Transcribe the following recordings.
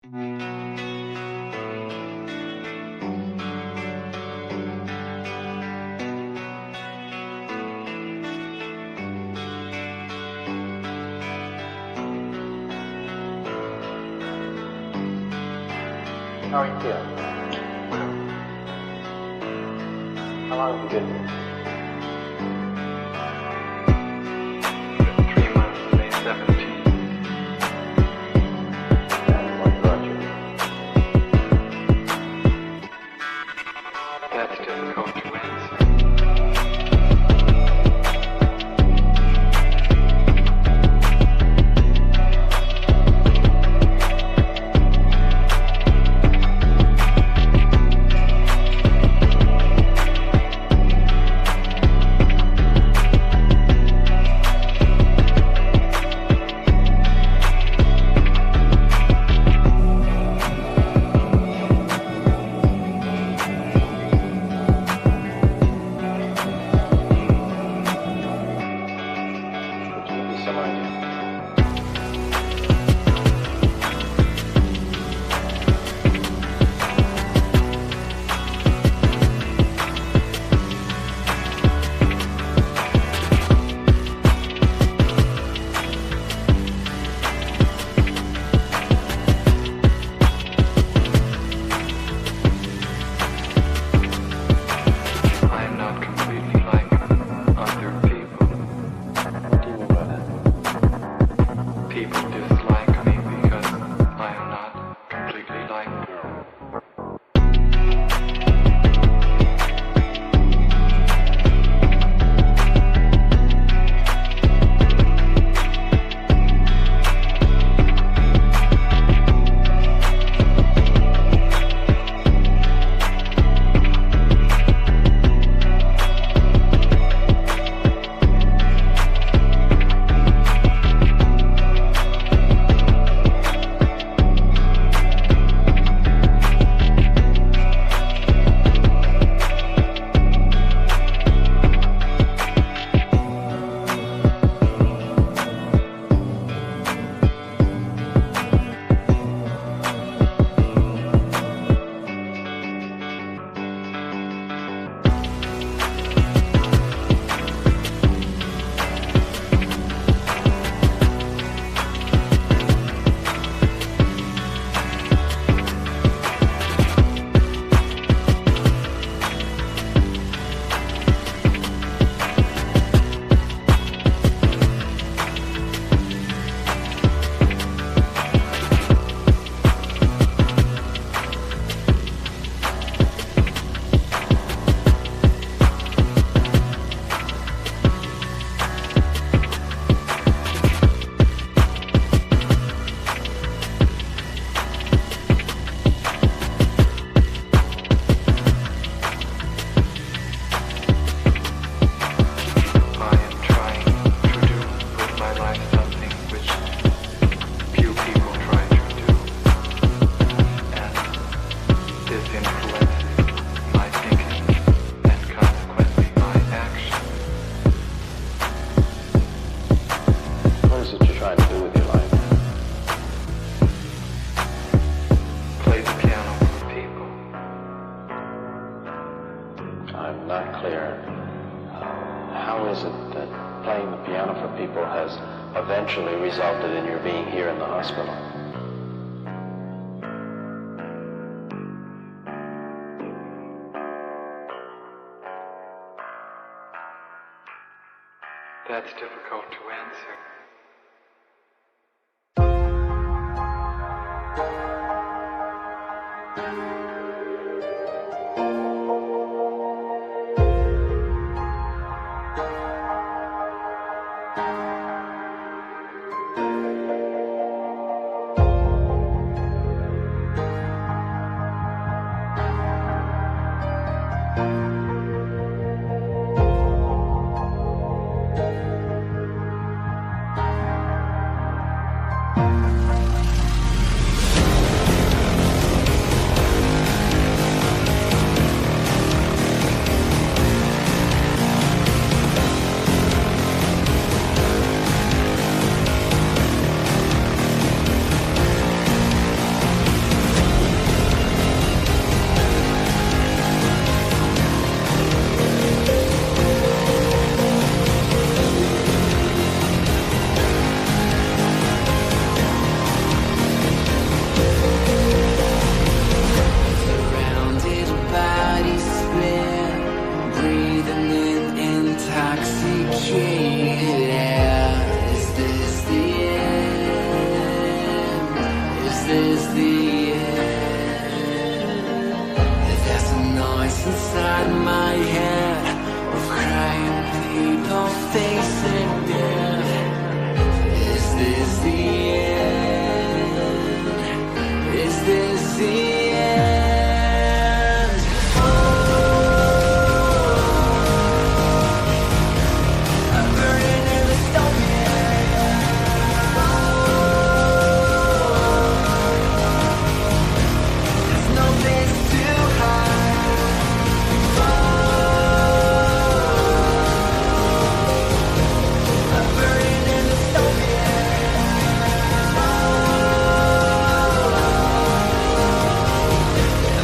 How are you feeling? How long have you been here? 3 months, May 17th. And what brought you? That's difficult to answer. I'm not clear. How is it that playing the piano for people has eventually resulted in your being here in the hospital? That's difficult to answer. this the end? There's a noise inside my head of crying people facing death. Is this the end? Is this the end? I'm burning in the stone. There's no place to hide. I'm burning in the stone.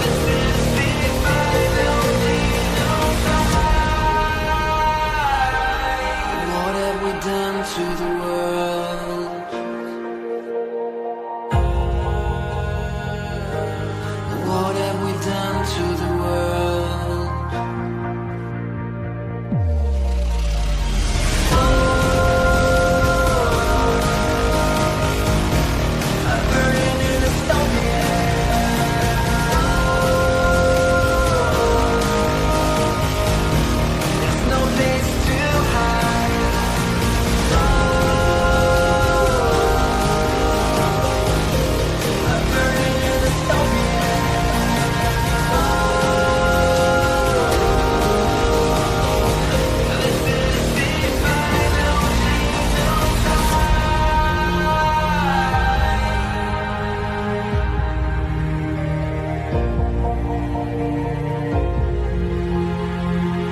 This is the final fight. What have we done to the world? What have we done to the world? I'm burning in the stone. There's no place to hide. I'm burning in the stone. This is the final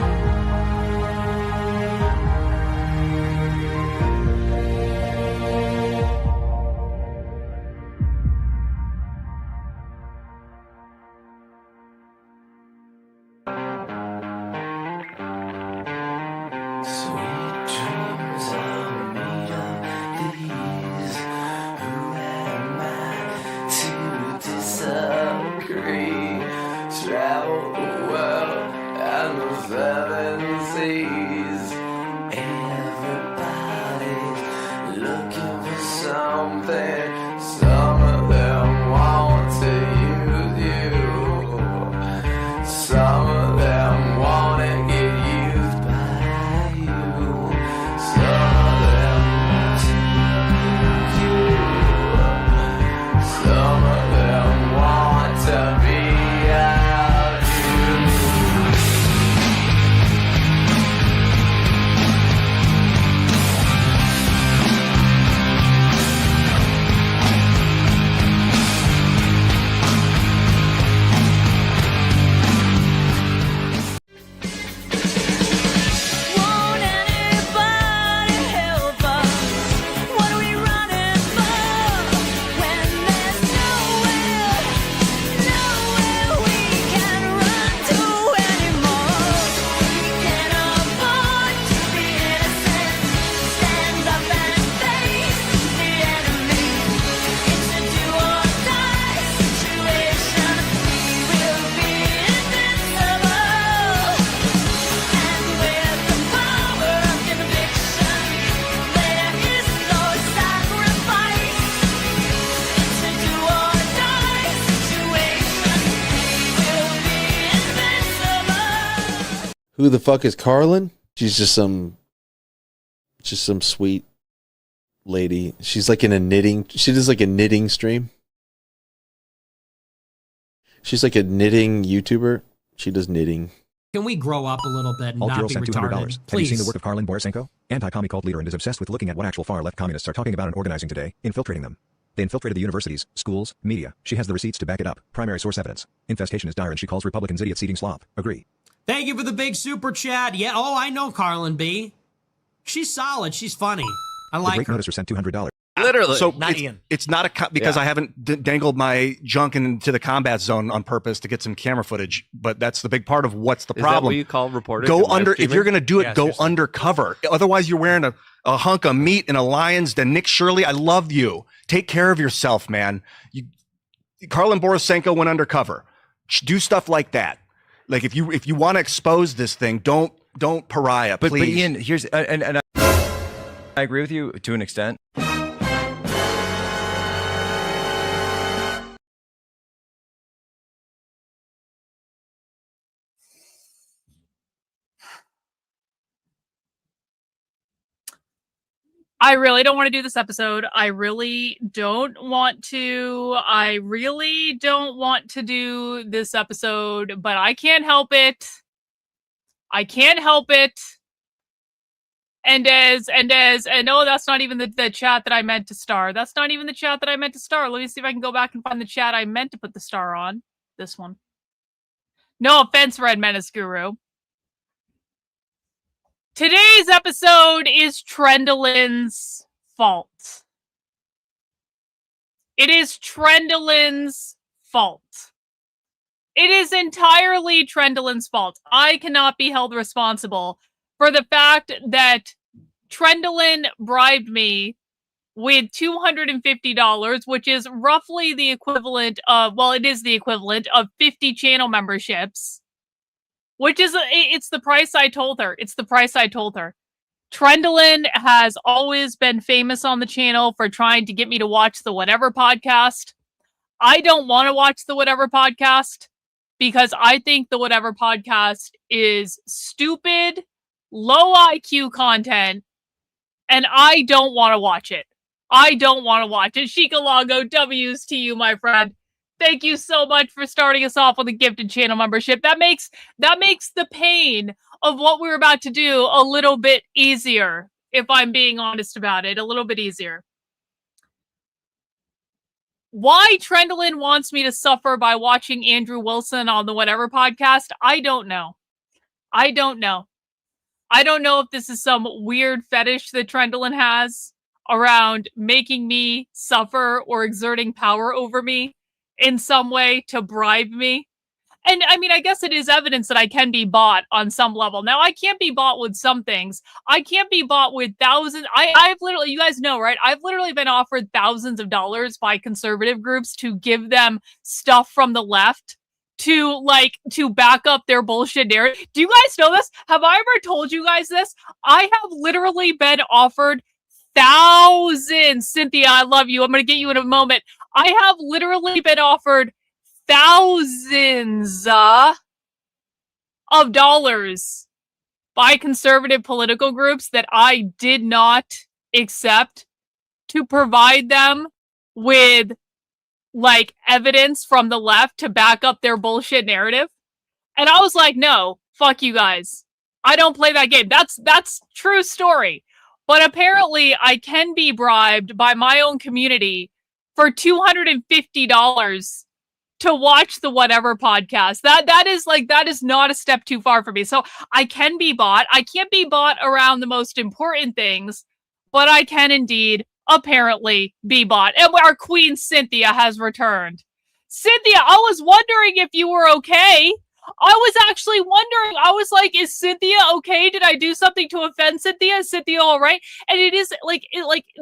sweet dreams are made of these. Who am I to disagree? Travel the world and the seven seas. Everybody's looking for something. Some of them want to use you. Some of them want to get used by you. Some of them want to use you. Some of them want to be out you. Won't anybody help us? What are we running for? When there's nowhere we can run to anymore. We can't afford to be innocent. Stand up and face the enemy. It's a do or die situation. We will be invincible. And with the power of conviction, there is no sacrifice. It's a do or die situation. We will be invincible. Who the fuck is Karlyn? She's just some sweet lady. She's like in a knitting. She does like a knitting stream. She's like a knitting YouTuber. She does knitting. Can we grow up a little bit and Alt not Girl be sent $200. retarded? Have you Please. seen the work of Karlyn Borysenko? Anti-commie cult leader and is obsessed with looking at what actual far-left communists are talking about and organizing today, infiltrating them. They infiltrated the universities, schools, media. She has the receipts to back it up. Primary source evidence. Infestation is dire and she calls Republicans idiots eating slop. Agree. Thank you for the big super chat. Yeah, oh, I know Karlyn B. She's solid. She's funny. I The like great her. noticer sent $200. Literally. So not it's, Ian. it's not because I haven't dangled my junk into the combat zone on purpose to get some camera footage, but that's the big part of what's the Is problem. that what you call reporting? Go and live under if streaming? you're going to do it. Yeah, go seriously. undercover. Otherwise, you're wearing a hunk of meat in a lion's den. Nick Shirley, I love you. Take care of yourself, man. Karlyn Borysenko went undercover. Do stuff like that. Like if you want to expose this thing, don't pariah, please. But Ian, here's and I agree with you to an extent. I really don't want to do this episode. I really don't want to. I really don't want to do this episode, but I can't help it. I can't help it. And oh, that's not even the chat that I meant to star. That's not even the chat that I meant to star. Let me see if I can go back and find the chat I meant to put the star on. This one. No offense, Red Menace Guru. Today's episode is Trendolin's fault. It is Trendolin's fault. It is entirely Trendolin's fault. I cannot be held responsible for the fact that Trendolin bribed me with $250, which is roughly the equivalent of, well, it is the equivalent of 50 channel memberships. Which is, it's the price I told her. It's the price I told her. Trendolin has always been famous on the channel for trying to get me to watch the Whatever podcast. I don't want to watch the Whatever podcast because I think the Whatever podcast is stupid, low IQ content, and I don't want to watch it. I don't want to watch it. Shikalago, W's to you, my friend. Thank you so much for starting us off with a gifted channel membership. That makes the pain of what we're about to do a little bit easier, if I'm being honest about it, a little bit easier. Why Trendolin wants me to suffer by watching Andrew Wilson on the Whatever podcast, I don't know. I don't know. I don't know if this is some weird fetish that Trendolin has around making me suffer or exerting power over me in some way to bribe me. And I mean, I guess it is evidence that I can be bought on some level. Now, I can't be bought with some things. I can't be bought with thousands. I've literally, you guys know, right? I've literally been offered thousands of dollars by conservative groups to give them stuff from the left to back up their bullshit narrative. Do you guys know this? Have I ever told you guys this? I have literally been offered thousands. Cynthia, I love you. I'm going to get you in a moment. I have literally been offered thousands of dollars by conservative political groups that I did not accept to provide them with evidence from the left to back up their bullshit narrative. And I was like, no, fuck you guys. I don't play that game. That's true story. But apparently I can be bribed by my own community for $250 to watch the Whatever podcast. That is not a step too far for me. So I can be bought. I can't be bought around the most important things, but I can indeed apparently be bought. And our queen Cynthia has returned. Cynthia, I was wondering if you were okay. I was actually wondering. I was like, is Cynthia okay? Did I do something to offend Cynthia? Is Cynthia all right? And it is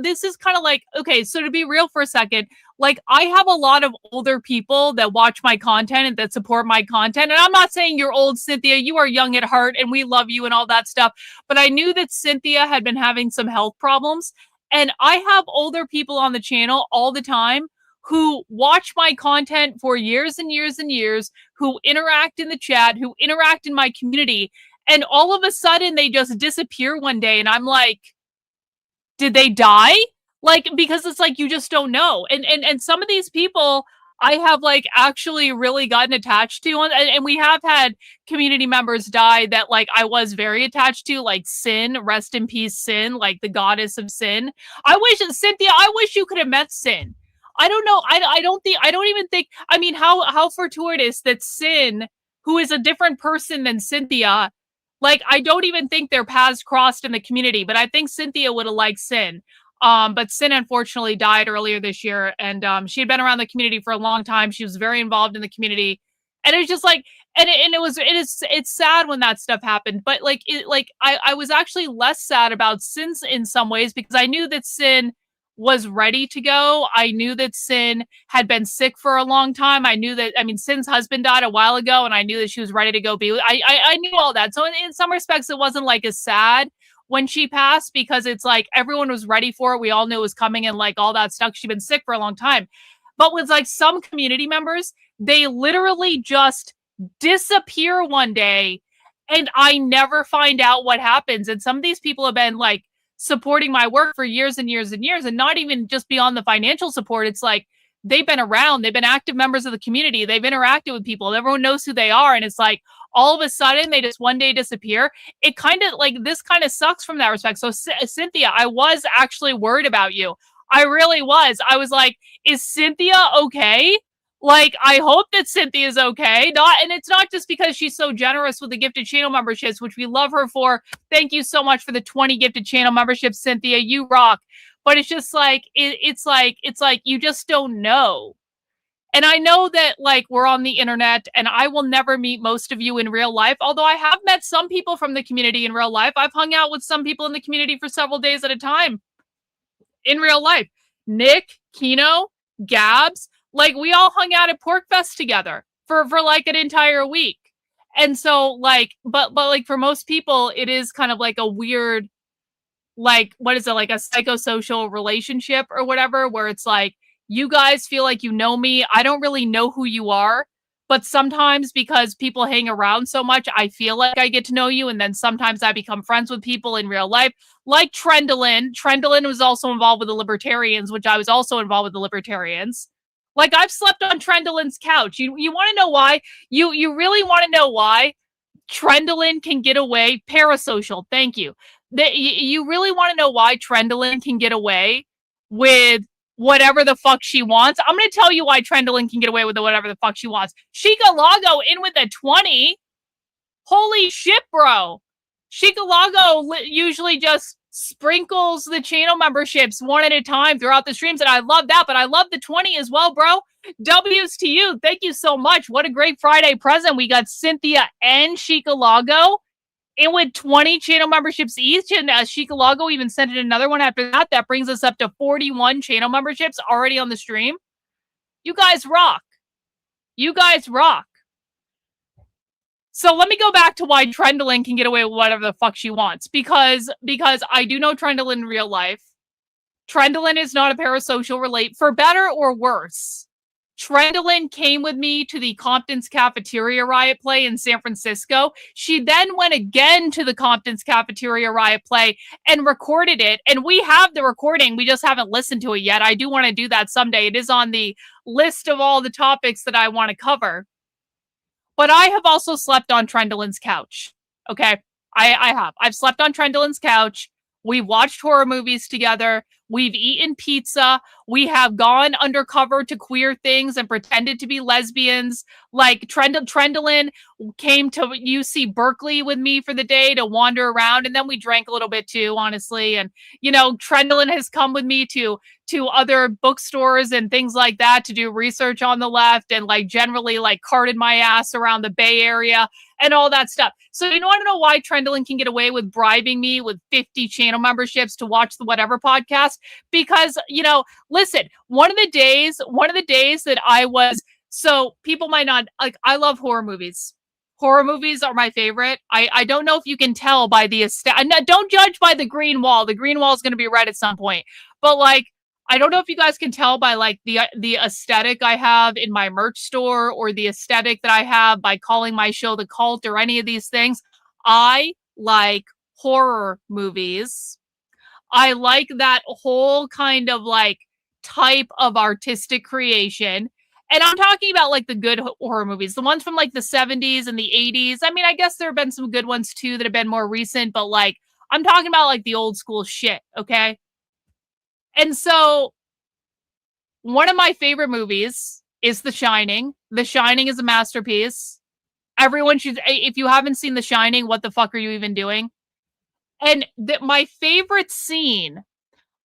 this is kind of like, okay, so to be real for a second, I have a lot of older people that watch my content and that support my content. And I'm not saying you're old, Cynthia. You are young at heart and we love you and all that stuff. But I knew that Cynthia had been having some health problems. And I have older people on the channel all the time who watch my content for years and years and years, who interact in the chat, who interact in my community. And all of a sudden they just disappear one day. And I'm like, did they die? Because it's you just don't know. And some of these people I have actually really gotten attached to. And we have had community members die that I was very attached to, Sin, rest in peace, Sin, the goddess of sin. Cynthia, I wish you could have met Sin. I don't know. I don't even think, I mean, how fortuitous that Sin, who is a different person than Cynthia, I don't even think their paths crossed in the community, but I think Cynthia would have liked Sin. But Sin unfortunately died earlier this year, and she had been around the community for a long time. She was very involved in the community, and it was just it's sad when that stuff happened. But I was actually less sad about Sin in some ways because I knew that Sin was ready to go. I knew that Sin had been sick for a long time. I knew that, Sin's husband died a while ago, and I knew that she was ready to go be with. I knew all that. So in some respects, it wasn't as sad when she passed because it's everyone was ready for it. We all knew it was coming and all that stuff. She'd been sick for a long time. But with some community members, they literally just disappear one day and I never find out what happens. And some of these people have been supporting my work for years and years and years, and not even just beyond the financial support. It's like they've been around, they've been active members of the community, they've interacted with people, everyone knows who they are, and it's like all of a sudden they just one day disappear. It kind of like this kind of sucks from that respect. So Cynthia, I was actually worried about you. I really was. I was like, is Cynthia okay? Like, I hope that Cynthia's okay. And it's not just because she's so generous with the gifted channel memberships, which we love her for. Thank you so much for the 20 gifted channel memberships, Cynthia. You rock. But it's just like, it's like you just don't know. And I know that like we're on the internet and I will never meet most of you in real life. Although I have met some people from the community in real life. I've hung out with some people in the community for several days at a time in real life. Nick, Kino, Gabs, like we all hung out at Porkfest together for like an entire week. And so like, but like for most people, it is kind of like a weird, like, what is it? Like a psychosocial relationship or whatever, where it's like, you guys feel like you know me. I don't really know who you are, but sometimes because people hang around so much, I feel like I get to know you. And then sometimes I become friends with people in real life, like Trendolin. Trendolin was also involved with the Libertarians, which I was also involved with the Libertarians. Like I've slept on Trendolin's couch. You want to know why? You really want to know why Trendolin can get away? Parasocial. Thank you. You really want to know why Trendolin can get away with whatever the fuck she wants? I'm going to tell you why Trendolin can get away with whatever the fuck she wants. Chica Lago in with a 20. Holy shit, bro. Chica Lago usually just sprinkles the channel memberships one at a time throughout the streams, and I love that, but I love the 20 as well, bro. W's to you. Thank you so much. What a great Friday present. We got Cynthia and Chica Lago in with 20 channel memberships each, and Chica Lago even sent in another one after that. That brings us up to 41 channel memberships already on the stream. You guys rock. You guys rock. So let me go back to why Trendolin can get away with whatever the fuck she wants. Because I do know Trendolin in real life. Trendolin is not a parasocial relate, for better or worse. Trendolin came with me to the Compton's Cafeteria Riot play in San Francisco. She then went again to the Compton's Cafeteria Riot play and recorded it. And we have the recording. We just haven't listened to it yet. I do want to do that someday. It is on the list of all the topics that I want to cover. But I have also slept on Trendolin's couch. Okay, I have. I've slept on Trendolin's couch. We've watched horror movies together. We've eaten pizza. We have gone undercover to queer things and pretended to be lesbians. Like Trendolin came to UC Berkeley with me for the day to wander around, and then we drank a little bit too, honestly. And you know, Trendolin has come with me to other bookstores and things like that to do research on the left, and like generally like carted my ass around the Bay Area and all that stuff. So you want to know why Trendolin can get away with bribing me with 50 channel memberships to watch the whatever podcast? Because, you know, listen, one of the days that I was, so people might not, like, I love horror movies. Horror movies are my favorite. I don't know if you can tell by the don't judge by the green wall. The green wall is going to be red at some point. But like, I don't know if you guys can tell by like the aesthetic I have in my merch store, or the aesthetic that I have by calling my show The Cult, or any of these things. I like horror movies. I like that whole kind of like type of artistic creation. And I'm talking about like the good horror movies, the ones from like the 70s and the 80s. I mean, I guess there have been some good ones too that have been more recent, but like I'm talking about like the old school shit, okay? And so one of my favorite movies is The Shining. The Shining is a masterpiece. Everyone should, if you haven't seen The Shining, what the fuck are you even doing? And my favorite scene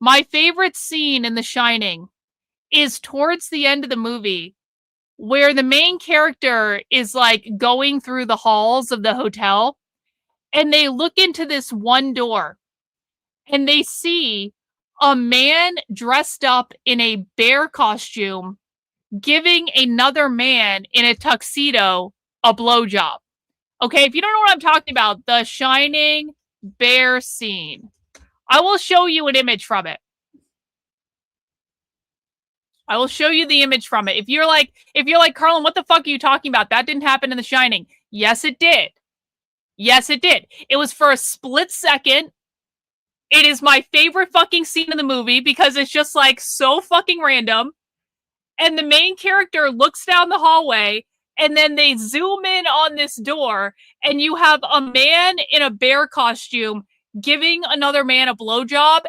in The Shining is towards the end of the movie, where the main character is like going through the halls of the hotel, and they look into this one door, and they see a man dressed up in a bear costume giving another man in a tuxedo a blowjob. Okay, if you don't know what I'm talking about, the Shining bear scene. I will show you an image from it. I will show you the image from it. If you're like, Karlyn, what the fuck are you talking about? That didn't happen in The Shining. Yes, it did. Yes, it did. It was for a split second. It is my favorite fucking scene in the movie because it's just like so fucking random. And the main character looks down the hallway and then they zoom in on this door and you have a man in a bear costume giving another man a blowjob.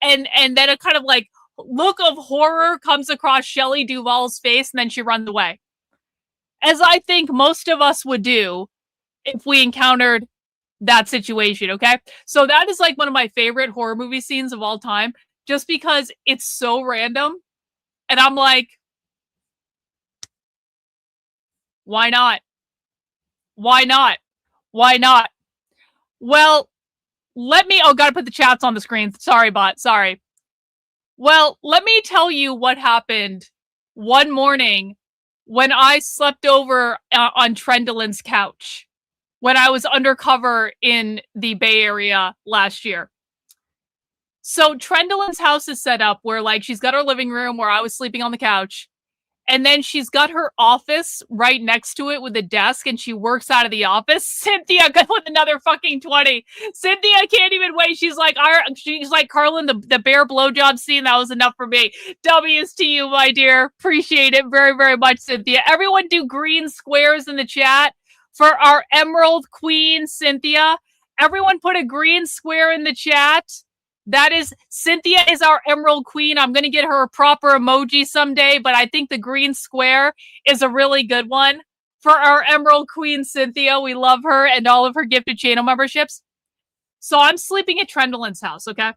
And then a kind of like look of horror comes across Shelley Duvall's face and then she runs away. As I think most of us would do if we encountered that situation, okay? So that is like one of my favorite horror movie scenes of all time, just because it's so random. And I'm like, why not? Why not? Why not? Well, gotta put the chats on the screen. Sorry, bot. Sorry. Well, let me tell you what happened one morning when I slept over on Trendolin's couch when I was undercover in the Bay Area last year. So Trendolin's house is set up where like she's got her living room where I was sleeping on the couch. And then she's got her office right next to it with a desk and she works out of the office. Cynthia with another fucking 20. Cynthia can't even wait. She's like, Karlyn, the bear blowjob scene, that was enough for me. W's to you, my dear. Appreciate it very, very much, Cynthia. Everyone do green squares in the chat for our Emerald Queen, Cynthia. Everyone put a green square in the chat. That is, Cynthia is our Emerald Queen. I'm going to get her a proper emoji someday, but I think the green square is a really good one for our Emerald Queen, Cynthia. We love her and all of her gifted channel memberships. So I'm sleeping at Trendolin's house, okay?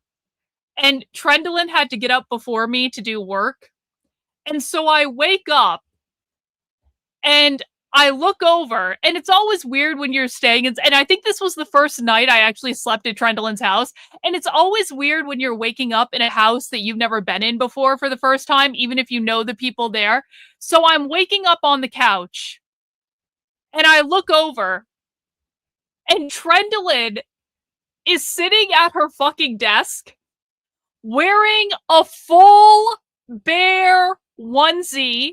And Trendolin had to get up before me to do work. And so I wake up and I look over, and it's always weird when you're staying, and I think this was the first night I actually slept at Trendolin's house, and it's always weird when you're waking up in a house that you've never been in before for the first time, even if you know the people there. So I'm waking up on the couch, and I look over, and Trendolin is sitting at her fucking desk, wearing a full bear onesie,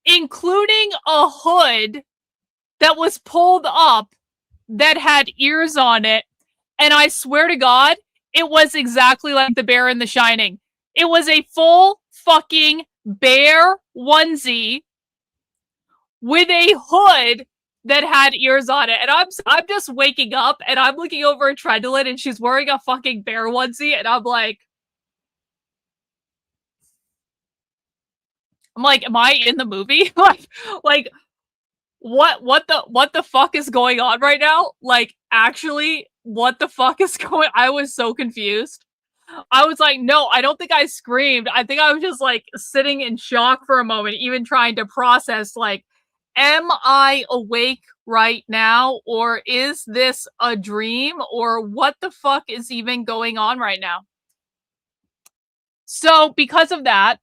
including a hood that was pulled up that had ears on it. And I swear to God, it was exactly like the bear in The Shining. It was a full fucking bear onesie with a hood that had ears on it. And I'm just waking up and I'm looking over at Trendolin and she's wearing a fucking bear onesie and I'm like, am I in the movie? like, what the fuck is going on right now? Like, actually, what the fuck is going? I was so confused. I was like, no, I don't think I screamed. I think I was just like sitting in shock for a moment, even trying to process, like, am I awake right now? Or is this a dream? Or what the fuck is even going on right now? So because of that,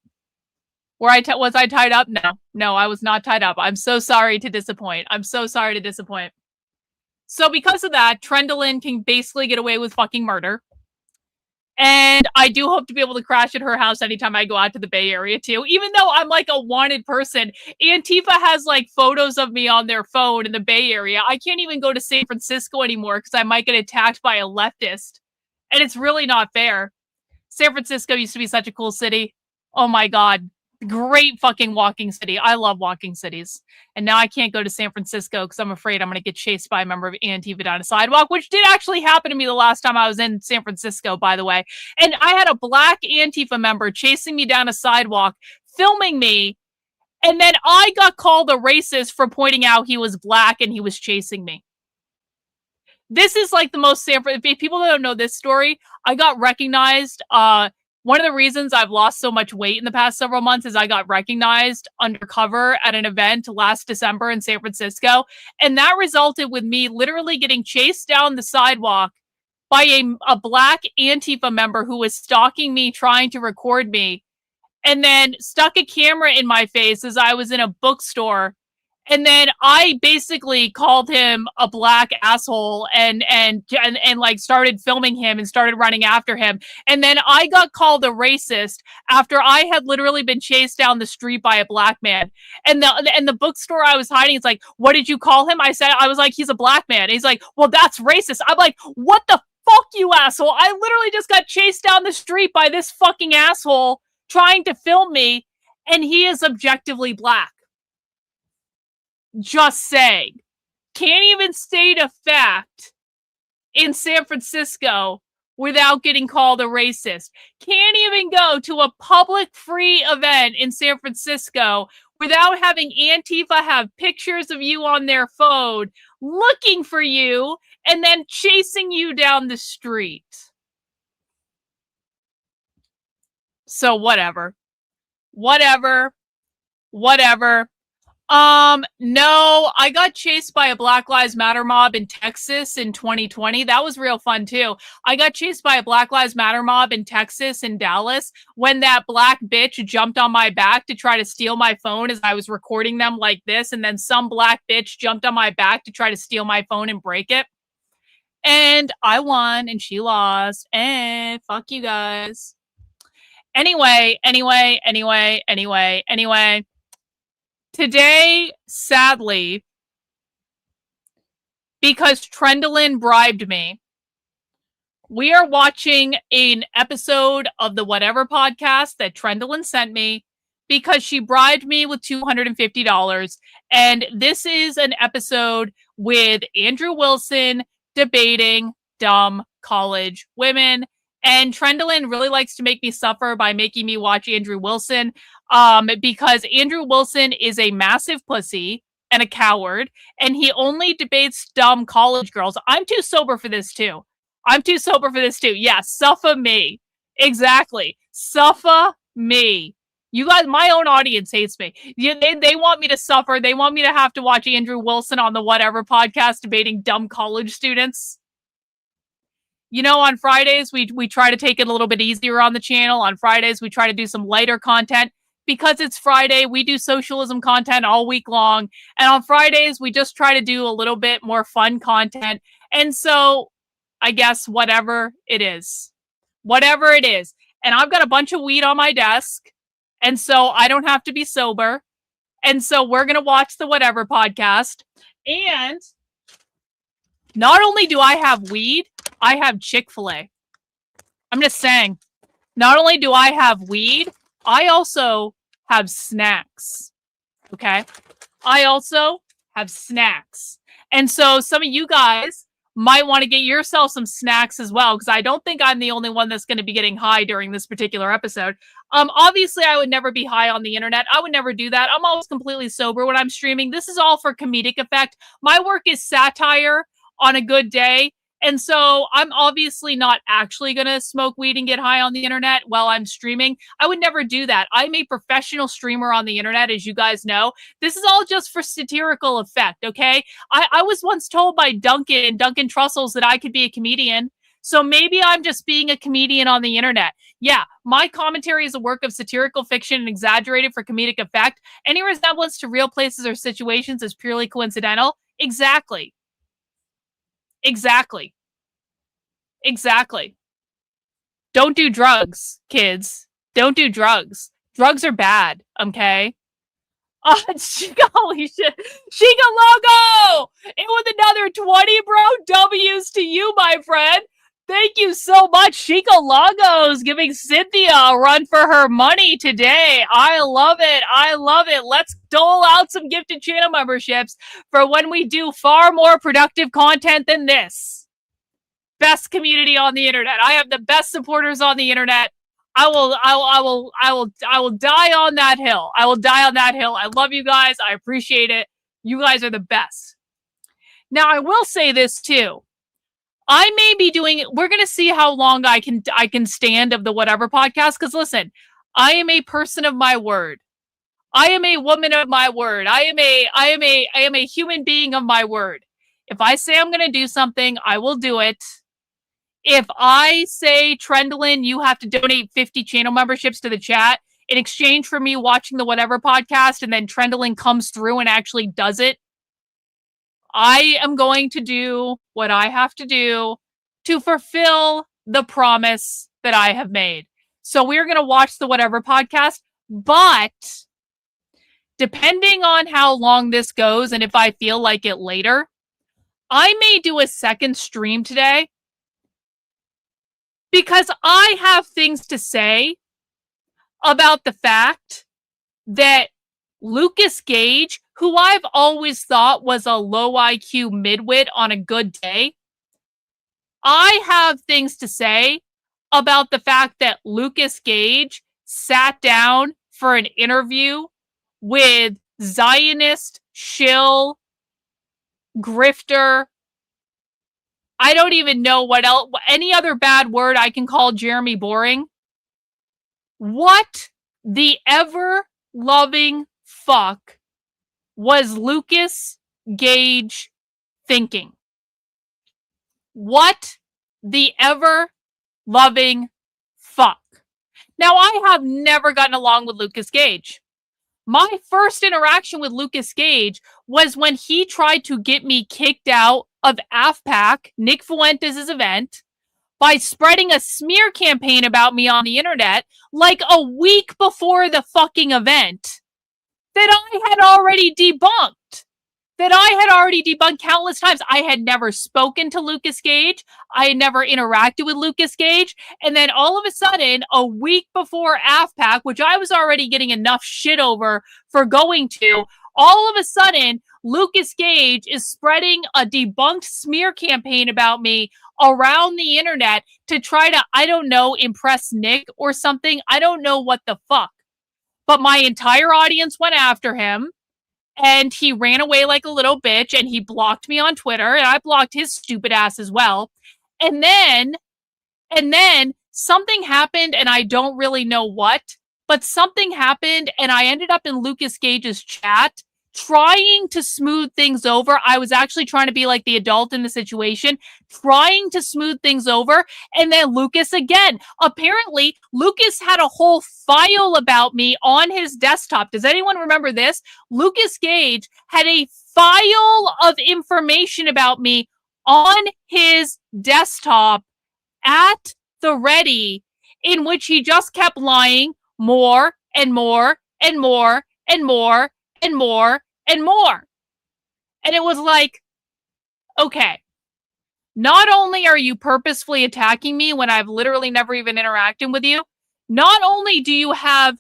was I tied up? No, I was not tied up. I'm so sorry to disappoint. So because of that, Trendolin can basically get away with fucking murder. And I do hope to be able to crash at her house anytime I go out to the Bay Area too. Even though I'm like a wanted person, Antifa has like photos of me on their phone in the Bay Area. I can't even go to San Francisco anymore because I might get attacked by a leftist. And it's really not fair. San Francisco used to be such a cool city. Oh my God. Great fucking walking city. I love walking cities. And now I can't go to San Francisco because I'm afraid I'm going to get chased by a member of Antifa down a sidewalk, which did actually happen to me the last time I was in San Francisco, by the way. And I had a black Antifa member chasing me down a sidewalk, filming me. And then I got called a racist for pointing out he was black and he was chasing me. This is like the most if people don't know this story, I got recognized. One of the reasons I've lost so much weight in the past several months is I got recognized undercover at an event last December in San Francisco. And that resulted with me literally getting chased down the sidewalk by a black Antifa member who was stalking me, trying to record me, and then stuck a camera in my face as I was in a bookstore. And then I basically called him a black asshole and like started filming him and started running after him. And then I got called a racist after I had literally been chased down the street by a black man. And the bookstore I was hiding, it's like, what did you call him? I was like, he's a black man. And he's like, well, that's racist. I'm like, what the fuck you, asshole. I literally just got chased down the street by this fucking asshole trying to film me, and he is objectively black. Just saying. Can't even state a fact in San Francisco without getting called a racist. Can't even go to a public free event in San Francisco without having Antifa have pictures of you on their phone, looking for you, and then chasing you down the street. So whatever. No, I got chased by a Black Lives Matter mob in Texas in 2020. That was real fun too. I got chased by a Black Lives Matter mob in Texas in Dallas when that black bitch jumped on my back to try to steal my phone as I was recording them like this. And then some black bitch jumped on my back to try to steal my phone and break it. And I won and she lost. And fuck you guys. Anyway. Today, sadly, because Trendlyn bribed me, we are watching an episode of the Whatever podcast that Trendlyn sent me because she bribed me with $250. And this is an episode with Andrew Wilson debating dumb college women. And Trendlyn really likes to make me suffer by making me watch Andrew Wilson because Andrew Wilson is a massive pussy and a coward, and he only debates dumb college girls. I'm too sober for this too. Yeah, suffer me. Exactly. Suffer me. You guys, my own audience hates me. They want me to suffer. They want me to have to watch Andrew Wilson on the Whatever podcast debating dumb college students. You know, on Fridays, we try to take it a little bit easier on the channel. On Fridays, we try to do some lighter content. Because it's Friday, we do socialism content all week long. And on Fridays, we just try to do a little bit more fun content. And so, I guess whatever it is. And I've got a bunch of weed on my desk. And so, I don't have to be sober. And so, we're going to watch the Whatever podcast. And not only do I have weed, I have Chick-fil-A. I'm just saying, not only do I have weed, I also have snacks. Okay? I also have snacks. And so some of you guys might want to get yourself some snacks as well, because I don't think I'm the only one that's going to be getting high during this particular episode. Obviously, I would never be high on the internet. I would never do that. I'm always completely sober when I'm streaming. This is all for comedic effect. My work is satire on a good day. And so I'm obviously not actually going to smoke weed and get high on the internet while I'm streaming. I would never do that. I'm a professional streamer on the internet, as you guys know. This is all just for satirical effect, okay? I was once told by Duncan Trussels that I could be a comedian. So maybe I'm just being a comedian on the internet. Yeah, my commentary is a work of satirical fiction and exaggerated for comedic effect. Any resemblance to real places or situations is purely coincidental. Exactly. Don't do drugs, kids. Don't do drugs. Drugs are bad, okay? Holy shit. Sheikah Logo! And with another 20, bro, W's to you, my friend. Thank you so much. Sheikah Logos giving Cynthia a run for her money today. I love it. Let's dole out some gifted channel memberships for when we do far more productive content than this. Best community on the internet. I have the best supporters on the internet. I will die on that hill. I love you guys. I appreciate it. You guys are the best. Now, I will say this too. I may be doing it. We're going to see how long I can stand of the Whatever podcast. Because listen, I am a person of my word. I am a woman of my word. I am a human being of my word. If I say I'm going to do something, I will do it. If I say, Trendlyn, you have to donate 50 channel memberships to the chat in exchange for me watching the Whatever podcast, and then Trendlyn comes through and actually does it, I am going to do what I have to do to fulfill the promise that I have made. So we're going to watch the Whatever podcast, but depending on how long this goes and if I feel like it later, I may do a second stream today Because I have things to say about the fact that Lucas Gage, who I've always thought was a low IQ midwit on a good day, I have things to say about the fact that Lucas Gage sat down for an interview with Zionist, shill, grifter, I don't even know what else, any other bad word I can call Jeremy Boring. What the ever-loving fuck was Lucas Gage thinking? What the ever-loving fuck? Now, I have never gotten along with Lucas Gage. My first interaction with Lucas Gage was when he tried to get me kicked out of AFPAC, Nick Fuentes' event, by spreading a smear campaign about me on the internet like a week before the fucking event that I had already debunked. Countless times. I had never spoken to Lucas Gage. I had never interacted with Lucas Gage. And then all of a sudden, a week before AFPAC, which I was already getting enough shit over for going to, all of a sudden, Lucas Gage is spreading a debunked smear campaign about me around the internet to try to, I don't know, impress Nick or something. I don't know what the fuck. But my entire audience went after him. And he ran away like a little bitch, and he blocked me on Twitter, and I blocked his stupid ass as well. And then something happened, and I don't really know what, but something happened, and I ended up in Lucas Gage's chat trying to smooth things over. I was actually trying to be like the adult in the situation, trying to smooth things over. And then Lucas again. Apparently, Lucas had a whole file about me on his desktop. Does anyone remember this? Lucas Gage had a file of information about me on his desktop at the ready, in which he just kept lying more and more and more and more and more and more. And it was like, okay, not only are you purposefully attacking me when I've literally never even interacted with you, not only do you have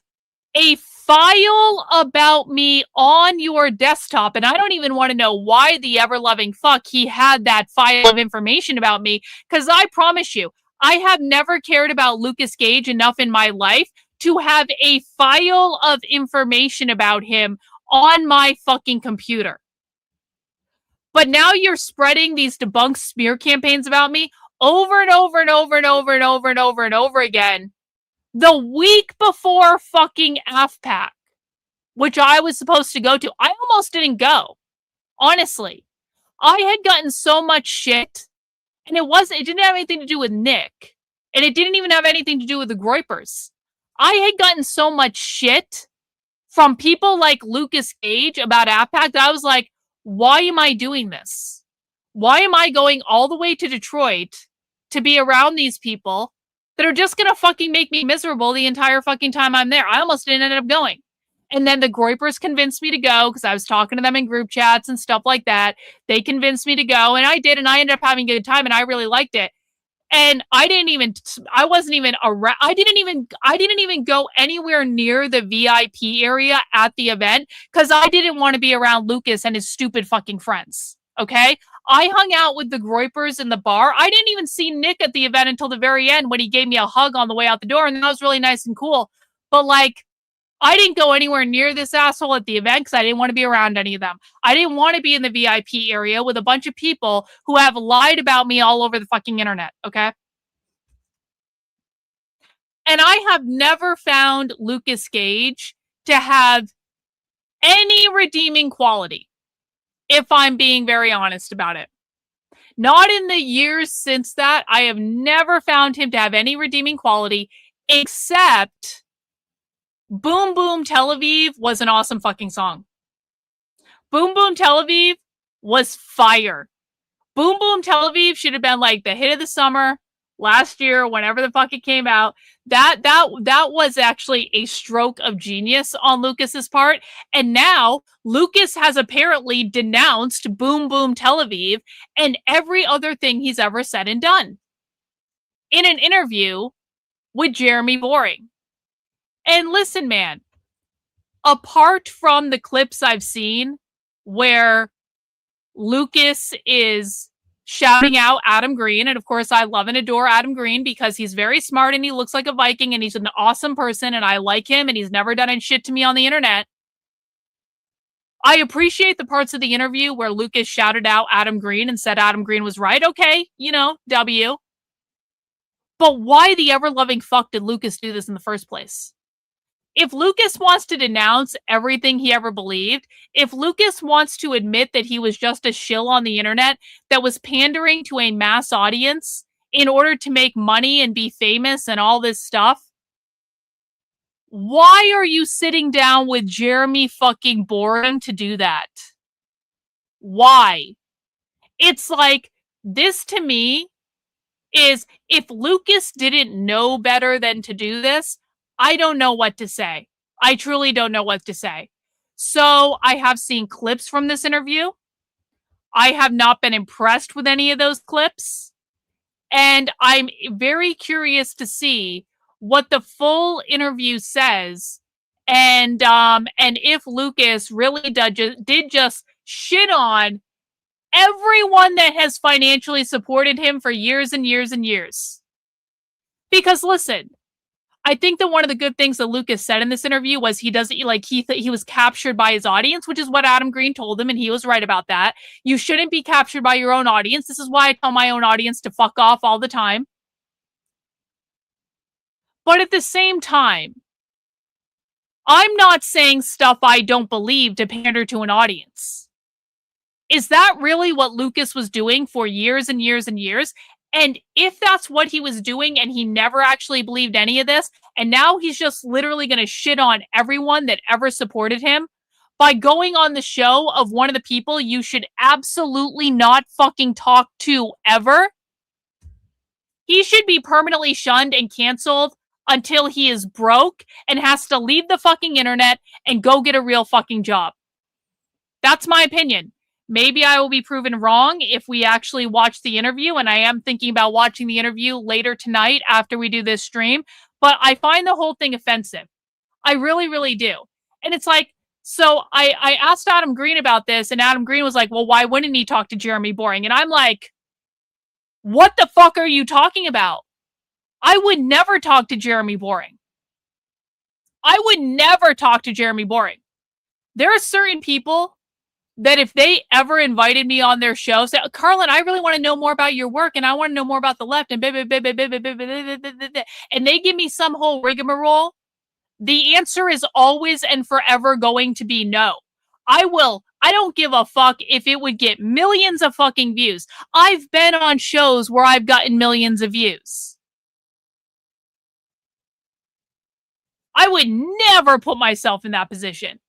a file about me on your desktop, and I don't even want to know why the ever-loving fuck he had that file of information about me, because I promise you, I have never cared about Lucas Gage enough in my life to have a file of information about him on my fucking computer. But now you're spreading these debunked smear campaigns about me over and over and over and over and over and over and over again the week before fucking AFPAC, which I was supposed to go to. I almost didn't go. Honestly. I had gotten so much shit, and it didn't have anything to do with Nick, and it didn't even have anything to do with the Groypers. I had gotten so much shit from people like Lucas Gage about AFPAC that I was like, why am I doing this? Why am I going all the way to Detroit to be around these people that are just going to fucking make me miserable the entire fucking time I'm there? I almost didn't end up going. And then the Groypers convinced me to go because I was talking to them in group chats and stuff like that. They convinced me to go, and I did, and I ended up having a good time, and I really liked it. And I didn't even go anywhere near the VIP area at the event because I didn't want to be around Lucas and his stupid fucking friends. Okay? I hung out with the Groypers in the bar. I didn't even see Nick at the event until the very end when he gave me a hug on the way out the door, and that was really nice and cool. But like, I didn't go anywhere near this asshole at the event because I didn't want to be around any of them. I didn't want to be in the VIP area with a bunch of people who have lied about me all over the fucking internet, okay? And I have never found Lucas Gage to have any redeeming quality, if I'm being very honest about it. Not in the years since that. I have never found him to have any redeeming quality, except Boom Boom Tel Aviv was an awesome fucking song. Boom Boom Tel Aviv was fire. Boom Boom Tel Aviv should have been like the hit of the summer last year, whenever the fuck it came out. That was actually a stroke of genius on Lucas's part. And now Lucas has apparently denounced Boom Boom Tel Aviv and every other thing he's ever said and done. in an interview with Jeremy Boring. And listen, man, apart from the clips I've seen where Lucas is shouting out Adam Green, and of course I love and adore Adam Green because he's very smart and he looks like a Viking and he's an awesome person and I like him and he's never done any shit to me on the internet. I appreciate the parts of the interview where Lucas shouted out Adam Green and said Adam Green was right. Okay, W. But why the ever-loving fuck did Lucas do this in the first place? If Lucas wants to denounce everything he ever believed, if Lucas wants to admit that he was just a shill on the internet that was pandering to a mass audience in order to make money and be famous and all this stuff, why are you sitting down with Jeremy fucking Boring to do that? Why? It's like, this to me is, if Lucas didn't know better than to do this, I don't know what to say. I truly don't know what to say. So I have seen clips from this interview. I have not been impressed with any of those clips. And I'm very curious to see what the full interview says. And if Lucas really did just shit on everyone that has financially supported him for years and years and years. Because listen, I think that one of the good things that Lucas said in this interview was he was captured by his audience, which is what Adam Green told him, and he was right about that. You shouldn't be captured by your own audience. This is why I tell my own audience to fuck off all the time. But at the same time, I'm not saying stuff I don't believe to pander to an audience. Is that really what Lucas was doing for years and years and years? And if that's what he was doing and he never actually believed any of this, and now he's just literally going to shit on everyone that ever supported him by going on the show of one of the people you should absolutely not fucking talk to ever, he should be permanently shunned and canceled until he is broke and has to leave the fucking internet and go get a real fucking job. That's my opinion. Maybe I will be proven wrong if we actually watch the interview, and I am thinking about watching the interview later tonight after we do this stream, but I find the whole thing offensive. I really, really do. And it's like, so I asked Adam Green about this, and Adam Green was like, well, why wouldn't he talk to Jeremy Boring? And I'm like, what the fuck are you talking about? I would never talk to Jeremy Boring. I would never talk to Jeremy Boring. There are certain people that if they ever invited me on their show, say, Karlyn, I really want to know more about your work and I want to know more about the left and and they give me some whole rigmarole, the answer is always and forever going to be no. I don't give a fuck if it would get millions of fucking views. I've been on shows where I've gotten millions of views. I would never put myself in that position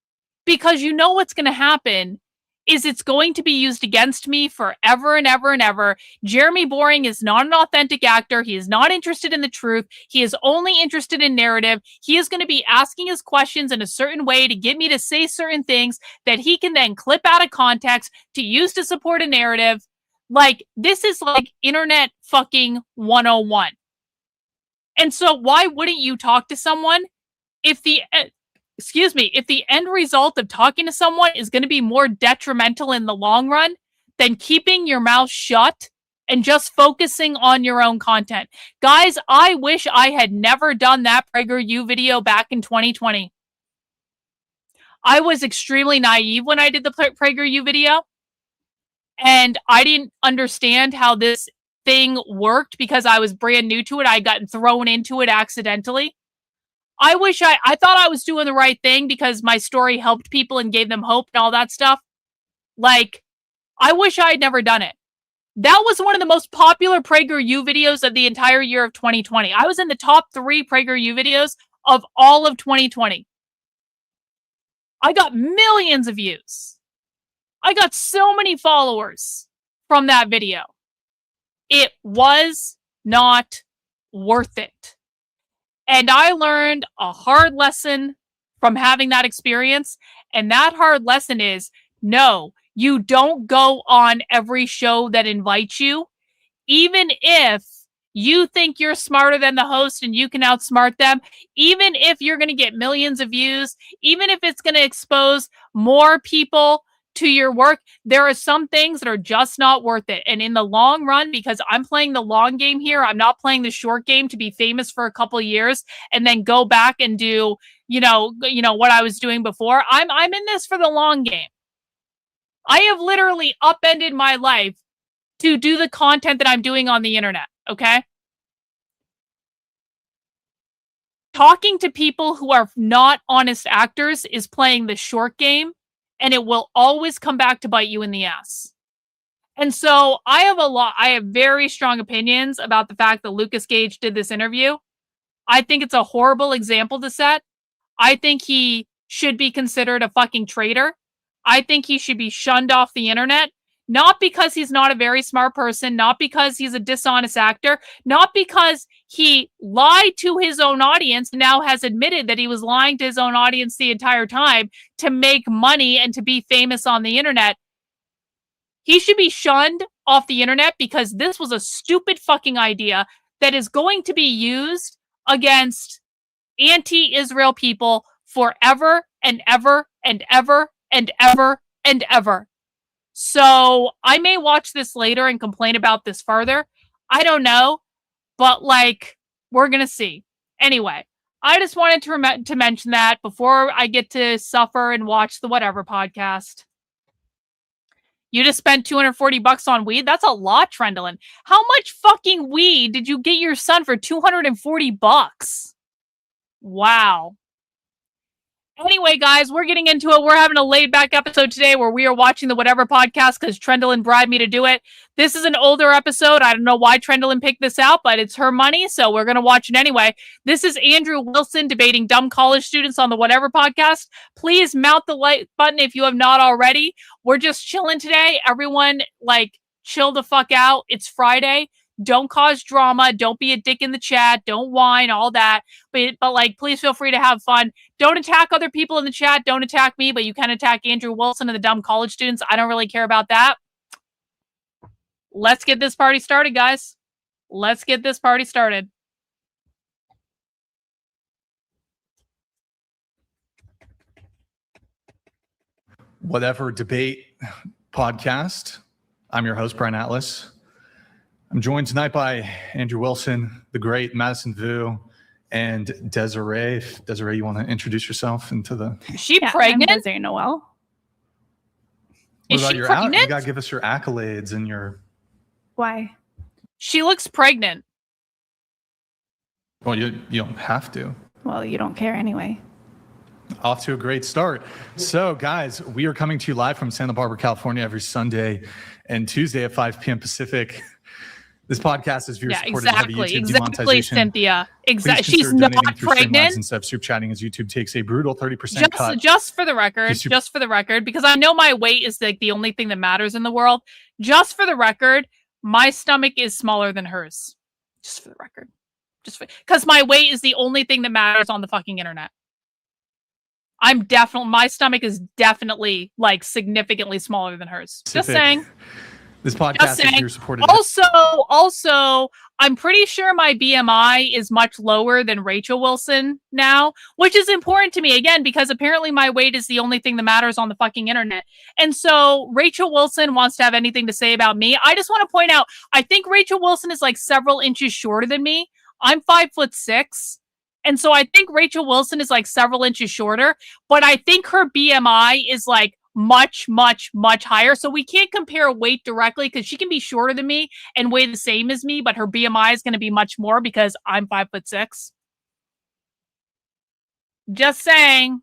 because you know what's going to happen is it's going to be used against me forever and ever and ever. Jeremy Boring is not an authentic actor. He is not interested in the truth. He is only interested in narrative. He is going to be asking his questions in a certain way to get me to say certain things that he can then clip out of context to use to support a narrative. Like, this is like internet fucking 101. And so why wouldn't you talk to someone if the end result of talking to someone is going to be more detrimental in the long run than keeping your mouth shut and just focusing on your own content? Guys, I wish I had never done that PragerU video back in 2020. I was extremely naive when I did the PragerU video, and I didn't understand how this thing worked because I was brand new to it. I'd gotten thrown into it accidentally. I wish I thought I was doing the right thing because my story helped people and gave them hope and all that stuff. Like, I wish I had never done it. That was one of the most popular PragerU videos of the entire year of 2020. I was in the top 3 PragerU videos of all of 2020. I got millions of views. I got so many followers from that video. It was not worth it. And I learned a hard lesson from having that experience. And that hard lesson is, no, you don't go on every show that invites you, even if you think you're smarter than the host and you can outsmart them, even if you're going to get millions of views, even if it's going to expose more people to your work, there are some things that are just not worth it. And in the long run, because I'm playing the long game here, I'm not playing the short game to be famous for a couple years and then go back and do, what I was doing before. I'm in this for the long game. I have literally upended my life to do the content that I'm doing on the internet, okay? Talking to people who are not honest actors is playing the short game, and it will always come back to bite you in the ass. And so I have very strong opinions about the fact that Lucas Gage did this interview. I think it's a horrible example to set. I think he should be considered a fucking traitor. I think he should be shunned off the internet, not because he's not a very smart person, not because he's a dishonest actor, not because he lied to his own audience, now has admitted that he was lying to his own audience the entire time to make money and to be famous on the internet. He should be shunned off the internet because this was a stupid fucking idea that is going to be used against anti-Israel people forever and ever and ever and ever and ever. So I may watch this later and complain about this further. I don't know, but we're going to see. Anyway, I just wanted to mention that before I get to suffer and watch the Whatever podcast. You just spent $240 on weed? That's a lot, Trendlin. How much fucking weed did you get your son for $240? Wow. Anyway, guys, we're getting into it. We're having a laid-back episode today where we are watching the Whatever podcast because Trendlin bribed me to do it. This is an older episode. I don't know why Trendlin picked this out, but it's her money, so we're going to watch it anyway. This is Andrew Wilson debating dumb college students on the Whatever podcast. Please mount the like button if you have not already. We're just chilling today. Everyone, chill the fuck out. It's Friday. Don't cause drama. Don't be a dick in the chat. Don't whine, all that. But please feel free to have fun. Don't attack other people in the chat. Don't attack me, but you can attack Andrew Wilson and the dumb college students. I don't really care about that. Let's get this party started, guys. Let's get this party started. Whatever Debate podcast. I'm your host, Brian Atlas. I'm joined tonight by Andrew Wilson, the great Madison Vu, and Desiree. Desiree, you want to introduce yourself into the... Is she pregnant? I'm Desiree Noel. What about your pregnant? You got to give us your accolades and your... Why? She looks pregnant. Well, you don't have to. Well, you don't care anyway. Off to a great start. So, guys, we are coming to you live from Santa Barbara, California every Sunday and Tuesday at 5 p.m. Pacific. This podcast is viewer supported by the YouTube demonetization. Cynthia. Exactly. She's not pregnant. Instead of soup chatting as YouTube takes a brutal 30% cut. Just for the record, because I know my weight is the only thing that matters in the world. Just for the record, my stomach is smaller than hers. Just for the record. Because my weight is the only thing that matters on the fucking internet. My stomach is definitely significantly smaller than hers. Just saying. This podcast is viewer supported. Also, I'm pretty sure my BMI is much lower than Rachel Wilson now, which is important to me again, because apparently my weight is the only thing that matters on the fucking internet. And so Rachel Wilson wants to have anything to say about me. I just want to point out, I think Rachel Wilson is several inches shorter than me. I'm 5'6". And so I think Rachel Wilson is several inches shorter, but I think her BMI is much, much, much higher. So we can't compare weight directly because she can be shorter than me and weigh the same as me, but her BMI is going to be much more because I'm 5'6". Just saying.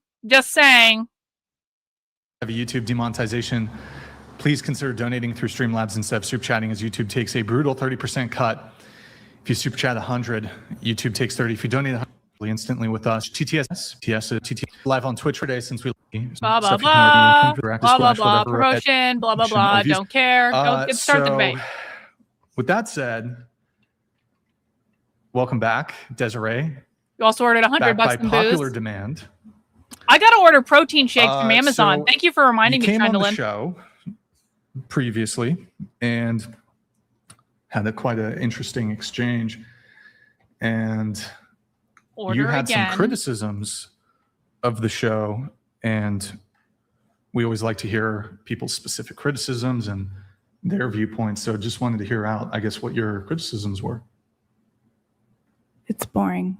Have a YouTube demonetization. Please consider donating through Streamlabs instead of super chatting as YouTube takes a brutal 30% cut. If you super chat 100, YouTube takes 30. If you donate 100, instantly with us. TTS live on Twitch today since we blah blah blah blah blah promotion blah blah blah. Don't care. Don't start the debate. With that said, welcome back, Desiree. You also ordered $100 by in popular booze. Demand. I got to order protein shakes from Amazon. Thank you for reminding me, Trendlin. Trendlin. On the show previously, and had quite an interesting exchange, and Order you had again. some criticisms of the show, and we always like to hear people's specific criticisms and their viewpoints. So just wanted to hear out, I guess, what your criticisms were. It's boring.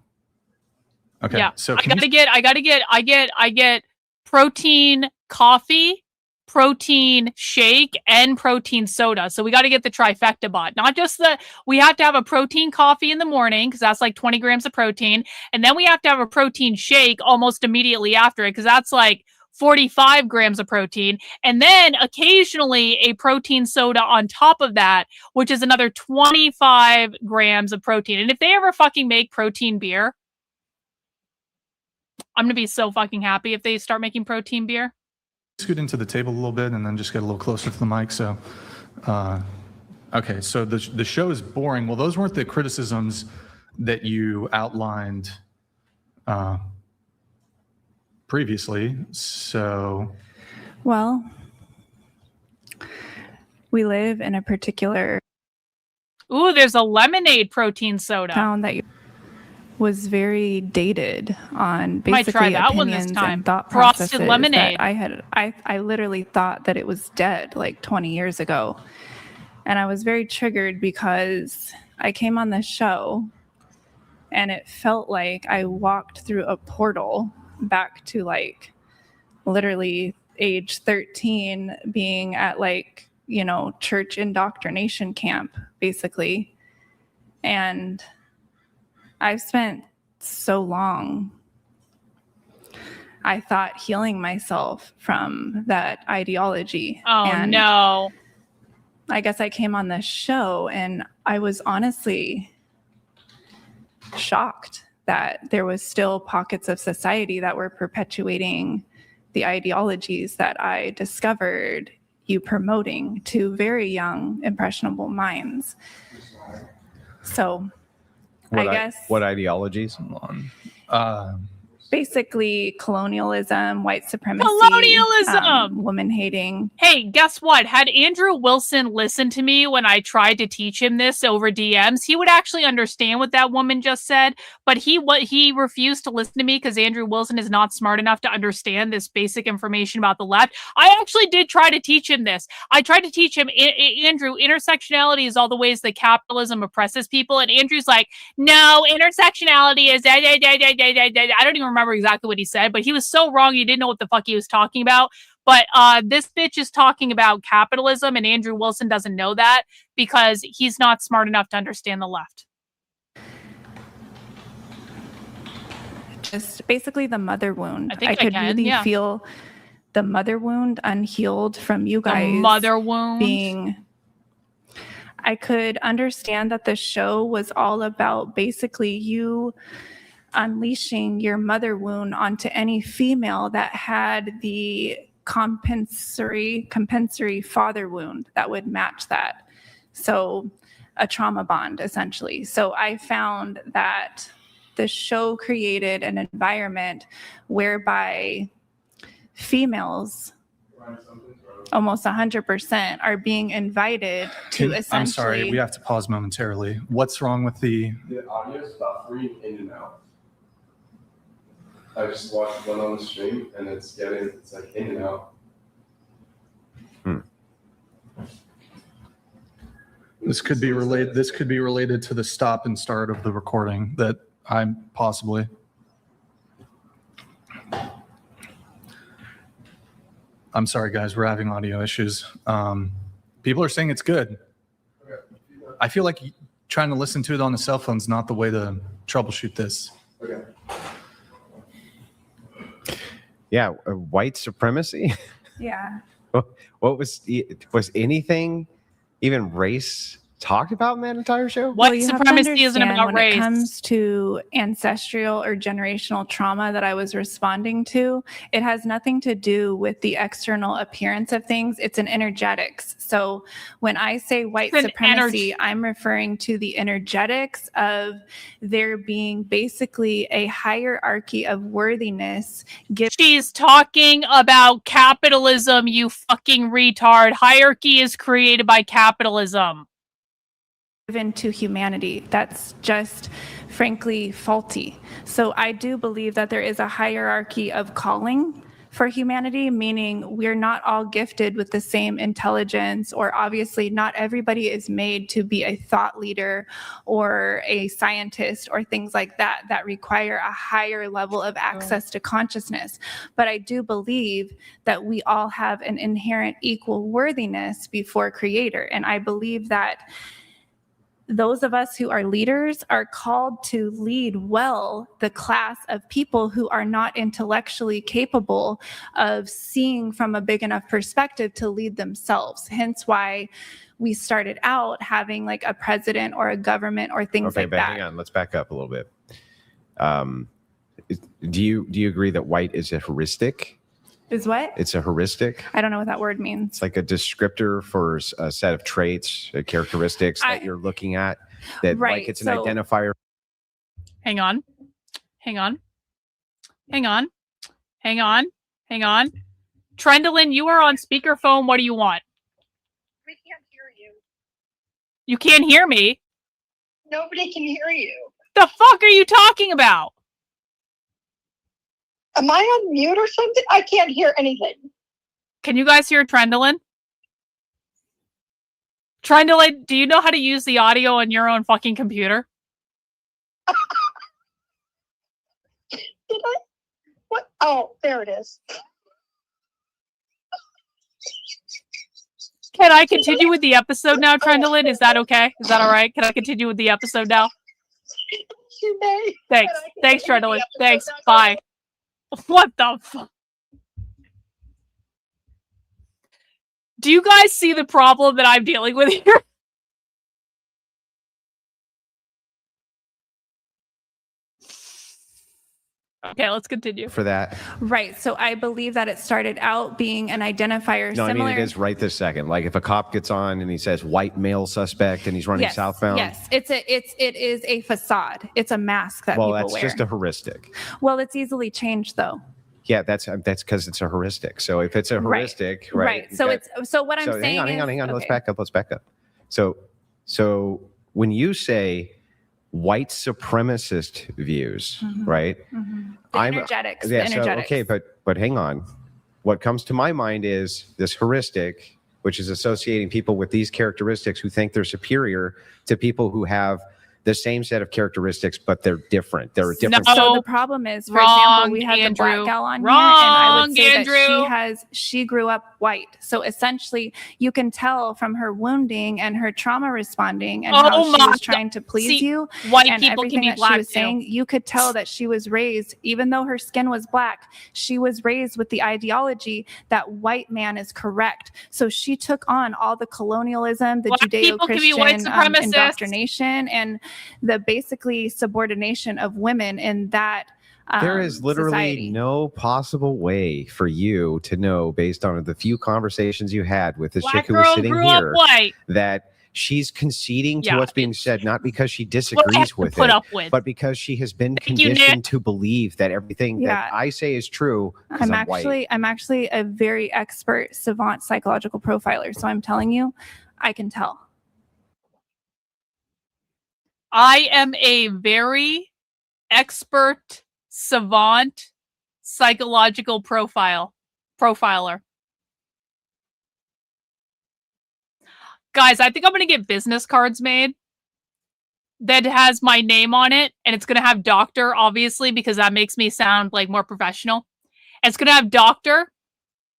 Okay. Yeah. So I get protein coffee, protein shake, and protein soda. So we got to get the trifecta bot. Not just we have to have a protein coffee in the morning because that's like 20 grams of protein. And then we have to have a protein shake almost immediately after it because that's like 45 grams of protein. And then occasionally a protein soda on top of that, which is another 25 grams of protein. And if they ever fucking make protein beer, I'm going to be so fucking happy if they start making protein beer. Scoot into the table a little bit and then just get a little closer to the mic. So, okay, so the show is boring. Well, those weren't the criticisms that you outlined previously. So, Well, we live in a particular Ooh, there's a lemonade protein soda. town that was very dated on Might try basically that one this opinions time. and thought Frosted processes lemonade. that I literally thought that it was dead like 20 years ago. And I was very triggered because I came on this show and it felt like I walked through a portal back to like literally age 13, being at like, you know, church indoctrination camp basically. And I've spent so long, I thought, healing myself from that ideology. Oh, And no. I guess I came on this show and I was honestly shocked that there was still pockets of society that were perpetuating the ideologies that I discovered you promoting to very young, impressionable minds. So I guess what ideologies? basically colonialism, white supremacy, Colonialism! woman hating. Hey, guess what? Had Andrew Wilson listened to me when I tried to teach him this over DMs, he would actually understand what that woman just said. But he refused to listen to me because Andrew Wilson is not smart enough to understand this basic information about the left. I actually did try to teach him this. I tried to teach him, Andrew, intersectionality is all the ways that capitalism oppresses people. And Andrew's like, no, intersectionality is I don't even remember exactly what he said, but he was so wrong. He didn't know what the fuck he was talking about. But this bitch is talking about capitalism, and Andrew Wilson doesn't know that because he's not smart enough to understand the left. Just basically the mother wound. I think I could can, really yeah. feel the mother wound unhealed from you guys. The mother wound. I could understand that the show was all about basically you unleashing your mother wound onto any female that had the compensatory father wound that would match that. So a trauma bond, essentially. So I found that the show created an environment whereby females, almost 100%, are being invited to essentially... I'm sorry, we have to pause momentarily. What's wrong with the... The audio is buffering in and out. I just watched one on the stream and it's like in and out. This could be related. This could be related to the stop and start of the recording that I'm possibly. I'm sorry, guys. We're having audio issues. People are saying it's good. I feel like trying to listen to it on a cell phone is not the way to troubleshoot this. Okay. Yeah, white supremacy. Yeah. What was anything, even race, talked about in that entire show? White you have to supremacy isn't understand about when race. it comes to ancestral or generational trauma that I was responding to, it has nothing to do with the external appearance of things. It's an energetics. So when I say white It's an supremacy, I'm referring to the energetics of there being basically a hierarchy of worthiness. She's talking about capitalism, you fucking retard. Hierarchy is created by capitalism. given to humanity. That's just frankly faulty. So I do believe that there is a hierarchy of calling for humanity, meaning we're not all gifted with the same intelligence, or obviously not everybody is made to be a thought leader or a scientist or things like that that require a higher level of access to consciousness. But I do believe that we all have an inherent equal worthiness before Creator. And I believe that those of us who are leaders are called to lead well the class of people who are not intellectually capable of seeing from a big enough perspective to lead themselves. Hence why we started out having like a president or a government or things like but that. hang on, let's back up a little bit. Do you agree that white is a heuristic? Is what? It's a heuristic. I don't know what that word means. It's like a descriptor for a set of traits, characteristics that you're looking at. That Right, like it's an so- identifier. Hang on. Trendolyn, you are on speakerphone. What do you want? We can't hear you. You can't hear me? Nobody can hear you. The fuck are you talking about? Am I on mute or something? I can't hear anything. Can you guys hear Trendolyn? Trendolyn, do you know how to use the audio on your own fucking computer? Did I? What? Oh, there it is. Can I continue with the episode now, Trendolyn? Is that okay? Is that all right? Can I continue with the episode now? You may. Thanks. Thanks, Trendolyn. Thanks. Bye. What the fuck? Do you guys see the problem that I'm dealing with here? Okay, let's continue. For that. Right. So I believe that it started out being an identifier No, similar. I mean it is right this second. Like if a cop gets on and he says white male suspect and he's running southbound. Yes, it is a facade. It's a mask that Well, people that's wear. just a heuristic. Well, it's easily changed though. Yeah, that's because it's a heuristic. So if it's a heuristic, right? So what I'm saying hang on. is, Let's okay. back up. So when you say white supremacist views, right? The energetics. The energetics. Okay, but hang on. What comes to my mind is this heuristic, which is associating people with these characteristics who think they're superior to people who have the same set of characteristics, but they're different. They're a different. So the problem is, for example, we have the black gal on here, and I would say that she grew up white. So essentially, you can tell from her wounding and her trauma responding and how she was trying to please you, white and people everything can be that black she was too. saying. You could tell that she was raised, even though her skin was black, she was raised with the ideology that white man is correct. So she took on all the colonialism, the Black people can be white Judeo-Christian supremacists. indoctrination, and the basically subordination of women in that There is literally society. no possible way for you to know, based on the few conversations you had with this Black chick who was girl sitting grew up here, white. that she's conceding to Yeah, what's being said, not because she what I have disagrees to with put it, up with. but because she has been Thank you, conditioned Nick. to believe that everything that I say is true. 'Cause I'm white. I'm actually a very expert savant psychological profiler. So I'm telling you, I can tell. I am a very expert savant psychological profiler. Guys, I think I'm going to get business cards made that has my name on it, and it's going to have doctor, obviously, because that makes me sound like more professional. And it's going to have doctor,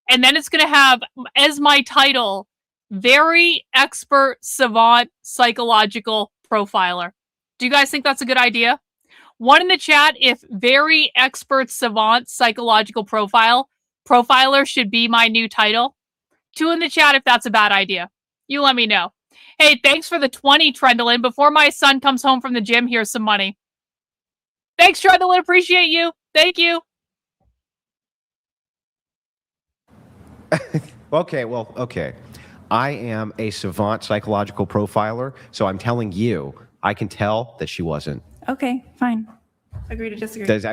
and then it's going to have as my title, very expert savant psychological profiler. Do you guys think that's a good idea? One in the chat if very expert savant psychological profiler should be my new title. Two in the chat if that's a bad idea. You let me know. Hey, thanks for the 20, Trendolyn. Before my son comes home from the gym, here's some money. Thanks, Trendolyn. Appreciate you. Thank you. Okay. I am a savant psychological profiler, so I'm telling you, I can tell that she wasn't. Okay, fine. Agree to disagree. Does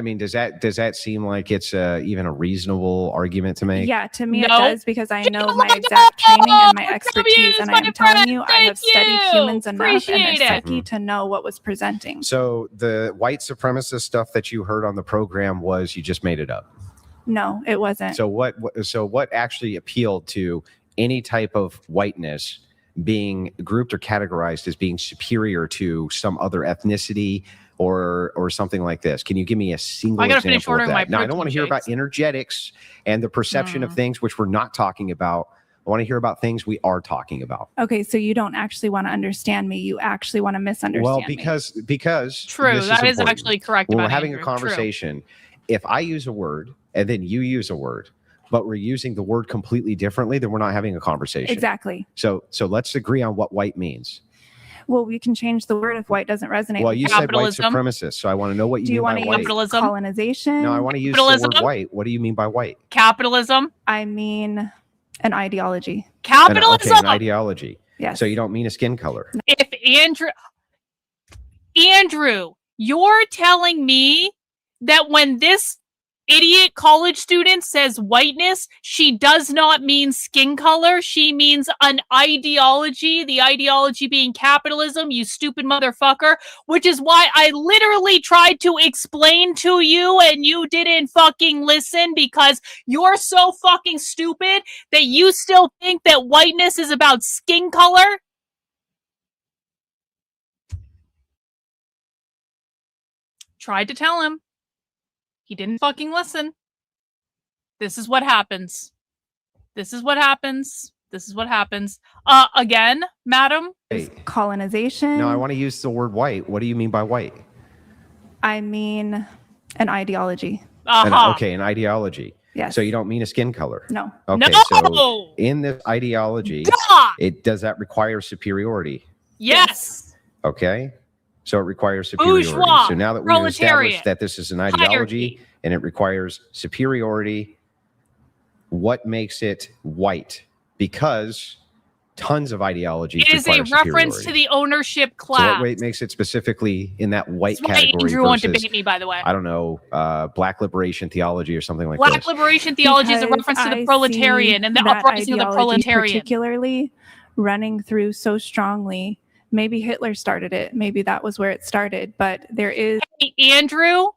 that seem like it's even a reasonable argument to make? Yeah, to me it No. does, because I know my exact training and my expertise, and I am telling you, I have studied humans enough and Appreciate their it. psyche to know what was presenting. So the white supremacist stuff that you heard on the program was you just made it up. No, it wasn't. So what actually appealed to any type of whiteness being grouped or categorized as being superior to some other ethnicity or something like this? Can you give me a single I gotta finish example of ordering my that? Now, I don't want to hear protein about energetics and the perception of things, which we're not talking about. I want to hear about things we are talking about. Okay, so you don't actually want to understand me. You actually want to misunderstand Well, me. because True, this that is important. actually correct When we're about having Andrew. a conversation, if I use a word and then you use a word, but we're using the word completely differently, then we're not having a conversation. Exactly. So let's agree on what white means. Well, we can change the word if white doesn't resonate. Well, with you you. said white supremacist, so I want to know what you Do you mean by want to white. use colonization? No, I want to use the Capitalism? word white. What do you mean by white? Capitalism. I mean an ideology. Capitalism. Okay, an ideology. Yes. So you don't mean a skin color. If Andrew, you're telling me that when this idiot college student says whiteness, she does not mean skin color. She means an ideology, the ideology being capitalism, you stupid motherfucker, which is why I literally tried to explain to you and you didn't fucking listen because you're so fucking stupid that you still think that whiteness is about skin color. Tried to tell him. He didn't fucking listen. This is what happens. This is what happens. This is what happens. Again, madam? Colonization. No, I want to use the word white. What do you mean by white? I mean an ideology. An ideology. Yes. So you don't mean a skin color. No. Okay, No! so in this ideology, Duh! does that require superiority? Yes. Okay. So it requires superiority. Bourgeois, So now that we've proletariat, established that this is an ideology and it requires superiority, what makes it white? Because tons of ideologies It is a require reference superiority. to the ownership So class. what makes it specifically in that white That's why category Andrew won't versus, debate me, by the way. I don't know, black liberation theology or something like Black this? liberation theology is a Because reference to I the proletarian see and the that uprising of the ideology proletarian. particularly running through so strongly. Maybe Hitler started it. Maybe that was where it started. But there is Hey, Andrew,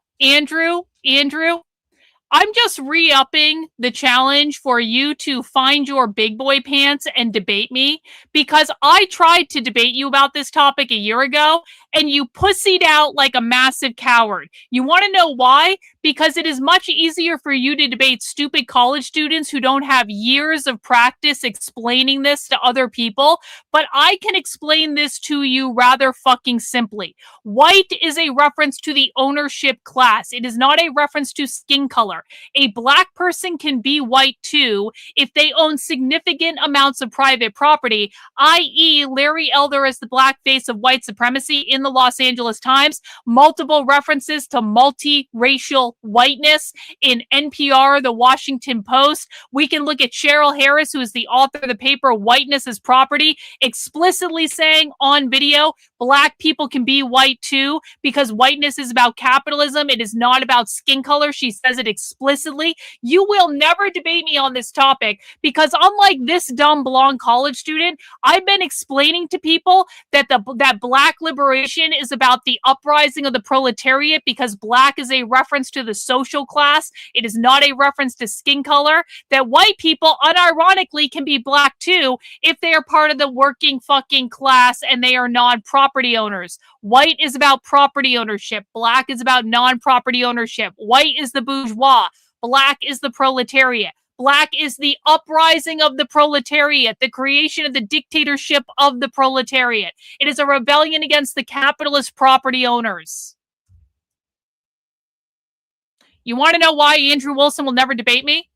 I'm just re-upping the challenge for you to find your big boy pants and debate me because I tried to debate you about this topic a year ago and you pussied out like a massive coward. You want to know why? Because it is much easier for you to debate stupid college students who don't have years of practice explaining this to other people, but I can explain this to you rather fucking simply. White is a reference to the ownership class. It is not a reference to skin color. A black person can be white too if they own significant amounts of private property, i.e. Larry Elder as the black face of white supremacy in the Los Angeles Times, multiple references to multiracial whiteness in NPR, the Washington Post. We can look at Cheryl Harris, who is the author of the paper Whiteness is Property, explicitly saying on video, black people can be white too because whiteness is about capitalism. It is not about skin color. She says it explicitly. You will never debate me on this topic because unlike this dumb blonde college student, I've been explaining to people that that black liberation is about the uprising of the proletariat because black is a reference to the social class. It is not a reference to skin color. That white people unironically can be black too if they are part of the working fucking class and they are non-property owners. White is about property ownership. Black is about non-property ownership. White is the bourgeois. Black is the proletariat. Black is the uprising of the proletariat, the creation of the dictatorship of the proletariat. It is a rebellion against the capitalist property owners. You want to know why Andrew Wilson will never debate me?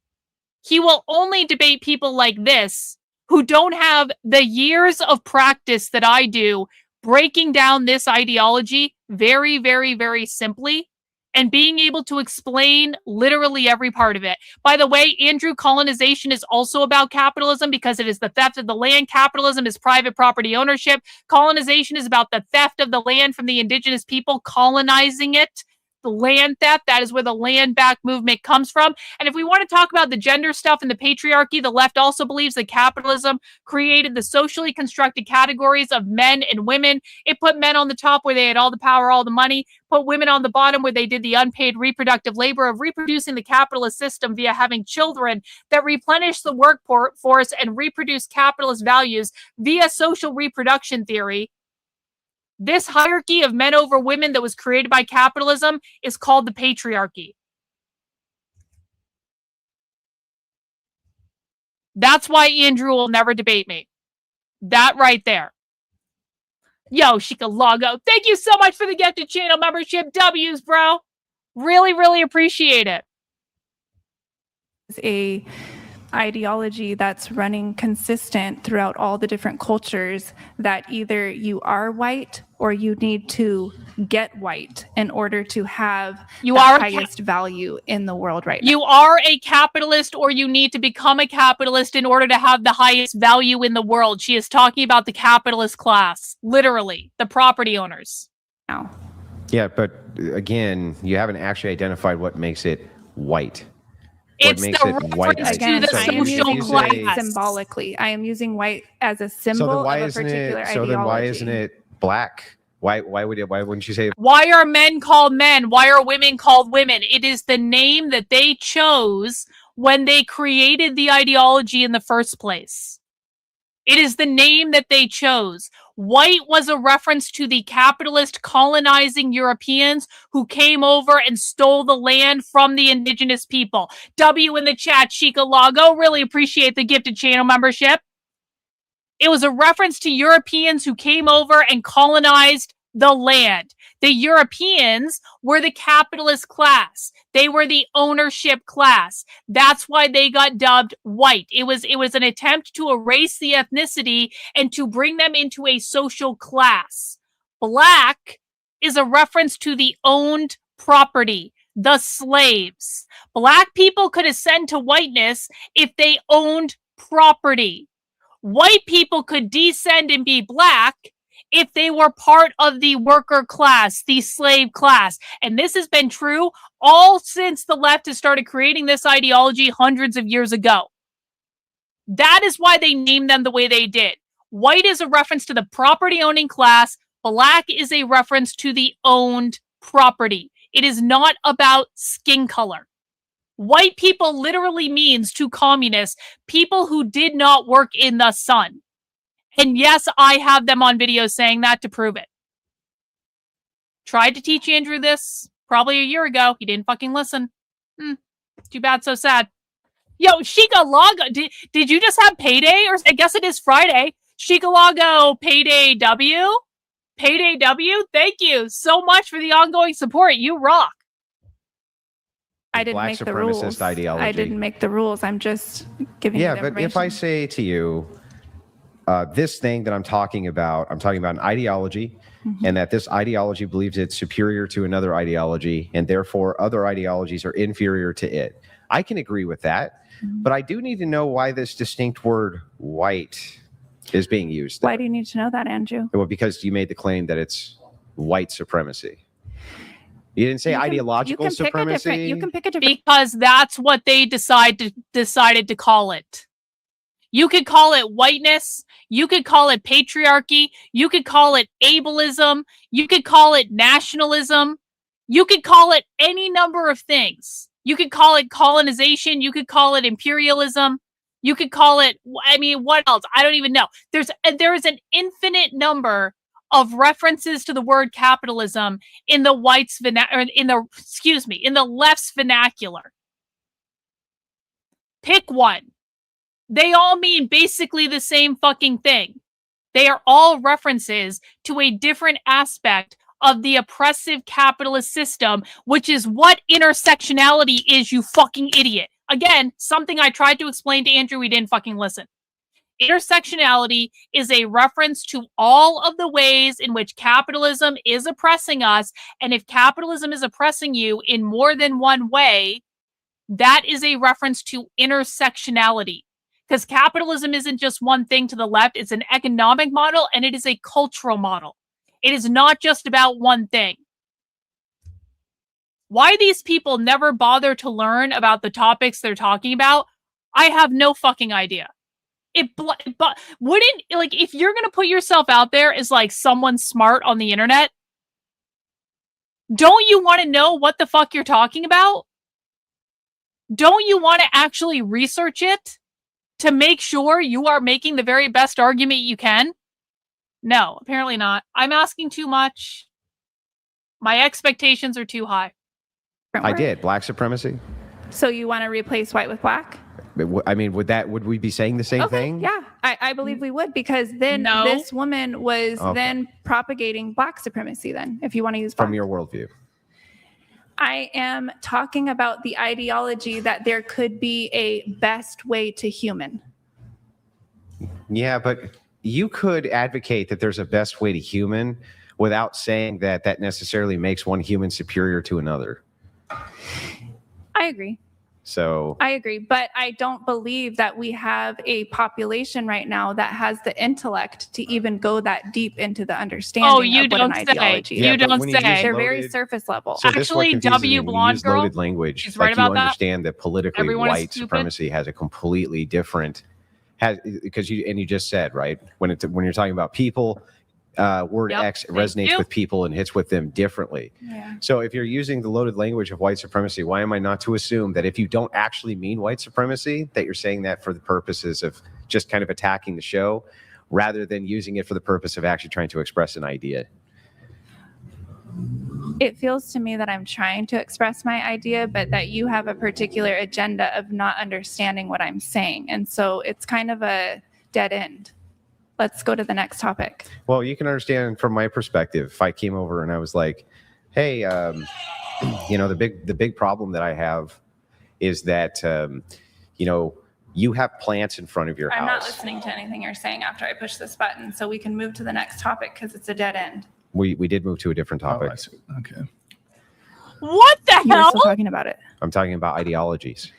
He will only debate people like this who don't have the years of practice that I do breaking down this ideology very, very, very simply and being able to explain literally every part of it. By the way, Andrew, colonization is also about capitalism because it is the theft of the land. Capitalism is private property ownership. Colonization is about the theft of the land from the indigenous people colonizing it. the land theft. That is where the land back movement comes from. And if we want to talk about the gender stuff and the patriarchy, the left also believes that capitalism created the socially constructed categories of men and women. It put men on the top where they had all the power, all the money, put women on the bottom where they did the unpaid reproductive labor of reproducing the capitalist system via having children that replenish the workforce and reproduce capitalist values via social reproduction theory. This hierarchy of men over women that was created by capitalism is called the patriarchy. That's why Andrew will never debate me. That right there. Yo, Shikalago, thank you so much for the gifted channel membership. W's, bro. Really, really appreciate it. A ideology that's running consistent throughout all the different cultures, that either you are white or you need to get white in order to have the highest value in the world right now. You are a capitalist or you need to become a capitalist in order to have the highest value in the world. She is talking about the capitalist class, literally, the property owners. Now. Yeah, but again, you haven't actually identified what makes it white. It's the reference to the social class. Symbolically, I am using white as a symbol of a particular ideology. So then why isn't it black? Why wouldn't you say? Why are men called men? Why are women called women? It is the name that they chose when they created the ideology in the first place. It is the name that they chose. White was a reference to the capitalist colonizing Europeans who came over and stole the land from the indigenous people. W in the chat, Shikalago, really appreciate the gifted channel membership. It was a reference to Europeans who came over and colonized the land. The Europeans were the capitalist class. They were the ownership class. That's why they got dubbed white. It was an attempt to erase the ethnicity and to bring them into a social class. Black is a reference to the owned property, the slaves. Black people could ascend to whiteness if they owned property. White people could descend and be black if they were part of the worker class, the slave class. And this has been true all since the left has started creating this ideology hundreds of years ago. That is why they named them the way they did. White is a reference to the property-owning class. Black is a reference to the owned property. It is not about skin color. White people literally means to communists, people who did not work in the sun. And yes, I have them on video saying that to prove it. Tried to teach Andrew this probably a year ago. He didn't fucking listen. Too bad, so sad. Yo, Shikalago, did you just have payday? Or I guess it is Friday. Shikalago, payday W? Payday W? Thank you so much for the ongoing support. You rock. I didn't make the rules. Ideology. I didn't make the rules. I'm just giving you the information. But if I say to you, this thing that I'm talking about an ideology, and that this ideology believes it's superior to another ideology, and therefore other ideologies are inferior to it. I can agree with that, but I do need to know why this distinct word white is being used there. Why do you need to know that, Andrew? Well, because you made the claim that it's white supremacy. You didn't say ideological supremacy? You can pick a different... Because that's what they decided to call it. You could call it whiteness. You could call it patriarchy. You could call it ableism. You could call it nationalism. You could call it any number of things. You could call it colonization. You could call it imperialism. You could call it, I mean, what else? I don't even know. There is an infinite number of references to the word capitalism in the in the left's vernacular. Pick one. They all mean basically the same fucking thing. They are all references to a different aspect of the oppressive capitalist system, which is what intersectionality is, you fucking idiot. Again, something I tried to explain to Andrew, he didn't fucking listen. Intersectionality is a reference to all of the ways in which capitalism is oppressing us, and if capitalism is oppressing you in more than one way, that is a reference to intersectionality. Because capitalism isn't just one thing to the left, it's an economic model and it is a cultural model. It is not just about one thing. Why these people never bother to learn about the topics they're talking about, I have no fucking idea. But wouldn't, like, if you're gonna put yourself out there as like someone smart on the internet, don't you want to know what the fuck you're talking about? Don't you want to actually research it to make sure you are making the very best argument you can? No, apparently not. I'm asking too much. My expectations are too high. I did. Black supremacy. So you want to replace white with black? I mean, would we be saying the same thing? Yeah, I believe we would, because then this woman was then propagating black supremacy then, if you want to use black. From your worldview. I am talking about the ideology that there could be a best way to human. Yeah, but you could advocate that there's a best way to human without saying that that necessarily makes one human superior to another. I agree. So I agree, but I don't believe that we have a population right now that has the intellect to even go that deep into the understanding of what an ideology is. You don't say. They're very surface level. So Actually, W Blonde Girl loaded language. is right like about you that. understand that politically Everyone is white stupid. supremacy has a completely different because you just said, right, when you're talking about people, word X resonates with people and hits with them differently. Yeah. So if you're using the loaded language of white supremacy, why am I not to assume that if you don't actually mean white supremacy, that you're saying that for the purposes of just kind of attacking the show, rather than using it for the purpose of actually trying to express an idea? It feels to me that I'm trying to express my idea, but that you have a particular agenda of not understanding what I'm saying. And so it's kind of a dead end. Let's go to the next topic. Well, you can understand from my perspective, if I came over and I was like, hey, the big problem that I have is that, you have plants in front of your I'm house. not listening to anything you're saying after I push this button, so we can move to the next topic because it's a dead end. We did move to a different topic. Okay. What the You were hell? still talking about it. I'm talking about ideologies.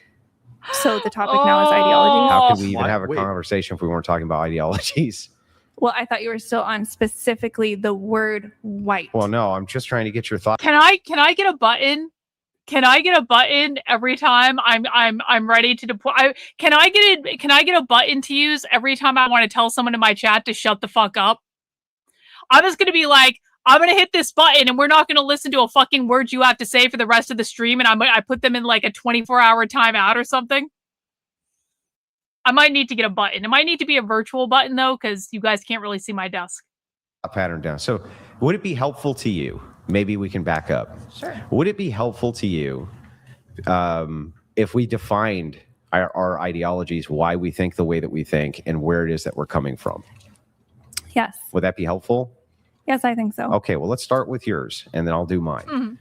So the topic now is ideology. How could we even have a conversation if we weren't talking about ideologies? Well, I thought you were still on specifically the word white. Well, no, I'm just trying to get your thoughts. Can I get a button? Can I get a button every time I'm ready to deploy? Can I get a button to use every time I want to tell someone in my chat to shut the fuck up? I'm just gonna be like, I'm gonna hit this button and we're not gonna listen to a fucking word you have to say for the rest of the stream, and I put them in like a 24-hour timeout or something. I might need to get a button. It might need to be a virtual button though, because you guys can't really see my desk. A pattern down. So would it be helpful to you? Maybe we can back up. Sure. Would it be helpful to you if we defined our ideologies, why we think the way that we think, and where it is that we're coming from? Yes. Would that be helpful? Yes, I think so. Okay, well, let's start with yours, and then I'll do mine.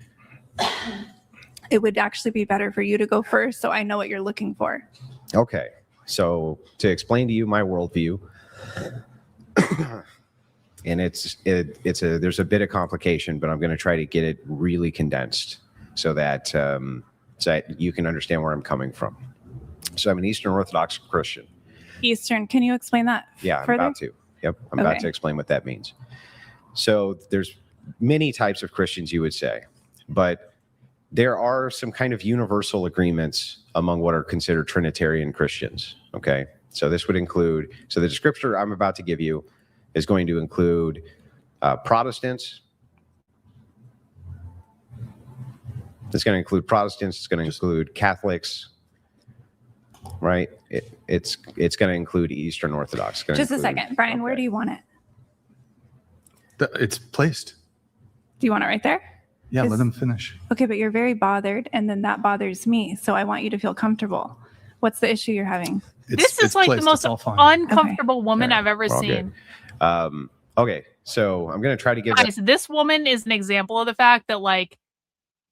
It would actually be better for you to go first, so I know what you're looking for. Okay, so to explain to you my worldview, and there's a bit of complication, but I'm going to try to get it really condensed so that you can understand where I'm coming from. So I'm an Eastern Orthodox Christian. Eastern, can you explain that Yeah, further? I'm about to. Yep, I'm about to explain what that means. So there's many types of Christians, you would say, but there are some kind of universal agreements among what are considered Trinitarian Christians. Okay, so this would include, so the descriptor I'm about to give you is going to include Protestants. It's going to include Protestants. It's going to include Catholics, right? It's going to include Eastern Orthodox. Just a second. Brian, where do you want it? It's placed. Do you want it right there? Yeah, let them finish. Okay, but you're very bothered, and then that bothers me, so I want you to feel comfortable. What's the issue you're having? This is like the most uncomfortable woman I've ever seen. Okay, so I'm going to try to give... Guys, this woman is an example of the fact that, like,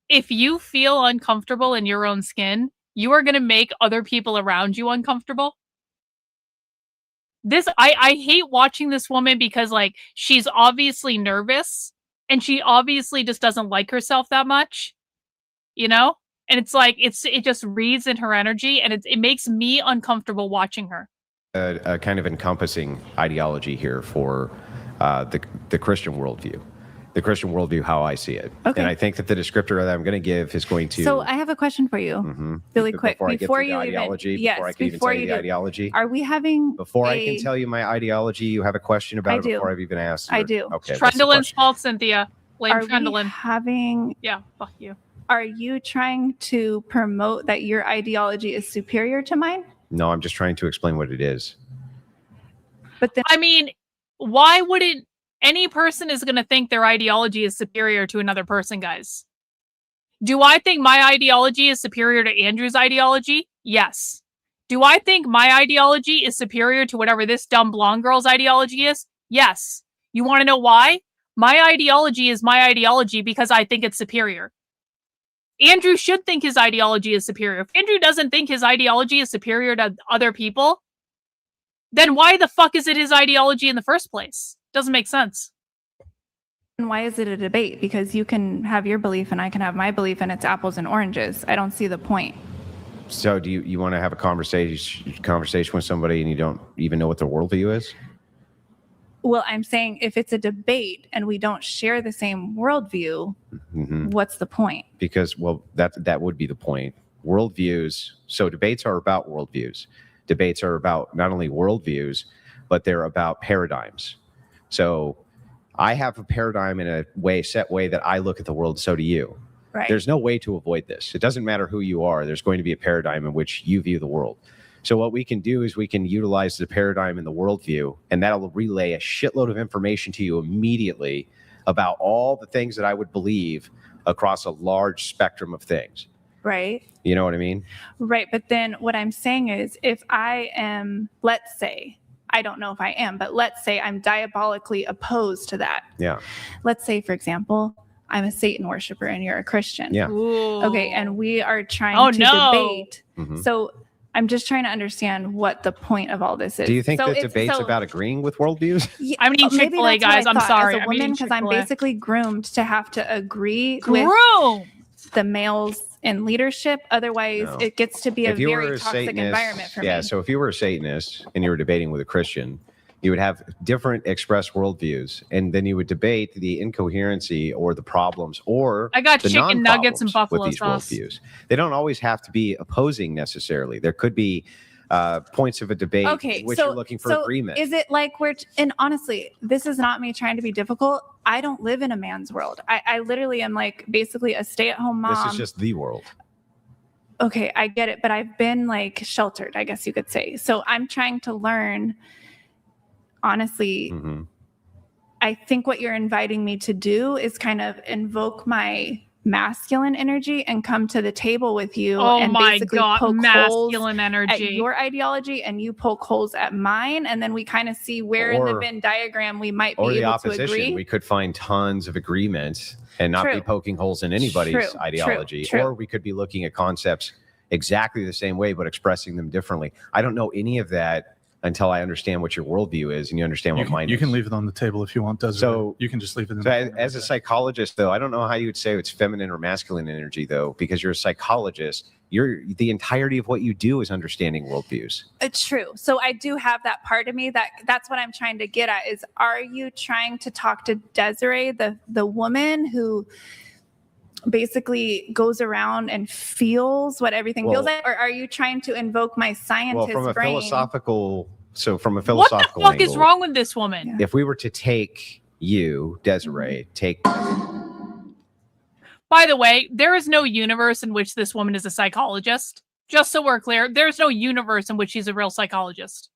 if you feel uncomfortable in your own skin, you are going to make other people around you uncomfortable. I hate watching this woman because, like, she's obviously nervous and she obviously just doesn't like herself that much, you know? And it's like, it just reads in her energy, and it makes me uncomfortable watching her. A kind of encompassing ideology here for the Christian worldview. the Christian worldview, how I see it. Okay. And I think that the descriptor that I'm going to give is going to. So I have a question for you, really quick. Before I get to the ideology, before I can even tell you the ideology. Are we having Before I can tell you my ideology, you have a question about it before I've even asked? I do. Okay. Trendelin's fault, Cynthia. Blame Are Trendelin. we having? Yeah, fuck you. Are you trying to promote that your ideology is superior to mine? No, I'm just trying to explain what it is. But then, I mean, why wouldn't any person is going to think their ideology is superior to another person, guys? Do I think my ideology is superior to Andrew's ideology? Yes. Do I think my ideology is superior to whatever this dumb blonde girl's ideology is? Yes. You want to know why? My ideology is my ideology because I think it's superior. Andrew should think his ideology is superior. If Andrew doesn't think his ideology is superior to other people, then why the fuck is it his ideology in the first place? Doesn't make sense. and why is it a debate? Because you can have your belief and I can have my belief, and it's apples and oranges. I don't see the point. So do you want to have a conversation with somebody and you don't even know what their worldview is? Well, I'm saying if it's a debate and we don't share the same worldview, what's the point? Because, well, that would be the point. Worldviews. So debates are about worldviews. Debates are about not only worldviews, but they're about paradigms. So I have a paradigm in a set way that I look at the world. So do you. Right. There's no way to avoid this. It doesn't matter who you are. There's going to be a paradigm in which you view the world. So what we can do is we can utilize the paradigm and the worldview, and that'll relay a shitload of information to you immediately about all the things that I would believe across a large spectrum of things. Right. You know what I mean? Right. But then what I'm saying is if I am, let's say, I don't know if I am, but let's say I'm diabolically opposed to that. Yeah. Let's say, for example, I'm a Satan worshiper and you're a Christian. Yeah. Ooh. Okay. And we are trying to debate. Mhm. So I'm just trying to understand what the point of all this is. Do you think so that debate's about agreeing with worldviews? Yeah, I'm eating maybe Chick-fil-A, that's what I guys. I'm thought sorry. As a I'm woman, eating because I'm Chick-fil-A. basically groomed to have to agree Groomed. with the males in leadership. Otherwise, No. it gets to be a If you were very a toxic Satanist, environment for yeah, me. so if you were a Satanist and you were debating with a Christian, you would have different expressed worldviews, and then you would debate the incoherency or the problems or I got the chicken nuggets and non-problems buffalo with these sauce. worldviews. They don't always have to be opposing necessarily. There could be points of a debate Okay, in which so, you're looking for so agreement. is it like and honestly, this is not me trying to be difficult. I don't live in a man's world. I literally am like basically a stay-at-home mom. This is just the world. Okay, I get it, but I've been like sheltered, I guess you could say. So I'm trying to learn, honestly. I think what you're inviting me to do is kind of invoke my masculine energy and come to the table with you Oh and my basically God, poke masculine holes energy. at your ideology and you poke holes at mine, and then we kind of see where in the Or- Venn diagram we might be Or the able to opposition. agree. We could find tons of agreement and not be True. poking holes in anybody's True, ideology. true. Or we could be looking at concepts exactly the same way, but expressing them differently. I don't know any of that until I understand what your worldview is and you understand what mine You is. can leave it on the table if you want, Desiree. So- you can just leave it in So the as a psychologist, though, I don't know how you would say it's feminine or masculine energy, though, because you're a psychologist. The entirety of what you do is understanding worldviews. It's true. So I do have that part of me that's what I'm trying to get at is, are you trying to talk to Desiree, the woman who basically goes around and feels what everything feels Well- like? Or are you trying to invoke my Well, scientist from a brain? philosophical What the philosophical fuck angle, is wrong with this woman? if we were to take you, Desiree, By the way, there is no universe in which this woman is a psychologist. Just so we're clear, there's no universe in which she's a real psychologist.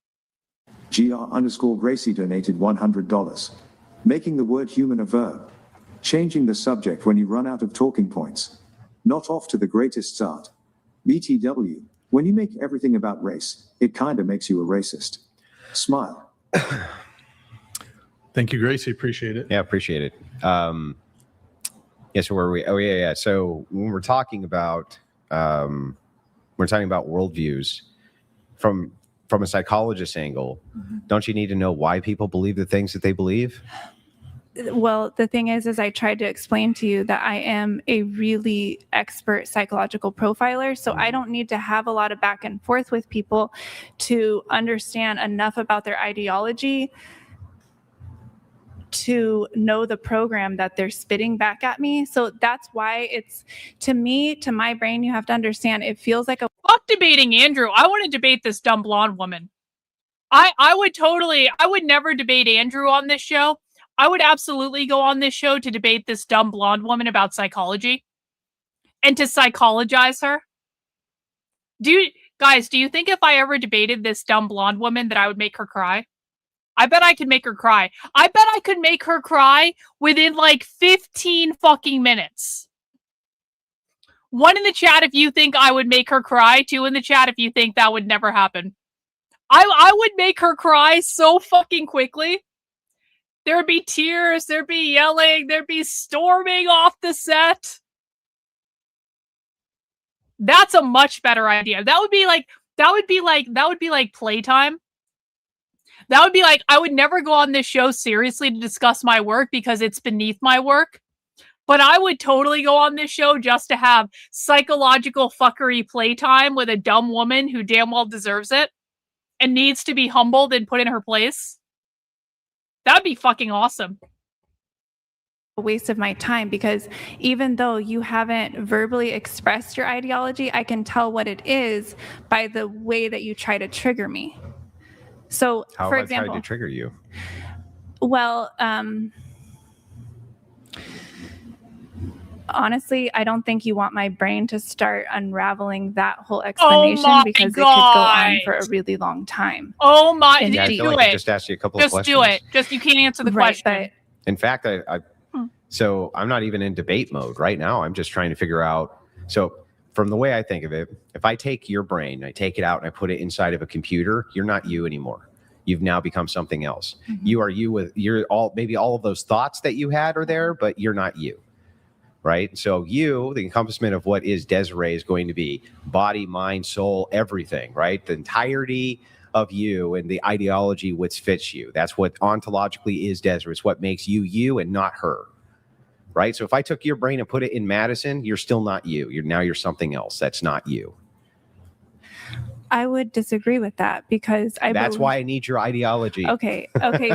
GR_Gracie donated $100. Making the word human a verb. Changing the subject when you run out of talking points. Not off to the greatest start. BTW, when you make everything about race, it kinda makes you a racist. Smile. Thank you, Gracie. Appreciate it. Yeah, appreciate it. Yeah, so where are we? Oh, yeah. So when we're talking about worldviews from a psychologist angle, don't you need to know why people believe the things that they believe? Well, the thing is I tried to explain to you that I am a really expert psychological profiler. So I don't need to have a lot of back and forth with people to understand enough about their ideology to know the program that they're spitting back at me. So that's why it's, to me, to my brain, you have to understand, it feels like a Fuck debating Andrew. I want to debate this dumb blonde woman. I would never debate Andrew on this show. I would absolutely go on this show to debate this dumb blonde woman about psychology and to psychologize her. Do you think if I ever debated this dumb blonde woman that I would make her cry? I bet I could make her cry. I bet I could make her cry within like 15 fucking minutes. 1 in the chat if you think I would make her cry. 2 in the chat if you think that would never happen. I would make her cry so fucking quickly. There'd be tears, there'd be yelling, there'd be storming off the set. That's a much better idea. That would be like playtime. That would be like, I would never go on this show seriously to discuss my work because it's beneath my work. But I would totally go on this show just to have psychological fuckery playtime with a dumb woman who damn well deserves it and needs to be humbled and put in her place. That'd be fucking awesome. a waste of my time, because even though you haven't verbally expressed your ideology, I can tell what it is by the way that you try to trigger me. So, How for have I example, tried to trigger you? Well, honestly, I don't think you want my brain to start unraveling that whole explanation because it could go on for a really long time. Oh my, Yeah, I feel like I just asked you a couple of questions. Just do it. Just, you can't answer the question. In fact, so I'm not even in debate mode right now. I'm just trying to figure out. So from the way I think of it, if I take your brain, I take it out and I put it inside of a computer, you're not you anymore. You've now become something else. Mm-hmm. You are you with maybe all of those thoughts that you had are there, but you're not you. Right? So you, the encompassment of what is Desiree is going to be body, mind, soul, everything, right? The entirety of you and the ideology which fits you. That's what ontologically is Desiree. It's what makes you you and not her. Right? So if I took your brain and put it in Madison, you're still not you. You're something else. That's not you. I would disagree with that because That's why I need your ideology. Okay.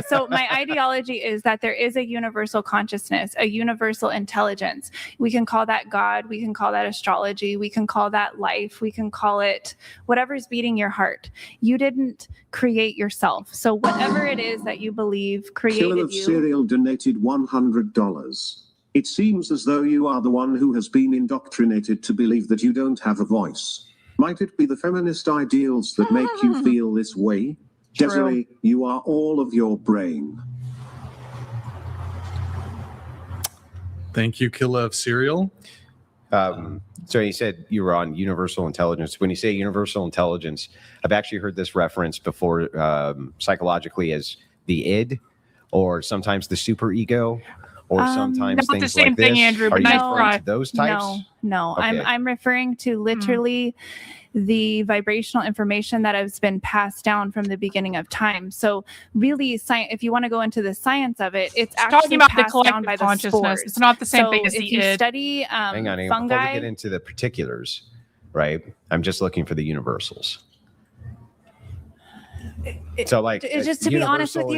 So my ideology is that there is a universal consciousness, a universal intelligence. We can call that God. We can call that astrology. We can call that life. We can call it whatever's beating your heart. You didn't create yourself. So whatever it is that you believe created Killer of you. Cereal donated $100. It seems as though you are the one who has been indoctrinated to believe that you don't have a voice. Might it be the feminist ideals that make you feel this way? True. Desiree, you are all of your brain. Thank you, Killa of Cereal. So you said you were on universal intelligence. When you say universal intelligence, I've actually heard this reference before psychologically as the id, or sometimes the superego, or sometimes not things the same like thing, this. Andrew, Are but you nice referring try. to those types? No. Okay. I'm referring to literally the vibrational information that has been passed down from the beginning of time. So really, if you want to go into the science of it, it's actually talking about the passed down collective by the consciousness. spores. It's not the same So thing as if the you id. study Hang on. fungi, Before we get into the particulars, right? I'm just looking for the universals. So like it's just to be honest with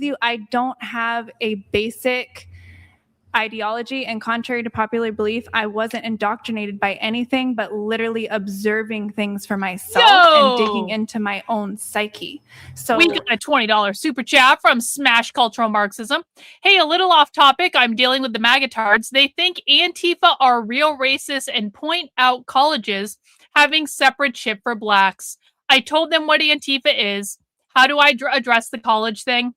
you, I don't have a basic ideology, and contrary to popular belief, I wasn't indoctrinated by anything but literally observing things for myself and digging into my own psyche. So we got a $20 super chat from Smash Cultural Marxism. Hey, a little off topic. I'm dealing with the magatards. They think Antifa are real racists and point out colleges having separate shit for blacks. I told them what Antifa is. How do I address the college thing?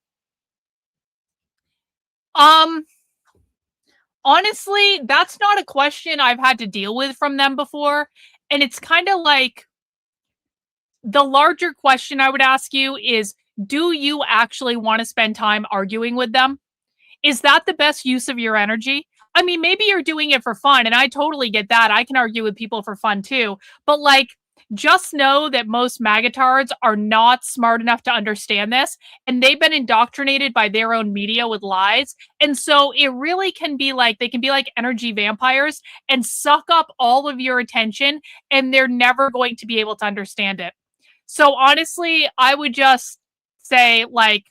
Honestly, that's not a question I've had to deal with from them before. And it's kind of like the larger question I would ask you is, do you actually want to spend time arguing with them? Is that the best use of your energy? I mean, maybe you're doing it for fun, and I totally get that. I can argue with people for fun too. But like, just know that most magatards are not smart enough to understand this, and they've been indoctrinated by their own media with lies. And so it really can be like, they can be like energy vampires and suck up all of your attention, and they're never going to be able to understand it. So honestly, I would just say, like,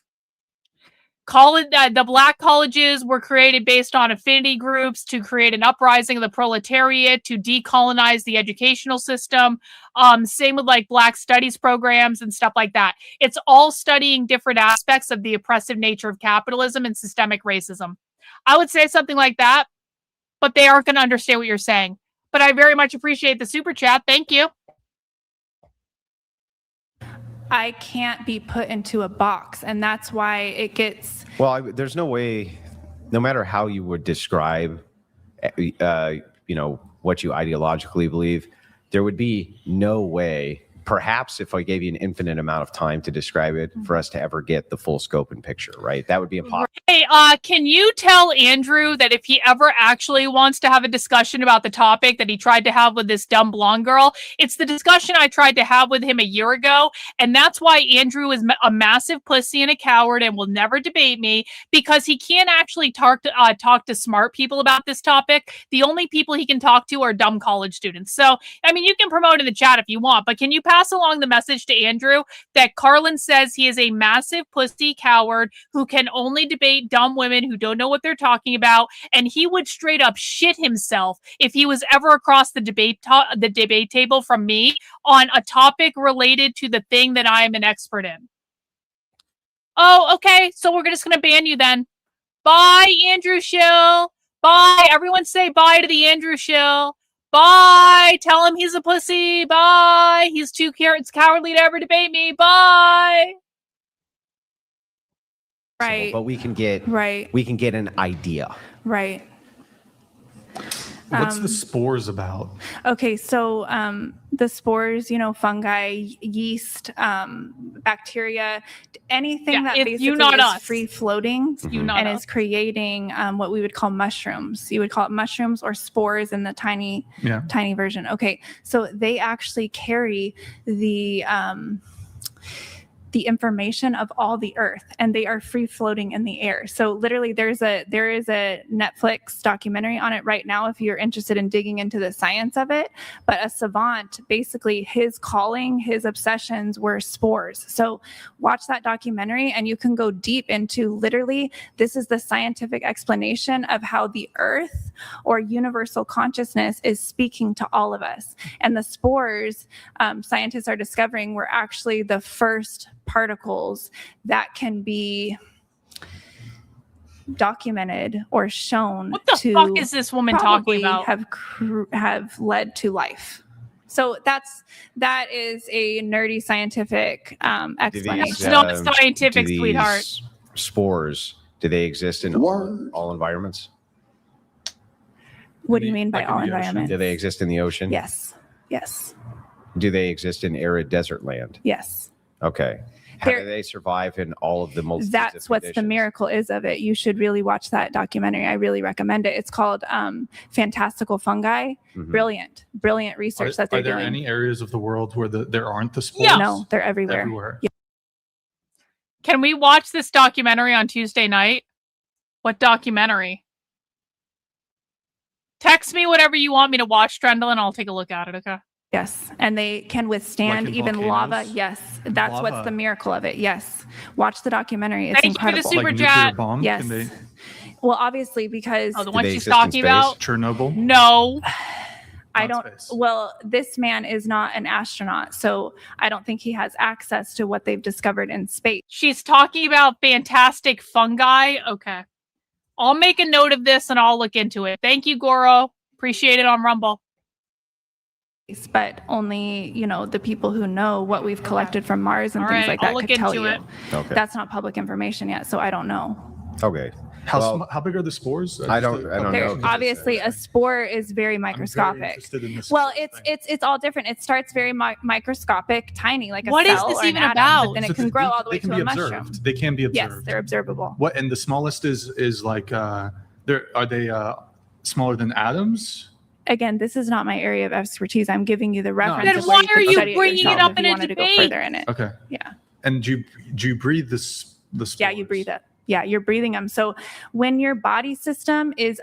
the black colleges were created based on affinity groups to create an uprising of the proletariat, to decolonize the educational system. Same with like black studies programs and stuff like that. It's all studying different aspects of the oppressive nature of capitalism and systemic racism. I would say something like that, but they aren't going to understand what you're saying. But I very much appreciate the super chat. Thank you. I can't be put into a box, and that's why it gets. Well, there's no way, no matter how you would describe, what you ideologically believe, there would be no way, perhaps if I gave you an infinite amount of time to describe it, for us to ever get the full scope and picture, right? That would be impossible. Hey, can you tell Andrew that if he ever actually wants to have a discussion about the topic that he tried to have with this dumb blonde girl, it's the discussion I tried to have with him a year ago, and that's why Andrew is a massive pussy and a coward and will never debate me, because he can't actually talk to smart people about this topic. The only people he can talk to are dumb college students. So, I mean, you can promote in the chat if you want, but can you pass along the message to Andrew that Karlyn says he is a massive pussy coward who can only debate dumb women who don't know what they're talking about, and he would straight up shit himself if he was ever across the debate table from me on a topic related to the thing that I am an expert in. Oh, okay. So we're just going to ban you then. Bye, Andrew Shill. Bye. Everyone say bye to the Andrew Shill. Bye. Tell him he's a pussy. Bye. He's too cowardly to ever debate me. Bye. Right. But we can get an idea. Right. What's the spores about? Okay, so the spores, fungi, yeast, bacteria, anything that basically is free floating and is creating what we would call mushrooms. You would call it mushrooms or spores in the tiny version. Okay, so they actually carry the information of all the earth, and they are free floating in the air. So literally there is a Netflix documentary on it right now if you're interested in digging into the science of it. But a savant, basically his obsessions were spores. So watch that documentary and you can go deep into literally, this is the scientific explanation of how the earth or universal consciousness is speaking to all of us. And the spores, scientists are discovering, were actually the first particles that can be documented or shown. What the fuck is this woman talking about? Have led to life. So that is a nerdy scientific explanation. It's not scientific, sweetheart. Spores, do they exist in all environments? What do you mean by all environments? Do they exist in the ocean? Yes. Yes. Do they exist in arid desert land? Yes. Okay. How do they survive in all of the multitudes That's of what conditions? the miracle is of it. You should really watch that documentary. I really recommend it. It's called Fantastical Fungi. Mm-hmm. Brilliant research that they're doing. Are there any areas of the world where there aren't the spores? Yeah. No, they're everywhere. Yeah. Can we watch this documentary on Tuesday night? What documentary? Text me whatever you want me to watch, Drendel, and I'll take a look at it, okay? Yes, and they can withstand even lava. Yes, that's what's the miracle of it. Yes, watch the documentary. It's incredible. Thank you for the super chat. Yes. Well, obviously, because the one she's talking about, Chernobyl. No, I don't. Well, this man is not an astronaut, so I don't think he has access to what they've discovered in space. She's talking about fantastic fungi. Okay, I'll make a note of this and I'll look into it. Thank you, Goro. Appreciate it on Rumble. But only, the people who know what we've collected from Mars and things like that could tell you. Okay. That's not public information yet, so I don't know. Okay. How big are the spores? I don't know. Obviously, a spore is very microscopic. Well, it's all different. It starts very microscopic, tiny, like a cell. What is this or an even atom, about? But then it can grow all the way to a mushroom. They can be observed. Yes, they're observable. What? And the smallest is like are they smaller than atoms? Again, this is not my area of expertise. I'm giving you the reference. Then why are you bringing it up in a debate? To go further in it. Okay. Yeah. And do you breathe the spores? Yeah, you breathe it. Yeah, you're breathing them. So when your body system is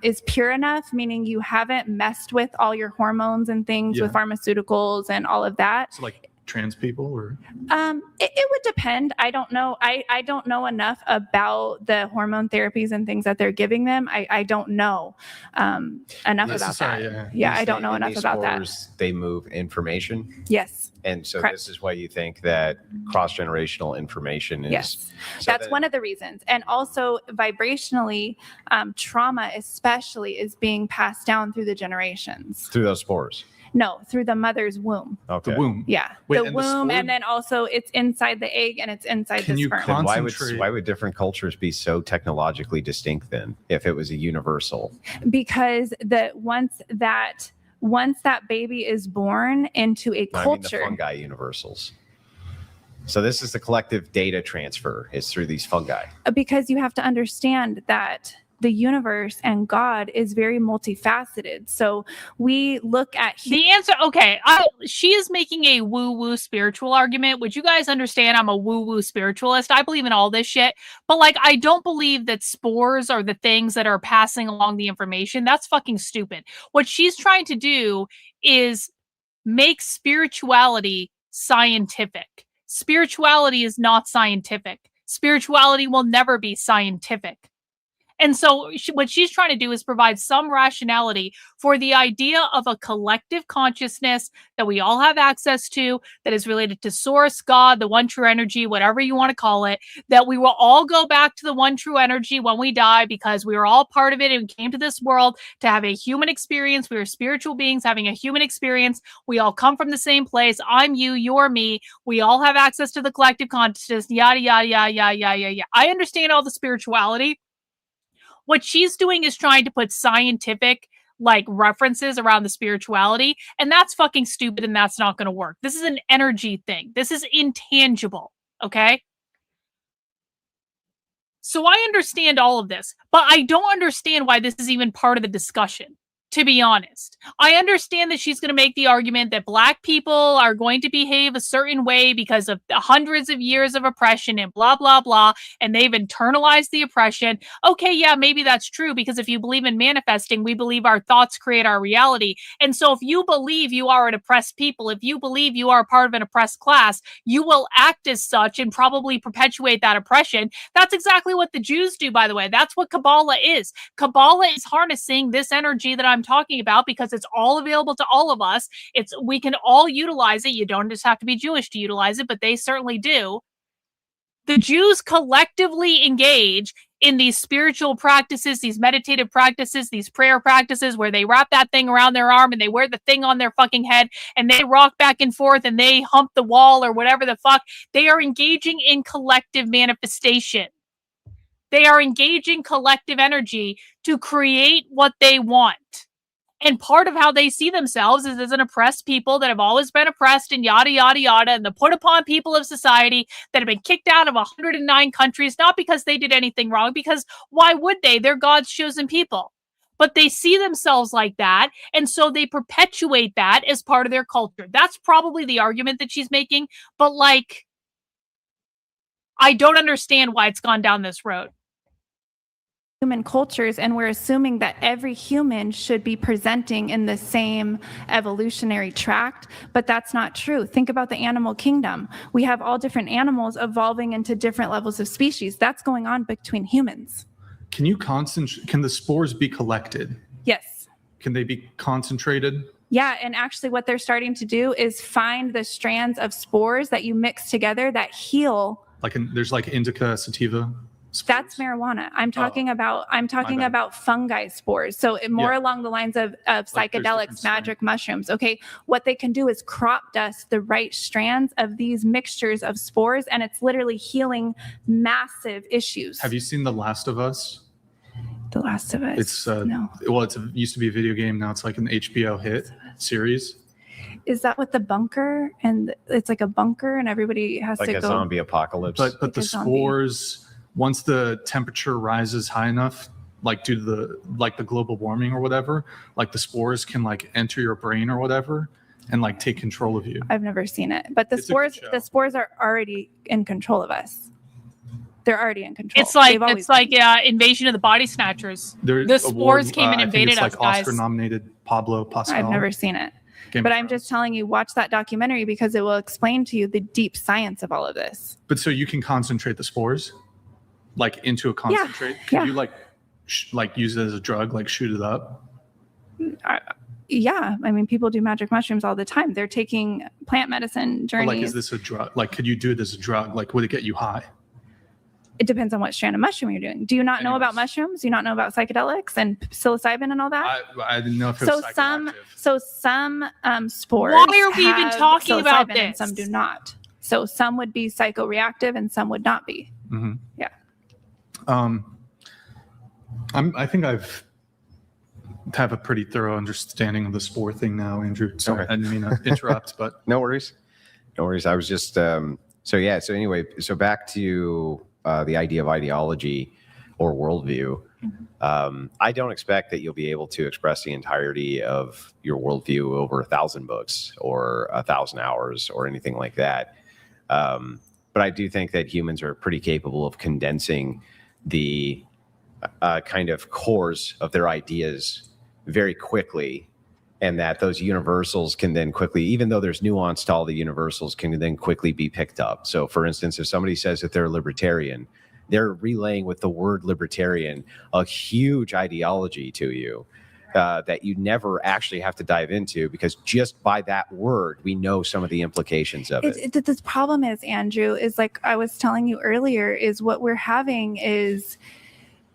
is pure enough, meaning you haven't messed with all your hormones and things with pharmaceuticals and all of that. So like trans people, or It would depend. I don't know. I don't know enough about the hormone therapies and things that they're giving them. I don't know enough about that. Yeah, I don't know enough about that. They move information. Yes. And so Correct. this is why you think that cross-generational information is. Yes, so that's one of the reasons. And also vibrationally, trauma especially is being passed down through the generations. Through those spores. No, through the mother's womb. Okay. the womb. Yeah, Wait, the and womb, spore- and then also it's inside the egg and it's inside Can the you sperm. Then concentrate? why would different cultures be so technologically distinct then, if it was a universal? Because once that baby is born into a No, culture, I mean the fungi universals. So this is the collective data transfer is through these fungi. because you have to understand that the universe and God is very multifaceted. So we look at The answer, okay, she is making a woo-woo spiritual argument, which you guys understand I'm a woo-woo spiritualist. I believe in all this shit, but like, I don't believe that spores are the things that are passing along the information. That's fucking stupid. What she's trying to do is make spirituality scientific. Spirituality is not scientific. Spirituality will never be scientific. And so what she's trying to do is provide some rationality for the idea of a collective consciousness that we all have access to, that is related to source, God, the one true energy, whatever you want to call it, that we will all go back to the one true energy when we die because we were all part of it and came to this world to have a human experience. We are spiritual beings having a human experience. We all come from the same place. I'm you, you're me. We all have access to the collective consciousness, yada, yada, yada, yada, yada, yada. I understand all the spirituality. What she's doing is trying to put scientific like references around the spirituality, and that's fucking stupid, and that's not going to work. This is an energy thing. This is intangible, okay? So I understand all of this, but I don't understand why this is even part of the discussion, to be honest. I understand that she's going to make the argument that Black people are going to behave a certain way because of the hundreds of years of oppression and blah, blah, blah, and they've internalized the oppression. Okay, yeah, maybe that's true, because if you believe in manifesting, we believe our thoughts create our reality. And so if you believe you are an oppressed people, if you believe you are part of an oppressed class, you will act as such and probably perpetuate that oppression. That's exactly what the Jews do, by the way. That's what Kabbalah is. Kabbalah is harnessing this energy that I'm talking about because it's all available to all of us. We can all utilize it. You don't just have to be Jewish to utilize it, but they certainly do. The Jews collectively engage in these spiritual practices, these meditative practices, these prayer practices where they wrap that thing around their arm and they wear the thing on their fucking head and they rock back and forth and they hump the wall or whatever the fuck. They are engaging in collective manifestation. They are engaging collective energy to create what they want. And part of how they see themselves is as an oppressed people that have always been oppressed and yada, yada, yada, and the put upon people of society that have been kicked out of 109 countries, not because they did anything wrong, because why would they? They're God's chosen people. But they see themselves like that, and so they perpetuate that as part of their culture. That's probably the argument that she's making, but like, I don't understand why it's gone down this road. Human cultures, and we're assuming that every human should be presenting in the same evolutionary tract, but that's not true. Think about the animal kingdom. We have all different animals evolving into different levels of species. That's going on between humans. Can the spores be collected? Yes. Can they be concentrated? Yeah, and actually what they're starting to do is find the strands of spores that you mix together that heal. There's like indica sativa. That's marijuana. I'm talking about fungi spores. So more along the lines of psychedelics, magic mushrooms. Okay. What they can do is crop dust the right strands of these mixtures of spores, and it's literally healing massive issues. Have you seen The Last of Us? The Last of Us? It's no. Well, it used to be a video game. Now it's like an HBO hit series. Is that with the bunker? And it's like a bunker and everybody has to go. Like a zombie apocalypse. But the spores, once the temperature rises high enough, like due to the global warming or whatever, like the spores can like enter your brain or whatever and like take control of you. I've never seen it, but the spores are already in control of us. They're already in control. It's like Invasion of the Body Snatchers. The spores came and invaded us, like guys. Oscar-nominated Pablo Pascal. I've never seen it. But I'm just telling you, watch that documentary because it will explain to you the deep science of all of this. But so you can concentrate the spores, like into a concentrate. Could you like use it as a drug, like shoot it up? Yeah, I mean, people do magic mushrooms all the time. They're taking plant medicine journeys. Or like, is this a drug? Like, could you do it as a drug? Like, would it get you high? It depends on what strand of mushroom you're doing. Do you not know about mushrooms? Do you not know about psychedelics and psilocybin and all that? I didn't know if it was some spores. Why are we even have talking about psilocybin and this? some do not. So some would be psychoreactive and some would not be. Mm-hmm. Yeah. I think I've have a pretty thorough understanding of the spore thing now, Andrew. Sorry, Okay. I didn't mean to interrupt, but No worries. No worries. I was just, so anyway, so back to the idea of ideology or worldview. I don't expect that you'll be able to express the entirety of your worldview over 1,000 books or 1,000 hours or anything like that. But I do think that humans are pretty capable of condensing the kind of cores of their ideas very quickly, and that those universals can then quickly, even though there's nuance to all the universals, can then quickly be picked up. So for instance, if somebody says that they're libertarian, they're relaying with the word libertarian a huge ideology to you that you never actually have to dive into, because just by that word, we know some of the implications of it. This problem is, Andrew, is like I was telling you earlier, is what we're having is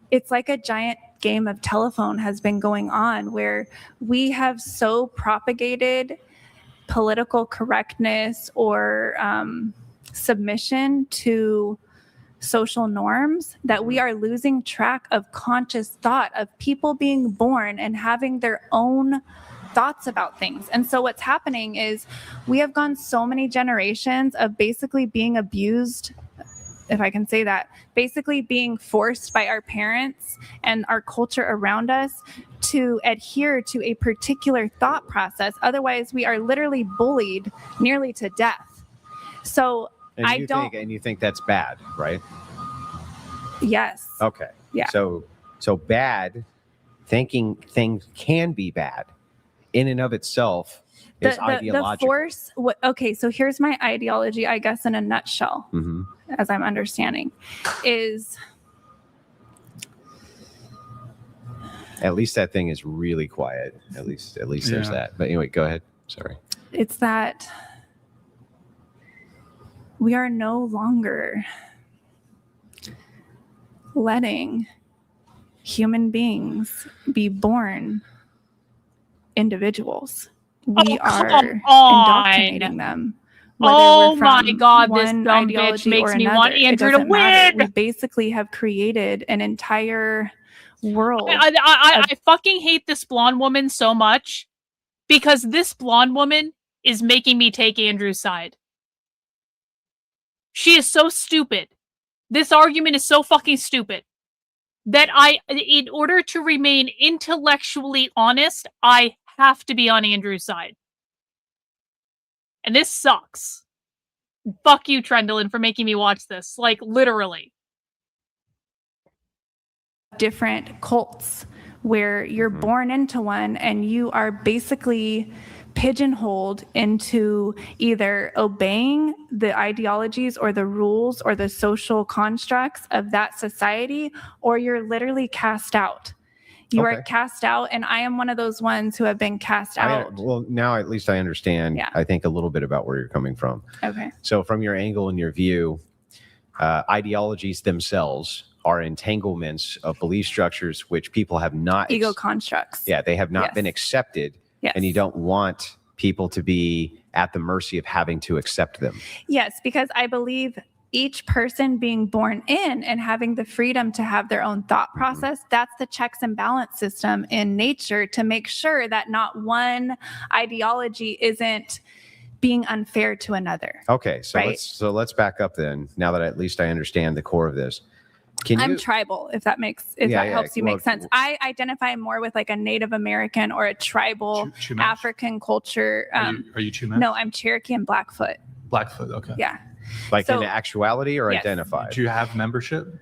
it's like a giant game of telephone has been going on where we have so propagated political correctness or submission to social norms that we are losing track of conscious thought of people being born and having their own thoughts about things. And so what's happening is we have gone so many generations of basically being abused, if I can say that, basically being forced by our parents and our culture around us to adhere to a particular thought process. Otherwise, we are literally bullied nearly to death. So And you think that's bad, right? Yes. Okay. Yeah. So bad, thinking things can be bad in and of itself is The ideological. force. Okay, so here's my ideology, I guess, in a nutshell, Mhm. as I'm understanding, is At least that thing is really quiet. At least there's Yeah. that. But anyway, go ahead. Sorry. it's that we are no longer letting human beings be born individuals. We are indoctrinating them. Whether Oh we're my from God, this one dumb bitch ideology makes or me another, want it Andrew to doesn't matter. win. We basically have created an entire world. I fucking hate this blonde woman so much because this blonde woman is making me take Andrew's side. She is so stupid. This argument is so fucking stupid that in order to remain intellectually honest, I have to be on Andrew's side. And this sucks. Fuck you, Trendlin, for making me watch this. Like, literally. Different cults where you're born into one and you are basically pigeonholed into either obeying the ideologies or the rules or the social constructs of that society, or you're literally cast out. You are cast out, and I am one of those ones who have been cast out. Well, now at least I understand, Yeah. I think, a little bit about where you're coming from. Okay. So from your angle and your view, ideologies themselves are entanglements of belief structures which people have not Ego constructs. Yeah, they have not Yes. been accepted. Yes. And you don't want people to be at the mercy of having to accept them. Yes, because I believe each person being born in and having the freedom to have their own thought process, that's the checks and balance system in nature to make sure that not one ideology isn't being unfair to another. Okay, so Right. let's back up then. Now that at least I understand the core of this, I'm tribal, if that helps you make sense. I identify more with like a Native American or a tribal Chumash? African culture. Are you Chumash? No, I'm Cherokee and Blackfoot. Blackfoot, okay. Yeah. Like So- in actuality or Yes. identified? Do you have membership?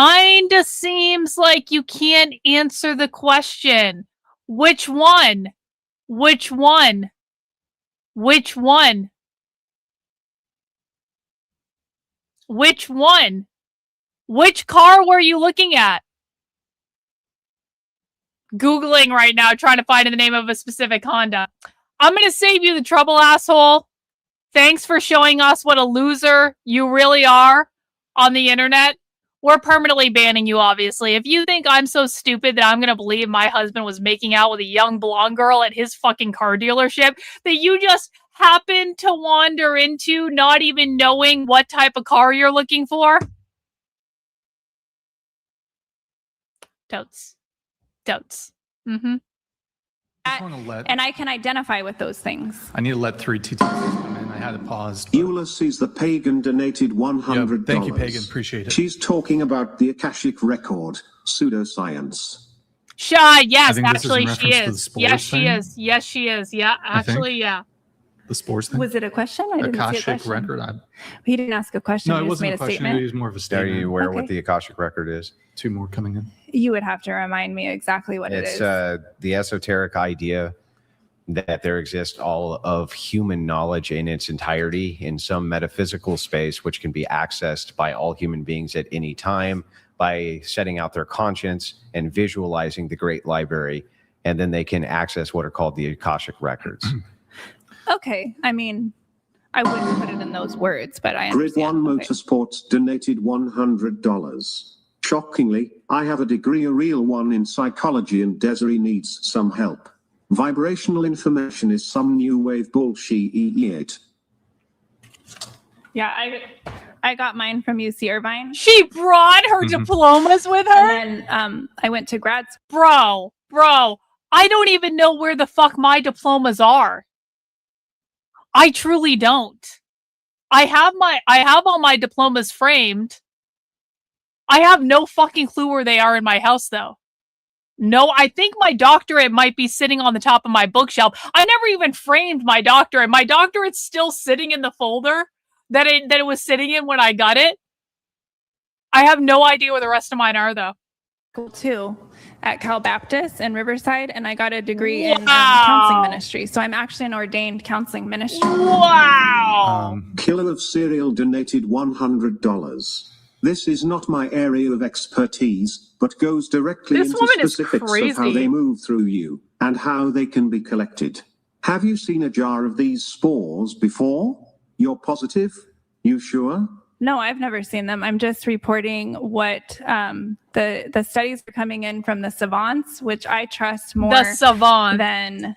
kind of seems like you can't answer the question. Which one? Which one? Which one? Which one? Which car were you looking at? Googling right now, trying to find the name of a specific Honda. I'm going to save you the trouble, asshole. Thanks for showing us what a loser you really are on the internet. We're permanently banning you, obviously. If you think I'm so stupid that I'm going to believe my husband was making out with a young blonde girl at his fucking car dealership that you just happened to wander into, not even knowing what type of car you're looking for. Totes. Mm-hmm. And I can identify with those things. I need to let 3 TTs come in. I had it paused. Ulysses the Pagan donated $100. Thank you, Pagan. Appreciate it. She's talking about the Akashic record, pseudoscience. Yes, actually she is. Yes, she is. Yes, she is. Yeah, actually, yeah. The spores thing? Was it a question? I didn't see a Akashic question. record? He didn't ask a question. No, he it just wasn't made a question. statement. It was more of a Are statement. you aware Okay. what the Akashic record is? 2 more coming in. You would have to remind me exactly what it is. It's the esoteric idea that there exists all of human knowledge in its entirety in some metaphysical space, which can be accessed by all human beings at any time by setting out their conscience and visualizing the great library. And then they can access what are called the Akashic records. Okay. I mean, I wouldn't put it in those words, but I Grid understand. One Motorsports donated $100. Shockingly, I have a degree, a real one, in psychology, and Desiree needs some help. Vibrational information is some new wave bullshit. Yeah, I got mine from UC Irvine. She brought her diplomas with her? And then I went to grad school. Bro, I don't even know where the fuck my diplomas are. I truly don't. I have all my diplomas framed. I have no fucking clue where they are in my house, though. No, I think my doctorate might be sitting on the top of my bookshelf. I never even framed my doctorate. My doctorate's still sitting in the folder that it was sitting in when I got it. I have no idea where the rest of mine are, though. too at Cal Baptist in Riverside, and I got a degree in counseling ministry. So I'm actually an ordained counseling ministry. Wow. Killer of Cereal donated $100. This is not my area of expertise, but goes directly This into woman is specifics of how crazy. they move through you and how they can be collected. Have you seen a jar of these spores before? You're positive? You sure? No, I've never seen them. I'm just reporting what the studies are coming in from the savants, which I trust more than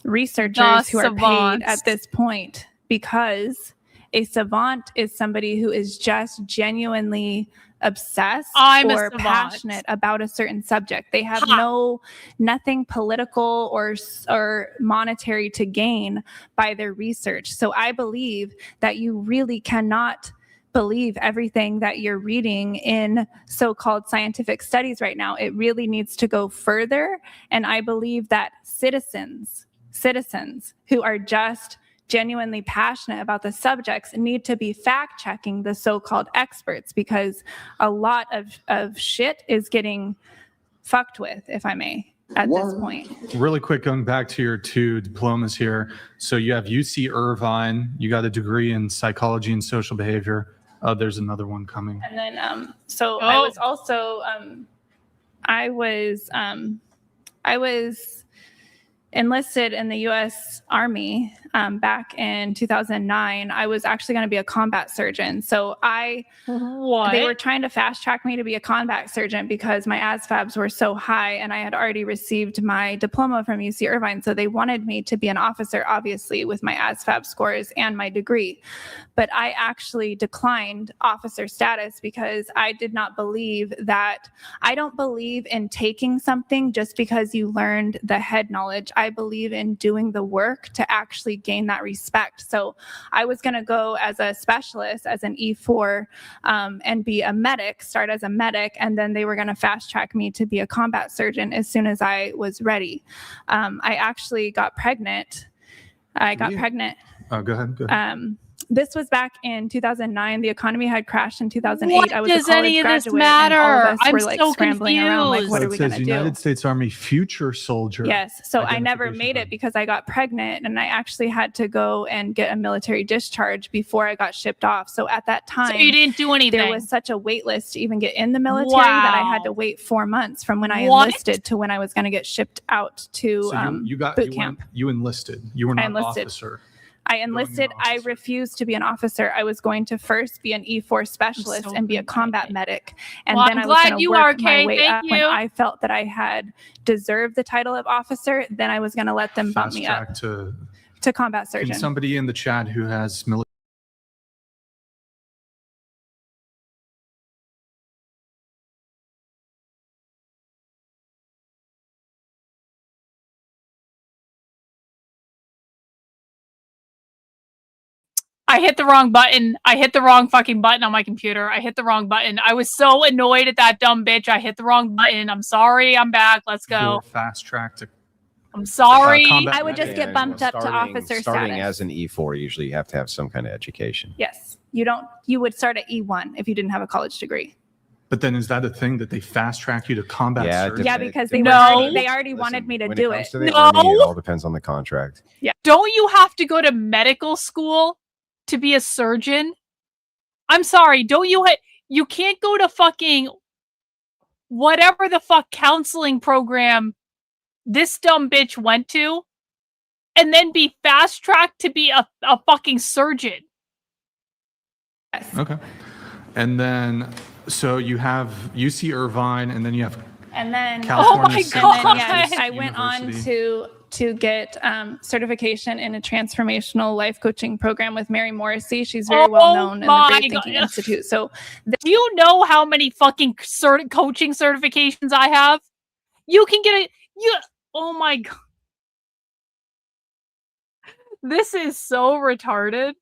researchers who are paid at this point, because a savant is somebody who is just genuinely obsessed or passionate about a certain subject. They have nothing political or monetary to gain by their research. So I believe that you really cannot believe everything that you're reading in so-called scientific studies right now. It really needs to go further. And I believe that citizens who are just genuinely passionate about the subjects need to be fact-checking the so-called experts, because a lot of shit is getting fucked with, if I may, at this point. Really quick, going back to your 2 diplomas here. So you have UC Irvine, you got a degree in psychology and social behavior. There's another one coming. And then, I was also, I was enlisted in the U.S. Army back in 2009. I was actually going to be a combat surgeon. So they were trying to fast track me to be a combat surgeon because my ASVABs were so high, and I had already received my diploma from UC Irvine. So they wanted me to be an officer, obviously, with my ASVAB scores and my degree. But I actually declined officer status because I did not believe that. I don't believe in taking something just because you learned the head knowledge. I believe in doing the work to actually gain that respect. So I was going to go as a specialist, as an E4, and be a medic, start as a medic, and then they were going to fast track me to be a combat surgeon as soon as I was ready. I actually got pregnant. Oh, go ahead. This was back in 2009. The economy had crashed in 2008. What I was does a college any of this graduate, and all matter? of us I'm were like so scrambling around, like, confused. what So are it we says going to do? United States Army future soldier. Yes. So I never made it because I got pregnant, and I actually had to go and get a military discharge before I got shipped off. So at that time, So you didn't do anything. there was such a wait list to even get in the military that I had to Wow. wait 4 months from when I What? enlisted to when I was going to get shipped out to So you got boot camp. You enlisted. You were I not an enlisted. officer. I enlisted. I refused to be an officer. I was going to first be an E4 specialist and be a combat medic. And Well, then I'm I was glad going to you work are, my Kay. way Thank up. When you. I felt that I had deserved the title of officer, then I was going to let them bump Fast me track up to combat Can surgeon. somebody in the chat who has military? I hit the wrong button. I hit the wrong fucking button on my computer. I hit the wrong button. I was so annoyed at that dumb bitch. I hit the wrong button. I'm sorry. I'm back. Let's go. Fast track to. I'm sorry. I would just get bumped up to officer Starting status. as an E4, usually you have to have some kind of education. Yes. You don't. You would start at E1 if you didn't have a college degree. But then is that a thing that they fast track you to combat? surgery? Yeah, because they already wanted me to When do it comes it. to the Army, it all depends on the contract. Yeah. Don't you have to go to medical school to be a surgeon? I'm sorry. Don't you? You can't go to fucking whatever the fuck counseling program this dumb bitch went to, and then be fast tracked to be a fucking surgeon. Okay. And then, so you have UC Irvine, and then you have And then, California and State then yes, University. I went on to get certification in a transformational life coaching program with Mary Morrissey. She's very well known in the my Great Thinking God. Institute. So, Do you know how many fucking coaching certifications I have? You can get oh my God. This is so retarded.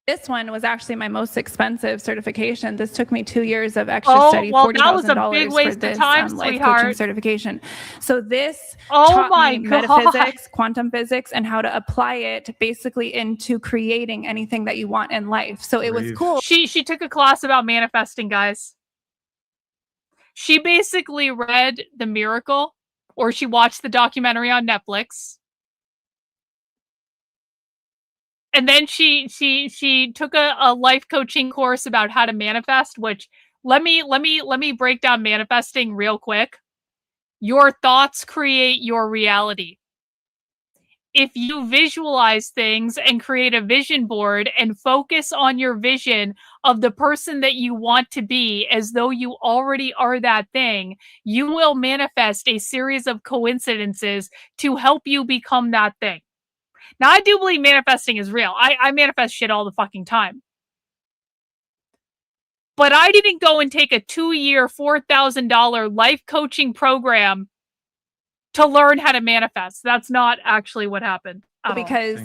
This one was actually my most expensive certification. This took me 2 years of extra Oh, study, well, that was a $40,000 big for waste of this time, life coaching sweetheart. certification. So this Oh taught my me God. metaphysics, quantum physics, and how to apply it basically into creating anything that you want in life. So it was cool. She took a class about manifesting, guys. She basically read The Miracle, or she watched the documentary on Netflix. And then she took a life coaching course about how to manifest, which let me break down manifesting real quick. Your thoughts create your reality. If you visualize things and create a vision board and focus on your vision of the person that you want to be as though you already are that thing, you will manifest a series of coincidences to help you become that thing. Now, I do believe manifesting is real. I manifest shit all the fucking time. But I didn't go and take a 2-year, $4,000 life coaching program to learn how to manifest. That's not actually what happened. at all. Because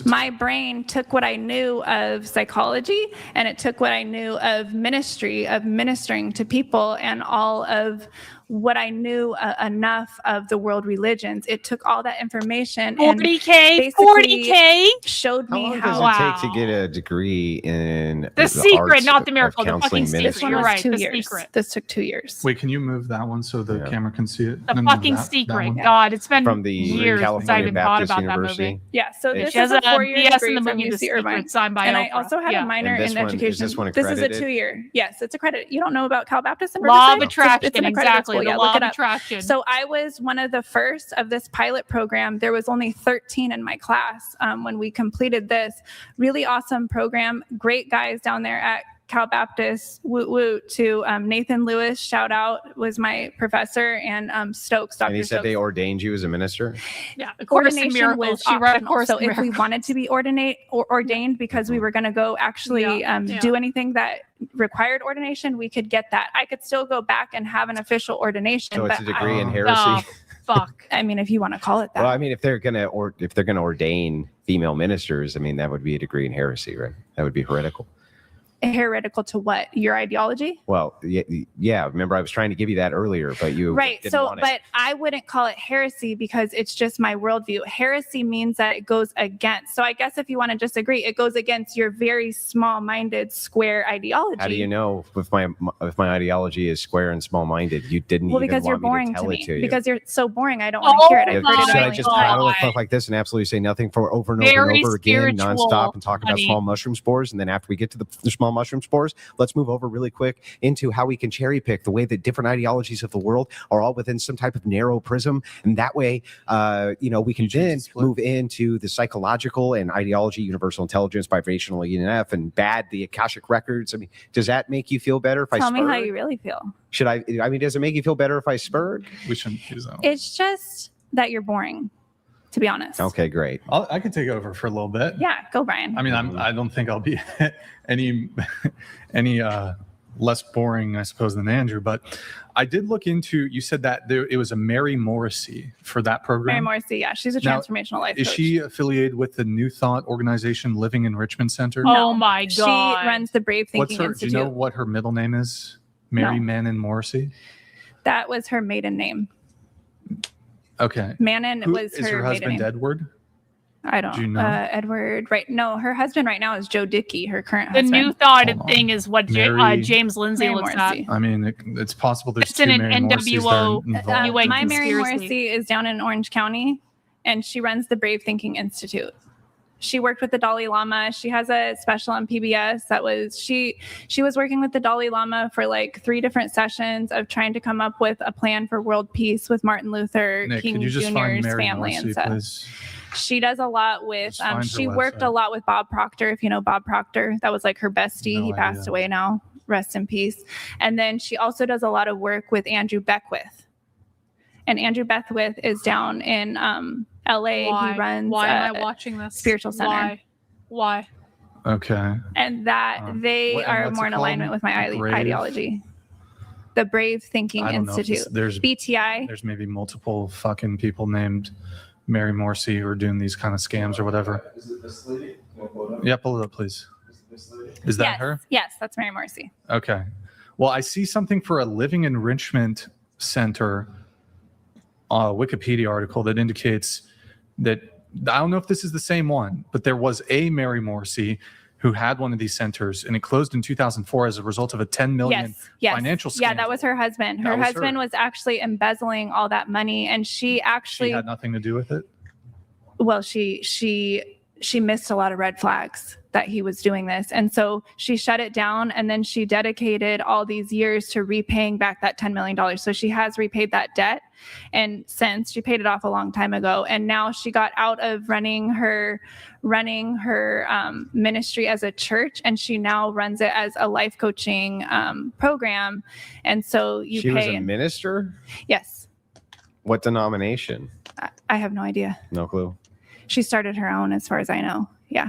my brain took what I knew of psychology and it took what I knew of ministry, of ministering to people, and all of what I knew enough of the world religions. It took all that information 40K, and 40K showed How me long how. does it take to get a degree in The secret, arts not the of miracle, the counseling fucking ministry? secret. You're right. 2 The years. secret. This took 2 years. Wait, can you move that one so the camera can see it? The No, no, fucking that secret. one. God, it's been From the years since I California even Baptist thought about University. that movie. Yeah, so this She has is a a 4-year BS degree in the from movie The UC Secret, Irvine. signed by And I Oprah. also had Yeah. a minor And this in one- is education. this one This is a accredited? 2-year. Yes, it's accredited. You don't know about Cal Baptist in Law of Riverside? attraction, It's an accredited exactly. school. The Yeah, law look of it up. attraction. So I was one of the first of this pilot program. There was only 13 in my class when we completed this really awesome program. Great guys down there at Cal Baptist. Woot woot to Nathan Lewis. Shout out, was my professor, and Stokes. Dr. And he said Stokes. they ordained you as a minister? Yeah, a course in Ordination miracles. was She read a optional. course So in if we miracles. wanted to be ordained because we were going to go actually Yeah. do anything that required ordination, we could get that. I could still go back and have an official ordination. So it's but a degree in I- heresy? Fuck. I mean, if you want to call it that. Well, I mean, if they're gonna ordain female ministers, I mean, that would be a degree in heresy, right? That would be heretical. heretical to what? Your ideology? Well, yeah. Remember, I was trying to give you that earlier, but you Right. didn't So, want it. but I wouldn't call it heresy because it's just my worldview. Heresy means that it goes against. So I guess if you want to disagree, it goes against your very small-minded, square ideology. How do you know if my ideology is square and small-minded? You didn't Well, even because you're want me boring to tell it to you. Because you're so boring. I don't want to hear it. I've heard it Should a I million just prattle times. and like this and absolutely say nothing for over and over Very and over again, spiritual, nonstop, and talk about honey. small mushroom spores? And then after we get to the small mushroom spores, let's move over really quick into how we can cherry pick the way that different ideologies of the world are all within some type of narrow prism, and that way, we can then move into the psychological and ideology, universal intelligence, vibrational ENF, and the Akashic records. I mean, does that make you feel better if I Tell me spurred? how you really feel. Should I mean, does it make you feel better if I spurred? We shouldn't use that. It's just that you're boring, to be honest. Okay, great. I can take over for a little bit. Yeah, go, Brian. I mean, I don't think I'll be any less boring, I suppose, than Andrew. But I did look into. You said that it was a Mary Morrissey for that program. Mary Morrissey, yeah, she's a Now, transformational life Is coach. she affiliated with the New Thought organization, Living Enrichment Center? Oh my God. She runs the Brave What's Thinking her? Institute. Do you know what her middle name is? Mary No. Mannon Morrissey. That was her maiden name. Okay. Mannon Who- was is her her maiden husband name. Edward? I don't Do you know? Edward, right? No, her husband right now is Joe Dickey, her current The husband. New Thought thing is what Mary- James Lindsay Mary looks Morrissey. at. I mean, it's possible there's It's two in Mary an Morrisseys NWO that are involved. UN My Mary conspiracy. Morrissey is down in Orange County, and she runs the Brave Thinking Institute. She worked with the Dalai Lama. She has a special on PBS that was she was working with the Dalai Lama for like 3 different sessions of trying to come up with a plan for world peace with Martin Luther Nick, King could you just find Jr.'s Mary family Morrissey, and stuff. please? She does a lot with Just find her she worked website. a lot with Bob Proctor, if you know Bob Proctor. That was like her bestie. No He passed idea. away now. Rest in peace. And then she also does a lot of work with Andrew Beckwith. And Andrew Beckwith is down in LA. Why? He runs Why am I watching this? Spiritual Center. Why? Okay. And that they what- and are what's more it in called? alignment with my Brave? ideology. The Brave Thinking I don't know if Institute. there's BTI. There's maybe multiple fucking people named Mary Morrissey who are doing these kind of scams or whatever. Is it this lady? Can I pull it up? Yeah, pull it up, please. Is it this lady? Is that Yes. her? Yes, that's Mary Morrissey. Okay. Well, I see something for a Living Enrichment Center Wikipedia article that indicates that I don't know if this is the same one, but there was a Mary Morrissey who had one of these centers, and it closed in 2004 as a result of a 10 million Yes. financial scam. Yeah, that was her husband. Her That was husband her. was actually embezzling all that money, and she actually She had nothing to do with it. well she missed a lot of red flags that he was doing this, and so she shut it down, and then she dedicated all these years to repaying back that $10 million. So she has repaid that debt, and since she paid it off a long time ago, and now she got out of running her ministry as a church, and she now runs it as a life coaching program. And so you She pay was a minister? yes, What denomination? I have no idea. No clue. She started her own, as far as I know. Yeah.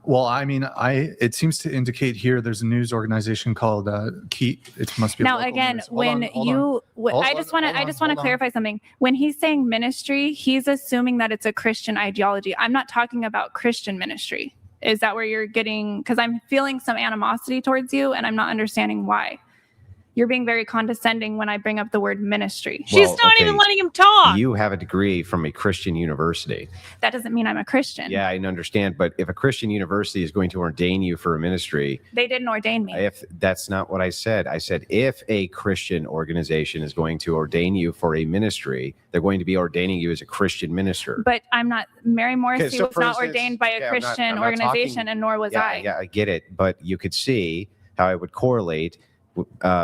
Well, I mean, it seems to indicate here there's a news organization called Keep. It must be a Now local again, news. Hold when on, hold you, on. Hold I on, just want to, hold I on, just want to hold on. clarify something. When he's saying ministry, he's assuming that it's a Christian ideology. I'm not talking about Christian ministry. Is that where you're getting? Because I'm feeling some animosity towards you, and I'm not understanding why. You're being very condescending when I bring up the word ministry. She's not even letting him talk. You have a degree from a Christian university. That doesn't mean I'm a Christian. Yeah, I understand. But if a Christian university is going to ordain you for a ministry, They didn't ordain me. if that's not what I said, I said if a Christian organization is going to ordain you for a ministry, they're going to be ordaining you as a Christian minister. But I'm not. Mary Morrissey so was for not instance- ordained by a yeah, I'm not- Christian I'm not organization, talking- and nor was yeah, I. Yeah, I get it. But you could see how I would correlate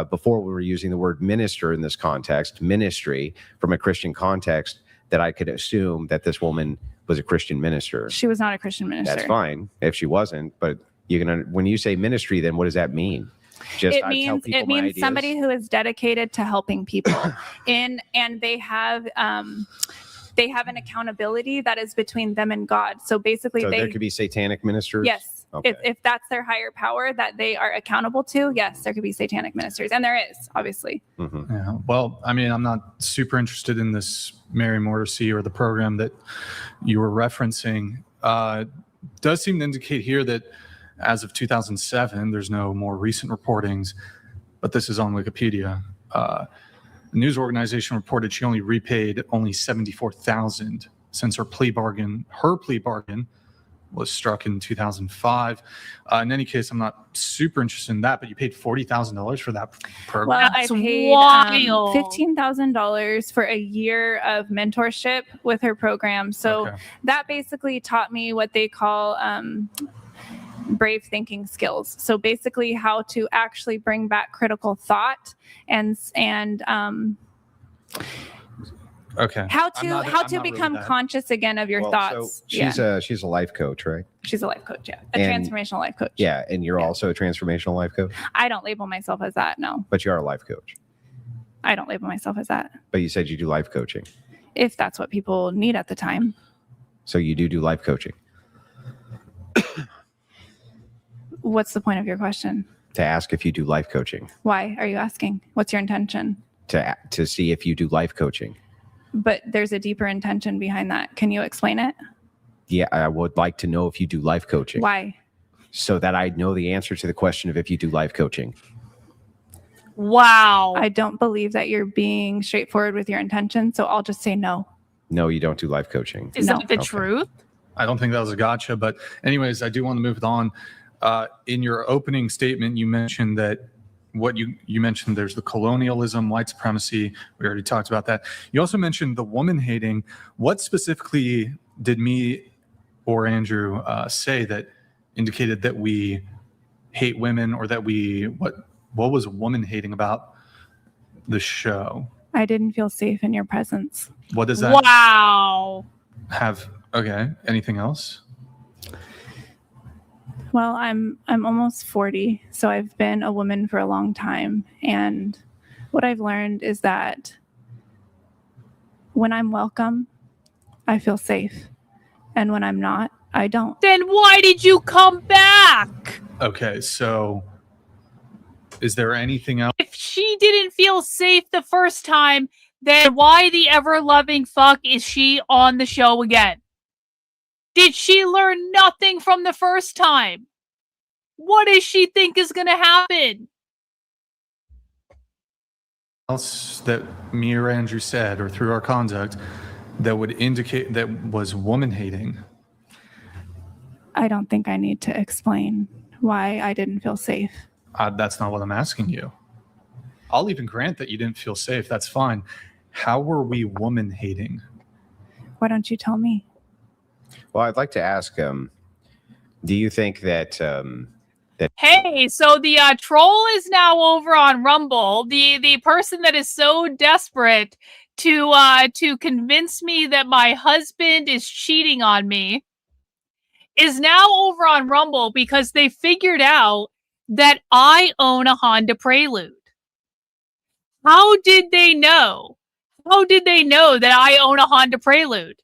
before we were using the word minister in this context, ministry from a Christian context, that I could assume that this woman was a Christian minister. She was not a Christian minister. That's fine if she wasn't. But when you say ministry, then what does that mean? Just It I tell means people it my means ideas? somebody who is dedicated to helping people and they have an accountability that is between them and God. So basically So they there could be satanic ministers. yes. Okay. If that's their higher power that they are accountable to, yes, there could be satanic ministers. And there is, obviously. Mm-hmm. Yeah. Well, I mean, I'm not super interested in this Mary Morrissey or the program that you were referencing. Does seem to indicate here that as of 2007, there's no more recent reportings, but this is on Wikipedia. The news organization reported she only repaid only $74,000 since her plea bargain was struck in 2005. In any case, I'm not super interested in that, but you paid $40,000 for that program. Well, That's I paid wild. $15,000 for a year of mentorship with her program. So Okay. that basically taught me what they call brave thinking skills. So basically how to actually bring back critical thought and Okay. how I'm to not- how I'm to not really become that- conscious again of your Well, thoughts. so she's a life coach, right? She's a life coach, yeah. A And- transformational life coach. Yeah, and you're also a transformational life coach, I don't label myself as that, no. but you are a life coach. I don't label myself as that. But you said you do life coaching. If that's what people need at the time. So you do life coaching What's the point of your question? to ask if you do life coaching, Why are you asking? What's your intention? to see if you do life coaching. But there's a deeper intention behind that. Can you explain it? Yeah, I would like to know if you do life coaching. Why? So that I know the answer to the question of if you do life coaching. Wow. I don't believe that you're being straightforward with your intention, so I'll just say no. No, you don't do life coaching. Is No. that the Okay. truth? I don't think that was a gotcha, but anyways, I do want to move it on. In your opening statement, you mentioned that you mentioned there's the colonialism, white supremacy. We already talked about that. You also mentioned the woman hating. What specifically did me or Andrew say that indicated that we hate women, or that what was woman hating about the show? I didn't feel safe in your presence. What does that Wow. have? Okay. Anything else? Well, I'm almost 40, so I've been a woman for a long time, and what I've learned is that when I'm welcome, I feel safe, and when I'm not, I don't. Then why did you come back? Okay. So is there anything else? If she didn't feel safe the first time, then why the ever-loving fuck is she on the show again? Did she learn nothing from the first time? What does she think is going to happen? Else that me or Andrew said, or through our conduct, that would indicate that was woman hating? I don't think I need to explain why I didn't feel safe. That's not what I'm asking you. I'll even grant that you didn't feel safe. That's fine. How were we woman hating? Why don't you tell me? Well, I'd like to ask, do you think that Hey, so the troll is now over on Rumble. The person that is so desperate to convince me that my husband is cheating on me is now over on Rumble because they figured out that I own a Honda Prelude. How did they know? How did they know that I own a Honda Prelude?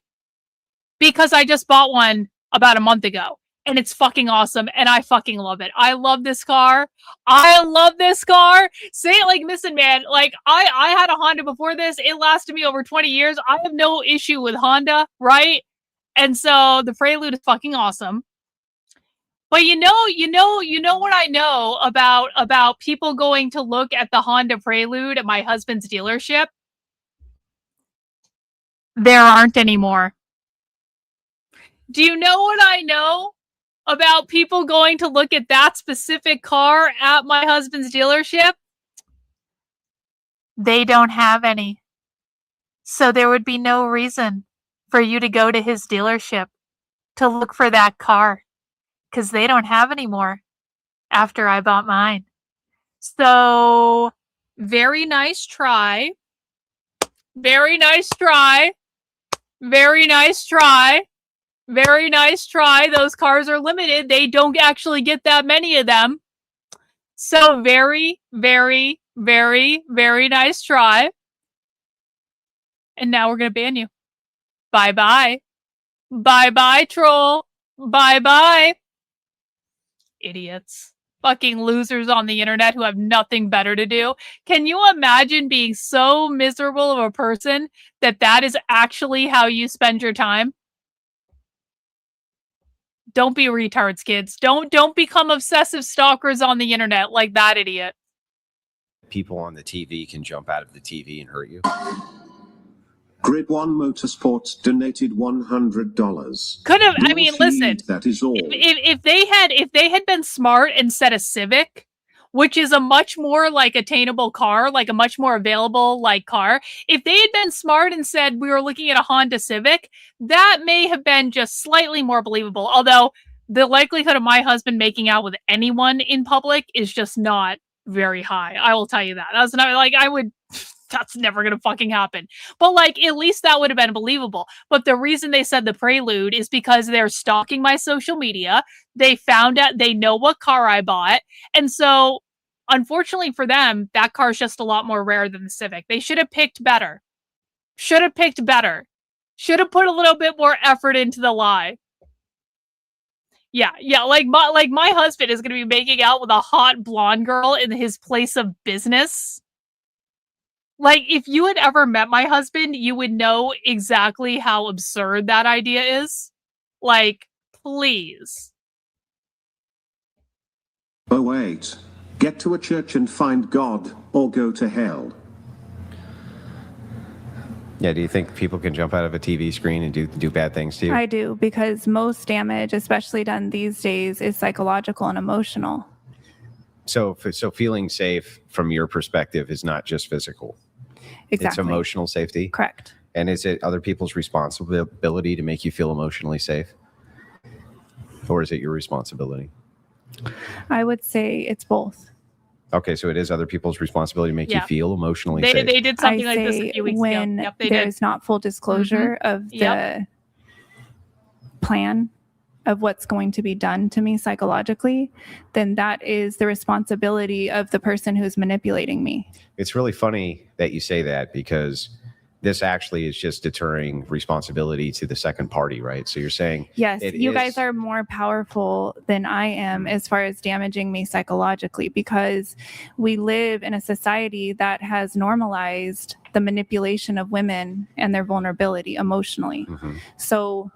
Because I just bought one about a month ago. And it's fucking awesome, and I fucking love it. I love this car. I love this car. Say it like Missing Man. Like, I had a Honda before this. It lasted me over 20 years. I have no issue with Honda, right? And so the Prelude is fucking awesome. But you know what I know about people going to look at the Honda Prelude at my husband's dealership? There aren't any more. Do you know what I know about people going to look at that specific car at my husband's dealership? They don't have any. So there would be no reason for you to go to his dealership to look for that car, because they don't have any more after I bought mine. So very nice try. Very nice try. Very nice try. Very nice try. Those cars are limited. They don't actually get that many of them. So very, very, very, very nice try. And now we're going to ban you. Bye-bye. Bye-bye, troll. Bye-bye. Idiots. Fucking losers on the internet who have nothing better to do. Can you imagine being so miserable of a person that that is actually how you spend your time? Don't be retards, kids. Don't become obsessive stalkers on the internet like that idiot. People on the TV can jump out of the TV and hurt you. Grid One Motorsports donated $100. Could have. I Your mean, feed, listen. that is all. If they had been smart and said a Civic, which is a much more like attainable car, like a much more available like car. If they had been smart and said we were looking at a Honda Civic, that may have been just slightly more believable. Although the likelihood of my husband making out with anyone in public is just not very high. I will tell you that. That's not like that's never gonna fucking happen. But like, at least that would have been believable. But the reason they said the prelude is because they're stalking my social media. They found out, they know what car I bought. And so, unfortunately for them, that car is just a lot more rare than the Civic. They should have picked better. Should have picked better. Should have put a little bit more effort into the lie. Yeah, like my husband is gonna be making out with a hot blonde girl in his place of business. Like, if you had ever met my husband, you would know exactly how absurd that idea is. Like, please. Oh wait. Get to a church and find God, or go to hell. Yeah, do you think people can jump out of a TV screen and do bad things to you? I do, because most damage, especially done these days, is psychological and emotional. So feeling safe from your perspective is not just physical. Exactly. It's emotional safety. Correct. And is it other people's responsibility to make you feel emotionally safe? Or is it your responsibility? I would say it's both. Okay, so it is other people's responsibility to make you feel emotionally safe. They did something I like this say a few weeks when ago. Yep, they there's did. not full disclosure of the plan of what's going to be done to me psychologically, then that is the responsibility of the person who's manipulating me. It's really funny that you say that, because this actually is just deterring responsibility to the second party, right? So you're saying, yes, you guys are more powerful than I am as far as damaging me psychologically, because we live in a society that has normalized the manipulation of women and their vulnerability emotionally. So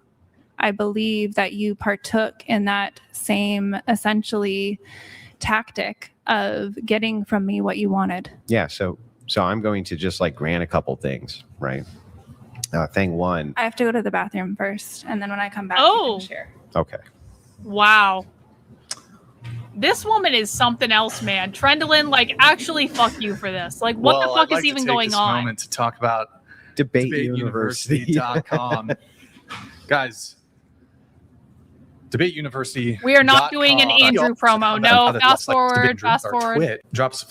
I believe that you partook in that same essentially tactic of getting from me what you wanted. Yeah, so I'm going to just like grant a couple things, right? Thing one. I have to go to the bathroom first, and then when I come back, you can share. Okay. Wow. This woman is something else, man. Trendlin, like, actually, fuck you for this. Like, what the fuck is even going on? Moment to talk about debateuniversity.com. Guys, Debate University. We are not doing an Andrew promo. No, fast forward. Fast forward. Drops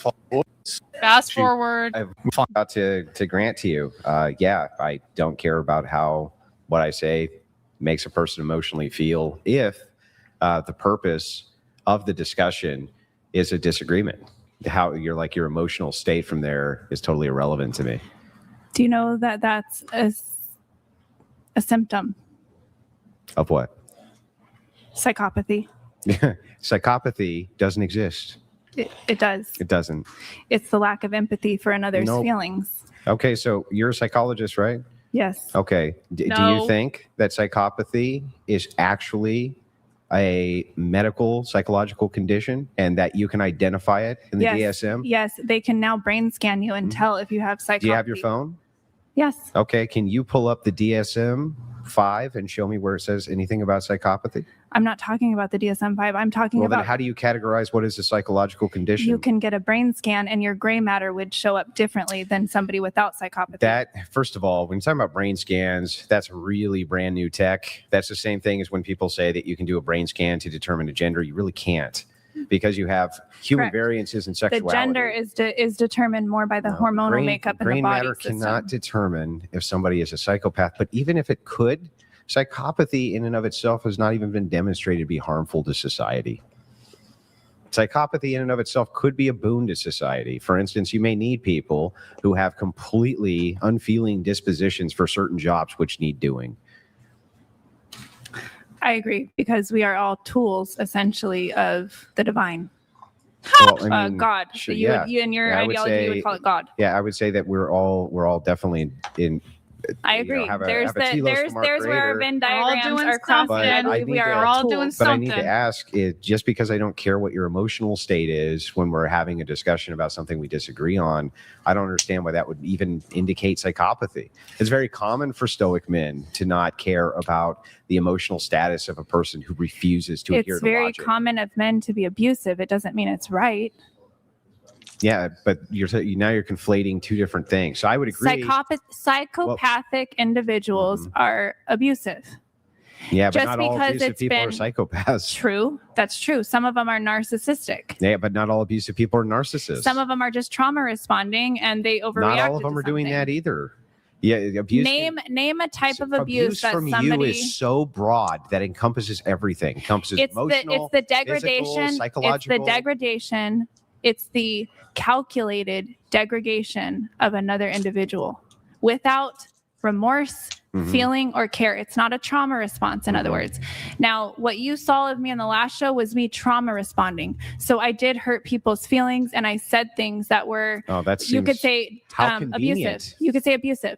Fast forward. I'm about to grant to you. Yeah, I don't care about how what I say makes a person emotionally feel if the purpose of the discussion is a disagreement. How your emotional state from there is totally irrelevant to me. Do you know that that's a symptom? Of what? Psychopathy. Psychopathy doesn't exist. It does. It doesn't. It's the lack of empathy for another's feelings. Okay, so you're a psychologist, right? Yes. Okay. Do you think that psychopathy is actually a medical psychological condition and that you can identify it in the DSM? Yes, they can now brain scan you and tell if you have psychopathy. Do you have your phone? Yes. Okay, can you pull up the DSM-5 and show me where it says anything about psychopathy? I'm not talking about the DSM-5. I'm talking Well, about... then how do you categorize what is a psychological condition? You can get a brain scan and your gray matter would show up differently than somebody without psychopathy. That, first of all, when you're talking about brain scans, that's really brand new tech. That's the same thing as when people say that you can do a brain scan to determine a gender. You really can't, because you have human Correct. variances in sexuality. The gender is determined more by the hormonal makeup in the brain body matter system. cannot determine if somebody is a psychopath, but even if it could, psychopathy in and of itself has not even been demonstrated to be harmful to society. Psychopathy in and of itself could be a boon to society. For instance, you may need people who have completely unfeeling dispositions for certain jobs which need doing. I agree, because we are all tools, essentially, of the divine. Well, I mean, God. sure, You in your ideology, you would call it God. Yeah, I would say that we're all definitely in I agree. have a there's telos from our where our creator. Venn We're all diagrams doing are crossing. something. I I believe need we are to- We're all tools. doing But I need something. to ask, just because I don't care what your emotional state is when we're having a discussion about something we disagree on, I don't understand why that would even indicate psychopathy. It's very common for Stoic men to not care about the emotional status of a person who refuses to adhere It's to very logic. common of men to be abusive. It doesn't mean it's right. Yeah, but now you're conflating two different things. So I would agree. Psychopathic individuals are abusive. Yeah, but just not all because abusive it's people are been psychopaths. True. That's true. Some of them are narcissistic. Yeah, but not all abusive people are narcissists. Some of them are just trauma responding and they overreact. Not all of them are doing that either. Yeah, abuse. Name a type of abuse that from somebody. you is so broad that encompasses everything. Encompasses emotional, it's the degradation. physical, psychological. It's the degradation. It's the calculated degradation of another individual without remorse, feeling, or care. It's not a trauma response, in other words. Now, what you saw of me in the last show was me trauma responding. So I did hurt people's feelings and I said things that were, you could say abusive. You could say abusive.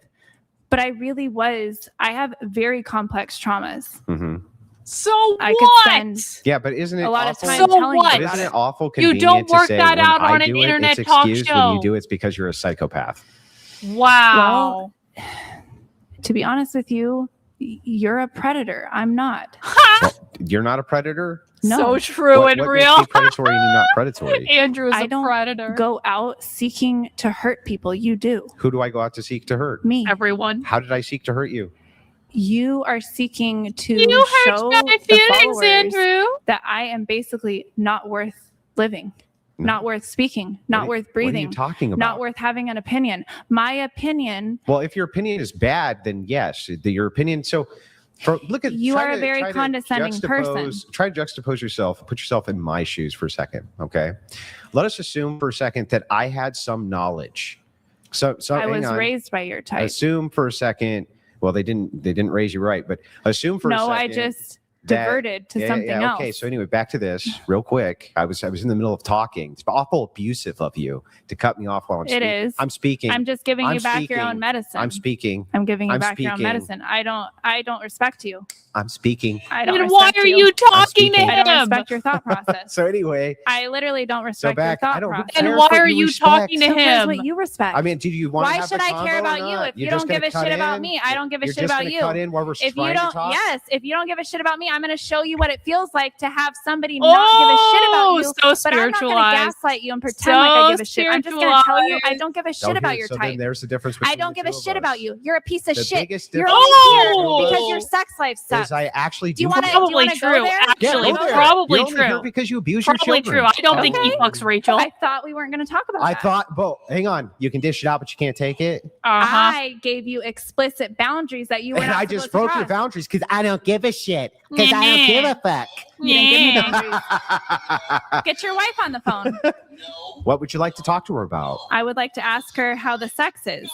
But I really was, I have very complex traumas. So I what? could spend Yeah, but isn't it a lot awful? of time telling But you isn't about it it. awful You convenient don't work to say that when out I on an do it, internet it's talk excused. When show. you do it's because you're a psychopath. Wow. Well, to be honest with you, you're a predator. I'm not. You're not a predator? No. So true What and makes real. you predatory and you not predatory? Andrew is I a don't predator. go out seeking to hurt people. You do. Who do I go out to seek to hurt? Me. Everyone. How did I seek to hurt you? You are seeking to You hurt show my the feelings, followers Andrew. that I am basically not worth living, not worth speaking, not worth breathing, What are you talking about? not worth having an opinion. My opinion. Well, if your opinion is bad, then yes, your opinion. So, look at You try are a to- very try to condescending person. Try to juxtapose yourself. Put yourself in my shoes for a second. Okay, let us assume for a second that I had some knowledge. So I hang was on. raised by your type. Assume for a second. Well, they didn't raise you right, but assume for a second. No, I just diverted to something else. Okay, so anyway, back to this real quick. I was in the middle of talking. It's awful abusive of you to cut me off while I'm It speaking. is. I'm speaking. I'm just giving I'm you back your speaking. own medicine. I'm speaking. I'm giving you I'm back your own speaking. medicine. I don't respect you. I'm speaking. I don't Then why respect are you talking to speaking. I don't him? respect your thought process. So anyway, I literally don't respect back- your I thought don't- who process. And cares why what are you you respect? talking to Who cares him? what you respect? I mean, do you want to Why have should the I convo care or about you not? if you You're don't just give gonna a shit cut about in? me? I don't give a You're shit just about gonna you. cut in while we're If trying you to don't, talk? yes, if you don't give a shit about me, I'm going to show you what it feels like to have somebody not give a shit about you. so But I'm not going to spiritualized. gaslight you and pretend like I So give a shit. I'm just going to tell you I spiritualized. don't give a shit Okay, about your so type. then there's the difference I between don't the give a two of shit us. about you. You're a piece of The shit. biggest You're difference only here Oh! because your sex life sucks. Is I actually Do you do want to Probably go true. there? Actually, go there. probably You're only here true. because you abuse Probably your true. children. I don't think he Okay. fucks Rachel. I thought we weren't going to talk about I that. thought, but hang on, you can dish it out, but you can't take it. I gave you explicit boundaries that you were And not I just supposed to broke your cross. boundaries because I don't give a shit. Because I don't give a fuck. You didn't give me boundaries. Get your wife on the phone. What would you like to talk to her about? I would like to ask her how the sex is.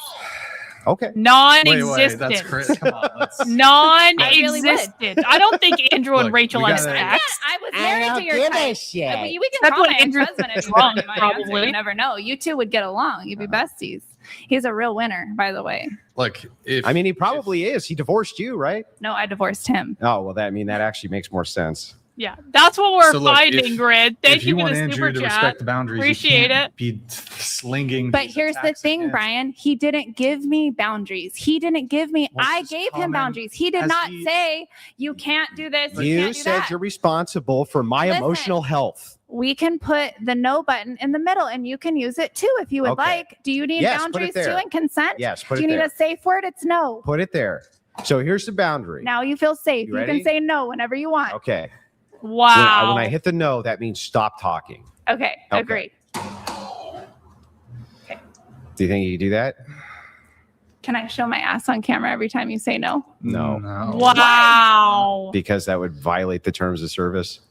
Okay. Non-existent. That's Chris. Come on. Let's... Non-existent. I don't think Andrew and Look, Rachel we have gotta- sex. I was married to your give type. a shit. We can That's call what my Andrew ex-husband if you drunk, want my answer. probably. You never know. You two would get along. You'd be besties. He's a real winner, by the way. Look, if I mean, he probably is. He divorced you, right? No, I divorced him. Oh, well, that actually makes more sense. Yeah, that's what we're So look, finding, Grid. Thank if you you for want the Andrew super to chat. respect the boundaries, Appreciate you can't it. be slinging. But these here's the attacks thing, against- Brian. He didn't give me boundaries. He didn't give me. Well, I just gave him comment. boundaries. He did Has not he- say you can't do this. You You can't do said that. you're responsible for my Listen. emotional health. We can put the no button in the middle, and you can use it too if you would Okay. like. Do you need Yes, put it boundaries there. too and consent? Yes, put Do it you need there. a safe word? It's no. Put it there. So here's the boundary. Now you feel safe. You You ready? can say no whenever you want. Okay. Wow. When I hit the no, that means stop talking. Okay, Okay. agreed. Do you think you can do that? Can I show my ass on camera every time you say no? No. Wow. Because that would violate the terms of service.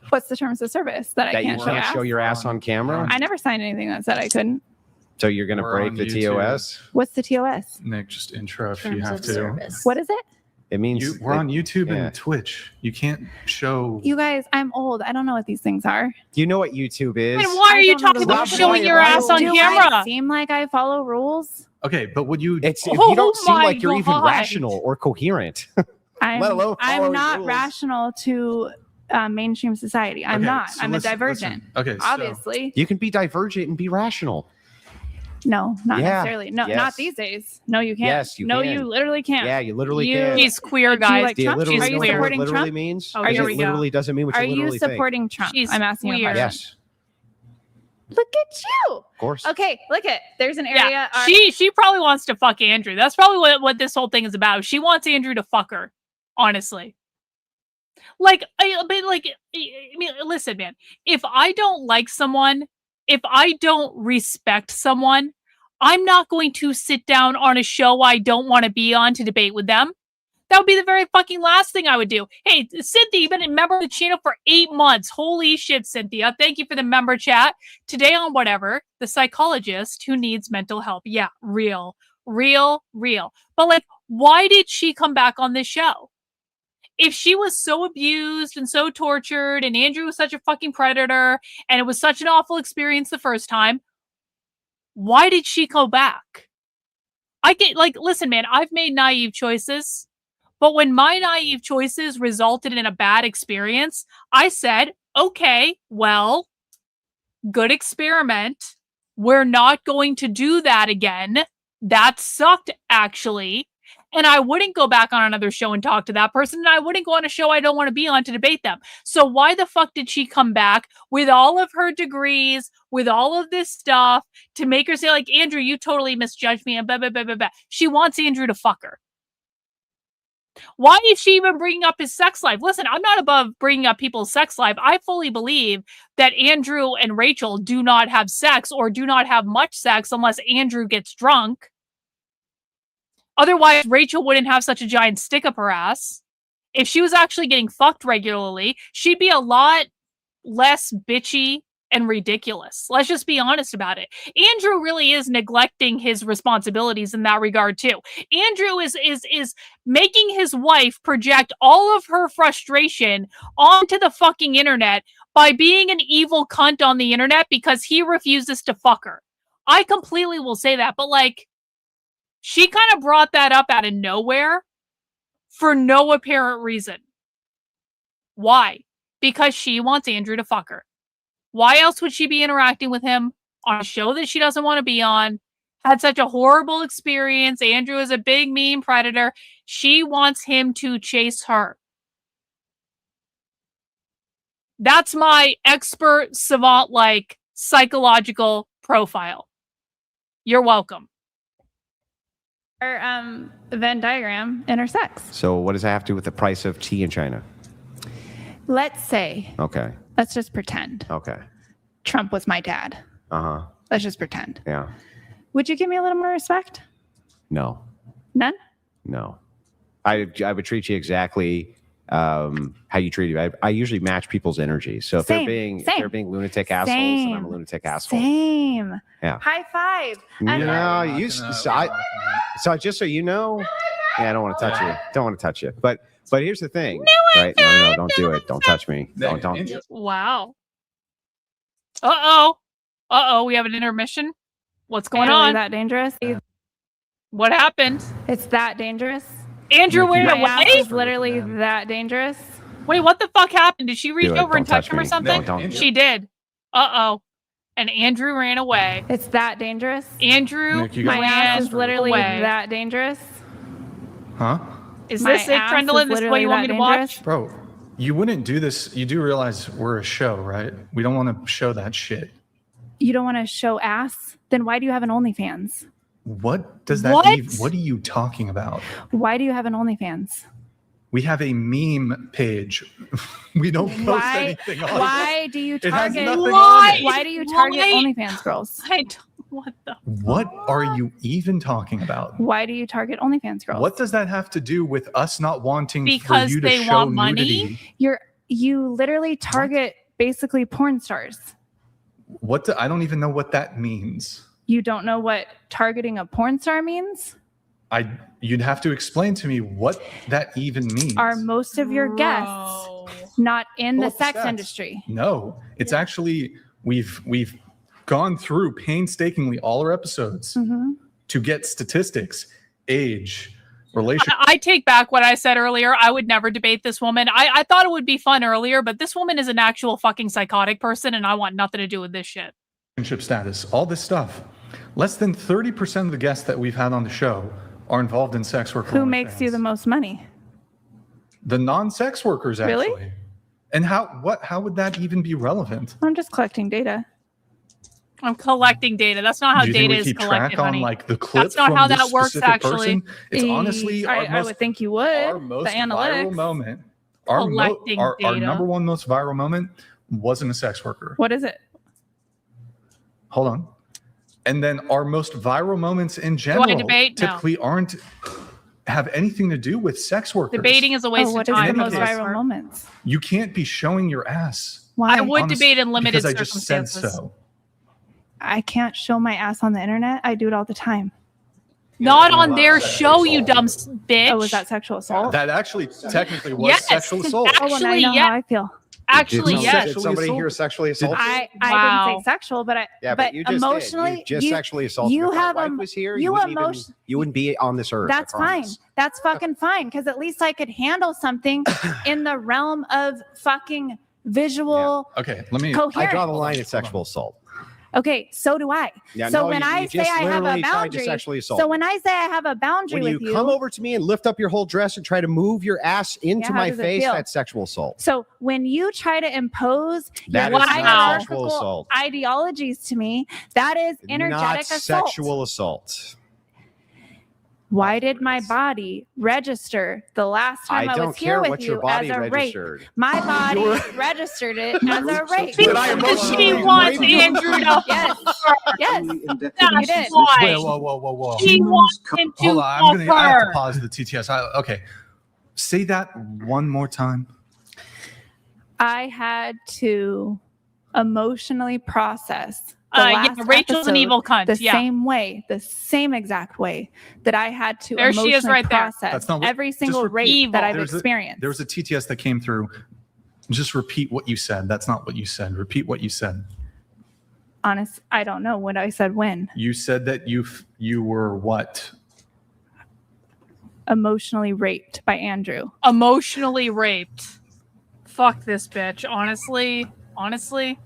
What's the terms of service that I That you can't show can't ass? show your ass on camera. I never signed anything that said I couldn't. So you're going to We're break on the YouTube. TOS? What's the TOS? Nick, just intro if you Terms have of to. service. What is it? It means we're on YouTube yeah. and Twitch. You can't show. You guys, I'm old. I don't know what these things are. You know what YouTube is? And why are you talking about showing your ass on camera? I seem like I follow rules? Okay, but would you? If you don't seem like you're even rational or coherent. I'm following not rules. rational to mainstream society. I'm Okay, not. so I'm listen- a divergent. Okay, so- Obviously. You can be divergent and be rational. No, not Yeah, necessarily. No, yes. not these days. No, you can't. Yes, you no, can. you literally can't. Yeah, you literally can. She's queer, Do you guys. like Do you Trump? literally Are you know what supporting literally Trump? means? Oh, Or here it we literally go. doesn't mean what Are you you literally think. supporting Trump? She's I'm asking you a queer. question. Yes, Look at you. of course. Okay, look at there's an area. She probably wants to fuck Andrew. That's probably what this whole thing is about. She wants Andrew to fuck her. Honestly. I mean, listen, man. If I don't like someone, if I don't respect someone, I'm not going to sit down on a show I don't want to be on to debate with them. That would be the very fucking last thing I would do. Hey, Cynthia, you've been a member of the channel for 8 months. Holy shit, Cynthia. Thank you for the member chat. Today on whatever, the psychologist who needs mental help. Yeah, real. But why did she come back on this show? If she was so abused and so tortured and Andrew was such a fucking predator and it was such an awful experience the first time, why did she go back? I get listen, man, I've made naive choices, but when my naive choices resulted in a bad experience, I said, okay, well, good experiment. We're not going to do that again. That sucked, actually. And I wouldn't go back on another show and talk to that person. And I wouldn't go on a show I don't want to be on to debate them. So why the fuck did she come back with all of her degrees, with all of this stuff to make her say Andrew, you totally misjudged me and blah, blah, blah, blah, blah. She wants Andrew to fuck her. Why is she even bringing up his sex life? Listen, I'm not above bringing up people's sex life. I fully believe that Andrew and Rachel do not have sex or do not have much sex unless Andrew gets drunk. Otherwise, Rachel wouldn't have such a giant stick up her ass. If she was actually getting fucked regularly, she'd be a lot less bitchy and ridiculous. Let's just be honest about it. Andrew really is neglecting his responsibilities in that regard too. Andrew is making his wife project all of her frustration onto the fucking internet by being an evil cunt on the internet because he refuses to fuck her. I completely will say that, but she kind of brought that up out of nowhere for no apparent reason. Why? Because she wants Andrew to fuck her. Why else would she be interacting with him on a show that she doesn't want to be on? Had such a horrible experience. Andrew is a big, mean predator. She wants him to chase her. That's my expert, savant-like psychological profile. You're welcome. Our Venn diagram intersects. So what does that have to do with the price of tea in China? Let's say, Okay. let's just pretend Okay. Trump was my dad. Uh-huh. Let's just pretend. Yeah. Would you give me a little more respect? No. None? No. I would treat you exactly how you treat you. I usually match people's energy. So if they're being lunatic assholes, then I'm a lunatic asshole. Same. Yeah. High five. So just so you know, I don't want to touch you. Don't want to touch you. But here's the thing. No, don't do it. Don't touch me. Don't. Wow. Uh-oh. We have an intermission. What's going Really on? that dangerous? What happened? It's that dangerous. Andrew went My ass away? is literally that dangerous. Wait, what the fuck happened? Did she reach Do it. over and Don't touch touch him or me. something? Don't. She did. Uh-oh. And Andrew ran away. It's that dangerous. Andrew, Nick, you My got- ass ran is literally away. that dangerous. Huh? Is My this it, ass Trendlin? is This is what literally you want me that to watch? Bro, you wouldn't do this. You do realize we're a show, right? We don't want to show that shit. You don't want to show ass? Then why do you have an OnlyFans? What does that What? mean? What are you talking about? Why do you have an OnlyFans? We have a meme page. We don't post Why? anything on Why do you It has target? nothing Why? on it. Why do you target Why? OnlyFans girls? I don't, what the? What are you even talking about? Why do you target OnlyFans girls? What does that have to do with us not wanting Because for you to they show want money? nudity? You literally target basically porn stars. I don't even know what that means. You don't know what targeting a porn star means? You'd have to explain to me what that even means. Are most of your guests not in the Pull up the sex stats. industry? No, it's actually we've gone through painstakingly all our episodes to get statistics, age, relationship. I take back what I said earlier. I would never debate this woman. I thought it would be fun earlier, but this woman is an actual fucking psychotic person, and I want nothing to do with this shit. Relationship status, all this stuff. Less than 30% of the guests that we've had on the show are involved in sex work. Who makes you the most money? The non-sex workers, actually. Really? And how would that even be relevant? I'm just collecting data. I'm collecting data. That's not how Do you think data we is keep collected, track honey. on like the clip That's not from how this that works, specific actually. person? It's honestly I would think you would. our most the analytics. viral moment. Collecting Our data. number one most viral moment wasn't a sex worker. What is it? Hold on. And then our most viral moments in general debate? No. typically have anything to do with sex workers. Debating is a waste What of is the time. most viral moments? You can't be showing your ass. Why? I would debate in limited because I just said circumstances. so. I can't show my ass on the internet. I do it all the time. Not on their show, you dumb bitch. Oh, was that sexual assault? That actually technically was Yes, sexual assault. Oh, well, now I Actually, know yeah. how I feel. Actually, Did yes. somebody here sexually assault? I Wow. didn't say sexual, but you just emotionally, did. You just sexually assaulted. you If my have wife a- was here, you you wouldn't be on this earth. that's I fine. promise. That's fucking fine. Because at least I could handle something in the realm of fucking visual. Okay, let me. Coherent. I draw the line at sexual assault. Okay, so do I. Yeah, so no, when you I say just I have a literally tried to boundary, sexually assault so me. when I say I have a boundary When you with you, come over to me and lift up your whole dress and try to move your ass into how my does it face, feel? that's sexual assault. so when you try to impose That your is not sexual hierarchical assault. ideologies to me, that is energetic Not assault. sexual assault. Why did my body register the last time I, don't was care here with what you your body as a rape? registered. My body registered it as a rape. Because she wants Andrew to Yes, yes, That's did. why. Wait, whoa. She wants him to Hold on, I have to her. pause the TTS. Okay, say that one more time. I had to emotionally process Yeah, Rachel's an evil cunt. the Yeah. same exact way that I had to There she emotionally is right there. process That's not what- every just single repeat. rape Evil. that I've There's a- experienced. There was a TTS that came through. Just repeat what you said. That's not what you said. Repeat what you said. Honest, I don't know what I said when. You said that you were what? Emotionally raped by Andrew. Emotionally raped. Fuck this bitch. Honestly. Emotionally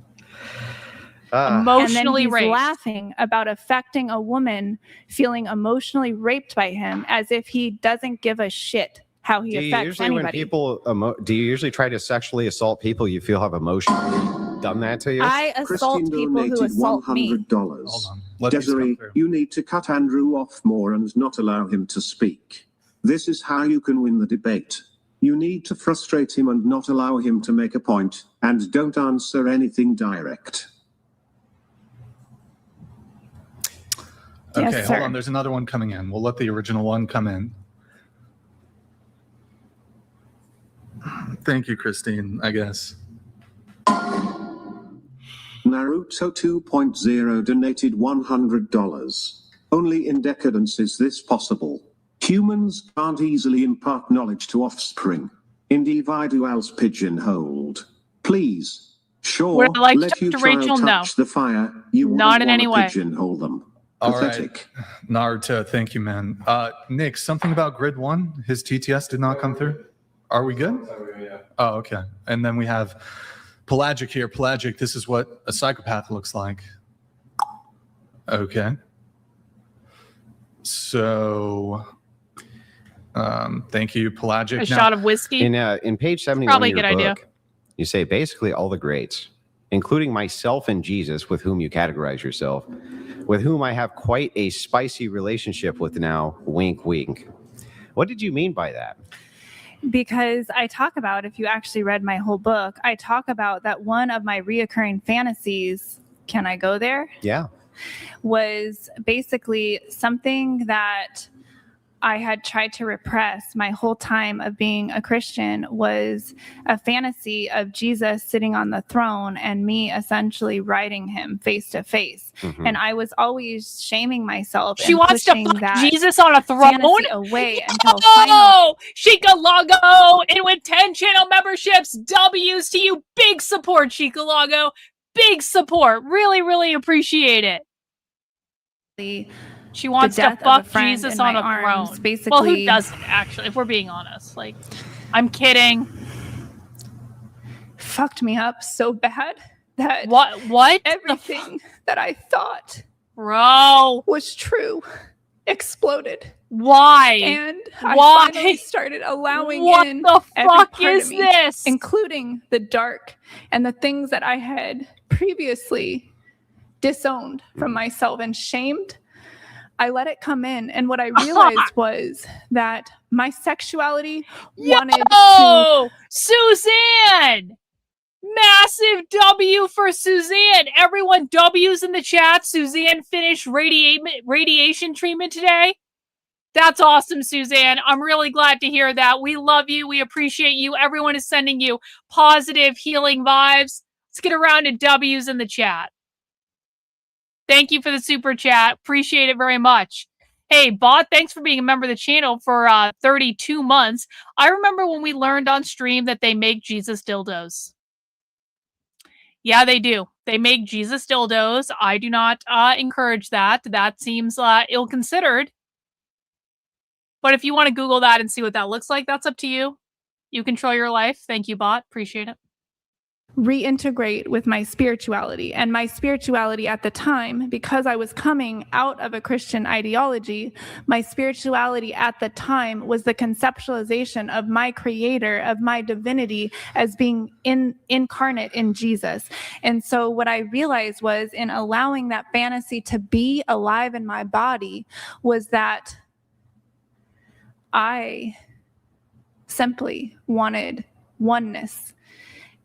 and then he's raped. laughing about affecting a woman feeling emotionally raped by him as if he doesn't give a shit how he Do you affects usually, when anybody. people, do you usually try to sexually assault people you feel have emotionally done that to you? I assault Christine people who donated assault me. $100. Hold on. Let these Desiree, come through. you need to cut Andrew off more and not allow him to speak. This is how you can win the debate. You need to frustrate him and not allow him to make a point, and don't answer anything direct. Yes, Okay, sir. hold on. There's another one coming in. We'll let the original one come in. Thank you, Christine, I guess. Naruto 2.0 donated $100. Only in decadence is this possible. Humans can't easily impart knowledge to offspring. Individuals pigeonholed. Please, sure, Would I like to let talk you to child Rachel? No. touch the fire. You Not wouldn't in any wanna way. pigeonhole them. All right. Pathetic. Naruto, thank you, man. Nick, something about grid 1? His TTS did not come through? Are we good? Oh, okay. And then we have Pelagic here. Pelagic, this is what a psychopath looks like. Okay. So, thank you, Pelagic. A shot of whiskey. In page 71 Probably of a your good idea. book, you say basically all the greats, including myself and Jesus, with whom you categorize yourself, with whom I have quite a spicy relationship with now, wink, wink. What did you mean by that? Because I talk about, if you actually read my whole book, I talk about that one of my reoccurring fantasies, can I go there? Yeah. Was basically something that I had tried to repress my whole time of being a Christian was a fantasy of Jesus sitting on the throne and me essentially riding him face to face. Mhm. And I was always shaming myself. She and wants to pushing fuck that Jesus on a throne. fantasy away until finally. Oh, Sheikah Lago, and with 10 channel memberships, W's to you. Big support, Sheikah Lago. Big support. Really, really appreciate it. She wants to death of a fuck friend Jesus in on my a arms, throne. basically. Well, who doesn't, actually, if we're being honest? Like, I'm kidding. Fucked me up so bad that what everything that I thought was true exploded. Why? And Why? I finally started allowing What in the every fuck part is of me, this? including the dark and the things that I had previously disowned from myself and shamed. I let it come in, and what I realized was that my sexuality wanted to. Suzanne! Massive W for Suzanne. Everyone W's in the chat. Suzanne finished radiation treatment today. That's awesome, Suzanne. I'm really glad to hear that. We love you. We appreciate you. Everyone is sending you positive, healing vibes. Let's get around to W's in the chat. Thank you for the super chat. Appreciate it very much. Hey, Bot, thanks for being a member of the channel for 32 months. I remember when we learned on stream that they make Jesus dildos. Yeah, they do. They make Jesus dildos. I do not encourage that. That seems ill-considered. But if you want to Google that and see what that looks like, that's up to you. You control your life. Thank you, Bot. Appreciate it. Reintegrate with my spirituality. And my spirituality at the time, because I was coming out of a Christian ideology, my spirituality at the time was the conceptualization of my creator, of my divinity as being incarnate in Jesus. And so what I realized was, in allowing that fantasy to be alive in my body, was that I simply wanted oneness.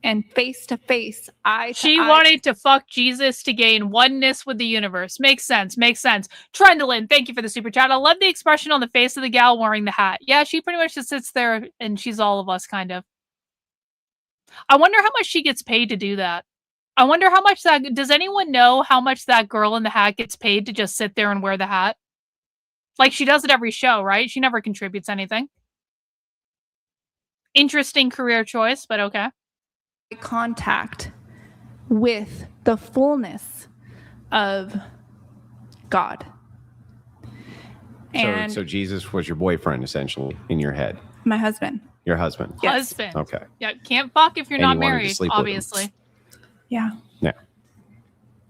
And face to face, She wanted to fuck Jesus to gain oneness with the universe. Makes sense. Makes sense. Trendlin, thank you for the super chat. I love the expression on the face of the gal wearing the hat. Yeah, she pretty much just sits there and she's all of us, kind of. I wonder how much she gets paid to do that. I wonder how much that... Does anyone know how much that girl in the hat gets paid to just sit there and wear the hat? Like, she does it every show, right? She never contributes anything. Interesting career choice, but okay. Contact with the fullness of God. And so Jesus was your boyfriend, essentially, in your head. My husband. Your husband. Yes. Husband. Okay. Yeah, can't fuck if you're And not you wanted to married, sleep with him. obviously. Yeah. Yeah.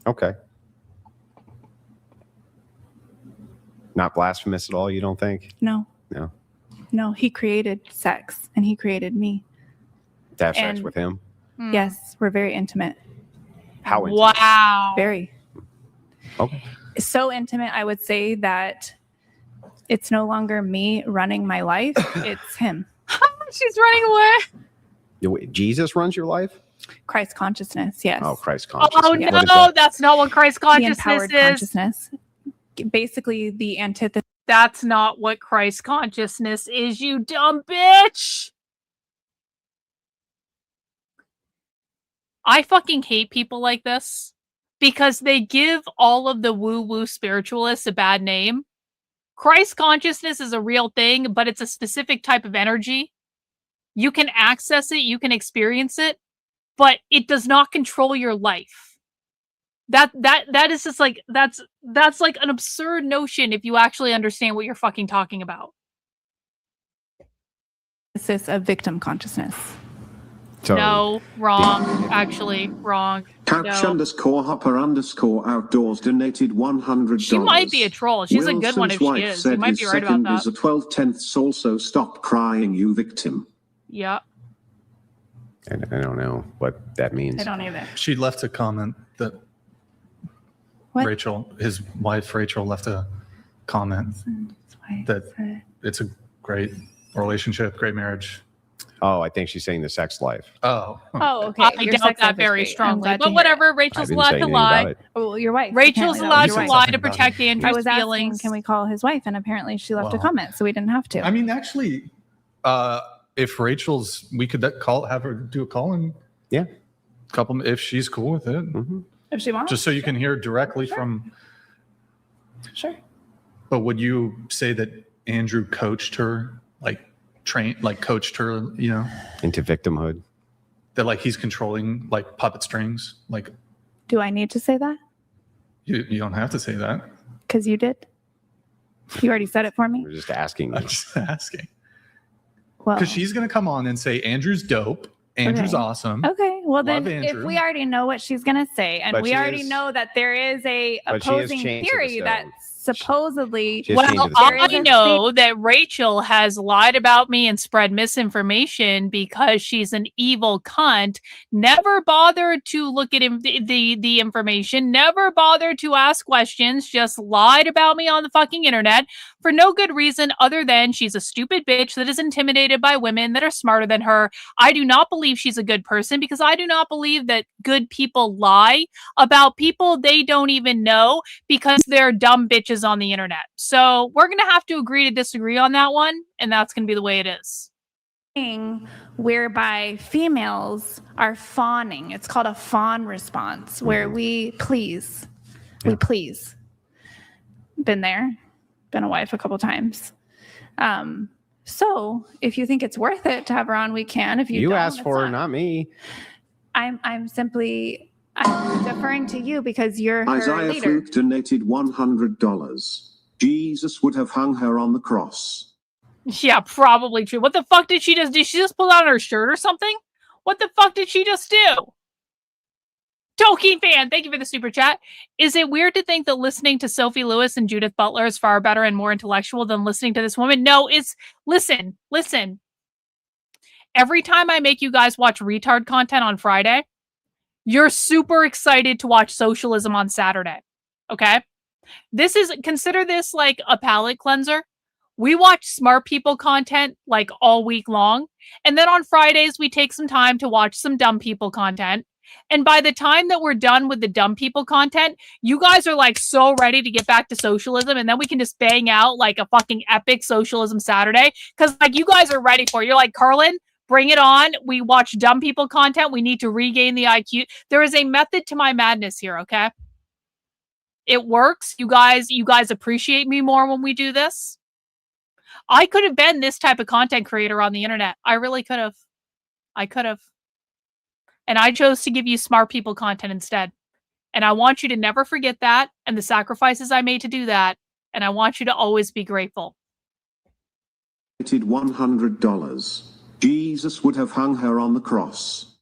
Okay. Not blasphemous at all, you don't think? No. No. No, he created sex and he created me. To have sex And- with him? Yes, we're very intimate. How intimate? Wow. Very. Okay. So intimate, I would say that it's no longer me running my life, it's him. She's running away. Jesus runs your life? Christ consciousness, yes. Oh, Christ consciousness. Oh, What is no, that? that's not what Christ The consciousness empowered is. consciousness. Basically, the antithesis. That's not what Christ consciousness is, you dumb bitch. I fucking hate people like this because they give all of the woo-woo spiritualists a bad name. Christ consciousness is a real thing, but it's a specific type of energy. You can access it, you can experience it, but it does not control your life. That is just like, that's like an absurd notion if you actually understand what you're fucking talking about. Of victim consciousness. So, No, wrong. Actually, wrong. Couch _hopper_outdoors donated $100. She might be a troll. She's a good one if she Wilson's wife is. You said might his be right about second that. is a 12/10 also stop crying, you victim. Yeah. I don't know what that means. I don't either. She left a comment that What? Rachel, his wife Rachel, left a comment that it's a great relationship, great marriage. Oh, I think she's saying the sex life. Oh. Oh, okay. I Your doubt sex life that is very great. I'm strongly. glad to But hear whatever, it. Rachel's I didn't allowed say to anything about lie. it. Oh, your wife. Rachel's Apparently that was allowed your to wife. lie to about protect it. Andrew's I was asking, feelings. can we call his wife? And apparently she left a Well, comment, so we didn't have to. I mean, actually, if Rachel's, we could have her do a call in. Yeah. Couple, if she's cool with it. Mm-hmm. If she wants. Just so you can hear directly from. Sure. But would you say that Andrew coached her, coached her, into victimhood? That like he's controlling like puppet strings? Like, Do I need to say that? you don't have to say that. Because you did. You already said it for me. We're just asking. I'm just asking. Well, Because she's going to come on and say, Andrew's dope. Andrew's Okay. awesome. Okay, well then, Love Andrew. if we already know what she's gonna say, and But we she already is- know that there is a but she is opposing chained to the theory that stone. supposedly, She is Well, chained to the there I is a know that Rachel has lied about me and spread misinformation because she's an evil cunt. Never bothered to look at the information. Never bothered to ask questions. Just lied about me on the fucking internet for no good reason other than she's a stupid bitch that is intimidated by women that are smarter than her. I do not believe she's a good person because I do not believe that good people lie about people they don't even know because they're dumb bitches on the internet. So we're going to have to agree to disagree on that one, and that's going to be the way it is. thing whereby females are fawning. It's called a fawn response, where we please. Been there, been a wife a couple times. So if you think it's worth it to have her on, we can. If you don't, asked it's for her, not me. I'm deferring to you because you're her Isaiah leader. Fluke donated $100. Jesus would have hung her on the cross. Yeah, probably true. What the fuck did she just do? Did she just pull down her shirt or something? What the fuck did she just do? Tolkien fan, thank you for the super chat. Is it weird to think that listening to Sophie Lewis and Judith Butler is far better and more intellectual than listening to this woman? No, it's listen. Every time I make you guys watch retard content on Friday, you're super excited to watch Socialism on Saturday. Okay? Consider this like a palate cleanser. We watch smart people content like all week long. And then on Fridays, we take some time to watch some dumb people content. And by the time that we're done with the dumb people content, you guys are like so ready to get back to socialism. And then we can just bang out like a fucking epic Socialism Saturday. Because like you guys are ready for it. You're like, Karlyn, bring it on. We watch dumb people content. We need to regain the IQ. There is a method to my madness here, okay? It works. You guys appreciate me more when we do this. I could have been this type of content creator on the internet. I really could have. And I chose to give you smart people content instead. And I want you to never forget that and the sacrifices I made to do that. And I want you to always be grateful. $100. Jesus would have hung her on the cross.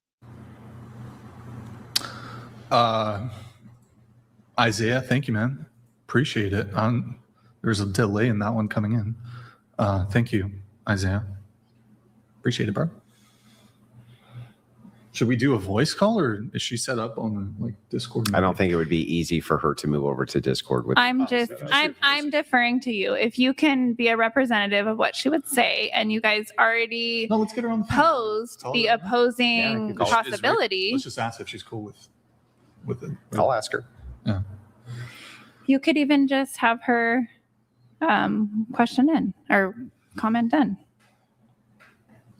Isaiah, thank you, man. Appreciate it. There's a delay in that one coming in. Thank you, Isaiah. Appreciate it, bro. Should we do a voice call, or is she set up on like Discord? I don't think it would be easy for her to move over to Discord with. I'm deferring to you. If you can be a representative of what she would say, and you guys already let's get her on the posed the opposing possibility. Let's just ask if she's cool with it. I'll ask her. Yeah. You could even just have her question in or comment in.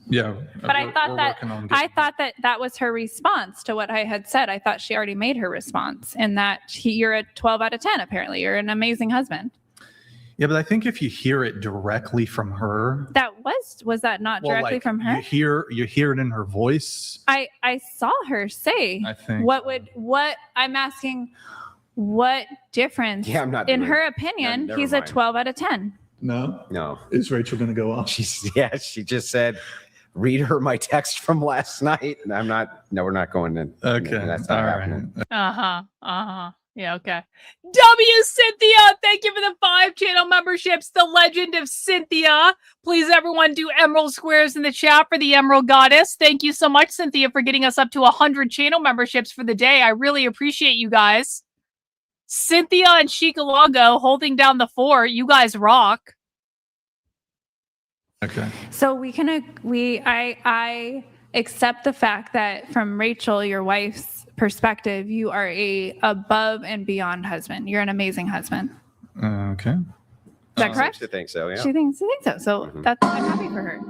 Yeah. But I thought that was her response to what I had said. I thought she already made her response, and that you're a 12 out of 10. Apparently, you're an amazing husband. Yeah, but I think if you hear it directly from her, that was that not directly from her? You hear it in her voice. I saw her say. I think what I'm asking. What difference? Yeah, I'm not. In her opinion, never he's mind. a 12 out of 10. No. Is Rachel going to go off? She just said, read her my text from last night. And I'm not. No, we're not going in. Okay, that's not happening. Yeah, okay. W Cynthia, thank you for the 5 channel memberships. The Legend of Cynthia. Please, everyone, do emerald squares in the chat for the Emerald Goddess. Thank you so much, Cynthia, for getting us up to 100 channel memberships for the day. I really appreciate you guys. Cynthia and Chicalango holding down the fort. You guys rock. Okay. So I accept the fact that from Rachel, your wife's perspective, you are a above and beyond husband. You're an amazing husband. Okay. Is that correct? Seems to think so, yeah. She thinks so. So I'm happy for her.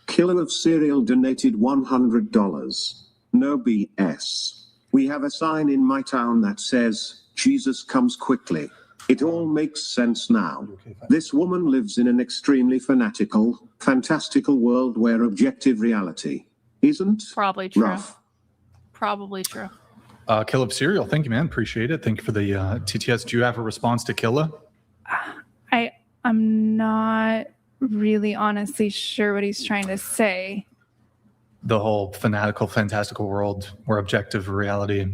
Killer of Cereal donated $100. No BS. We have a sign in my town that says, Jesus comes quickly. It all makes sense now. This woman lives in an extremely fantastical world where objective reality isn't Probably true. rough. Probably true. Killa of Cereal, thank you, man. Appreciate it. Thank you for the TTS. Do you have a response to Killa? I'm not really honestly sure what he's trying to say. The whole fantastical world where objective reality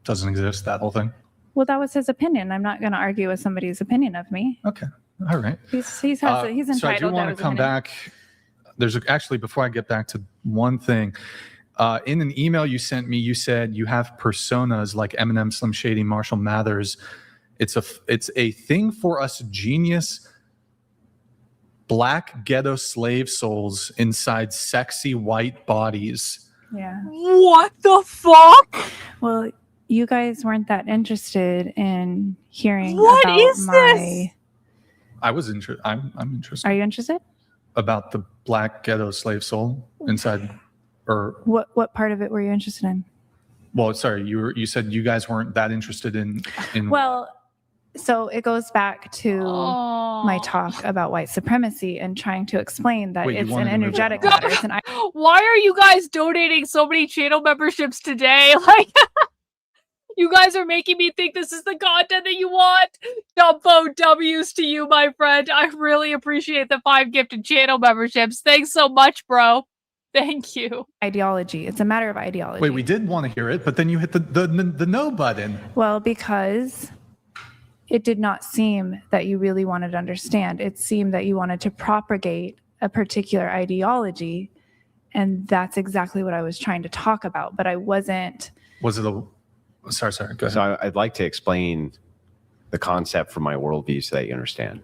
doesn't exist, that whole thing? Well, that was his opinion. I'm not going to argue with somebody's opinion of me. Okay. All right. He's entitled. So I do want to come back. Actually, before I get back to one thing, in an email you sent me, you said you have personas like Eminem, Slim Shady, Marshall Mathers. It's a thing for us genius black ghetto slave souls inside sexy white bodies. Yeah. What the fuck? Well, you guys weren't that interested in hearing What about is this? I was interested. I'm interested. Are you interested? About the black ghetto slave soul inside, or What part of it were you interested in? well, sorry, you said you guys weren't that interested in. Well, so it goes back to my talk about white supremacy and trying to explain that Wait, you it's an wanted to move energetic on. matter. Why are you guys donating so many channel memberships today? Like, you guys are making me think this is the content that you want. Dumbo W's to you, my friend. I really appreciate the 5 gifted channel memberships. Thanks so much, bro. Thank you. Ideology. It's a matter of ideology. Wait, we did want to hear it, but then you hit the no button. Well, because it did not seem that you really wanted to understand. It seemed that you wanted to propagate a particular ideology, and that's exactly what I was trying to talk about, but I wasn't. Was it a... Sorry, go ahead. So I'd like to explain the concept from my worldview so that you understand.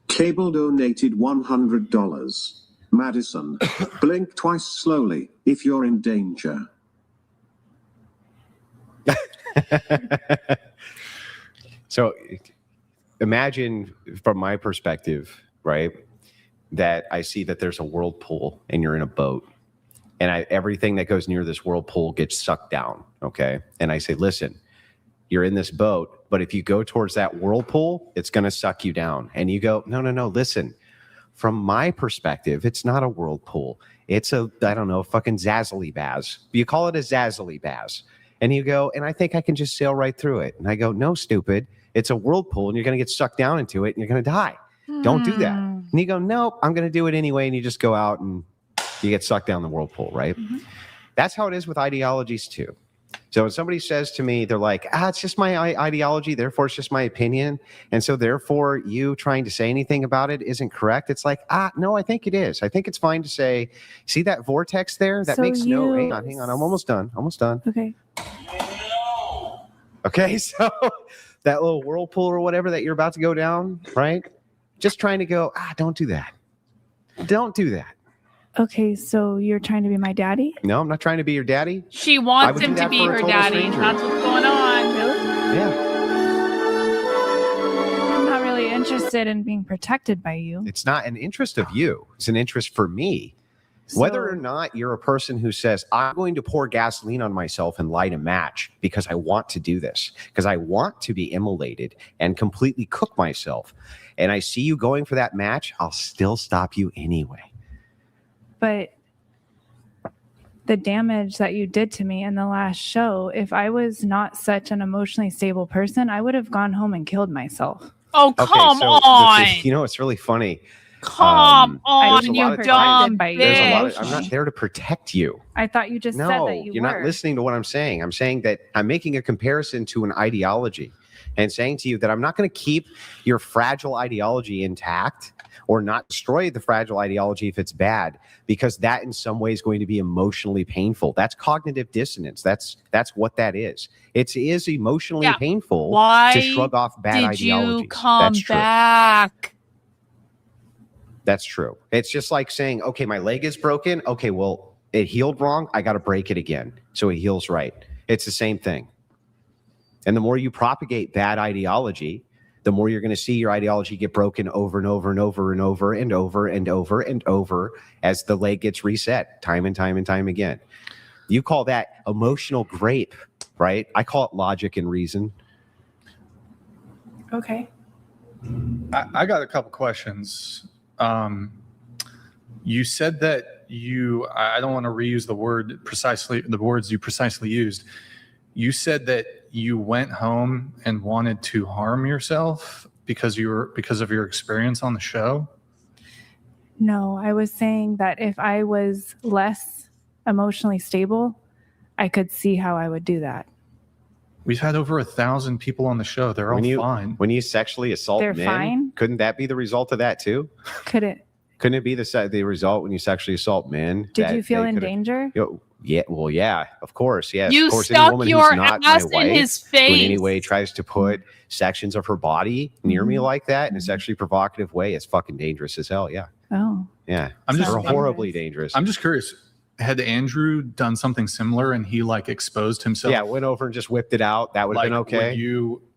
Cable donated $100. Madison, blink twice slowly if you're in danger. So imagine from my perspective, right, that I see that there's a whirlpool and you're in a boat, and everything that goes near this whirlpool gets sucked down, okay? And I say, listen, you're in this boat, but if you go towards that whirlpool, it's going to suck you down. And you go, no, listen. From my perspective, it's not a whirlpool. It's a, I don't know, fucking zazzly baz. You call it a zazzly baz. And you go, and I think I can just sail right through it. And I go, no, stupid. It's a whirlpool, and you're going to get sucked down into it, and you're going to die. Don't do that. And you go, nope, I'm going to do it anyway. And you just go out and you get sucked down the whirlpool, right? Mm-hmm. That's how it is with ideologies too. So when somebody says to me, they're like, it's just my ideology, therefore it's just my opinion. And so therefore you trying to say anything about it isn't correct. It's like, no, I think it is. I think it's fine to say, see that vortex there? That makes no, hang on. I'm almost done. Okay. Okay, so that little whirlpool or whatever that you're about to go down, right? Just trying to go, don't do that. Don't do that. Okay, so you're trying to be my daddy? No, I'm not trying to be your daddy. She wants him to be her daddy. Stranger. That's what's going on. Really? Yeah. I'm not really interested in being protected by you. It's not an interest of you. It's an interest for me. Whether or not you're a person who says, I'm going to pour gasoline on myself and light a match because I want to do this, because I want to be immolated and completely cook myself, and I see you going for that match, I'll still stop you anyway. But the damage that you did to me in the last show, if I was not such an emotionally stable person, I would have gone home and killed myself. Oh, come on. You know, it's really funny. Come on, you dumb bitch. I'm not there to protect you. I thought you just said that you you're not listening to what I'm saying. I'm saying that I'm making a comparison to an ideology and saying to you that I'm not going to keep your fragile ideology intact or not destroy the fragile ideology if it's bad, because that in some way is going to be emotionally painful. That's cognitive dissonance. That's what that is. It is emotionally painful to shrug off bad ideologies. Why did you come back? That's true. It's just like saying, okay, my leg is broken. Okay, well, it healed wrong. I got to break it again so it heals right. It's the same thing. And the more you propagate bad ideology, the more you're going to see your ideology get broken over and over and over and over and over and over and over as the leg gets reset time and time and time again. You call that emotional grape, right? I call it logic and reason. Okay. I got a couple questions. You said that I don't want to reuse the words you precisely used. You said that you went home and wanted to harm yourself because of your experience on the show? No, I was saying that if I was less emotionally stable, I could see how I would do that. We've had over 1,000 people on the show. They're all fine. When you sexually assault They're men, fine? couldn't that be the result of that too? Couldn't it be the result when you sexually assault men? Did you feel in danger? Yeah, well, yeah, of course, yes. You of course, stuck any woman your who's not ass my in wife, his who in any face. way tries to put sections of her body near me like that in a sexually provocative way, it's fucking dangerous as hell. Yeah, Oh. yeah. I'm just horribly dangerous. I'm just curious. Had Andrew done something similar and he like exposed himself? Yeah, went over and just whipped it out. That would have been okay.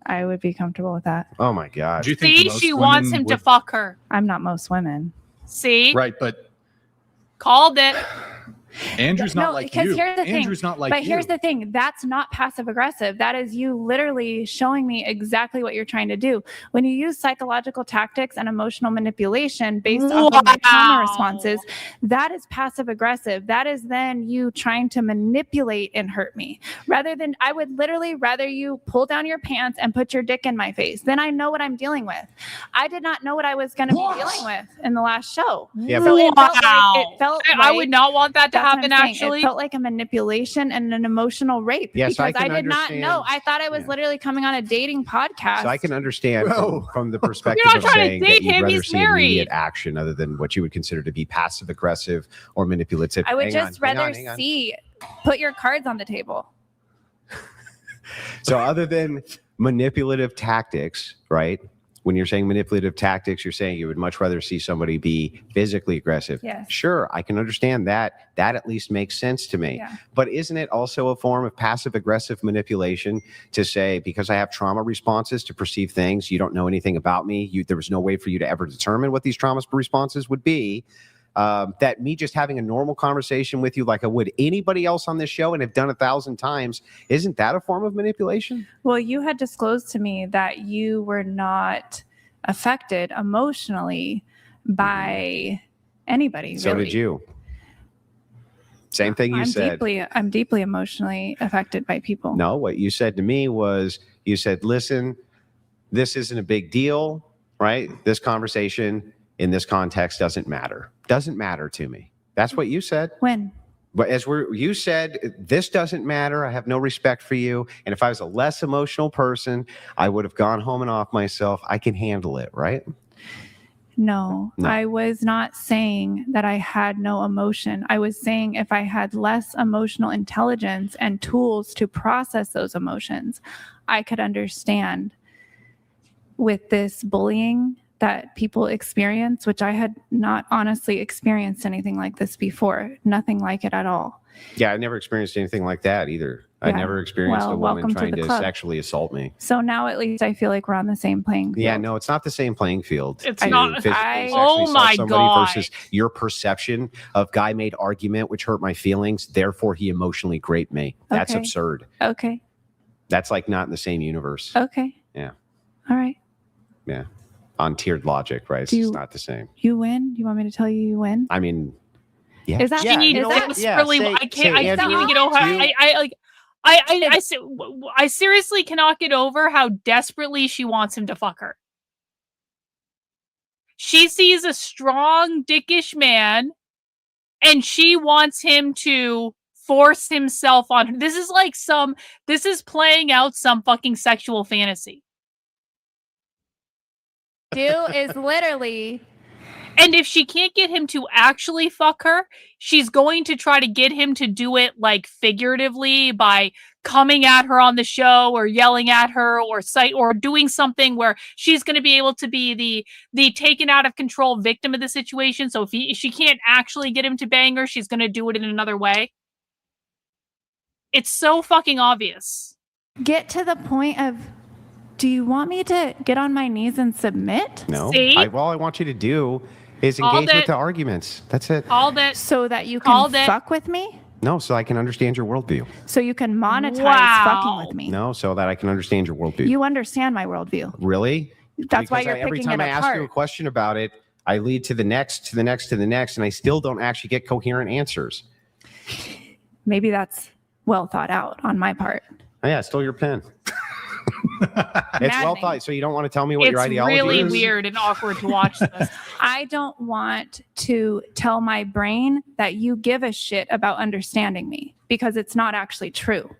I would be comfortable with that. Oh my god. Do you think See, most she wants women him to would- fuck her. I'm not most women. See? Right, but Called it. Andrew's not like because you. here's the Andrew's thing. not like but you. here's the thing. That's not passive aggressive. That is you literally showing me exactly what you're trying to do. When you use psychological tactics and emotional manipulation based off of my trauma responses, that is passive aggressive. That is then you trying to manipulate and hurt me. Rather than, I would literally rather you pull down your pants and put your dick in my face. Then I know what I'm dealing with. I did not know what I was going to be dealing with in the last show. Yeah, so it felt Wow. like, it felt I like- would not want that to That's what happen, I'm saying. actually. It felt like a manipulation and an emotional rape Yes, I because I can did not understand. know. I thought I was literally coming on a dating podcast. So I can understand from the perspective You're not of trying to saying date that you'd him, rather he's see married. immediate action other than what you would consider to be passive aggressive or manipulative. I would Hang just on, hang rather on, hang on. see, put your cards on the table. So other than manipulative tactics, right? When you're saying manipulative tactics, you're saying you would much rather see somebody be physically aggressive. Yes. Sure, I can understand that. That at least makes sense to me. Yeah. But isn't it also a form of passive aggressive manipulation to say, because I have trauma responses to perceive things, you don't know anything about me, there was no way for you to ever determine what these trauma responses would be, that me just having a normal conversation with you like I would anybody else on this show and have done 1,000 times, isn't that a form of manipulation? Well, you had disclosed to me that you were not affected emotionally by anybody. So really. did you. Same thing you said. I'm deeply emotionally affected by people. No, what you said to me was, you said, listen, this isn't a big deal, right? This conversation in this context doesn't matter. Doesn't matter to me. That's what you said. When? But you said, this doesn't matter. I have no respect for you. And if I was a less emotional person, I would have gone home and off myself. I can handle it, right? No, No. I was not saying that I had no emotion. I was saying if I had less emotional intelligence and tools to process those emotions, I could understand with this bullying that people experience, which I had not honestly experienced anything like this before. Nothing like it at all. Yeah, I never experienced anything like that either. I Yeah. never experienced Well, a woman welcome to trying the to club. sexually assault me. So now at least I feel like we're on the same playing field. Yeah, no, it's not the same playing field. It's to not- physically sexually Oh assault my somebody God. versus your perception of guy made argument, which hurt my feelings. Therefore, he emotionally raped me. That's Okay. absurd. Okay. That's like not in the same universe. Okay. Yeah, All right. yeah. On tiered logic, right? It's Do you- just not the same. You win? You want me to tell you win? I mean, yeah. Is that yeah, She you know what? desperately. Yeah, I can't. I can't Andrew, even get over. I seriously cannot get over how desperately she wants him to fuck her. She sees a strong, dickish man, and she wants him to force himself on her. This is playing out some fucking sexual fantasy. Do is literally And if she can't get him to actually fuck her, she's going to try to get him to do it like figuratively by coming at her on the show or yelling at her or doing something where she's going to be able to be the taken out of control victim of the situation. So if she can't actually get him to bang her, she's going to do it in another way. It's so fucking obvious. Get to the point of, do you want me to get on my knees and submit? No. See? All I want you to do is All engage with that- the arguments. That's it. All that So that you All can that- fuck with me? No, so I can understand your worldview. So you can monetize Wow. fucking with me? No, so that I can understand your worldview. You understand my worldview. Really? That's why Because you're every picking time it I ask you a apart. question about it, I lead to the next, to the next, to the next, and I still don't actually get coherent answers. Maybe that's well thought out on my part. Oh, yeah, stole your pen. It's well Maddening. thought. So you don't want to tell me what your it's ideology really is? weird and awkward to watch this. I don't want to tell my brain that you give a shit about understanding me because it's not actually true.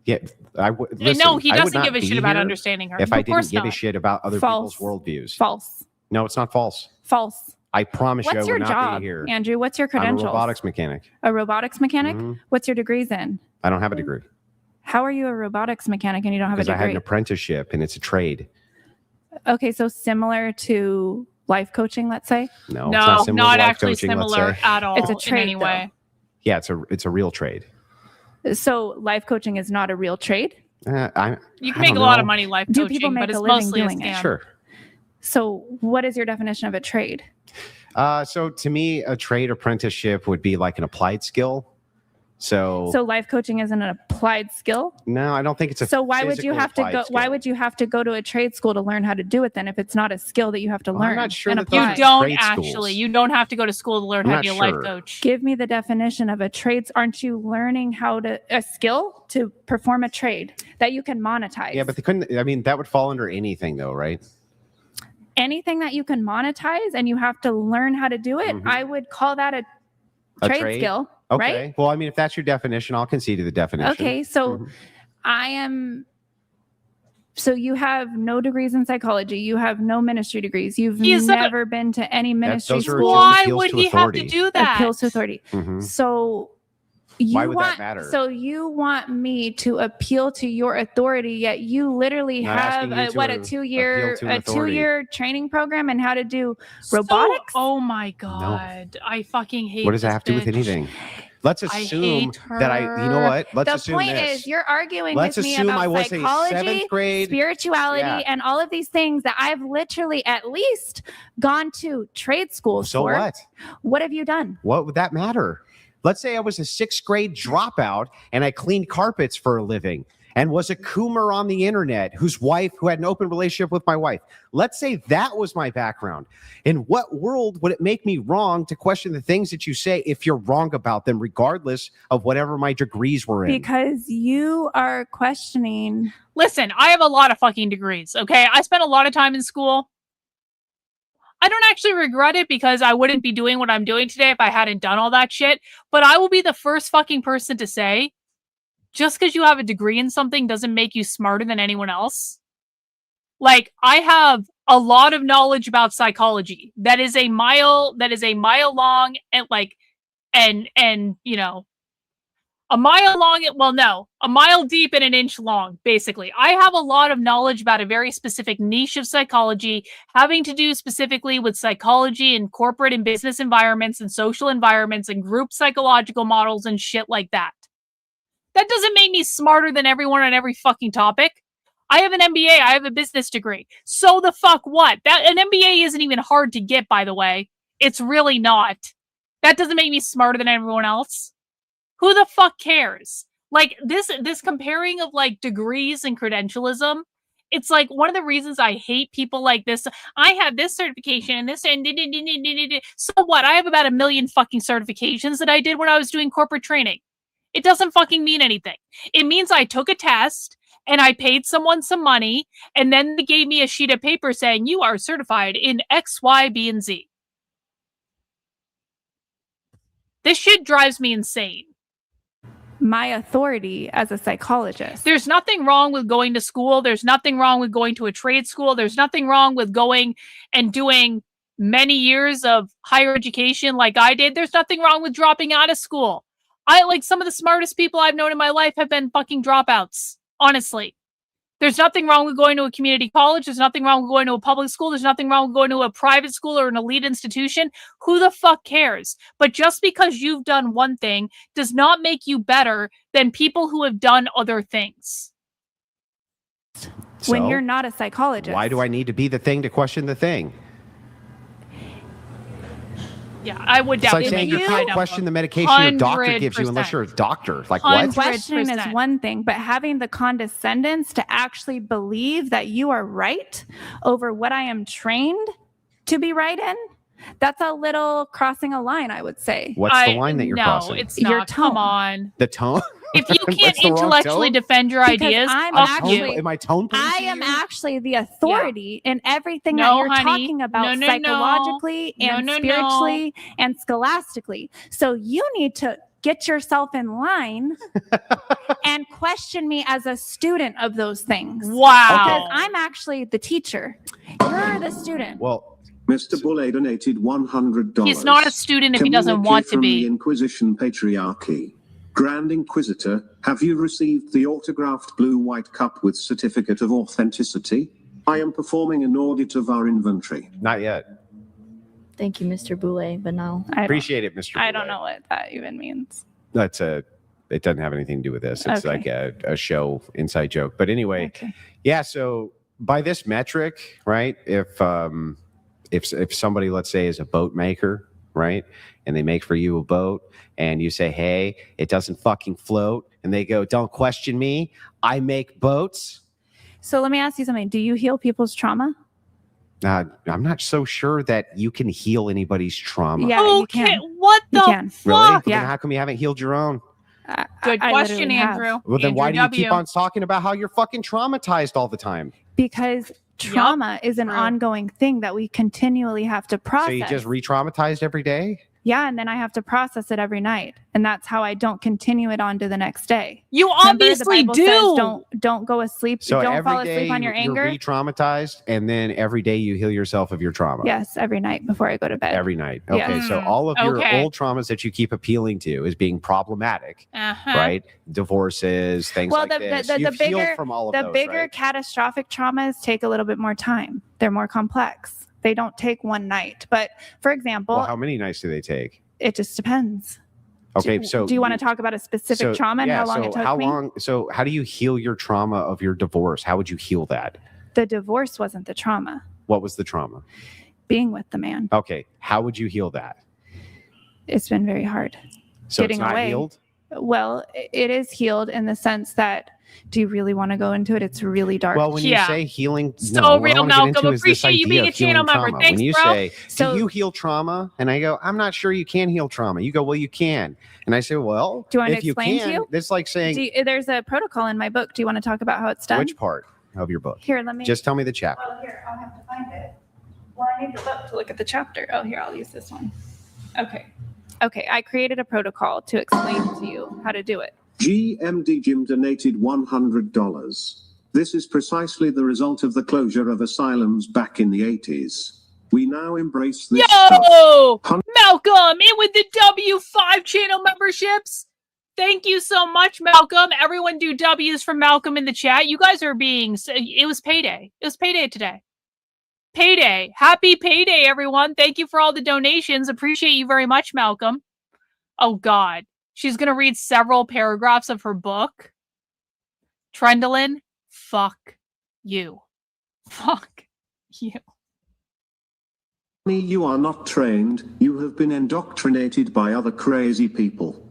Yeah, listen, No, he I would doesn't not give a be shit about here understanding her. If I Of course didn't give a not. shit about other False. people's worldviews. False. No, it's not false. False. I promise you I What's would your not job, be here. Andrew? What's your I'm a credentials? robotics mechanic. A robotics mechanic? Mhm. What's your degrees in? I don't have a degree How are you a robotics mechanic and you don't have a because I had degree? an apprenticeship and it's a trade. Okay, so similar to life coaching, let's say? No, it's No, not similar not to life actually coaching, let's similar say. at all It's a in trade, any way. Yeah, it's a real trade. So life coaching is not a real trade? You can I make don't a lot of know. money life Do coaching, people make but a it's living mostly a doing it? scam. Sure. So what is your definition of a trade? So to me, a trade apprenticeship would be like an applied skill. So life coaching isn't an applied skill? no, I don't think it's a. So why would you physically have to applied go? Why skill. would you have to go to a trade school to learn how to do it then? If it's not a skill that you have to Well, learn, I'm not sure and that those apply? are You don't trade schools. actually. You don't have to go to school to learn I'm how to not be a life sure. coach. Give me the definition of a trade. Aren't you learning how to a skill to perform a trade that you can monetize? Yeah, but they couldn't. I mean, that would fall under anything, though, right? Anything that you can monetize and you have to learn how to do it, Mhm. I would call that a A trade skill, Okay. right? Well, I mean, if that's your definition, I'll concede to the definition. Okay, so Mhm. I am. So you have no degrees in psychology. You have no ministry degrees. You've He's a- never been to any ministry those are school. Why appeals would to he authority. have to do that? Appeals to authority. Mhm. So you Why would that want, matter? So you want me to appeal to your authority, yet you literally Not have asking you to a appeal two-year to authority. training program and how to do So- robotics. oh my god, I fucking hate. What does that this have to do with bitch. anything? Let's I assume hate that I. You know her. what? Let's The assume point this. is, you're arguing Let's with me assume I about was a psychology, 7th grade. spirituality, Yeah. and all of these things that I've literally at least gone to trade school So for. what? What have you done? What would that matter? Let's say I was a 6th grade dropout and I cleaned carpets for a living and was a coomer on the internet who had an open relationship with my wife. Let's say that was my background. In what world would it make me wrong to question the things that you say if you're wrong about them, regardless of whatever my degrees were in? Because you are questioning. Listen, I have a lot of fucking degrees, okay? I spent a lot of time in school. I don't actually regret it because I wouldn't be doing what I'm doing today if I hadn't done all that shit. But I will be the first fucking person to say, just because you have a degree in something doesn't make you smarter than anyone else. Like, I have a lot of knowledge about psychology that is a mile long and you know, a mile long, well, no, a mile deep and an inch long, basically. I have a lot of knowledge about a very specific niche of psychology having to do specifically with psychology in corporate and business environments and social environments and group psychological models and shit like that. That doesn't make me smarter than everyone on every fucking topic. I have an MBA, I have a business degree. So the fuck what? An MBA isn't even hard to get, by the way. It's really not. That doesn't make me smarter than everyone else. Who the fuck cares? Like, this comparing of like degrees and credentialism, it's like one of the reasons I hate people like this. I have this certification and this and so what? I have about 1 million fucking certifications that I did when I was doing corporate training. It doesn't fucking mean anything. It means I took a test and I paid someone some money and then they gave me a sheet of paper saying you are certified in X, Y, B, and Z. This shit drives me insane. My authority as a psychologist. There's nothing wrong with going to school. There's nothing wrong with going to a trade school. There's nothing wrong with going and doing many years of higher education like I did, there's nothing wrong with dropping out of school. Some of the smartest people I've known in my life have been fucking dropouts. Honestly. There's nothing wrong with going to a community college. There's nothing wrong with going to a public school. There's nothing wrong with going to a private school or an elite institution. Who the fuck cares? But just because you've done one thing does not make you better than people who have done other things. When So, you're not a psychologist. Why do I need to be the thing to question the thing? Yeah, I would It's like definitely saying you make can't it question the medication your doctor gives you unless 100%. you're a doctor. Like what? Questioning is 100%. one thing, but having the condescendence to actually believe that you are right over what I am trained to be right in, that's a little crossing a line, I would say. What's the line that you're crossing? No, it's not. Your Come tone. on. The tone? If you can't What's the wrong intellectually tone? defend your Because ideas, I'm fuck actually- you. Am I tone police I am you? actually the authority in everything No, that you're honey. talking about No. psychologically No, and no. spiritually and scholastically. So you need to get yourself in line and question me as a student of those things. Wow. Because I'm actually the teacher. You're the student. Well, Mr. Bulle donated $100. He's not a student if he doesn't want to Communicate from be. the Inquisition Patriarchy. Grand Inquisitor, have you received the autographed blue-white cup with certificate of authenticity? I am performing an audit of our inventory. Not yet. Thank you, Mr. Boulay, but no. Appreciate it, Mr. I don't know what that even means. It doesn't have anything to do with this. It's Okay. like a show inside joke. But anyway, yeah. So by this metric, right? If somebody, let's say, is a boat maker, right, and they make for you a boat, and you say, hey, it doesn't fucking float, and they go, don't question me, I make boats. So let me ask you something. Do you heal people's trauma? I'm not so sure that you can heal anybody's trauma. Yeah, you can. What You the can. Really? Well, Yeah. then how come you haven't healed your own? Good I question, literally have. Andrew. Well, then why do you keep W. on talking about how you're fucking traumatized all the time? Because trauma is an ongoing thing that we continually have to process. So you just re-traumatized every day? Yeah, and then I have to process it every night, and that's how I don't continue it on to the next day. You Remember, the obviously Bible do. says don't go asleep. So don't every fall day asleep on your anger. you're re-traumatized, and then every day you heal yourself of your trauma. Yes, every night before I go to bed. Every night. Okay, Yes. so all of your Okay. old traumas that you keep appealing to is being problematic, Uh-huh. right? Divorces, things Well, like this. the You've healed bigger from all of the those, bigger right? catastrophic traumas take a little bit more time. They're more complex. They don't take one night. But for example, Well, how many nights do they take? it just depends. Okay, so Do you want to talk about a specific trauma and yeah, how long so it took how me? long? So how do you heal your trauma of your divorce? How would you heal that? The divorce wasn't the trauma. What was the trauma? Being with the man. Okay, how would you heal that? It's been very hard. So Getting it's not away. healed? Well, it is healed in the sense that, do you really want to go into it? It's really dark. Well, when you say healing, So no, what I real, wanna get Malcolm. into is this Appreciate you being idea a of healing channel member. trauma. Thanks, when you bro. say, So- do you heal trauma? And I go, I'm not sure you can heal trauma. You go, well, you can. And I say, well, Do you want me if to you explain can, to you? it's like saying, There's a protocol in my book. Do you want to talk about how it's done? which part of your book? Here, let me. Just tell me the chapter. Oh, here, I'll have to find it. Well, I need the book to look at the chapter. Oh, here, I'll use this one. Okay. Okay, I created a protocol to explain to you how to do it. GMD Jim donated $100. This is precisely the result of the closure of asylums back in the 80s. We now embrace this Yo! stuff. Malcolm, in with the W5 channel memberships. Thank you so much, Malcolm. Everyone do W's for Malcolm in the chat. You guys are being... It was payday. It was payday today. Payday. Happy payday, everyone. Thank you for all the donations. Appreciate you very much, Malcolm. Oh, God. She's going to read several paragraphs of her book. Trendlin, fuck you. Fuck you. You are not trained. You have been indoctrinated by other crazy people.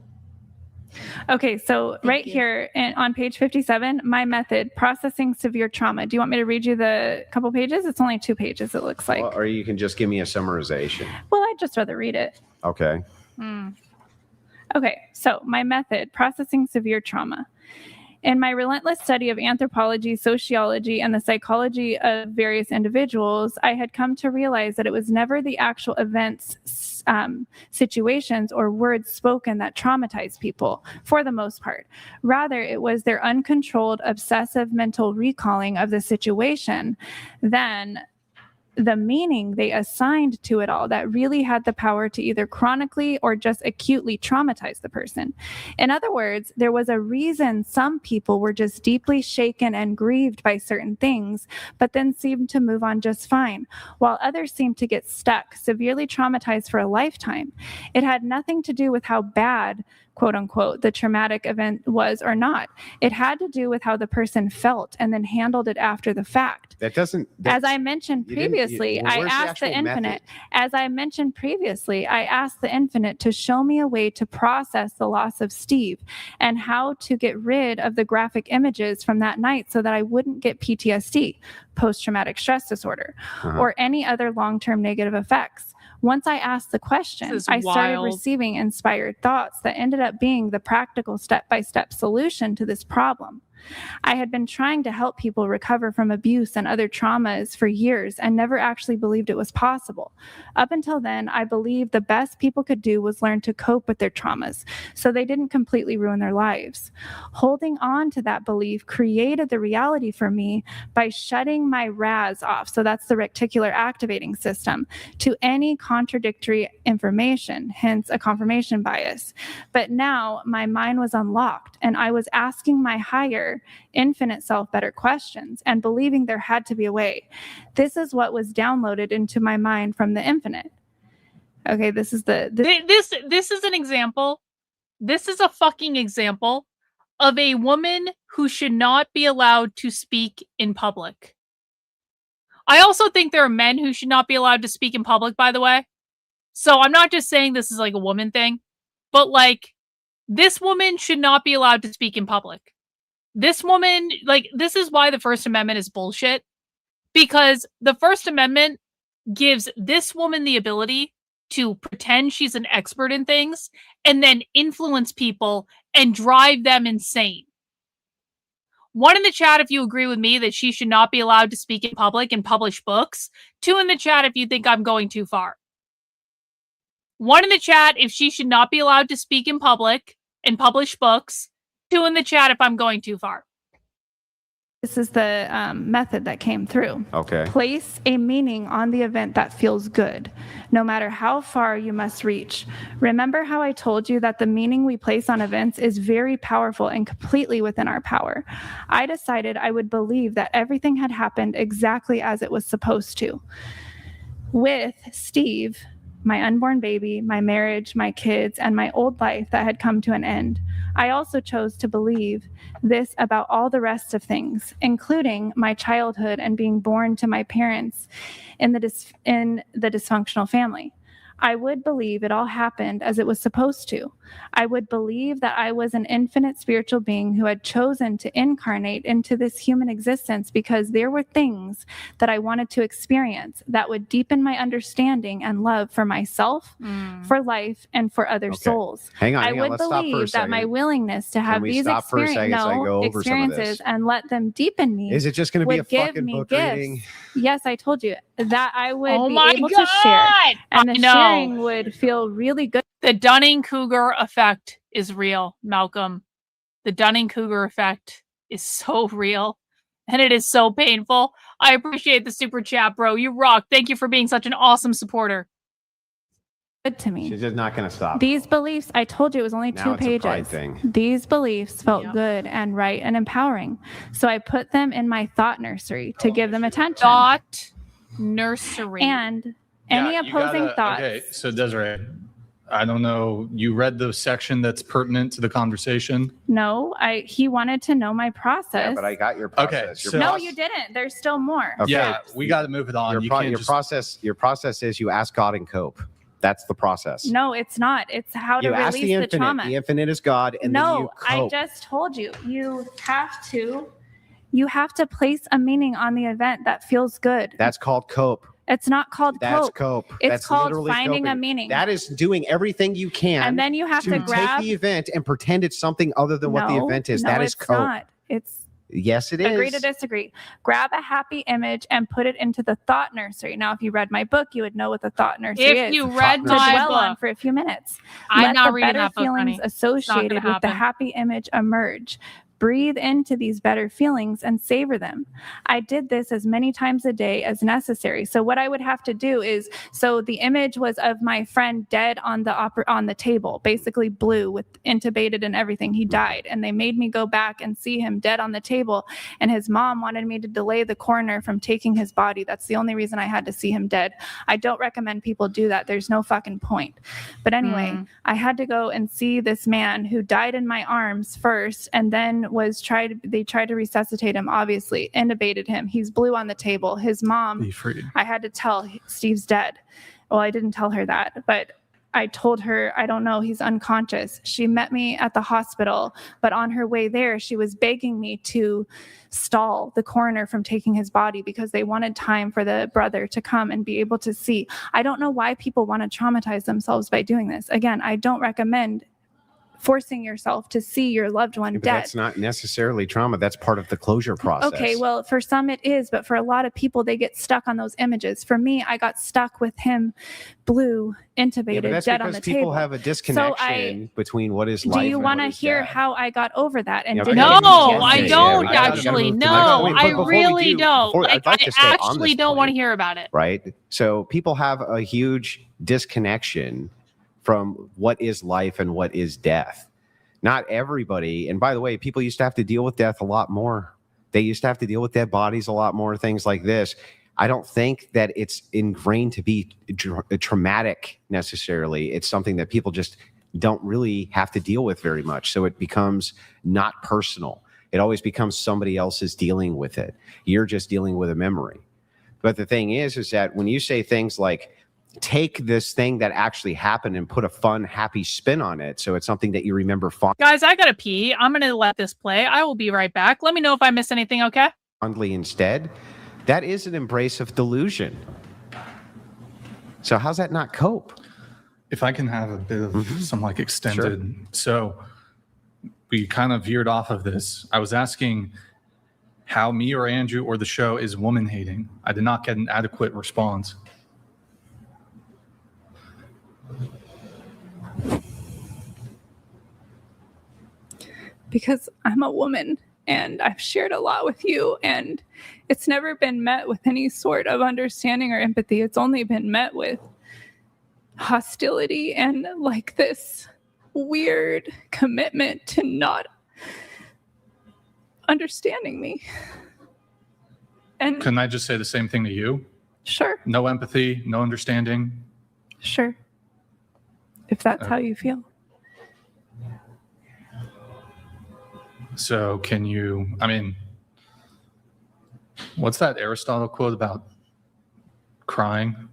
Okay, so right here on page 57, my method, processing severe trauma. Do you want me to read you the couple pages? It's only 2 pages, it looks like. Well, or you can just give me a summarization. Well, I'd just rather read it. Okay. Okay, so my method, processing severe trauma. In my relentless study of anthropology, sociology, and the psychology of various individuals, I had come to realize that it was never the actual events, situations, or words spoken that traumatized people, for the most part. Rather, it was their uncontrolled, obsessive mental recalling of the situation the meaning they assigned to it all that really had the power to either chronically or just acutely traumatize the person. In other words, there was a reason some people were just deeply shaken and grieved by certain things, but then seemed to move on just fine, while others seemed to get stuck, severely traumatized for a lifetime. It had nothing to do with how bad, quote unquote, the traumatic event was or not. It had to do with how the person felt and then handled it after the fact. That doesn't. As I mentioned previously, I asked the infinite. As I mentioned previously, I asked the infinite to show me a way to process the loss of Steve and how to get rid of the graphic images from that night so that I wouldn't get PTSD, post-traumatic stress disorder, or any other long-term negative effects. Once I asked the question, I started receiving inspired thoughts that ended up being the practical step-by-step solution to this problem. I had been trying to help people recover from abuse and other traumas for years and never actually believed it was possible. Up until then, I believed the best people could do was learn to cope with their traumas so they didn't completely ruin their lives. Holding on to that belief created the reality for me by shutting my RAS off, so that's the reticular activating system, to any contradictory information, hence a confirmation bias. But now my mind was unlocked and I was asking my higher infinite self better questions and believing there had to be a way. This is what was downloaded into my mind from the infinite. Okay, this is this is an example. This is a fucking example of a woman who should not be allowed to speak in public. I also think there are men who should not be allowed to speak in public, by the way. So I'm not just saying this is like a woman thing, but like this woman should not be allowed to speak in public. This woman, like, this is why the First Amendment is bullshit. Because the First Amendment gives this woman the ability to pretend she's an expert in things and then influence people and drive them insane. One in the chat if you agree with me that she should not be allowed to speak in public and publish books. 2 in the chat if you think I'm going too far. 1 in the chat if she should not be allowed to speak in public and publish books. 2 in the chat if I'm going too far. This is the method that came through. Okay. Place a meaning on the event that feels good, no matter how far you must reach. Remember how I told you that the meaning we place on events is very powerful and completely within our power. I decided I would believe that everything had happened exactly as it was supposed to. With Steve, my unborn baby, my marriage, my kids, and my old life that had come to an end. I also chose to believe this about all the rest of things, including my childhood and being born to my parents in the dysfunctional family. I would believe it all happened as it was supposed to. I would believe that I was an infinite spiritual being who had chosen to incarnate into this human existence because there were things that I wanted to experience that would deepen my understanding and love for myself, for life, and for other souls. Hang on, I would let's stop for a believe that second. my willingness to have these experiences and let them deepen me Is it just going to be a would give fucking me book gifts. reading? Yes, I told you that I would Oh be my able to God! share, and the I know. sharing would feel really good. The Dunning-Kruger effect is real, Malcolm. The Dunning-Kruger effect is so real, and it is so painful. I appreciate the super chat, bro. You rock. Thank you for being such an awesome supporter. Good to me. She's just not going to stop. These beliefs, I told you it was only Now 2 it's a pride pages. thing. These beliefs felt good and right and empowering. So I put them in my thought nursery to give them attention. Thought nursery. And any Yeah, opposing thoughts. Okay, so Desiree, I don't know. You read the section that's pertinent to the conversation? No, he wanted to know my process. Yeah, but I got your process. Okay, No, you didn't. There's still more. Okay. Yeah, we got to move it on. Your process is you ask God and cope. That's the process. No, it's not. It's how to You ask release the the infinite. trauma. The infinite is God, and then you No, I cope. just told you. You have to place a meaning on the event that feels good. That's called cope. It's not called That's cope. cope. It's That's called literally finding a coping. meaning. That is doing everything you can. And then you have to grab take the event and pretend it's something other than what the No, event is. no, That is it's cope. not. It's Yes, it is. agree to disagree. Grab a happy image and put it into the thought nursery. Now, if you read my book, you would know what the thought nursery is. If you read to my dwell on book. for a few minutes. I'm Let not the reading better that book, feelings honey. It's not associated gonna with the happen. happy image emerge. breathe into these better feelings and savor them. I did this as many times a day as necessary. So what I would have to do is, so the image was of my friend dead on the table, basically blue with intubated and everything. He died, and they made me go back and see him dead on the table, and his mom wanted me to delay the coroner from taking his body. That's the only reason I had to see him dead. I don't recommend people do that. There's no fucking point. But anyway, I had to go and see this man who died in my arms first, and then they tried to resuscitate him, obviously, intubated him. He's blue on the table. His mom, I had to tell, Steve's dead. Well, I didn't tell her that, but I told her, I don't know, he's unconscious. She met me at the hospital, but on her way there, she was begging me to stall the coroner from taking his body because they wanted time for the brother to come and be able to see. I don't know why people want to traumatize themselves by doing this. Again, I don't recommend forcing yourself to see your loved one But dead. that's not necessarily trauma. That's part of the closure process. Okay, well, for some it is, but for a lot of people, they get stuck on those images. For me, I got stuck with him blue, intubated, But that's dead on because the people table. have a disconnection between what is Do life you and want to what is hear death. how I got over that? And Yeah, didn't okay. get No, PTSD? I don't actually. No, I really don't. I'd like I to stay on actually this don't want to point, hear about it. right? So people have a huge disconnection from what is life and what is death. Not everybody, and by the way, people used to have to deal with death a lot more. They used to have to deal with dead bodies a lot more, things like this. I don't think that it's ingrained to be traumatic necessarily. It's something that people just don't really have to deal with very much. So it becomes not personal. It always becomes somebody else is dealing with it. You're just dealing with a memory. But the thing is that when you say things like, take this thing that actually happened and put a fun, happy spin on it, so it's something that you remember Guys, I gotta pee. I'm gonna let this play. I will be right back. Let me know if I missed anything, okay? fondly instead, that is an embrace of delusion. So how's that not cope? If I can have a bit of some like extended. So we kind of veered off of this. I was asking how me or Andrew or the show is woman hating. I did not get an adequate response. Because I'm a woman and I've shared a lot with you, and it's never been met with any sort of understanding or empathy. It's only been met with hostility and like this weird commitment to not understanding me. And Can I just say the same thing to you? sure, No empathy, no understanding. sure. If that's how you feel. So can you, I mean, what's that Aristotle quote about crying?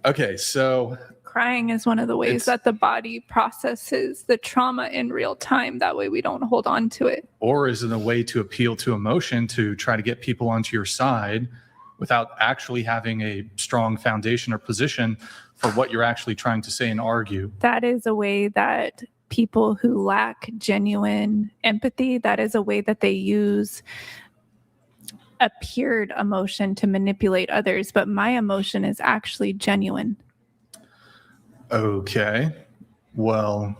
Okay, so Crying is one of the ways that the body processes the trauma in real time. That way we don't hold on to it. or is it a way to appeal to emotion to try to get people onto your side without actually having a strong foundation or position for what you're actually trying to say and argue? That is a way that people who lack genuine empathy, that is a way that they use appeared emotion to manipulate others. But my emotion is actually genuine. Okay, well,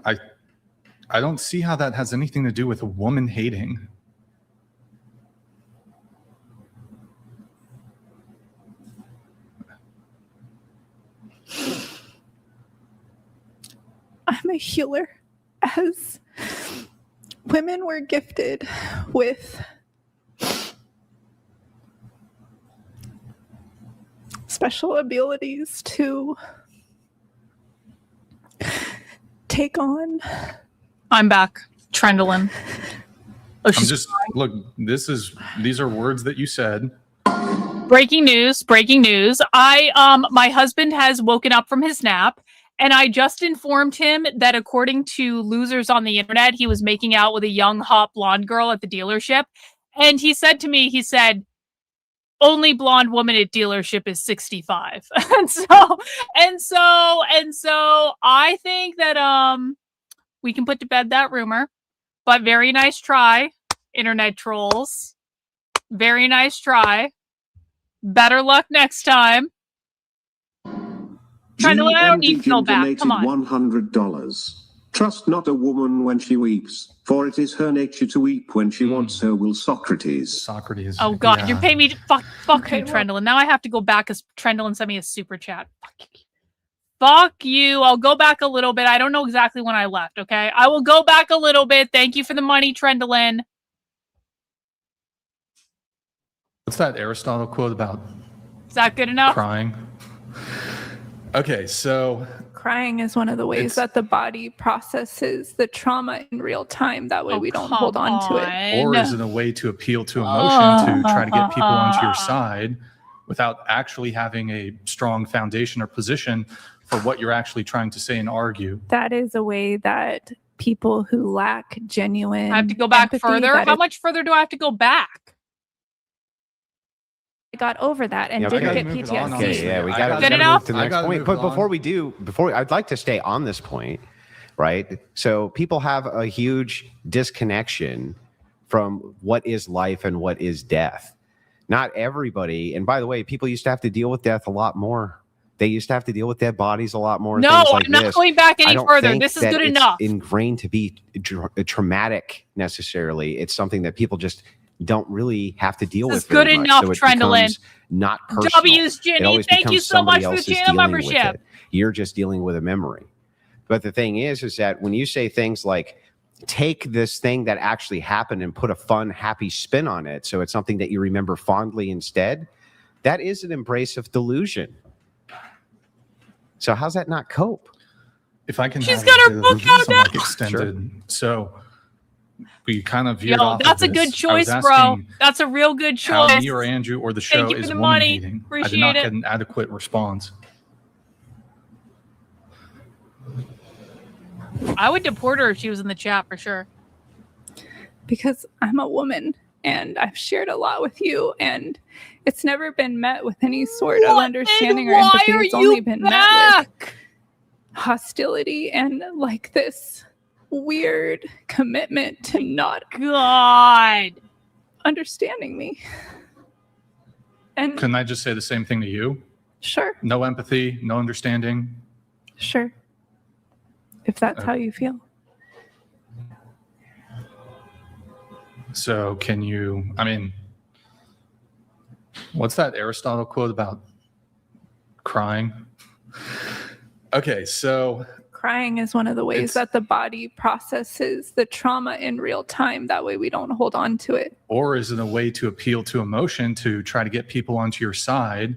I don't see how that has anything to do with a woman hating. I'm a healer. As women were gifted with special abilities to take on. I'm back. Trendolin. Oh, I'm she's just, look, these are words that you said. breaking news. My husband has woken up from his nap, and I just informed him that according to losers on the internet, he was making out with a young, hot blonde girl at the dealership. And he said to me, only blonde woman at dealership is 65. and so I think that we can put to bed that rumor. But very nice try, internet trolls. Very nice try. Better luck next time. Trying to I don't need to go back. Come on. $100. Trust not a woman when she weeps, for it is her nature to weep when she wants, so will Socrates. Socrates. Oh God, yeah. you're paying me. Fuck you, Trendlin. Now I have to go back because Trendlin sent me a super chat. Fuck you. I'll go back a little bit. I don't know exactly when I left. Okay, I will go back a little bit. Thank you for the money, Trendlin. What's that Aristotle quote about Is that good enough? crying? Okay, so Crying is one of the ways that the body processes the trauma in real time. That way we don't come hold on to it. or is it a way to appeal to emotion to try to get people onto your side without actually having a strong foundation or position for what you're actually trying to say and argue? That is a way that people who lack genuine. I have to go back empathy, further. that How is- much further do I have to go back? I got over that and Yeah, didn't we get gotta PTSD. Okay, yeah, we I got gotta Good to enough? move to the I next gotta point. move But on. before I'd like to stay on this point, right? So people have a huge disconnection from what is life and what is death. Not everybody, and by the way, people used to have to deal with death a lot more. They used to have to deal with dead bodies a lot more. No, things like I'm not this. going back I any don't further. think This is that good it's enough. ingrained to be traumatic necessarily. It's something that people just don't really have to deal This with. is good very much. enough, So it Trendlin. becomes not personal. W's, It Jenny. always Thank you becomes so much somebody for the else's channel dealing with membership. it. You're just dealing with a memory. But the thing is that when you say things like, take this thing that actually happened and put a fun, happy spin on it, so it's something that you remember fondly instead, that is an embrace of delusion. So how's that not cope? If I can She's have got it her book out some, now. like, extended. So we kind of veered Yo, off that's of a good this. choice, I was bro. asking That's a real good how choice. me or Andrew or the Thank show you for is the woman money. hating. I did Appreciate not it. get an adequate response. I would deport her if she was in the chat for sure. Because I'm a woman and I've shared a lot with you, and it's never been met with any sort of understanding or why empathy. are It's only you been met with hostility and like this weird commitment to not God understanding me. And Can I just say the same thing to you? sure, No empathy, no understanding. sure. If that's how you feel. So can you, I mean, what's that Aristotle quote about crying? Okay, so Crying is one of the ways It's- that the body processes the trauma in real time. That way we don't hold on to it. or is it a way to appeal to emotion to try to get people onto your side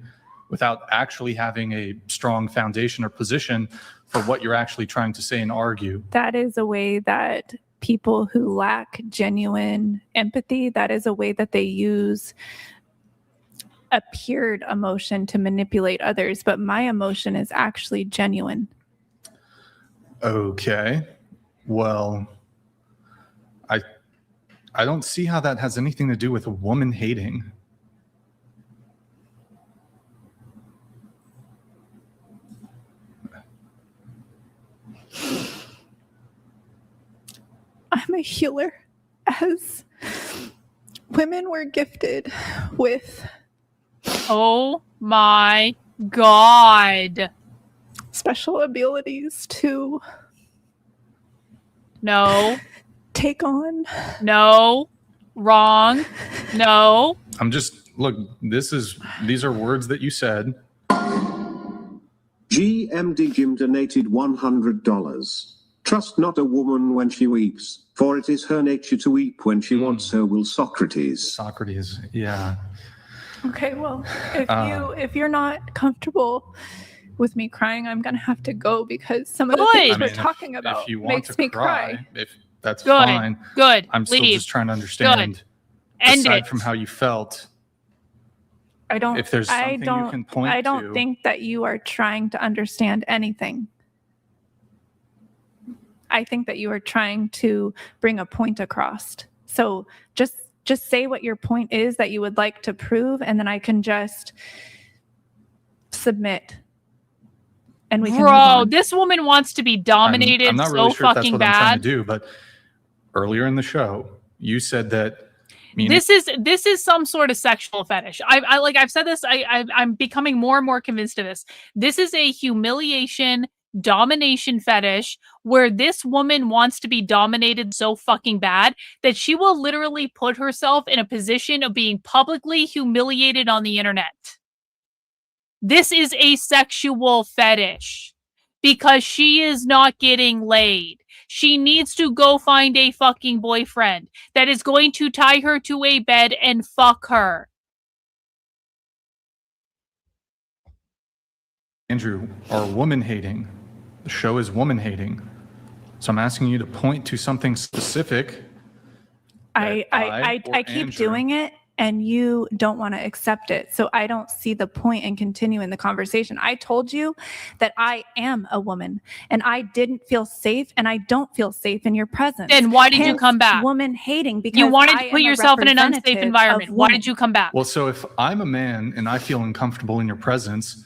without actually having a strong foundation or position for what you're actually trying to say and argue? That is a way that people who lack genuine empathy, that is a way that they use appeared emotion to manipulate others. But my emotion is actually genuine. Okay. Well, I don't see how that has anything to do with a woman hating. I'm a healer. As women were gifted with Oh my God. special abilities to No. take on. No. Wrong. No. I'm just, look, these are words that you said. GMD Jim donated $100. Trust not a woman when she weeps, for it is her nature to weep when she wants, so will Socrates. Socrates, yeah. Okay, well, if you're not comfortable with me crying, I'm gonna have to go because some of the things we're talking about if you want makes to me cry. if that's Good. fine. Good. I'm still Leave. just trying to understand. Good. End aside it. from how you felt, I don't. if there's I something you don't. can point I don't to. think that you are trying to understand anything. I think that you are trying to bring a point across. So just say what your point is that you would like to prove, and then I can just submit. And we can move Bro, on. this woman wants to be dominated I'm not so really sure if that's fucking what I'm trying to bad. do, but earlier in the show, you said that. This is some sort of sexual fetish. I've said this. I'm becoming more and more convinced of this. This is a humiliation domination fetish where this woman wants to be dominated so fucking bad that she will literally put herself in a position of being publicly humiliated on the internet. This is a sexual fetish because she is not getting laid. She needs to go find a fucking boyfriend that is going to tie her to a bed and fuck her. Andrew, are woman hating. The show is woman hating. So I'm asking you to point to something specific. I keep doing it and you don't want to accept it. So I don't see the point in continuing the conversation. I told you that I am a woman and I didn't feel safe and I don't feel safe in your presence. Then why did you come back? Woman hating because You wanted I to put am a yourself in an unsafe representative environment. of Why women. did you come back? Well, so if I'm a man and I feel uncomfortable in your presence,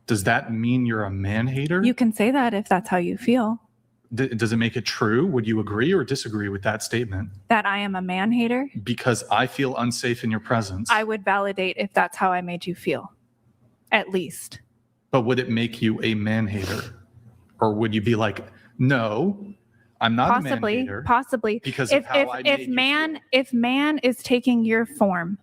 does that mean you're a man hater? You can say that if that's how you feel. Does it make it true? Would you agree or disagree with that statement? That I am a man hater? Because I feel unsafe in your presence. I would validate if that's how I made you feel. At least. But would it make you a man hater? Or would you be like, no, I'm not a man hater? Possibly. Because of how I made you if man is taking your form,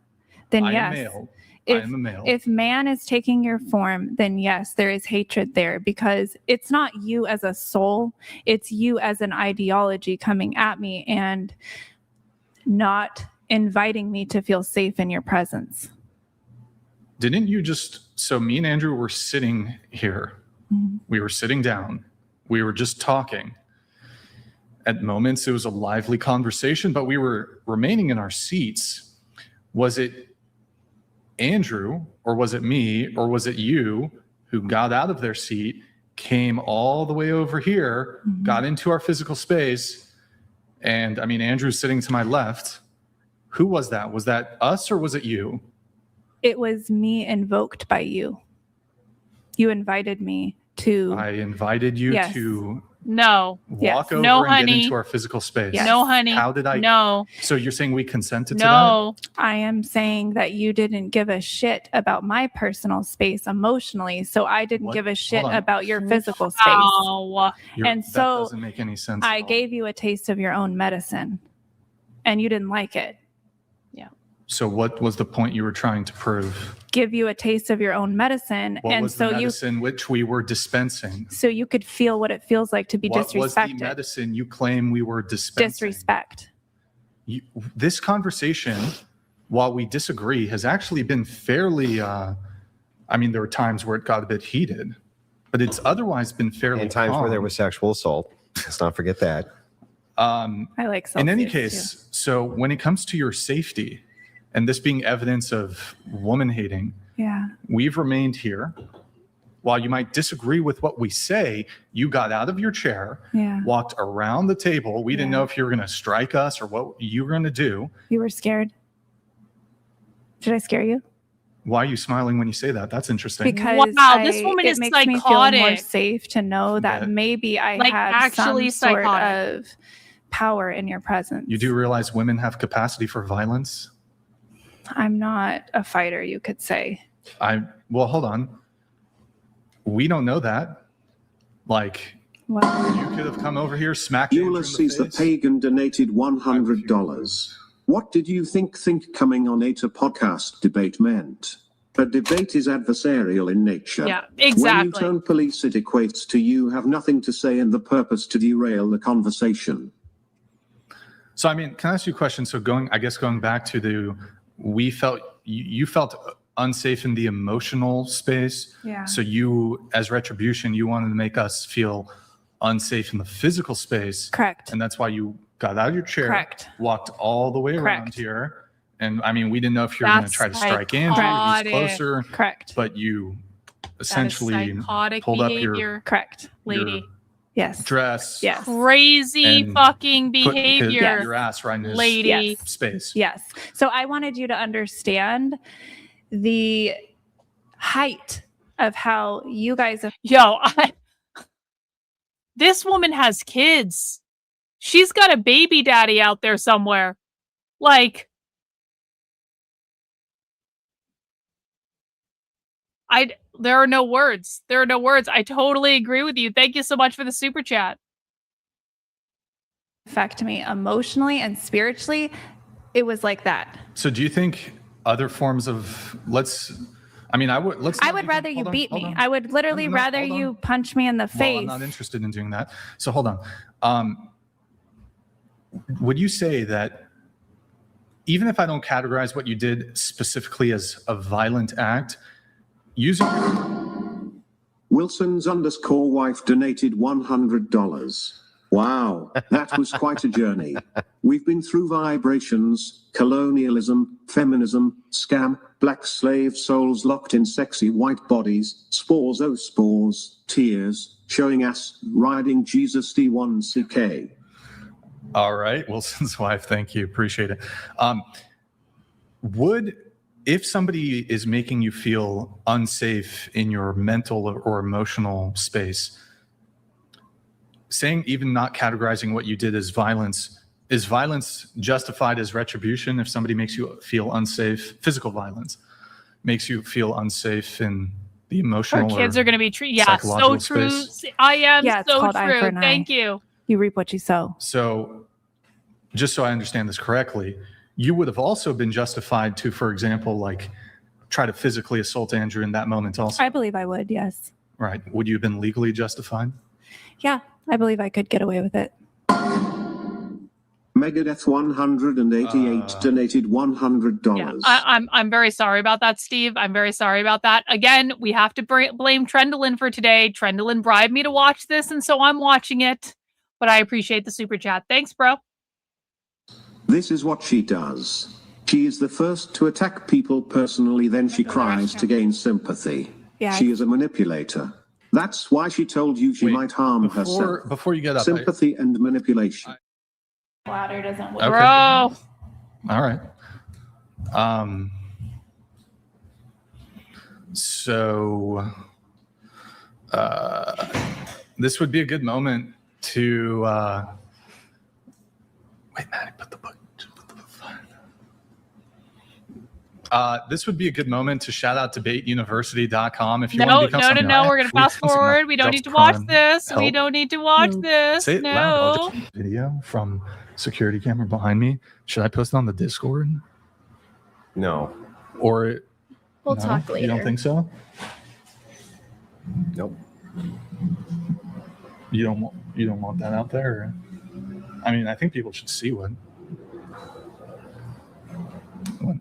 then I yes. am male. I am a male. If man is taking your form, then yes, there is hatred there because it's not you as a soul, it's you as an ideology coming at me and not inviting me to feel safe in your presence. Didn't you just, so me and Andrew were sitting here. Mhm. We were sitting down. We were just talking. At moments, it was a lively conversation, but we were remaining in our seats. Was it Andrew, or was it me, or was it you who got out of their seat, came all the way over here, got into our physical space, and I mean, Andrew's sitting to my left. Who was that? Was that us or was it you? It was me invoked by you. You invited me to. I invited you Yes. to No. walk over No, and honey. get into our physical space. Yes. No, honey. How did I? No. So you're saying we consented to No. I am saying that you didn't give a shit about my personal space emotionally, so I didn't What? give a shit Hold on. about your physical space. Wow. that? And That so doesn't make any sense. I at all. gave you a taste of your own medicine, and you didn't like it. So what was the point you were trying to prove? Give you a taste of your own medicine, What and was so the medicine which we were dispensing? you could feel what it feels like to be What was disrespected. the medicine you claim we were dispensing? Disrespect. This conversation, while we disagree, has actually been fairly, I mean, there were times where it got a bit heated, but it's otherwise been fairly And times where there calm. was sexual assault. Let's not forget that. I like In any Celsius, case, so when it comes to your safety, and this being evidence of woman hating, Yeah. we've remained here. While you might disagree with what we say, you got out of your chair, Yeah. walked around the table. We didn't know if you were going to strike us or what you were going to do. You were scared. Did I scare you? Why are you smiling when you say that? That's interesting. Because Wow, this woman it is makes me feel more psychotic. safe to know that maybe I Like, had actually some sort psychotic. of power in your presence. You do realize women have capacity for violence? I'm not a fighter, you could say. Well, hold on. We don't know that. Like, Well, you could have come over here, smacked Andrew in the Ulysses the face. Pagan donated $100. What did you think coming on a podcast debate meant? A debate is adversarial in nature. Yeah, When you exactly. turn police, it equates to you have nothing to say and the purpose to derail the conversation. So, I mean, can I ask you a question? So going back to you felt unsafe in the emotional space. Yeah. So you, as retribution, you wanted to make us feel unsafe in the physical space. Correct. And that's why you got out of your chair, Correct. walked all the way around Correct. here. And I mean, we didn't know if you were going to That's try to strike Andrew, psychotic. he's closer, correct. but you That is essentially psychotic pulled up behavior. your Correct. Lady. Yes. dress, Yes. Crazy And fucking put behavior. your ass right in his Lady. Yes. space. Yes. So I wanted you to understand the height of how you guys have. Yo, this woman has kids. She's got a baby daddy out there somewhere. Like, there are no words. There are no words. I totally agree with you. Thank you so much for the super chat. Affect me emotionally and spiritually. It was like that. So do you think other forms of I would rather you beat me. I would literally rather you punch me in the Well, face. I'm not interested in doing that. So hold on. Would you say that even if I don't categorize what you did specifically as a violent act, using Wilson's _ wife donated $100. Wow, that was quite a journey. We've been through vibrations, colonialism, feminism, scam, black slave souls locked in sexy white bodies, spores, oh spores, tears, showing ass, riding Jesus D1CK. All right, Wilson's wife, thank you, appreciate it. If somebody is making you feel unsafe in your mental or emotional space, saying, even not categorizing what you did as violence, is violence justified as retribution if somebody makes you feel unsafe? Physical violence makes you feel unsafe in the emotional Our kids are going to be treated. Yeah, so psychological true. space? I am Yeah, it's so called eye for true. an eye. Thank you. You reap what you sow. So just so I understand this correctly, you would have also been justified to, for example, like try to physically assault Andrew in that moment also? I believe I would, yes. Right. Would you have been legally justified? Yeah, I believe I could get away with it. Megadeth 188 donated $100. Yeah, I'm very sorry about that, Steve. I'm very sorry about that. Again, we have to blame Trendlin for today. Trendlin bribed me to watch this, and so I'm watching it. But I appreciate the super chat. Thanks, bro. This is what she does. She is the first to attack people personally, then she cries to gain sympathy. Yeah. She is a manipulator. That's why she told you she might harm herself. Before you get up, sympathy and manipulation. Bladder doesn't work. Okay. Bro. All right. So this would be a good moment to wait, Maddie, put the book. This would be a good moment to shout out debateuniversity.com if you want to become something. No. We're going to fast forward. We don't need to watch this. We Help. don't need to watch this. Say it loud. No. I'll just video from security camera behind me. Should I post it on the Discord? No. Or We'll no? talk later. You don't think so? Nope. You don't want that out there? Or? I mean, I think people should see what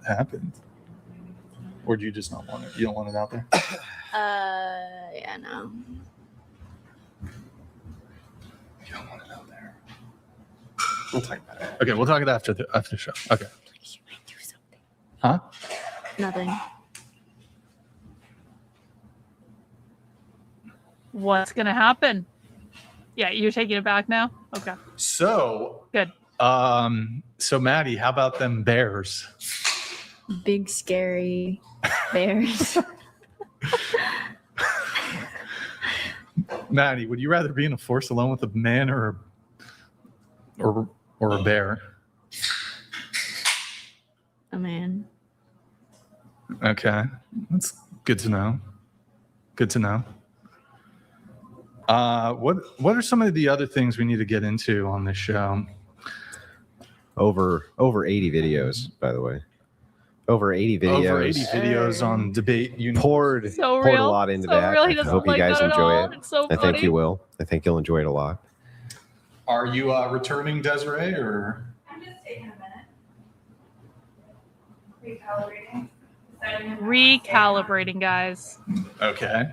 happened. Or do you just not want it? You don't want it out there? Yeah, no. You don't want it out there. We'll talk about it. Okay, we'll talk about it after the show. Okay. Huh? Nothing. What's going to happen? Yeah, you're taking it back now? Okay. So good. So Maddie, how about them bears? Big scary bears. Maddie, would you rather be in a forest alone with a man or a bear? A man. Okay, that's good to know. Good to know. What are some of the other things we need to get into on this show? Over 80 videos, by the way. Over 80 videos. Over 80 videos on debate. You poured a lot into that. I hope you guys enjoy it. It's so I think you will. I think you'll enjoy it a lot. Are you returning, Desiree, or? I'm just taking a minute. Recalibrating. Recalibrating, guys. Okay.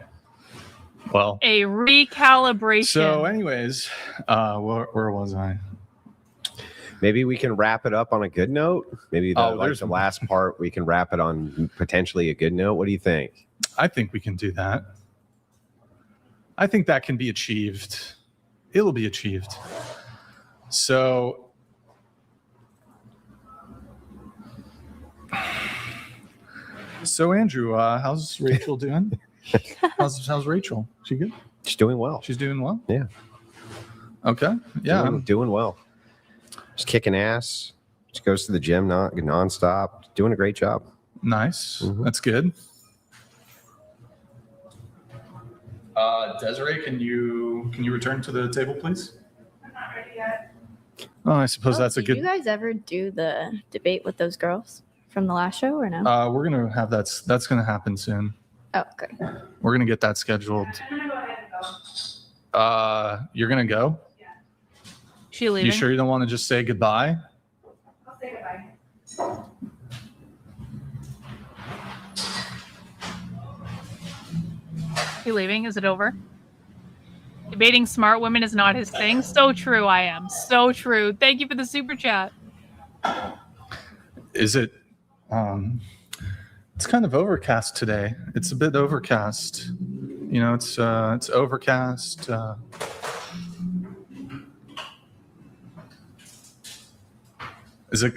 Well. A recalibration. So, anyways, where was I? Maybe we can wrap it up on a good note. Maybe the last part, we can wrap it on potentially a good note. What do you think? I think we can do that. I think that can be achieved. It'll be achieved. So, Andrew, how's Rachel doing? How's Rachel? She good? She's doing well. She's doing well? Yeah. Okay. Yeah. I'm doing well. Just kicking ass. Just goes to the gym nonstop. Doing a great job. Nice. Mm-hmm. That's good. Desiree, can you return to the table, please? I'm not ready yet. Oh, I suppose that's a Did you good. guys ever do the debate with those girls from the last show or no? We're gonna have that's gonna happen soon. Oh, okay. We're gonna get that scheduled. I'm gonna go ahead and go. You're gonna go? She leaving? You sure you don't want to just say goodbye? I'll say goodbye. He leaving? Is it over? Debating smart women is not his thing. So true, I am. So true. Thank you for the super chat. Is it? It's kind of overcast today. It's a bit overcast. You know, it's overcast. Is it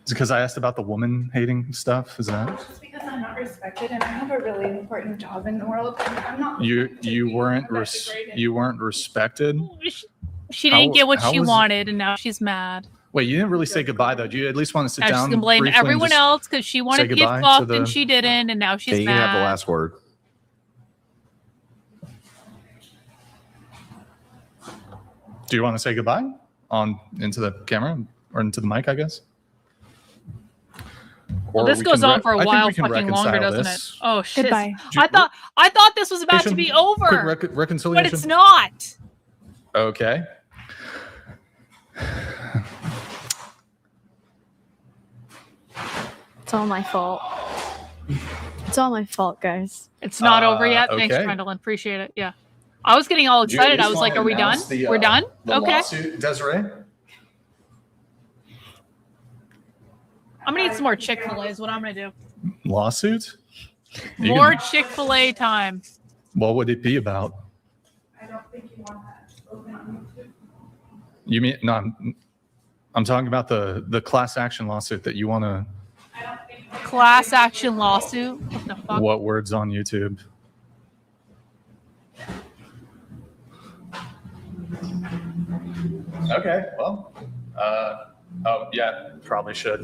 because I asked about the woman hating stuff? Is that? Just because I'm not respected and I have a really important job in the world. And I'm not. You weren't respected? She didn't get what how she was- wanted, and now she's mad. Wait, you didn't really say goodbye though. Do you at least want to sit Now she's down? gonna blame briefly and everyone just else because she wanted say to get goodbye fucked to and the- she didn't, and now she's Okay, you mad. can have the last word. Do you want to say goodbye into the camera or into the mic, I guess? Well, Or this we goes can on for a I think while, we can fucking longer, reconcile doesn't this. it? Oh shit! Goodbye. I thought this was about to be over, Quick reconciliation. but it's not. Okay. It's all my fault. It's all my fault, guys. It's not over yet. Thanks, okay. Gwendolyn. Appreciate it. Yeah. I was getting all Do you at excited. I least was like, wanna are we done? announce the, We're done? the Okay. lawsuit, Desiree? I'm gonna eat some more Chick-fil-A is what I'm gonna do. Lawsuit? You More can- Chick-fil-A time. What would it be about? I don't think you want that open on YouTube. You mean no? I'm talking about the class action lawsuit that you want to. Class action lawsuit. What the fuck? What words on YouTube? Okay, well, oh yeah, probably should.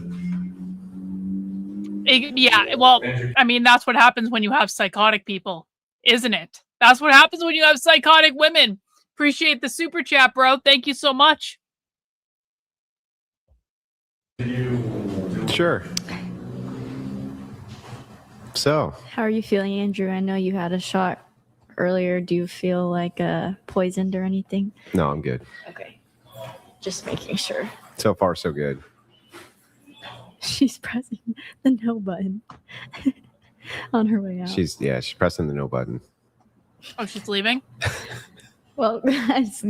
Yeah, well, I mean, that's what happens when you have psychotic people, isn't it? That's what happens when you have psychotic women. Appreciate the super chat, bro. Thank you so much. Sure. So, How are you feeling, Andrew? I know you had a shot earlier. Do you feel like poisoned or anything? no, I'm good. Okay. Just making sure. So far, so good. She's pressing the no button on her way out. She's pressing the no button. Oh, she's leaving? Well, guys,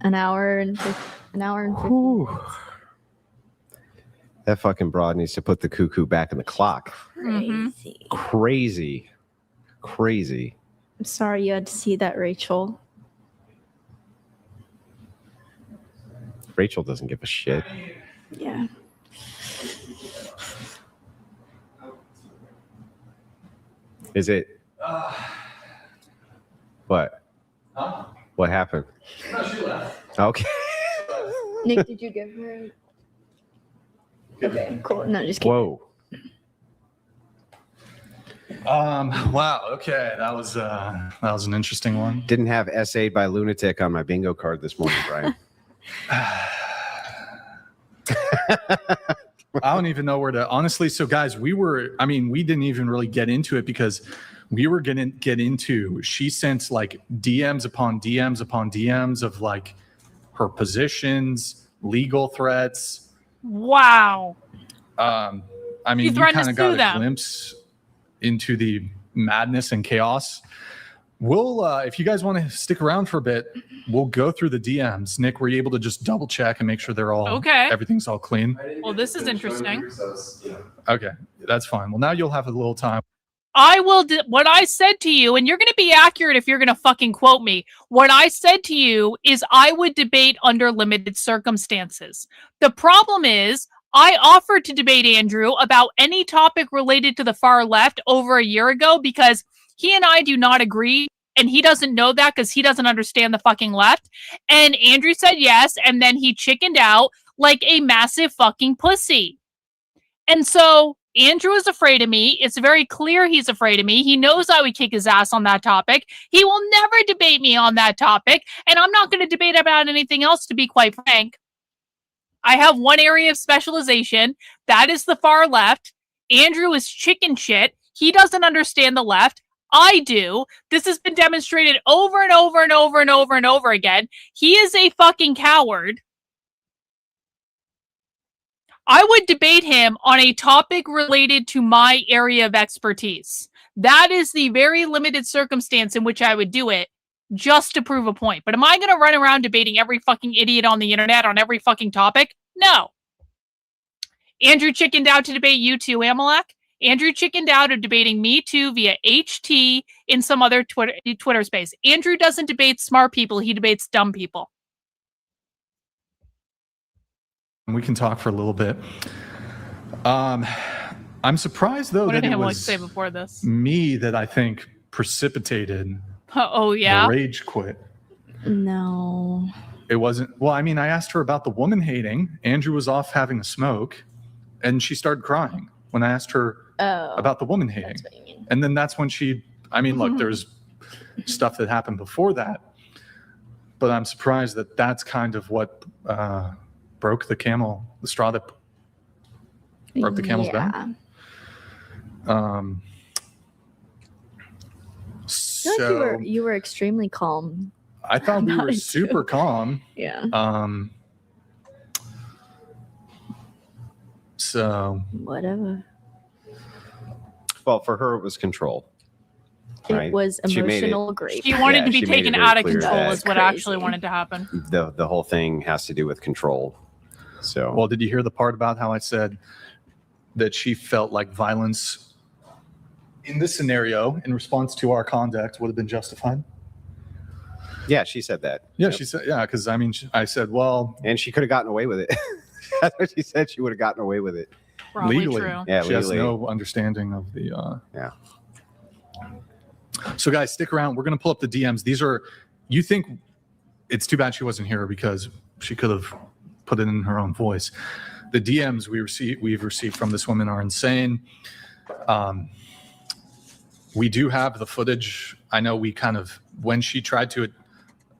an hour and 50 minutes. That fucking broad needs to put the cuckoo back in the clock. Crazy. Crazy. I'm sorry you had to see that, Rachel. Rachel doesn't give a shit. Yeah. Is it? What? Huh? What happened? No, she left. Okay. Nick, did you give her? Okay, cool. No, just kidding. Whoa. Wow. Okay, that was an interesting one. Didn't have essayed by lunatic on my bingo card this morning, Brian. I don't even know where to honestly. So guys, we didn't even really get into it because we were gonna get into, she sent like DMs upon DMs upon DMs of like her positions, legal threats. Wow. I mean, you threatened to kind of sue got a them. glimpse into the madness and chaos. We'll, if you guys want to stick around for a bit, we'll go through the DMs. Nick, were you able to just double check and make sure they're all Okay. everything's all clean? Well, this is interesting. Okay, that's fine. Well, now you'll have a little time. I will what I said to you, and you're going to be accurate if you're going to fucking quote me. What I said to you is I would debate under limited circumstances. The problem is I offered to debate Andrew about any topic related to the far left over a year ago because he and I do not agree, and he doesn't know that because he doesn't understand the fucking left. And Andrew said yes, and then he chickened out like a massive fucking pussy. And so Andrew is afraid of me. It's very clear he's afraid of me. He knows I would kick his ass on that topic. He will never debate me on that topic. And I'm not going to debate about anything else, to be quite frank. I have one area of specialization. That is the far left. Andrew is chicken shit. He doesn't understand the left. I do. This has been demonstrated over and over and over and over and over again. He is a fucking coward. I would debate him on a topic related to my area of expertise. That is the very limited circumstance in which I would do it, just to prove a point. But am I going to run around debating every fucking idiot on the internet on every fucking topic? No. Andrew chickened out to debate you too, Amalek. Andrew chickened out of debating me too via HT in some other Twitter space. Andrew doesn't debate smart people. He debates dumb people. We can talk for a little bit. I'm surprised though that it was say before this? Me that I think precipitated yeah? the rage quit. No. It wasn't. Well, I mean, I asked her about the woman hating. Andrew was off having a smoke, and she started crying when I asked her about the woman hating. And then that's when look, there's stuff that happened before that, but I'm surprised that that's kind of what broke the straw that broke the camel's back. I feel like you were extremely calm. I thought we were super calm. Yeah. So whatever. Well, for her, it was control. It was emotional grief. She wanted to be taken out of control is what actually wanted to happen. The whole thing has to do with control. So, well, did you hear the part about how I said that she felt like violence in this scenario in response to our conduct would have been justified? Yeah, she said that. Yeah, she said, yeah, because I mean, I said, well, and she could have gotten away with it. That's what she said. She would have gotten away with it. Probably legally. True. Yeah, she legally. has no understanding of the. Yeah. So, guys, stick around. We're going to pull up the DMs. These are, you think it's too bad she wasn't here because she could have put it in her own voice. The DMs we've received from this woman are insane. We do have the footage. I know we kind of, when she tried to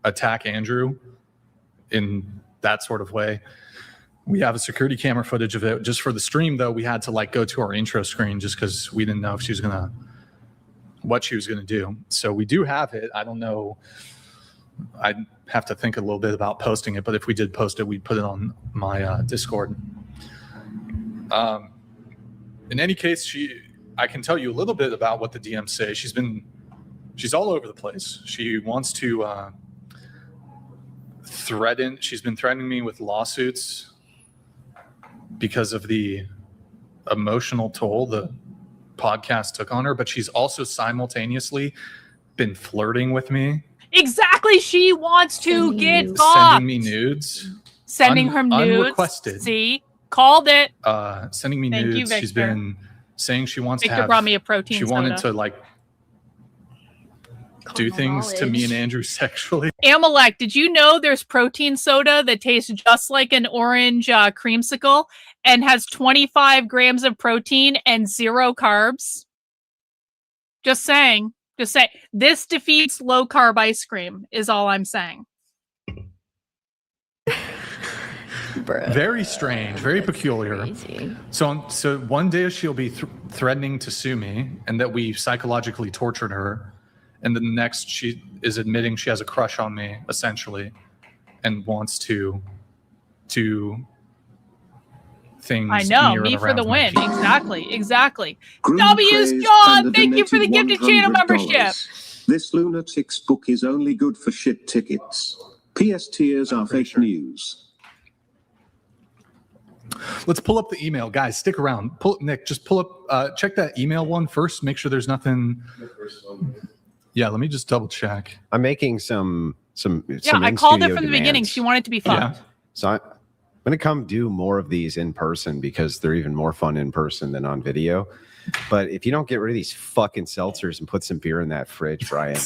attack Andrew in that sort of way, we have a security camera footage of it. Just for the stream, though, we had to like go to our intro screen just because we didn't know if she was gonna, what she was gonna do. So we do have it. I don't know. I'd have to think a little bit about posting it, but if we did post it, we'd put it on my Discord. In any case, I can tell you a little bit about what the DMs say. She's all over the place. She wants to she's been threatening me with lawsuits because of the emotional toll the podcast took on her, but she's also simultaneously been flirting with me. Exactly. She wants to get fucked. Sending me nudes. Sending her nudes. Unrequested. See? Called it. Sending me Thank nudes. you, Victor. She's been saying she wants Victor to have. brought me a protein She wanted soda. to like do things to me and Andrew sexually. Amalek, did you know there's protein soda that tastes just like an orange creamsicle and has 25 grams of protein and 0 carbs? Just saying. Just say this defeats low carb ice cream is all I'm saying. Very strange, very peculiar. Crazy. So one day she'll be threatening to sue me and that we psychologically tortured her. And the next she is admitting she has a crush on me, essentially, and wants to things. I know, near me and for the around win. me. Exactly. Green W's Craze John, Panda thank you for the donated gifted channel $100. membership. This lunatic's book is only good for shit tickets. PS tears are fake news. Let's pull up the email, guys. Stick around. Nick, just pull up. Check that email one first. Make sure there's nothing. Yeah, let me just double check. I'm making some Yeah, I called it from the beginning. She wanted to be fucked. Yeah. So I'm going to come do more of these in person because they're even more fun in person than on video. But if you don't get rid of these fucking seltzers and put some beer in that fridge, Brian,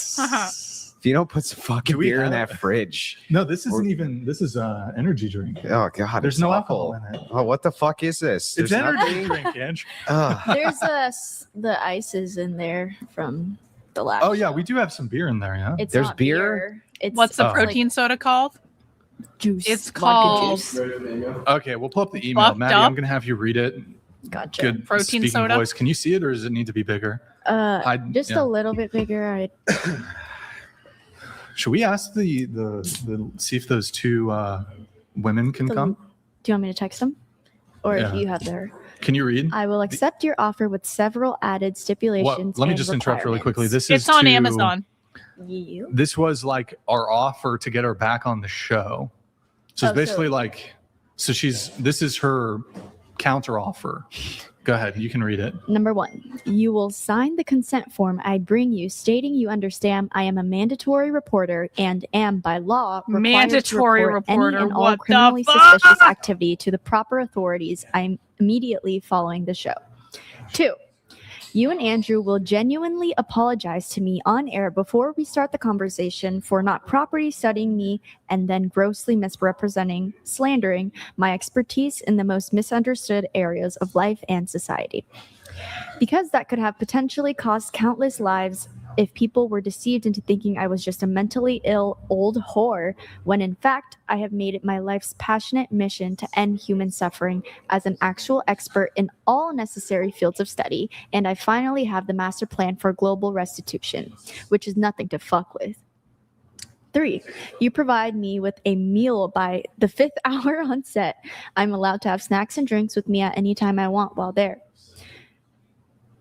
If you don't put some fucking Do we beer in have- that fridge. No, this isn't even. This is energy drink. Oh God, There's it's no awful. alcohol in it. Oh, what the fuck is this? It's There's energy nothing? drink, Andrew. Ugh. There's the ice is in there from the last. Oh yeah, we do have some beer in there. Yeah. It's There's not beer? It's What's the Oh. protein soda called? juice. It's vodka called juice. Okay, we'll pull up the email. Fucked Maddie, up. I'm gonna have you read it. Gotcha. Good Protein speaking soda? voice. Can you see it, or does it need to be bigger? Just yeah. a little bit bigger. Should we ask the see if those two women can come? Do you want me to text them, or Yeah. if you have their? Can you read? I will accept your offer with several added stipulations. Let me and just interrupt really quickly. This is It's on to- Amazon. You. This was like our offer to get her back on the show. So Oh, it's basically so- like, so this is her counter offer. Go ahead, you can read it. Number 1, you will sign the consent form I bring you stating you understand I am a mandatory reporter and am by law required Mandatory to report reporter, any and all what the criminally fuck? suspicious activity to the proper authorities I'm immediately following the show. 2, you and Andrew will genuinely apologize to me on air before we start the conversation for not properly studying me and then grossly misrepresenting, slandering my expertise in the most misunderstood areas of life and society. Because that could have potentially cost countless lives if people were deceived into thinking I was just a mentally ill old whore, when in fact I have made it my life's passionate mission to end human suffering as an actual expert in all necessary fields of study, and I finally have the master plan for global restitution, which is nothing to fuck with. 3, you provide me with a meal by the 5th hour on set. I'm allowed to have snacks and drinks with me at any time I want while there.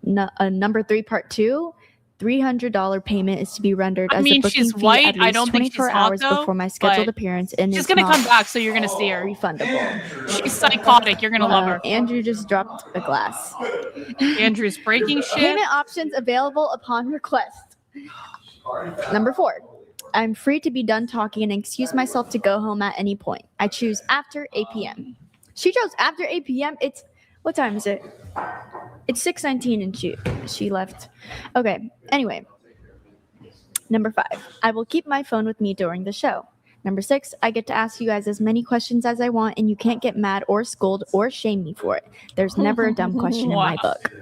Number 3, part 2, $300 payment is to be rendered I as mean, a booking she's fee white. at I least don't think 24 she's hot, hours though, before my scheduled but appearance, and she's it's gonna not come back, so you're gonna see her. refundable. She's psychotic. You're gonna love her. Andrew just dropped a glass. Andrew's breaking shit. Payment options available upon request. Number 4, I'm free to be done talking and excuse myself to go home at any point. I choose after 8 p.m. She chose after 8 p.m. It's, what time is it? It's 6:19 and she left. Okay, anyway. Number 5, I will keep my phone with me during the show. Number 6, I get to ask you guys as many questions as I want, and you can't get mad or scold or shame me for it. There's never a dumb question in my book.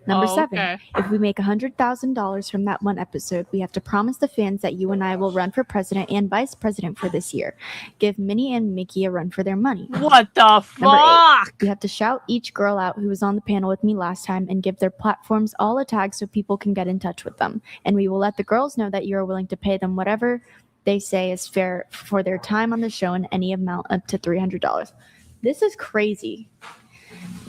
Number 7, okay. if we make $100,000 from that one episode, we have to promise the fans that you and I will run for president and vice president for this year. Give Minnie and Mickey a run for their money. What the Number 8, fuck? we have to shout each girl out who was on the panel with me last time and give their platforms all a tag so people can get in touch with them. And we will let the girls know that you're willing to pay them whatever they say is fair for their time on the show in any amount up to $300. This is crazy.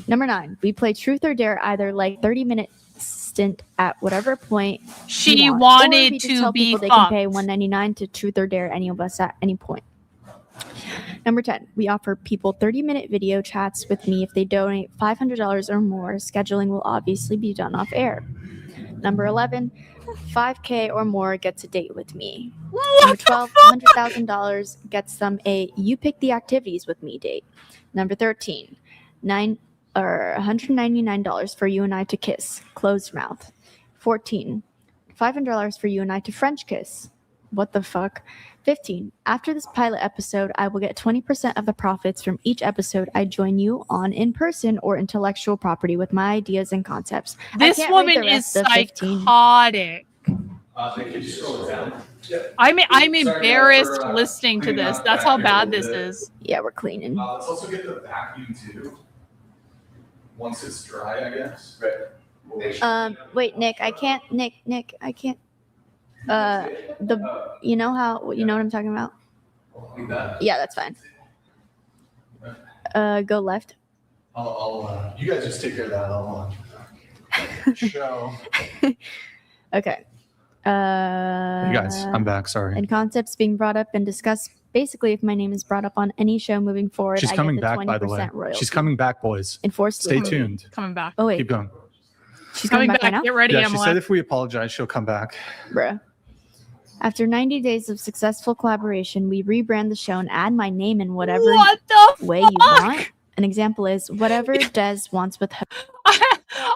Number 9, we play truth or dare, either like 30-minute stint at whatever point She you want, or wanted we just to tell be people they fucked. can pay $1.99 to truth or dare any of us at any point. Number 10, we offer people 30-minute video chats with me if they donate $500 or more. Scheduling will obviously be done off air. Number 11, $5K or more gets a date with me. Number 12, $100,000 gets them a you pick the activities with me date. Number 13, $199 for you and I to kiss, closed mouth. 14, $500 for you and I to French kiss. What the fuck? 15, after this pilot episode, I will get 20% of the profits from each episode I join you on in person or intellectual property with my ideas and concepts. This I can't read the woman is rest of 15. psychotic. Could you scroll it down? I'm embarrassed listening to this. That's how bad this is. Yeah, we're cleaning. Let's also get the vacuum too. Once it's dry, I guess. Right. Wait, Nick, I can't. Nick, I can't. You know what I'm talking about? Like that. Yeah, that's fine. Go left. I'll you guys just take care of that. I'll show. Okay. You guys, I'm back. Sorry. And concepts being brought up and discussed. Basically, if my name is brought up on any show moving forward, She's I coming get the back, by the way. 20% royalty. She's coming back, boys. Enforced. Stay tuned. Coming back. Oh wait, Keep going. she's coming back right now, Get ready, Yeah, she Emily. said if we apologize, she'll come back. bruh. After 90 days of successful collaboration, we rebrand the show and add my name in whatever What the way fuck? you want. An example is whatever Des wants with her.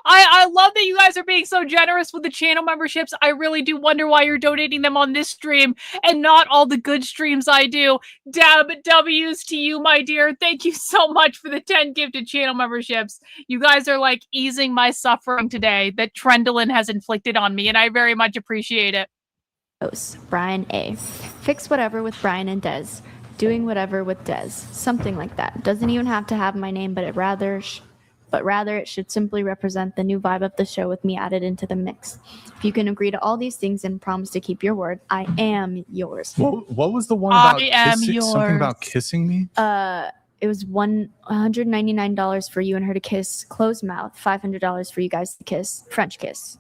I love that you guys are being so generous with the channel memberships. I really do wonder why you're donating them on this stream and not all the good streams I do. Deb, W's to you, my dear. Thank you so much for the 10 gifted channel memberships. You guys are like easing my suffering today that Trendlin has inflicted on me, and I very much appreciate it. Brian A. Fix whatever with Brian and Des. Doing whatever with Des. Something like that. Doesn't even have to have my name, but rather it should simply represent the new vibe of the show with me added into the mix. If you can agree to all these things and promise to keep your word, I am yours. What was the one about I am kissing, yours. something about kissing me? It was $199 for you and her to kiss closed mouth, $500 for you guys to kiss French kiss.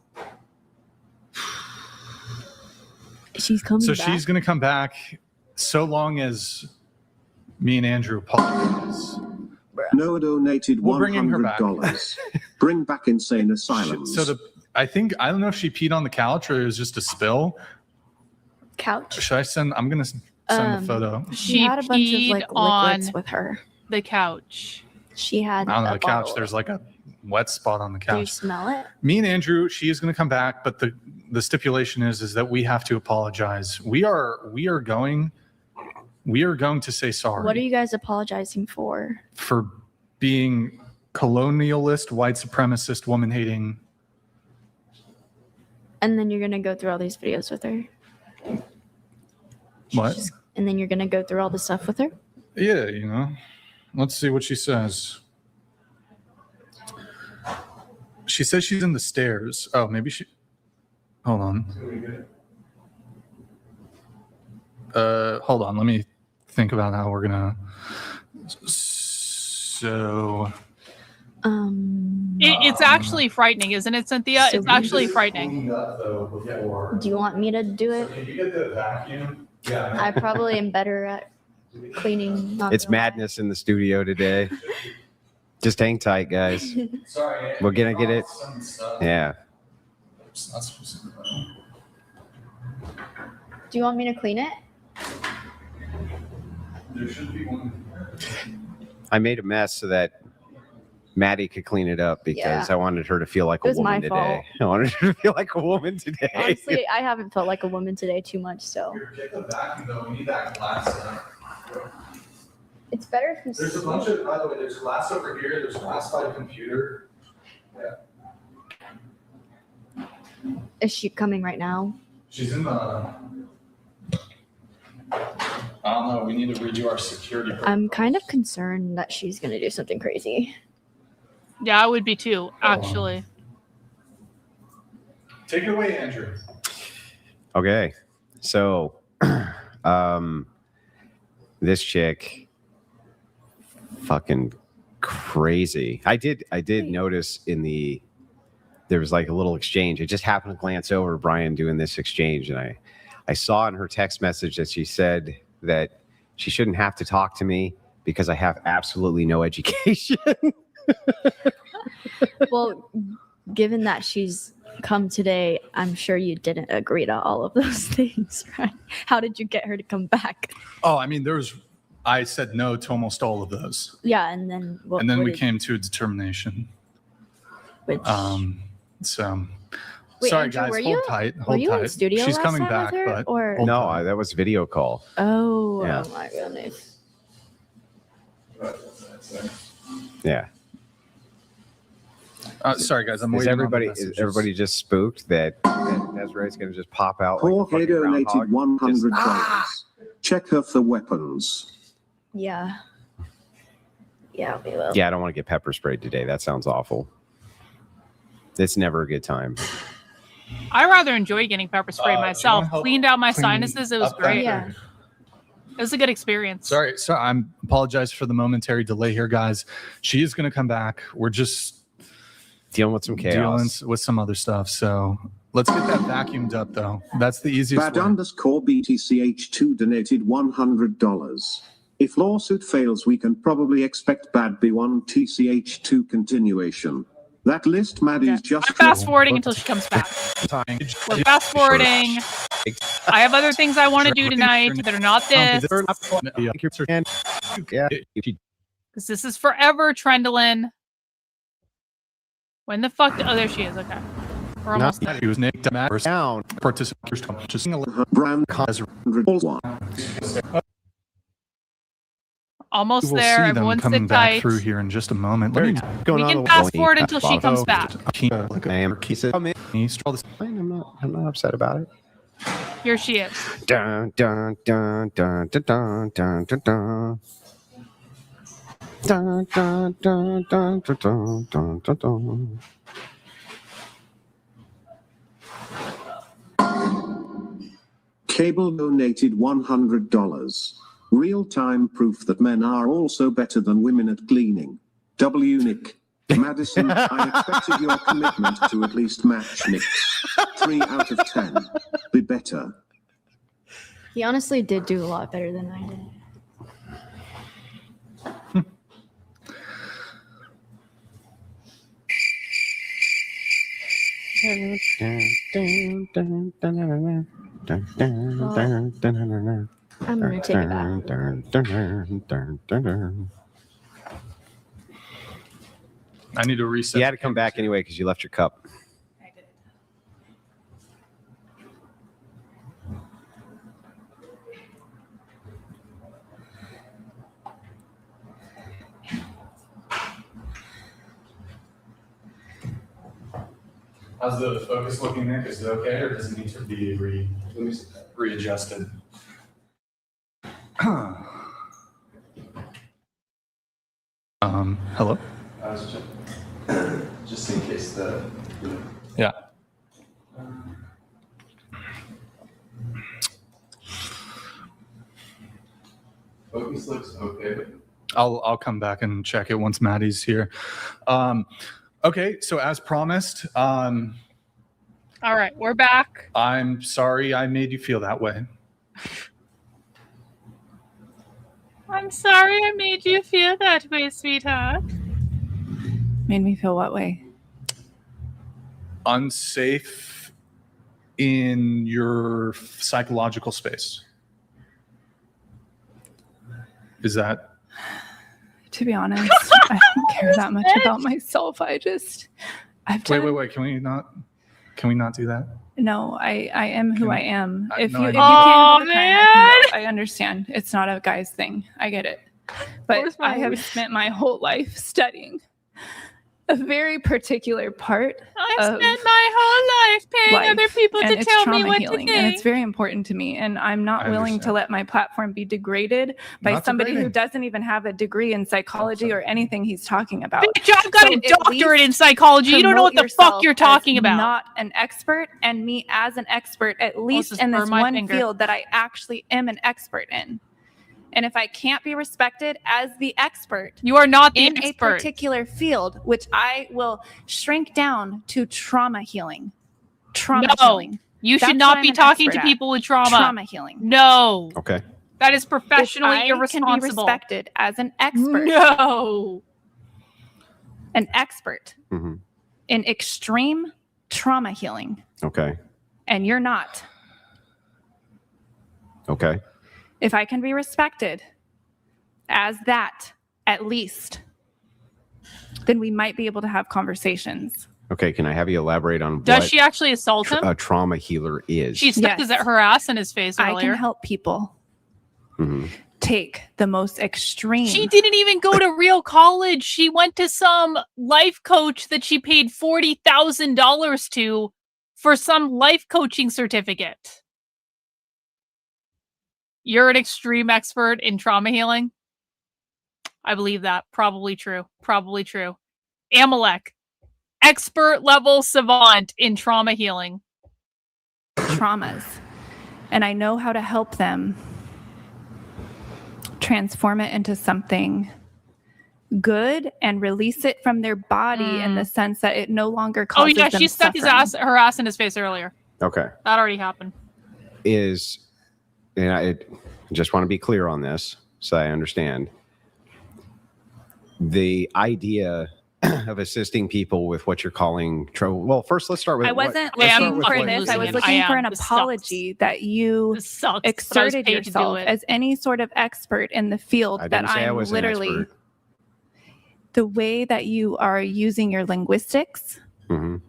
She's coming So back. she's going to come back so long as me and Andrew apologize. Noah donated We're bringing her back. $100. Bring back insane asylums. So I don't know if she peed on the couch or it was just a spill. Couch? Should I send? I'm going to send the photo. She had a bunch of like liquids with her. The couch. She had I don't know, a the couch. bottle. There's like a wet spot on the Do you couch. smell it? Me and Andrew, she is going to come back, but the stipulation is that we have to apologize. We are going to say sorry. What are you guys apologizing for? For being colonialist, white supremacist, woman hating. And then you're gonna go through all these videos with her. What? And then you're gonna go through all the stuff with her. Yeah, you know. Let's see what she says. She says she's in the stairs. Oh, maybe she. Hold on. Hold on. Let me think about how we're gonna. So. It's actually frightening, isn't it, Cynthia? So It's actually frightening. Do you want me to do it? Can you get the vacuum? Yeah. I probably am better at cleaning. not It's gonna lie. madness in the studio today. Just hang tight, guys. Sorry. We're gonna get it. Yeah. Do you want me to clean it? There should be one. I made a mess so that Maddie could clean it up because Yeah. I wanted her to feel like It a was woman my today. fault. I wanted her to feel like a woman today. Honestly, I haven't felt like a woman today too much, so Get the vacuum though. We need that glass. it's better if you. There's a bunch of. By the way, there's glass over here. There's glass by the computer. Yeah. Is she coming right now? She's in the. I don't know. We need to redo our security. I'm kind of concerned that she's gonna do something crazy. Yeah, I would be too, actually. Take it away, Andrew. Okay. So this chick fucking crazy. I did notice there was like a little exchange. I just happened to glance over Brian doing this exchange, and I saw in her text message that she said that she shouldn't have to talk to me because I have absolutely no education. Well, given that she's come today, I'm sure you didn't agree to all of those things, right? How did you get her to come back? Oh, I mean, I said no to almost all of those. Yeah, and then We came to a determination. Which, so Wait, sorry Andrew, guys, were hold you- tight. were Hold you in tight. studio She's last coming night back, with her, but or- hold No, tight. that was video call. Oh, Yeah. oh my goodness. Yeah. Sorry guys, I'm Is waiting. everybody just spooked that Desiree's going to just pop out like a Jorge fucking donated groundhog? $100. Check her for weapons. Yeah. Yeah, we will. Yeah, I don't want to get pepper sprayed today. That sounds awful. It's never a good time. I rather enjoy getting pepper sprayed myself. help Cleaned out my clean sinuses. It was up that great. Yeah. It was a good experience. Sorry, so I'm apologize for the momentary delay here, guys. She is going to come back. We're just dealing with some chaos. Dealing with some other stuff. So let's get that vacuumed up, though. That's the easiest Bad way. _BTCH2 donated $100. If lawsuit fails, we can probably expect Bad B1 TCH2 continuation. That list, Maddie's just. I'm fast forwarding until she comes back. We're fast forwarding. I have other things I want to do tonight that are not this. Yeah. Because this is forever, Trendlin. When the fuck? Oh, there she is. Okay. We're almost there. He was naked down. Participants just Brown Almost we'll there. see them Everyone coming sit back tight. through here in just a moment. Let me We can fast forward until she comes back. I'm not upset about it. Here she is. Dun, dun, dun, dun, dun, dun, dun, dun, dun. Dun, dun, dun, dun, dun, dun, dun, dun. Cable donated $100. Real-time proof that men are also better than women at gleaning. W. Nick. Madison, I expected your commitment to at least match Nick's. 3 out of 10. Be better. He honestly did do a lot better than I did. I'm gonna take it back. I need to reset. You had to come back anyway because you left your cup. How's the focus looking, Nick? Is it okay, or does it need to be readjusted? Hello? I was just in case the. Yeah. Focus looks okay. I'll come back and check it once Maddie's here. Okay, so as promised, All right, we're back. I'm sorry I made you feel that way. I'm sorry I made you feel that way, sweetheart. Made me feel what way? Unsafe in your psychological space. Is that? To be honest, I don't care that much about myself. I've done. Wait. Can we not do that? No, I am who I am. If no, you I if don't. you can't handle the man. crying, I understand. It's not a guy's thing. I get it. But Where's my I have weed? spent my whole life studying a very particular part I've of spent my whole life paying life, other people and to it's tell me trauma what healing, to and think. it's very important to me. And I'm not I willing to understand. let my platform be degraded by Not somebody who degrading. doesn't even have a degree in psychology or anything he's talking about. Bitch, I've got So a at doctorate in least psychology. You don't know what promote the fuck yourself you're as talking about. Not an expert, and me as an expert, at least just in this burn my one finger. field that I actually am an expert in. And if I can't be respected as the expert, You are not the in a expert. particular field, which I will shrink down to trauma healing. Trauma No, healing. you That's should what not I'm be an talking expert to at. people with trauma. Trauma healing. No, Okay. that is If professionally I irresponsible. can be respected as an expert, No. an expert Mhm. in extreme trauma healing, Okay. and you're not. Okay. If I can be respected as that, at least, then we might be able to have conversations. Okay. Can I have you elaborate on Does what she actually assault him? a trauma healer is? She stuck Yes. her ass in his face I earlier. can help people Mhm. take the most extreme. She didn't even go to real college. She went to some life coach that she paid $40,000 to for some life coaching certificate. You're an extreme expert in trauma healing? I believe that. Probably true. Probably true. Amalek, expert level savant in trauma healing. traumas, and I know how to help them transform it into something good and release it from their body in the sense that it no longer Oh causes yeah, them she stuck suffering. her ass in his face earlier. Okay. That already happened. And I just want to be clear on this so I understand. The idea of assisting people with what you're calling well, first let's start with I wasn't let's start looking with for what- this. I was I looking for am. an This sucks. apology that you This sucks, but I was exerted paid to do yourself it. as any sort of expert in the field I that didn't say I I'm was an literally expert. the way that you are using your linguistics Mhm.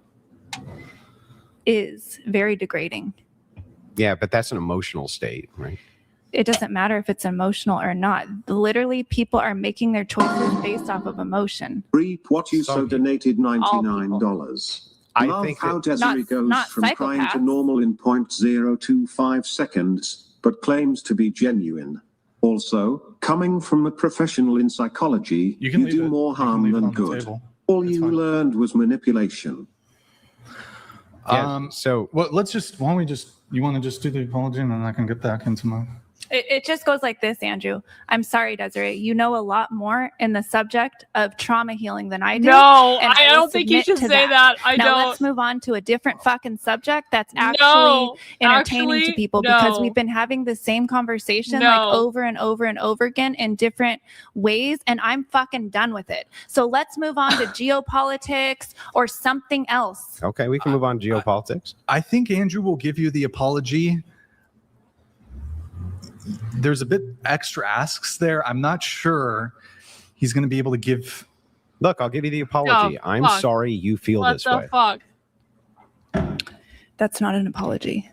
is very degrading. Yeah, but that's an emotional state, right? It doesn't matter if it's emotional or not. Literally, people are making their choices based off of emotion. Reap what you so donated $99. I Love think how that- Desiree Not- goes not from crying to psychopaths. normal in 0.025 seconds, but claims to be genuine. Also, coming from a professional in psychology, You you, can leave do it. more You can harm leave it than on the good. table. All you learned was manipulation. So well, why don't we just, you want to just do the apology and then I can get back into my. It just goes like this, Andrew. I'm sorry, Desiree. You know a lot more in the subject of trauma healing than I do. No, and I will don't think you submit should to say that. I now don't. let's move on to a different fucking subject that's actually No, entertaining to actually, people because no. we've been having the same conversation No. like over and over and over again in different ways, and I'm fucking done with it. So let's move on to geopolitics or something else. Okay, we can move on to geopolitics. I think Andrew will give you the apology. There's a bit extra asks there. I'm not sure he's going to be able to give. Look, I'll give you the apology. I'm fuck. sorry you feel What this the way. fuck? That's not an apology.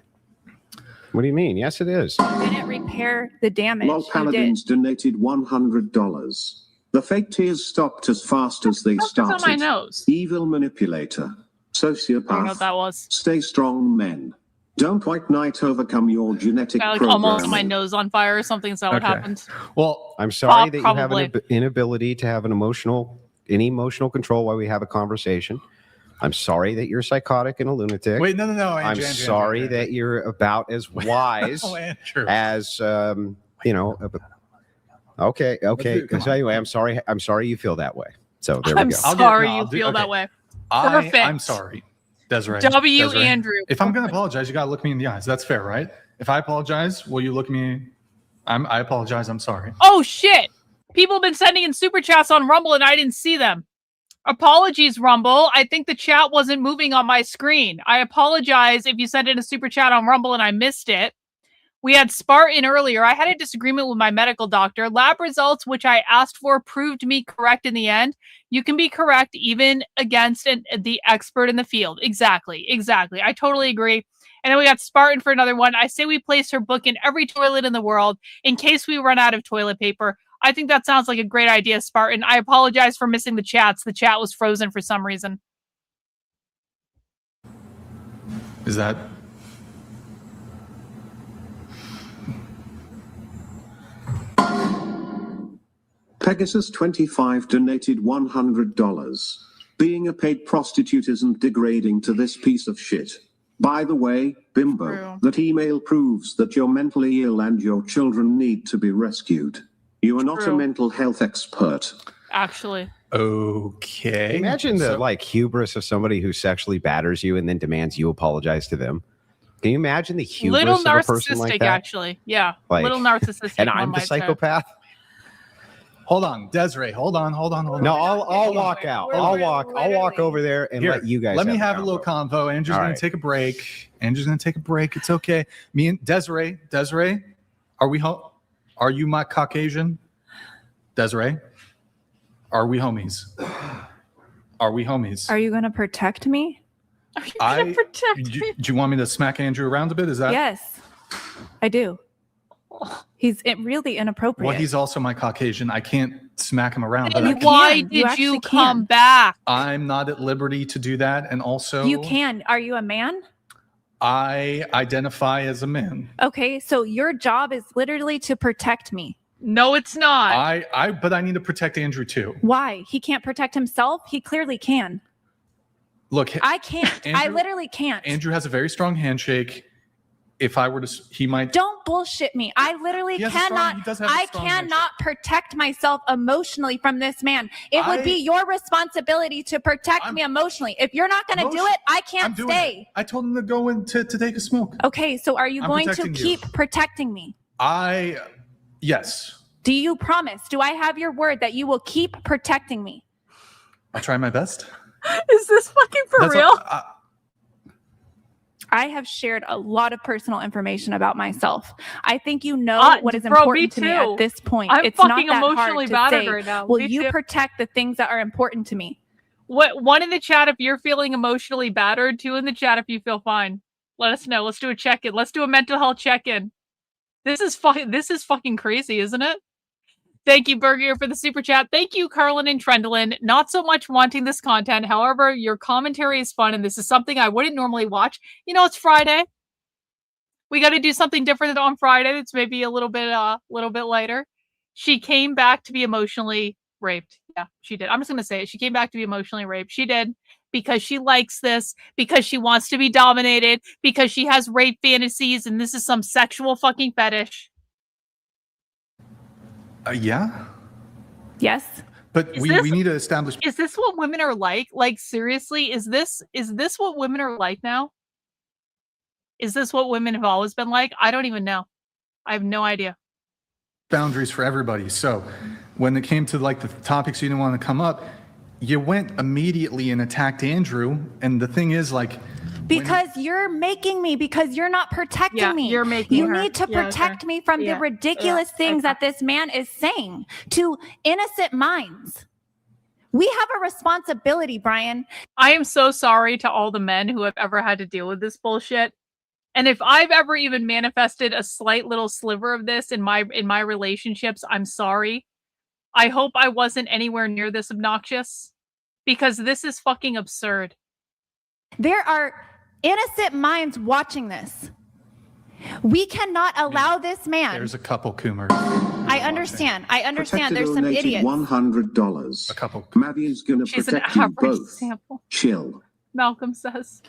What do you mean? Yes, it is. You didn't repair the damage. Lol You did. Paladins donated $100. The fake tears stopped as fast as they What's started. on my nose? Evil manipulator. I don't know Sociopath. what that was. Stay strong, men. Don't white knight overcome your genetic Got like programming. almost my nose on fire or something. Is that what Okay. happened? Well, I'm sorry that you have Probably. an inability to have any emotional control while we have a conversation. I'm sorry that you're psychotic and a lunatic. Wait, no. Andrew, I'm Andrew, sorry Andrew. that you're about as wise Oh, Andrew. as Okay. Come So anyway, I'm sorry you feel that way. So there I'm we go. sorry I'll you do- feel that okay. way. I'm Perfect. sorry, Desiree. W. Desiree. Andrew. If I'm going to apologize, you got to look me in the eyes. That's fair, right? If I apologize, will you look me? I apologize. I'm sorry. Oh shit! People have been sending in super chats on Rumble and I didn't see them. Apologies, Rumble. I think the chat wasn't moving on my screen. I apologize if you sent in a super chat on Rumble and I missed it. We had Spartan earlier. I had a disagreement with my medical doctor. Lab results, which I asked for, proved me correct in the end. You can be correct even against the expert in the field. Exactly. I totally agree. And then we got Spartan for another one. I say we place her book in every toilet in the world in case we run out of toilet paper. I think that sounds like a great idea, Spartan. I apologize for missing the chats. The chat was frozen for some reason. Is that? Pegasus 25 donated $100. Being a paid prostitute isn't degrading to this piece of shit. By the way, Bimbo, True. that email proves that you're mentally ill and your children need to be rescued. You are not a True. mental health expert. Actually. Okay. Imagine the hubris of somebody who sexually batters you and then demands you apologize to them. Can you imagine the hubris Little of a person like narcissistic, that? actually. Yeah. Like, little narcissistic. And one I'm the might say. psychopath. Hold on, Desiree. Hold on. No, I'll walk out. I'll walk over there and Here, let you guys. let me have have a little convo. Andrew's All going right. to take a break. It's okay. Me and Desiree, are we home? Are you my Caucasian? Desiree, are we homies? Are we homies? Are you going to protect me? Do you want me to smack Andrew around a bit? Is that? Yes, I do. He's really inappropriate. Well, he's also my Caucasian. I can't smack him around. But And why did you come back? I'm not at liberty to do that. And also, You can. Are you a man? I identify as a man. Okay, so your job is literally to protect me. No, it's not. But I need to protect Andrew too. Why? He can't protect himself? He clearly can. Look, I can't. I Andrew- literally can't. Andrew has a very strong handshake. If I were to, he might. Don't bullshit me. I literally He has a strong- cannot. he does have a I strong cannot protect myself emotionally from this man. It would I- be your responsibility to protect me emotionally. If you're not going to do it, I can't doing stay. I told him to go in to take a smoke. Okay, so are you I'm going to protecting you. keep protecting me? Yes, Do you promise? Do I have your word that you will keep protecting me? I'll try my best. Is this fucking for That's real? all- I have shared a lot of personal information about myself. I think you know what is important to me at this point. I'm It's fucking not that emotionally hard to battered say, right now. will Me you too. protect the things that are important to me? One in the chat if you're feeling emotionally battered, 2 in the chat if you feel fine. Let us know. Let's do a check-in. Let's do a mental health check-in. This is fucking crazy, isn't it? Thank you, Burger, for the super chat. Thank you, Karlyn and Trendlin. Not so much wanting this content. However, your commentary is fun, and this is something I wouldn't normally watch. You know, it's Friday. We got to do something different on Friday. That's maybe a little bit lighter. She came back to be emotionally raped. Yeah, she did. I'm just gonna say it. She came back to be emotionally raped. She did because she likes this, because she wants to be dominated, because she has rape fantasies, and this is some sexual fucking fetish. Yeah. Yes. But we need to establish. Is this what women are like? Like, seriously, is this what women are like now? Is this what women have always been like? I don't even know. I have no idea. Boundaries for everybody. So when it came to like the topics you didn't want to come up, you went immediately and attacked Andrew. And the thing is, like, Because you're making me, because you're not protecting me. You're making You her. need to Yeah, protect okay. me from Yeah, the ridiculous yeah, things that this man is saying to innocent minds. We have a responsibility, Brian. I am so sorry to all the men who have ever had to deal with this bullshit. And if I've ever even manifested a slight little sliver of this in my relationships, I'm sorry. I hope I wasn't anywhere near this obnoxious, because this is fucking absurd. There are innocent minds watching this. We cannot allow this man. there's a couple Coomers. I understand. Protector There's some donated idiots. $100. A couple. Maddie's gonna She's an protect you average both. sample. Chill. Malcolm says.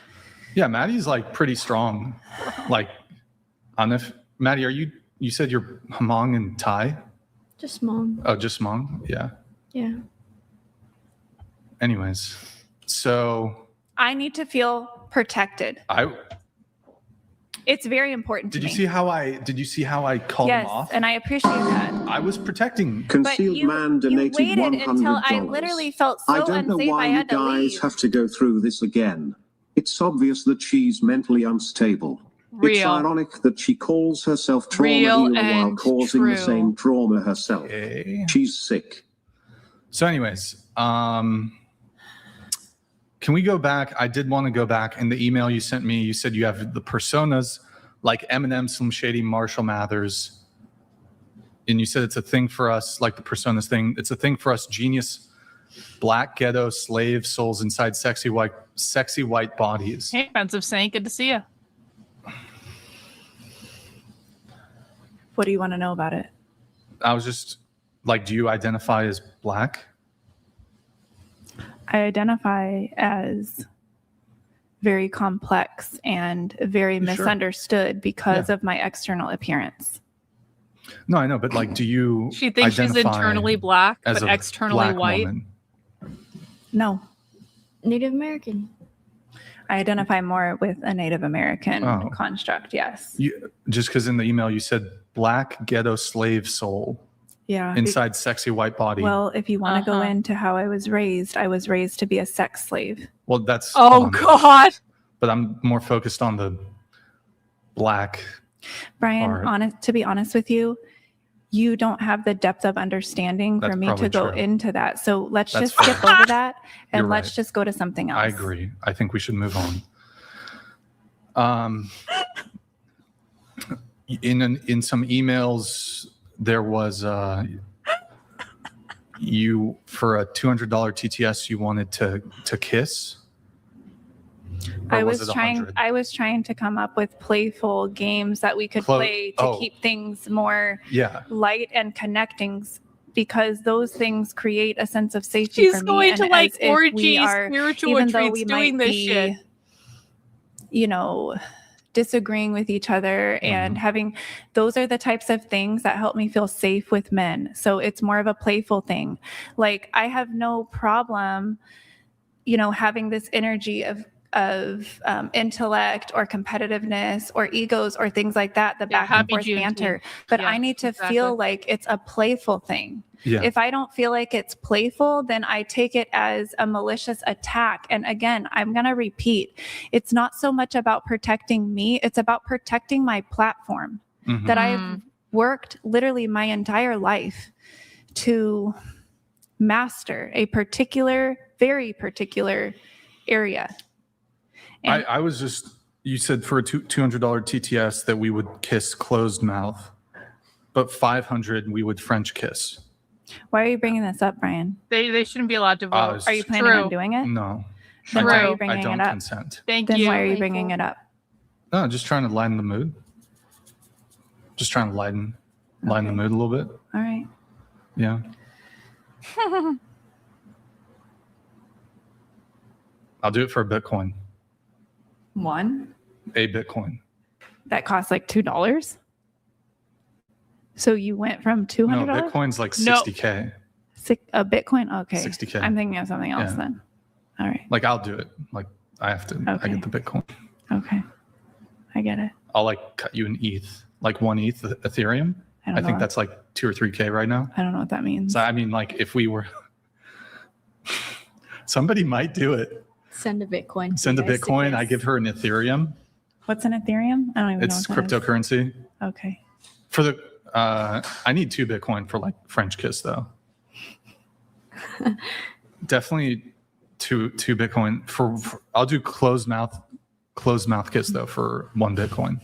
Yeah, Maddie's like pretty strong. Like, Maddie, you said you're Hmong and Thai? Just mom. Oh, just Hmong? Yeah. Yeah. Anyways, so I need to feel protected. It's very important to did me. you see how I called him Yes, off? and I appreciate that. I was protecting. Concealed man donated waited $100. until I literally felt so I don't know unsafe why I you had to guys leave. have to go through this again. It's obvious that she's mentally unstable. It's Real. ironic that she calls herself trauma Real healer while and causing the true. same trauma herself. She's sick. So anyways, can we go back? I did want to go back. In the email you sent me, you said you have the personas like Eminem, Slim Shady, Marshall Mathers. And you said it's a thing for us, like the personas thing. It's a thing for us, genius, black ghetto slave souls inside sexy white bodies. Hey, Expensive Saint, good to see you. What do you want to know about it? I was just like, do you identify as black? I identify as very complex and very Sure. misunderstood because of my external appearance. No, I know, but like, do you She thinks she's identify internally black, as but a externally black white. woman? No. Native American. I identify more with a Native American Oh. construct, yes. Just because in the email you said black ghetto slave soul Yeah. inside sexy white body. Well, if you want to go into how I was raised to be a sex slave. Well, that's Oh God. But I'm more focused on the black. Brian, to be honest with you, you don't have the depth of understanding for That's me to probably go true. into that. So let's That's just skip over that and You're let's right. just go to something else. I agree. I think we should move on. In some emails, there was you for a $200 TTS you wanted to kiss. Or I was it trying 100? I was trying to come up with playful games that we could play to keep things more Yeah. light and connecting because those things create a sense of safety for She's me. going and to like as if we orgy are, spiritual even though retreats we doing might this be, shit. you know, disagreeing with each other and having, those are the types of things that help me feel safe with men. So it's more of a playful thing. Like I have no problem, you know, having this energy of intellect or competitiveness or egos or things like that, the back and happy forth Juneteenth. banter. But Yeah, I need to exactly. feel like it's a playful thing. Yeah. If I don't feel like it's playful, then I take it as a malicious attack. And again, I'm going to repeat, it's not so much about protecting me, it's about protecting my platform Mhm. that I've worked literally my entire life to master a particular, very particular area. And I was just, you said for a $200 TTS that we would kiss closed mouth, but 500 we would French kiss. why are you bringing this up, Brian? They shouldn't be allowed to vote. Are you planning on doing it? No. Then why are you True. bringing I don't it up? consent. Thank Then you. why are you bringing it up? No, just trying to lighten the mood. Just trying to lighten the mood a little bit. All right. Yeah. I'll do it for a Bitcoin. One A Bitcoin. that costs like $2. So you went from $200? No, Bitcoin's like No. 60K. A Bitcoin? Okay. 60K. I'm thinking of something else Yeah. then. All right. Like I'll do it. Like I have to. I get the Bitcoin. Okay. I get it. I'll like cut you an ETH, like one ETH Ethereum. I don't I think know. that's like 2 or 3K right now. I don't know what that means. So I mean, like if we were, somebody might do it. Send a Bitcoin. Send a You guys to Bitcoin. kiss. I give her an Ethereum. What's an Ethereum? I don't even It's know what that is. cryptocurrency. Okay. For the, I need 2 Bitcoin for like French kiss though. Definitely two Bitcoin for I'll do closed mouth kiss though for 1 Bitcoin.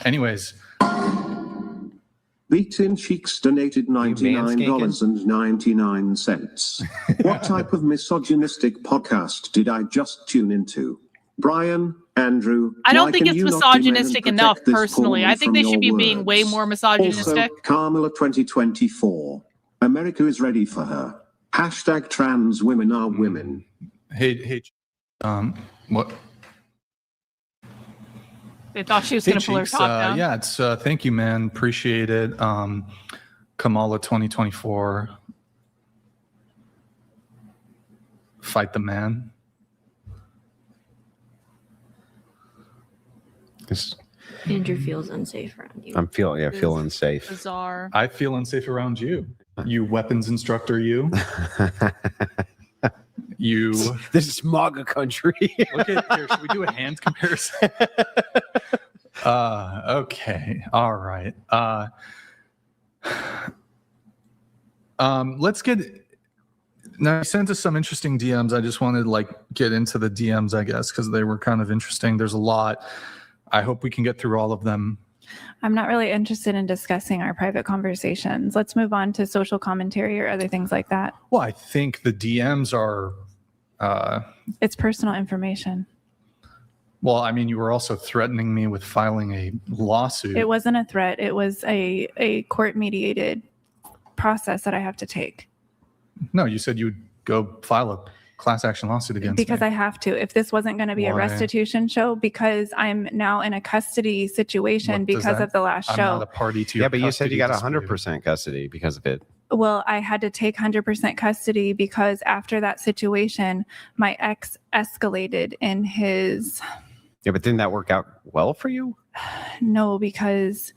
Anyways, Beatin Cheeks donated $99.99. What type of misogynistic podcast did I just tune into? Brian, Andrew, I don't why think can it's you not be men and misogynistic protect enough, this personally. porn I think from they your should be being way words? more misogynistic. Also, Carmela 2024. America is ready for her. Hashtag trans women are women. hey, what? They thought she was Hey, going to pull her Cheeks, top down. yeah, it's thank you, man. Appreciate it. Kamala 2024. Fight the man. Andrew feels unsafe around you. I'm feeling unsafe. Bizarre. I feel unsafe around you. You weapons instructor, you. You. This is MAGA country. Look at here. Should we do a hand comparison? Okay. All right. Let's get. Now you sent us some interesting DMs. I just wanted to like get into the DMs, I guess, because they were kind of interesting. There's a lot. I hope we can get through all of them. I'm not really interested in discussing our private conversations. Let's move on to social commentary or other things like that. Well, I think the DMs are. It's personal information. Well, I mean, you were also threatening me with filing a lawsuit. It wasn't a threat. It was a court mediated process that I have to take. No, you said you'd go file a class action lawsuit against Because me. I have to. If this wasn't going to be a Why? restitution show, because I'm now in a custody situation What does because that- of the last I'm show. not a party to your Yeah, but you said you got custody 100% custody because of it. Well, I had to take 100% custody because after that situation, my ex escalated in his. Yeah, but didn't that work out well for you? No, because.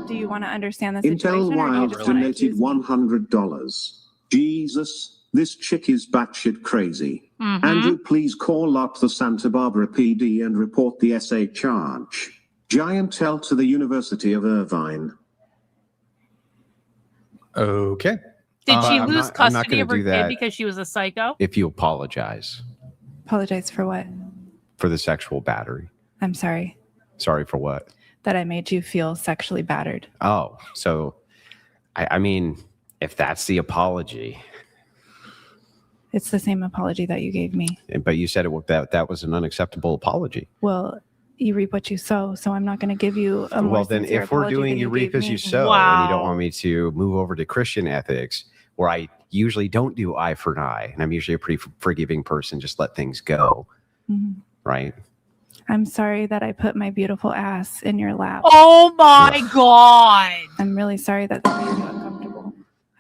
Do you want to understand the Intel situation? Or do you Wild just want to donated $100. Jesus, this chick is batshit crazy. Mhm. Andrew, please call up the Santa Barbara PD and report the SA charge. Giant L to the University of Irvine. Okay. Did she I'm lose not- I'm not custody gonna of her do kid that. because she was a psycho? If you apologize apologize for what? for the sexual battery. I'm sorry Sorry for what? that I made you feel sexually battered. Oh, so I mean, if that's the apology, It's the same apology that you gave me. but you said that was an unacceptable apology. Well, you reap what you sow, so I'm not going to give you a more Well, then sincere if we're apology doing than you reap gave as me. you sow, and you don't want me to move over to Christian ethics, where I usually don't do eye for an eye, and I'm usually a pretty forgiving person, just let things go, Mhm. right? I'm sorry that I put my beautiful ass in your lap. Oh my God. I'm really sorry that that made you uncomfortable.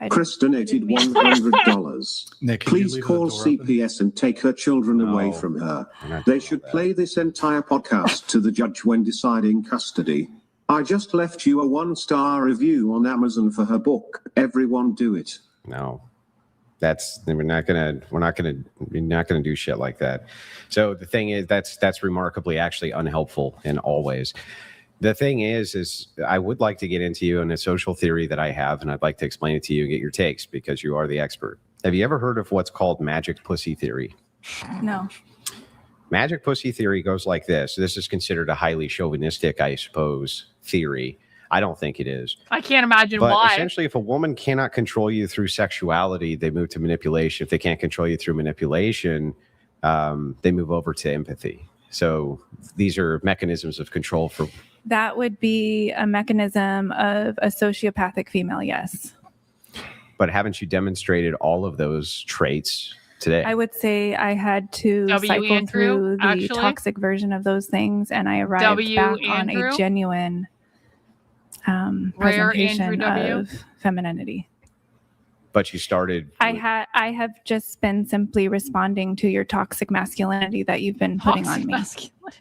Chris donated $100. Nick, can you Please leave the call door open? CPS and take her children away from her. They should play this entire podcast to the judge when deciding custody. I just left you a 1-star review on Amazon for her book. Everyone do it. No. We're not gonna do shit like that. So the thing is, that's remarkably actually unhelpful in all ways. The thing is I would like to get into you in a social theory that I have, and I'd like to explain it to you and get your takes because you are the expert. Have you ever heard of what's called magic pussy theory? No. Magic pussy theory goes like this. This is considered a highly chauvinistic, I suppose, theory. I don't think it is. I can't imagine But why. essentially, if a woman cannot control you through sexuality, they move to manipulation. If they can't control you through manipulation, they move over to empathy. So these are mechanisms of control for. That would be a mechanism of a sociopathic female, yes. But haven't you demonstrated all of those traits today? I would say I had to W. cycle Andrew, through the actually. toxic version of those things, and I arrived W. back on Andrew? a genuine Rare presentation Andrew W. of femininity. But you started. I have just been simply responding to your toxic masculinity that you've been putting on me.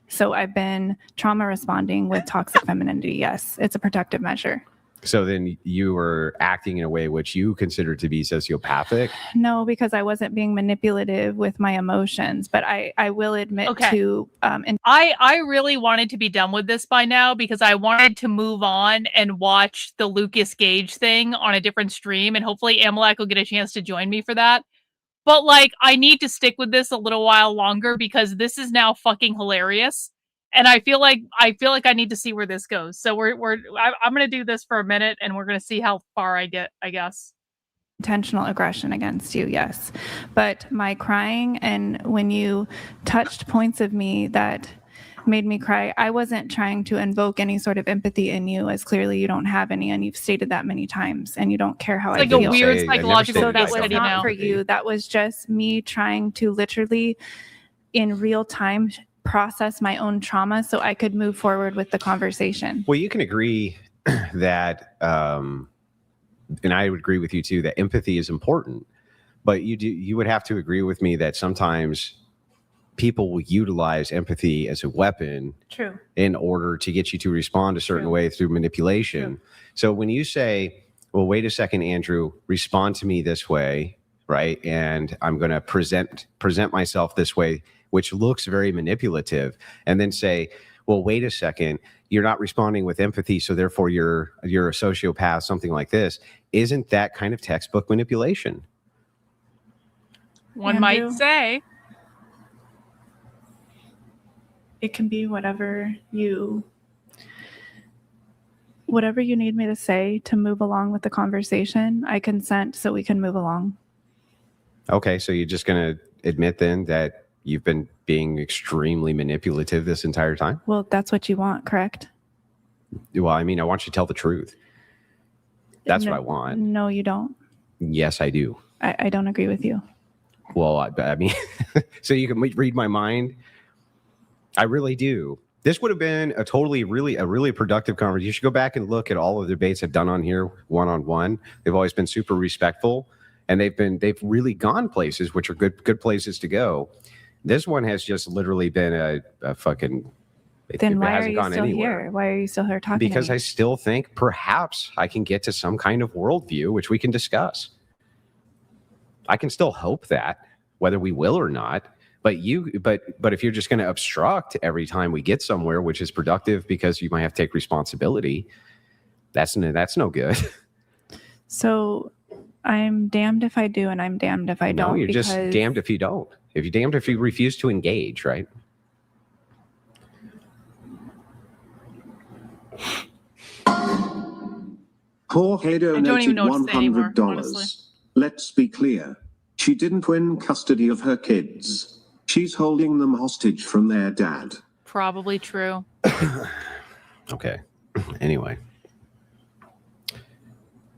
So I've been trauma responding with toxic femininity. Yes, it's a protective measure. So then you were acting in a way which you consider to be sociopathic. No, because I wasn't being manipulative with my emotions, but I will admit to I really wanted to be done with this by now because I wanted to move on and watch the Lucas Gage thing on a different stream, and hopefully Amalek will get a chance to join me for that. But like, I need to stick with this a little while longer because this is now fucking hilarious. And I feel like I need to see where this goes. So I'm going to do this for a minute and we're going to see how far I get, I guess. intentional aggression against you, yes. But my crying and when you touched points of me that made me cry, I wasn't trying to invoke any sort of empathy in you, as clearly you don't have any, and you've stated that many times, and you don't care how It's I like feel. a weird psychological So that was case not now. for you. That was just me trying to literally, in real time, process my own trauma so I could move forward with the conversation. Well, you can agree that, and I would agree with you too, that empathy is important. But you would have to agree with me that sometimes people will utilize empathy as a weapon True. in order to get you to respond a certain way through manipulation. So when you say, well, wait a second, Andrew, respond to me this way, right? And I'm going to present myself this way, which looks very manipulative, and then say, well, wait a second, you're not responding with empathy, so therefore you're a sociopath, something like this. Isn't that kind of textbook manipulation? One might say. It can be whatever you need me to say to move along with the conversation. I consent so we can move along. Okay, so you're just going to admit then that you've been being extremely manipulative this entire time? Well, that's what you want, correct? Well, I mean, I want you to tell the truth. That's what I want. No, you don't. Yes, I do. I don't agree with you. Well, I mean, so you can read my mind? I really do. This would have been a really productive conversation. You should go back and look at all of the debates I've done on here one-on-one. They've always been super respectful, and they've really gone places which are good places to go. This one has just literally been a fucking. Then why are you still here? Why are you still here talking Because to me? I still think perhaps I can get to some kind of worldview which we can discuss. I can still hope that, whether we will or not. But if you're just going to obstruct every time we get somewhere, which is productive because you might have to take responsibility, that's no good. So I'm damned if I do and I'm damned if I don't. No, you're because just damned if you don't. If you're damned if you refuse to engage, right? Jorge don't even donated know what to say anymore, $100. Let's be clear. She didn't win custody of her kids. She's holding them hostage from their dad. Probably true. Okay. Anyway.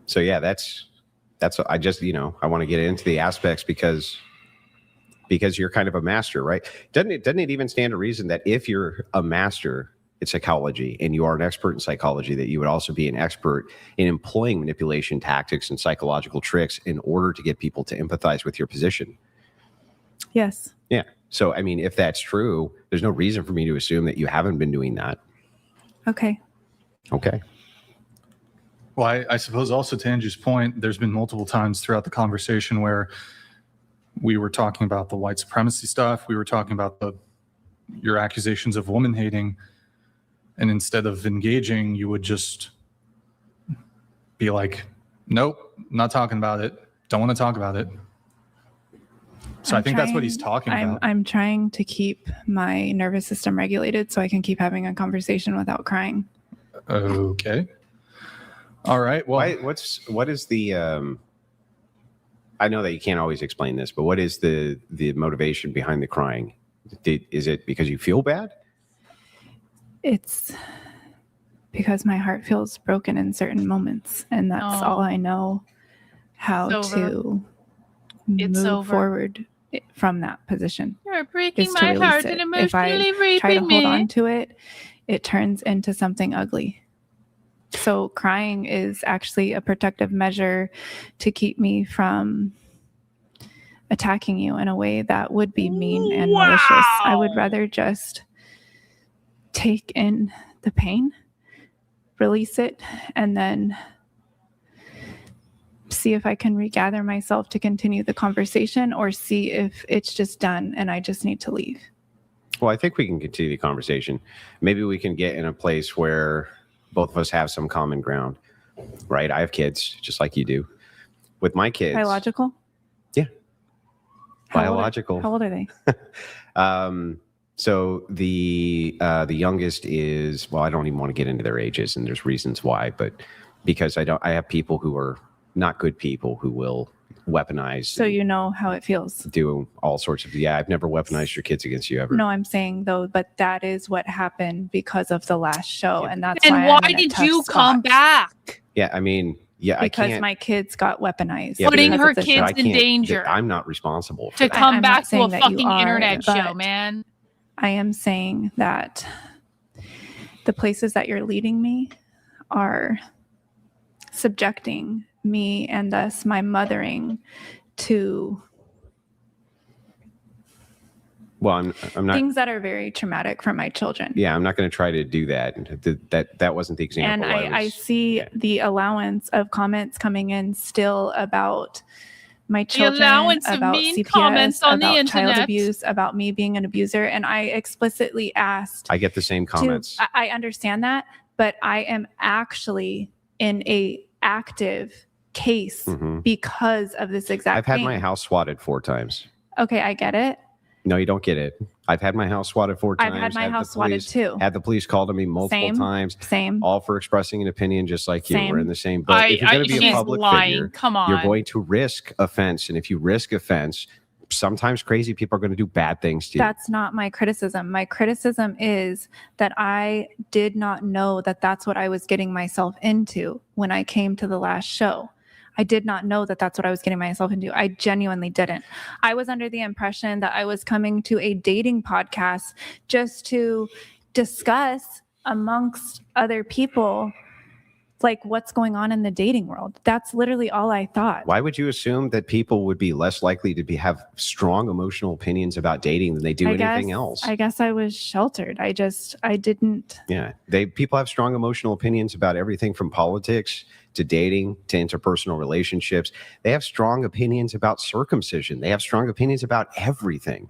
So yeah, that's I just, I want to get into the aspects because you're kind of a master, right? Doesn't it even stand to reason that if you're a master, in psychology and you are an expert in psychology, that you would also be an expert in employing manipulation tactics and psychological tricks in order to get people to empathize with your position. Yes. Yeah. So, I mean, if that's true, there's no reason for me to assume that you haven't been doing that. Okay. Okay. Well, I suppose also to Andrew's point, there's been multiple times throughout the conversation where we were talking about the white supremacy stuff. We were talking about your accusations of woman hating. And instead of engaging, you would just be like, nope, not talking about it. Don't want to talk about it. So I think that's what he's talking about. I'm trying to keep my nervous system regulated so I can keep having a conversation without crying. Okay. All right. Well, what is the, I know that you can't always explain this, but what is the motivation behind the crying? Is it because you feel bad? It's because my heart feels broken in certain moments, and that's all I know how to move forward from that position. You're breaking is to my release heart it. and If I emotionally try to raping hold me. on to it, it turns into something ugly. So crying is actually a protective measure to keep me from attacking you in a way that would be mean and malicious. I would rather just take in the pain, release it, and then see if I can regather myself to continue the conversation, or see if it's just done and I just need to leave. Well, I think we can continue the conversation. Maybe we can get in a place where both of us have some common ground, right? I have kids just like you do. With my kids. Biological? Yeah. How Biological. How old are they? So the youngest is, well, I don't even want to get into their ages, and there's reasons why, but because I have people who are not good people who will weaponize. So you know how it feels. Do all sorts of, I've never weaponized your kids against you ever. No, I'm saying though, but that is what happened because of the last show, and that's And why why I'm in a did tough you spot. come back? Yeah, I mean, I Because can't. my kids got weaponized. Putting because her of the kids show. I in can't- danger. I'm not responsible for To that. come I'm back not to a saying that you fucking are, internet show, but man. I am saying that the places that you're leading me are subjecting me and thus my mothering to Well, I'm not. things that are very traumatic for my children. Yeah, I'm not going to try to do that. That wasn't the example. And I see the allowance of comments coming in still about my children, allowance of about mean CPS, comments on the about child internet. abuse, about me being an abuser. And I explicitly asked I get the same comments. I understand that, but I am actually in a active case because of this exact I've had thing. my house swatted 4 times. Okay, I get it. No, you don't get it. I've had my house swatted 4 times. I've had my the house swatted police- too. Had the police called on me multiple times. Same. All for expressing an opinion, just like you. Same. We're in the same boat. If you're going to be a she's public lying. figure, Come on. you're going to risk offense. And if you risk offense, sometimes crazy people are going to do bad things to you. That's not my criticism. My criticism is that I did not know that that's what I was getting myself into when I came to the last show. I did not know that that's what I was getting myself into. I genuinely didn't. I was under the impression that I was coming to a dating podcast just to discuss amongst other people like what's going on in the dating world. That's literally all I thought. Why would you assume that people would be less likely to have strong emotional opinions about dating than they do anything else? I guess I was sheltered. I didn't. Yeah, people have strong emotional opinions about everything from politics to dating to interpersonal relationships. They have strong opinions about circumcision. They have strong opinions about everything.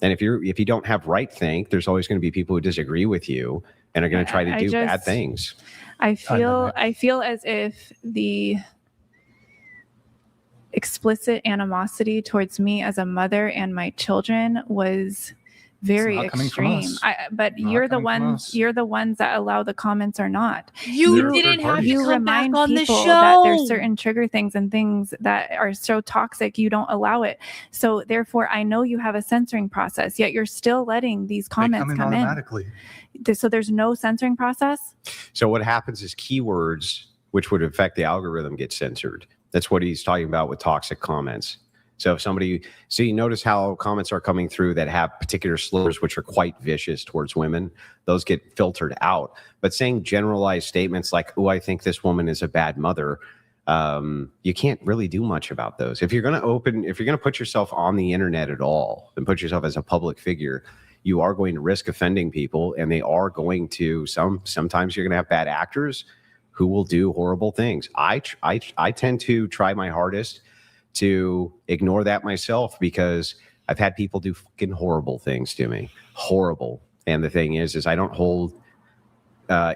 And if you don't have right think, there's always going to be people who disagree with you and are going to try to do bad things. I feel as if the explicit animosity towards me as a mother and my children was very extreme. But you're the ones that allow the comments or not. You didn't have to come remind back on the people that there's show. certain trigger things and things that are so toxic you don't allow it. So therefore I know you have a censoring process, yet you're still letting these comments come in automatically. So there's no censoring process? So what happens is keywords, which would affect the algorithm, get censored. That's what he's talking about with toxic comments. So if somebody, so you notice how comments are coming through that have particular slurs which are quite vicious towards women, those get filtered out. But saying generalized statements like, "Oh, I think this woman is a bad mother," you can't really do much about those. If you're going to put yourself on the internet at all and put yourself as a public figure, you are going to risk offending people, and they are going to sometimes you're going to have bad actors who will do horrible things. I tend to try my hardest to ignore that myself, because I've had people do fucking horrible things to me. Horrible. And the thing is I don't hold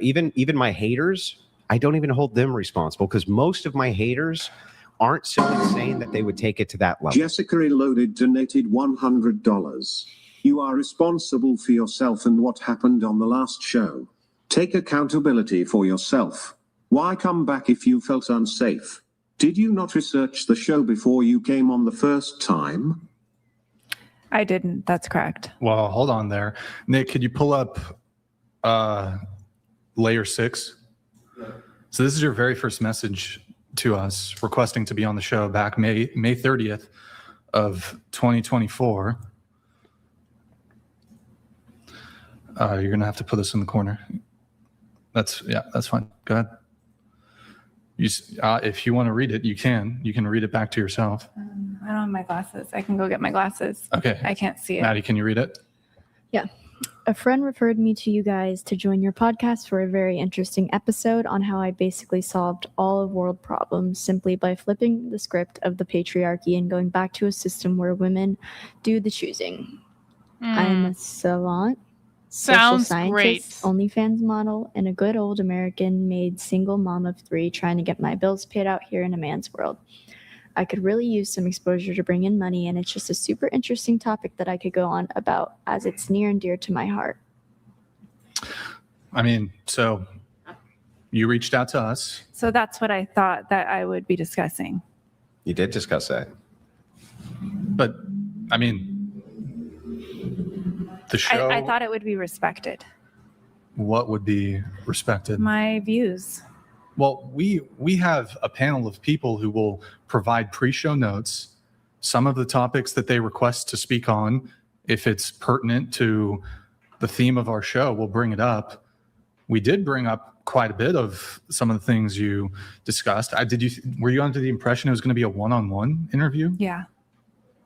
even my haters, I don't even hold them responsible, because most of my haters aren't so insane that they would take it to that level. Jessica Reloaded donated $100. You are responsible for yourself and what happened on the last show. Take accountability for yourself. Why come back if you felt unsafe? Did you not research the show before you came on the first time? I didn't. That's correct. Well, hold on there. Nick, could you pull up layer 6? So this is your very first message to us, requesting to be on the show back May 30th of 2024. You're going to have to put this in the corner. That's fine. Go ahead. If you want to read it, you can. You can read it back to yourself. I don't have my glasses. I can go get my glasses. Okay. I can't see it. Maddie, can you read it? Yeah. A friend referred me to you guys to join your podcast for a very interesting episode on how I basically solved all of world problems simply by flipping the script of the patriarchy and going back to a system where women do the choosing. I'm a savant, Sounds social great. scientist, OnlyFans model, and a good old American-made single mom of 3 trying to get my bills paid out here in a man's world. I could really use some exposure to bring in money, and it's just a super interesting topic that I could go on about, as it's near and dear to my heart. I mean, so you reached out to us. So that's what I thought that I would be discussing. You did discuss that. But, I mean, the show... I thought it would be respected. What would be respected? My views. Well, we have a panel of people who will provide pre-show notes, some of the topics that they request to speak on. If it's pertinent to the theme of our show, we'll bring it up. We did bring up quite a bit of some of the things you discussed. Were you under the impression it was going to be a one-on-one interview? Yeah.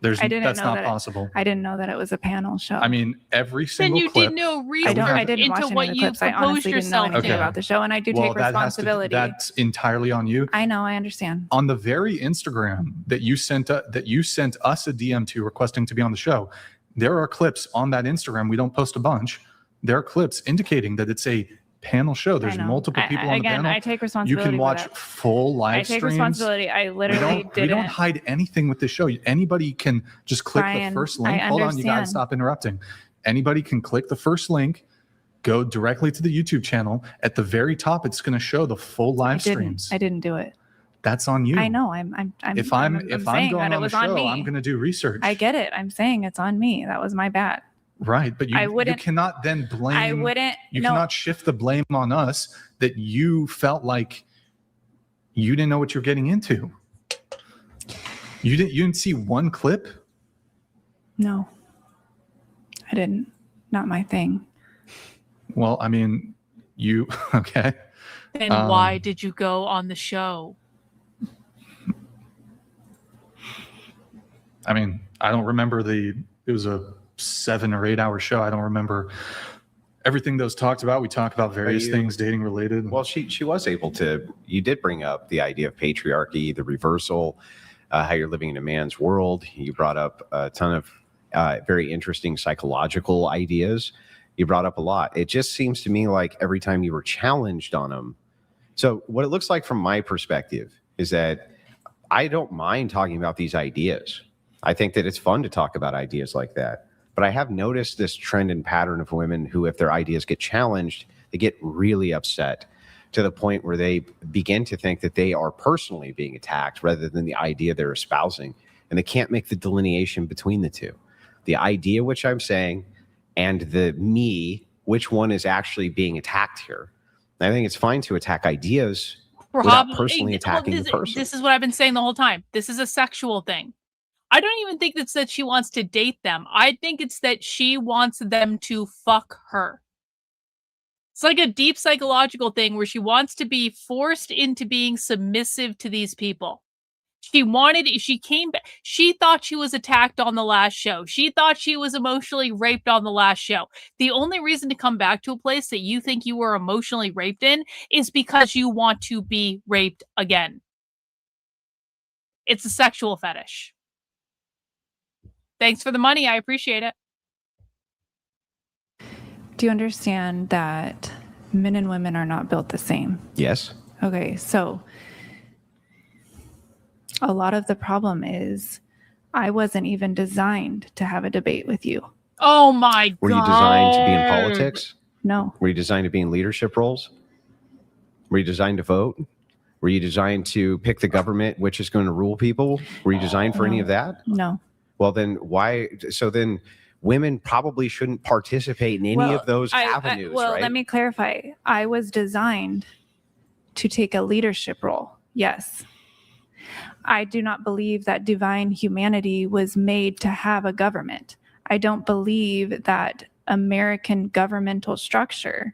That's not that possible. I didn't know that it was a panel show. I mean, every Then single you clip. did no research I didn't watch into any what of the you clips. I proposed honestly didn't know yourself anything to. about the show, and I do take responsibility. That's entirely on you. I know. I understand. On the very Instagram that you sent us a DM to requesting to be on the show, there are clips on that Instagram. We don't post a bunch. There are clips indicating that it's a panel show. There's multiple people on the panel. I take responsibility. You can watch for that. full live streams. I take responsibility. I literally didn't. We don't hide anything with this show. Anybody can just click the first link. Hold on, you gotta stop interrupting. Anybody can click the first link, go directly to the YouTube channel. At the very top, it's going to show the full live streams. I didn't do it. That's on you. I know. If I'm going on the show, I'm going to do research. I get it. I'm saying it's on me. That was my bad. Right, but you cannot then blame. I wouldn't. You cannot shift the blame on us that you felt like you didn't know what you're getting into. You didn't see one clip? No, I didn't. Not my thing. Well, I mean, okay. Then why did you go on the show? I mean, I don't remember it was a 7 or 8 hour show. I don't remember everything that was talked about. We talked about various things dating related. Well, she was able to. You did bring up the idea of patriarchy, the reversal, how you're living in a man's world. You brought up a ton of very interesting psychological ideas. You brought up a lot. It just seems to me like every time you were challenged on them. So what it looks like from my perspective is that I don't mind talking about these ideas. I think that it's fun to talk about ideas like that. But I have noticed this trend and pattern of women who, if their ideas get challenged, they get really upset to the point where they begin to think that they are personally being attacked rather than the idea they're espousing. And they can't make the delineation between the two. The idea, which I'm saying, and the me, which one is actually being attacked here. And I think it's fine to attack ideas without personally attacking the person. This is what I've been saying the whole time. This is a sexual thing. I don't even think it's that she wants to date them. I think it's that she wants them to fuck her. It's like a deep psychological thing where she wants to be forced into being submissive to these people. She came back. She thought she was attacked on the last show. She thought she was emotionally raped on the last show. The only reason to come back to a place that you think you were emotionally raped in is because you want to be raped again. It's a sexual fetish. Thanks for the money. I appreciate it. Do you understand that men and women are not built the same? Yes. Okay, so a lot of the problem is I wasn't even designed to have a debate with you. Oh my God. Were you designed to be in politics? No. Were you designed to be in leadership roles? Were you designed to vote? Were you designed to pick the government which is going to rule people? Were you designed for any of that? No. Well, then why? So then women probably shouldn't participate in any of those avenues, right? Let me clarify. I was designed to take a leadership role. Yes. I do not believe that divine humanity was made to have a government. I don't believe that American governmental structure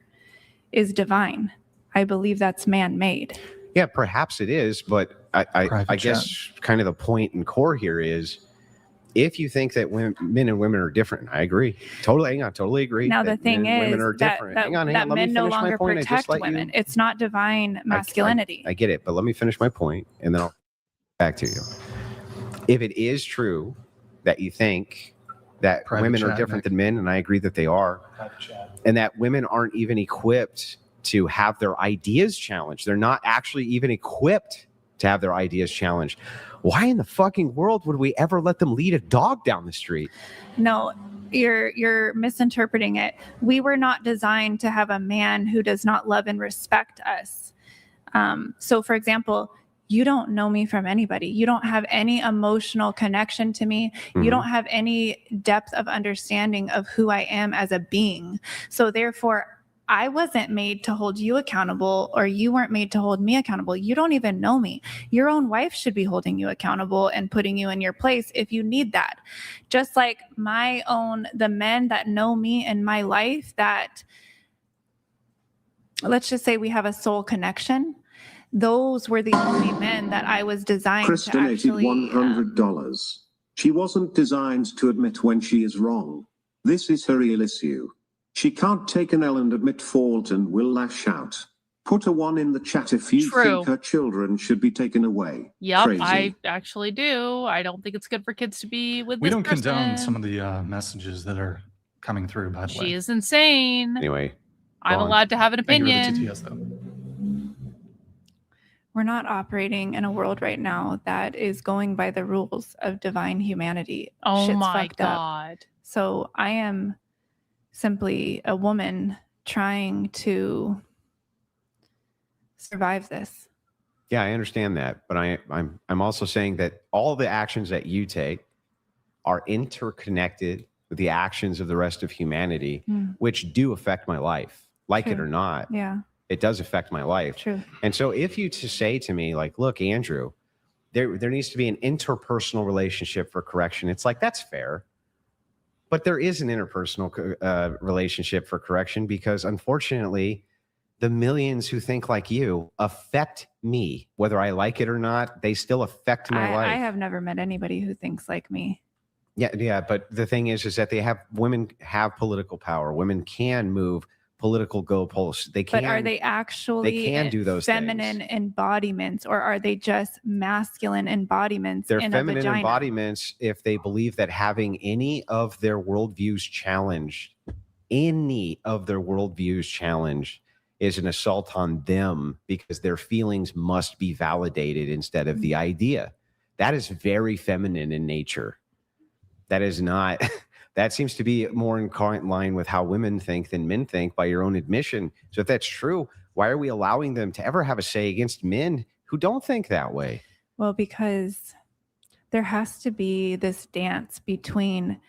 is divine. I believe that's man-made. Yeah, perhaps it is, but I guess kind of the point and core here is if you think that men and women are different, I agree. Totally agree. Now the thing is women are that, different. that, Hang on, that let men me no finish my longer point. I just protect let women. you. It's not divine masculinity. I get it, but let me finish my point, and then I'll back to you. If it is true that you think that women are different than men, and I agree that they are, and that women aren't even equipped to have their ideas challenged, they're not actually even equipped to have their ideas challenged. Why in the fucking world would we ever let them lead a dog down the street? No, you're misinterpreting it. We were not designed to have a man who does not love and respect us. So, for example, you don't know me from anybody. You don't have any emotional connection to me. You don't have any depth of understanding of who I am as a being. So therefore, I wasn't made to hold you accountable, or you weren't made to hold me accountable. You don't even know me. Your own wife should be holding you accountable and putting you in your place if you need that. Just like the men that know me in my life, that let's just say we have a soul connection. Those were the only men that I was designed Chris to donated actually. $100. She wasn't designed to admit when she is wrong. This is her real issue. She can't take an L and admit fault and will lash out. Put a 1 in the chat if you think her children should be taken away. Yep, Crazy. I actually do. I don't think it's good for kids to be with We this don't condone person. some of the messages that are coming through, by the way. She is insane. Anyway, I'm allowed to have an Thank you for opinion. the TTS, though. We're not operating in a world right now that is going by the rules of divine humanity. Oh Shit's my fucked up. God. So I am simply a woman trying to survive this. Yeah, I understand that, but I'm also saying that all the actions that you take are interconnected with the actions of the rest of humanity, which do affect my life, like it True. or not. Yeah. It does affect my life. True. And so if you to say to me, like, look, Andrew, there needs to be an interpersonal relationship for correction. It's like, that's fair. But there is an interpersonal relationship for correction because unfortunately, the millions who think like you affect me, whether I like it or not, they still affect my life. I have never met anybody who thinks like me. Yeah. But the thing is that women have political power. Women can move political goalposts. They can. But are they actually do those feminine embodiments, or are they just masculine embodiments They're in feminine a vagina? embodiments if they believe that having any of their worldviews challenged is an assault on them because their feelings must be validated instead of the idea. That is very feminine in nature. That is not... That seems to be more in line with how women think than men think by your own admission. So if that's true, why are we allowing them to ever have a say against men who don't think that way? Well, because there has to be this dance between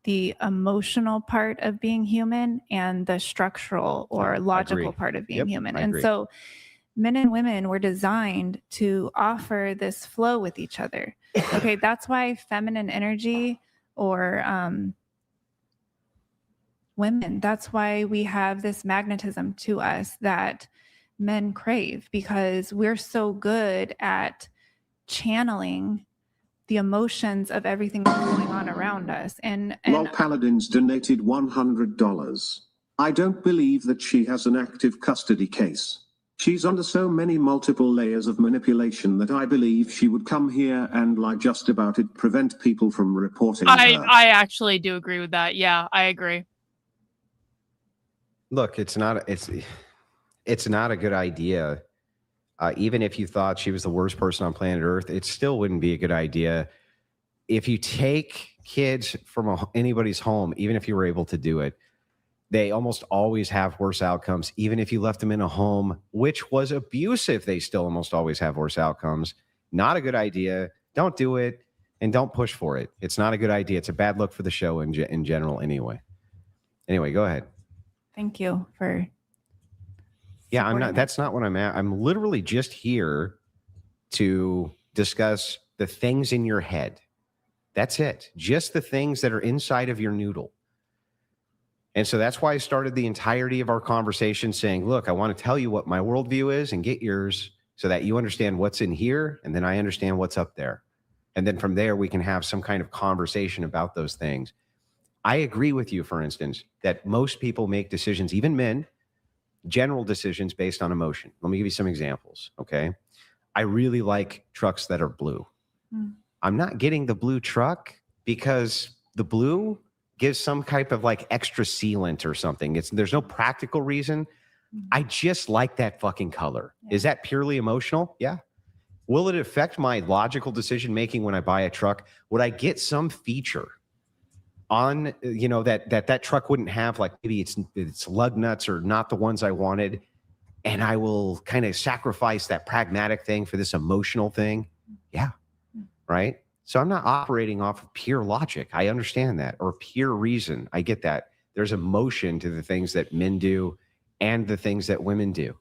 the emotional part of being human and the structural or logical part of being human. And so Men and women were designed to offer this flow with each other. Okay, that's why feminine energy or women, that's why we have this magnetism to us that men crave, because we're so good at channeling the emotions of everything that's going on around us. And Lol Paladins donated $100. I don't believe that she has an active custody case. She's under so many multiple layers of manipulation that I believe she would come here and lie just about it, prevent people from reporting her. I actually do agree with that. Yeah, I agree. Look, it's not a good idea. Even if you thought she was the worst person on planet Earth, it still wouldn't be a good idea. If you take kids from anybody's home, even if you were able to do it, they almost always have worse outcomes. Even if you left them in a home which was abusive, they still almost always have worse outcomes. Not a good idea. Don't do it, and don't push for it. It's not a good idea. It's a bad look for the show in general anyway. Anyway, go ahead. thank you for Yeah, I'm supporting not. it. That's not what I'm at. I'm literally just here to discuss the things in your head. That's it. Just the things that are inside of your noodle. And so that's why I started the entirety of our conversation saying, look, I want to tell you what my worldview is and get yours so that you understand what's in here, and then I understand what's up there. And then from there, we can have some kind of conversation about those things. I agree with you, for instance, that most people make decisions, even men, general decisions based on emotion. Let me give you some examples, okay? I really like trucks that are blue. I'm not getting the blue truck because the blue gives some type of like extra sealant or something. There's no practical reason. I just like that fucking color. Yeah. Is that purely emotional? Yeah. Will it affect my logical decision making when I buy a truck? Would I get some feature on, that truck wouldn't have, like maybe it's lug nuts or not the ones I wanted, and I will kind of sacrifice that pragmatic thing for this emotional thing? Yeah. Right? So I'm not operating off of pure logic. I understand that. Or pure reason. I get that. There's emotion to the things that men do and the things that women do.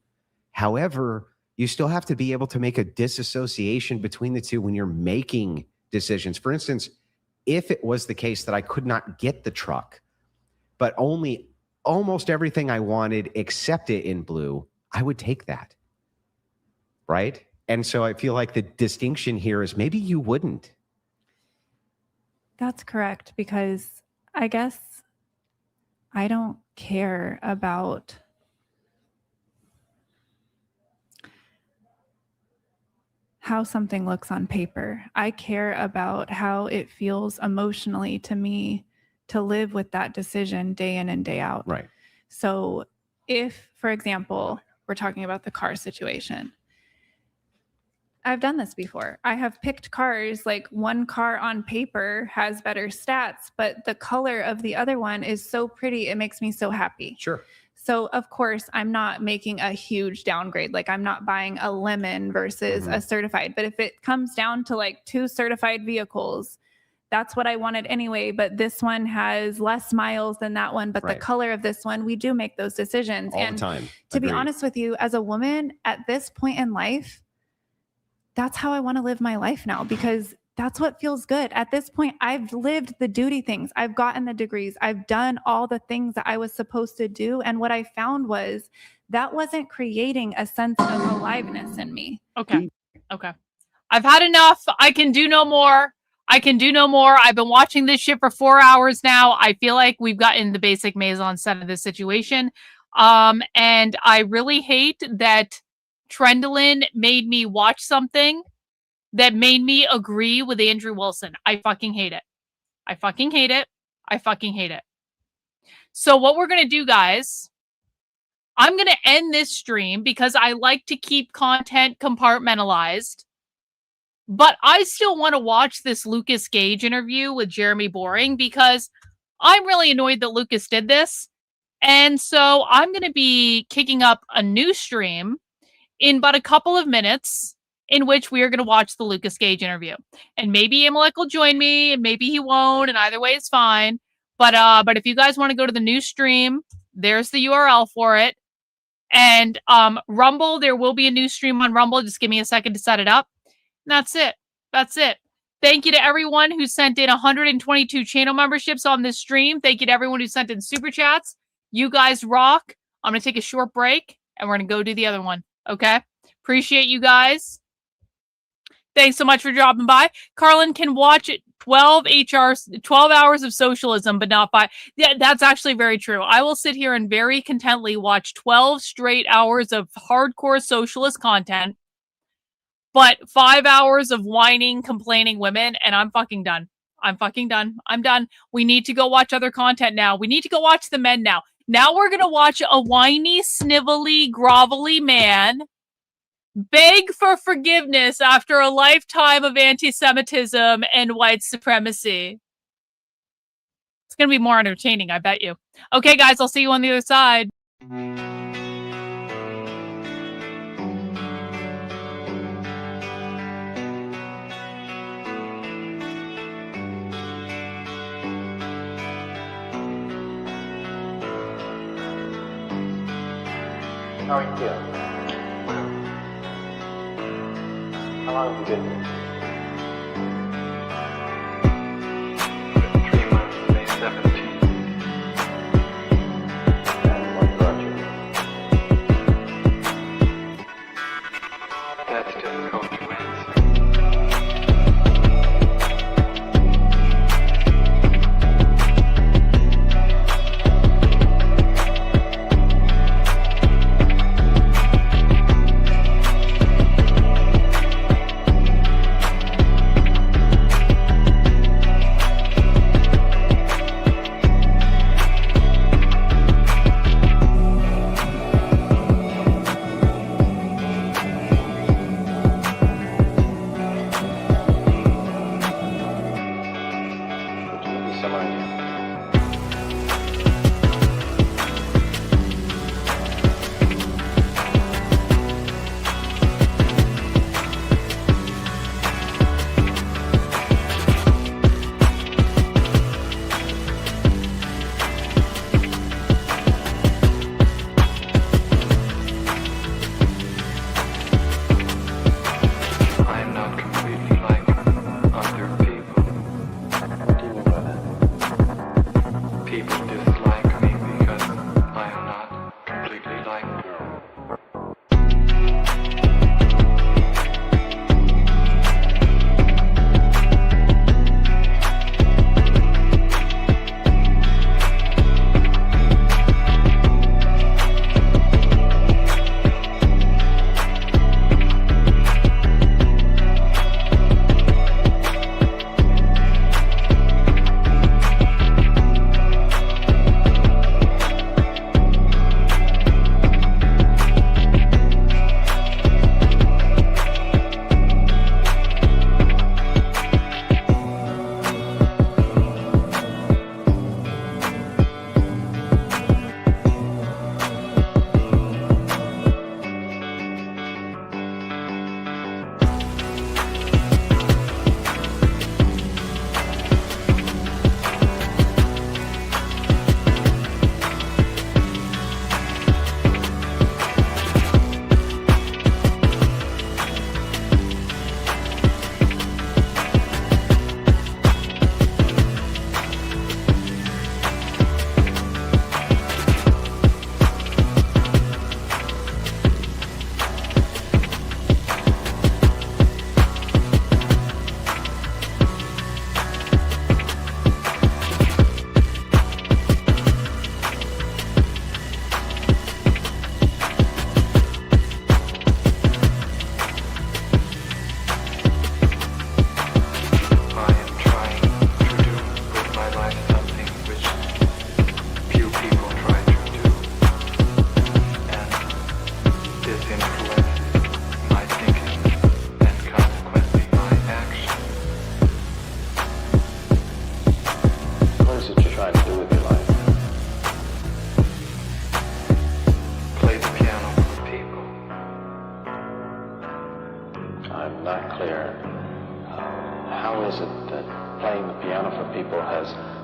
However, you still have to be able to make a disassociation between the two when you're making decisions. For instance, if it was the case that I could not get the truck, but only almost everything I wanted except it in blue, I would take that. Right? And so I feel like the distinction here is maybe you wouldn't. That's correct, because I guess I don't care about how something looks on paper. I care about how it feels emotionally to me to live with that decision day in and day out. Right. So if, for example, we're talking about the car situation, I've done this before. I have picked cars, like one car on paper has better stats, but the color of the other one is so pretty, it makes me so happy. Sure. So of course, I'm not making a huge downgrade. Like I'm not buying a lemon versus a certified. But if it comes down to like 2 certified vehicles, that's what I wanted anyway. But this one has less miles than that one. But the color of this one, we do make those decisions. All the time. To be honest with you, as a woman at this point in life, that's how I want to live my life now, because that's what feels good. At this point, I've lived the duty things. I've gotten the degrees. I've done all the things that I was supposed to do. And what I found was that wasn't creating a sense of aliveness in me. Okay. I've had enough. I can do no more. I've been watching this shit for 4 hours now. I feel like we've gotten the basic Maison set of this situation. And I really hate that Trendlin made me watch something that made me agree with Andrew Wilson. I fucking hate it. So what we're going to do, guys, I'm going to end this stream because I like to keep content compartmentalized. But I still want to watch this Lucas Gage interview with Jeremy Boring because I'm really annoyed that Lucas did this. And so I'm going to be kicking up a new stream in but a couple of minutes in which we are going to watch the Lucas Gage interview. And maybe Amalek will join me, and maybe he won't, and either way it's fine. But if you guys want to go to the new stream, there's the URL for it. And Rumble, there will be a new stream on Rumble. Just give me a second to set it up. And that's it. That's it. Thank you to everyone who sent in 122 channel memberships on this stream. Thank you to everyone who sent in super chats. You guys rock. I'm going to take a short break and we're going to go do the other one. Okay? Appreciate you guys. Thanks so much for dropping by. Karlyn can watch 12 hours of socialism, but not 5. Yeah, that's actually very true. I will sit here and very contently watch 12 straight hours of hardcore socialist content, but 5 hours of whining, complaining women, and I'm fucking done. I'm fucking done. I'm done. We need to go watch other content now. We need to go watch the men now. Now we're going to watch a whiny, snivelly, grovelly man beg for forgiveness after a lifetime of anti-Semitism and white supremacy. It's going to be more entertaining, I bet you. Okay, guys, I'll see you on the other side. How are you feeling? How long have you been here? 3 months, May 17th. And what brought you here? That's difficult to answer.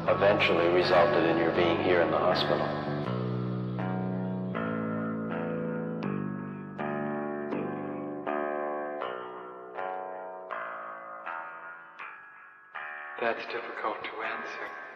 eventually resulted in your being here in the hospital. That's difficult to answer.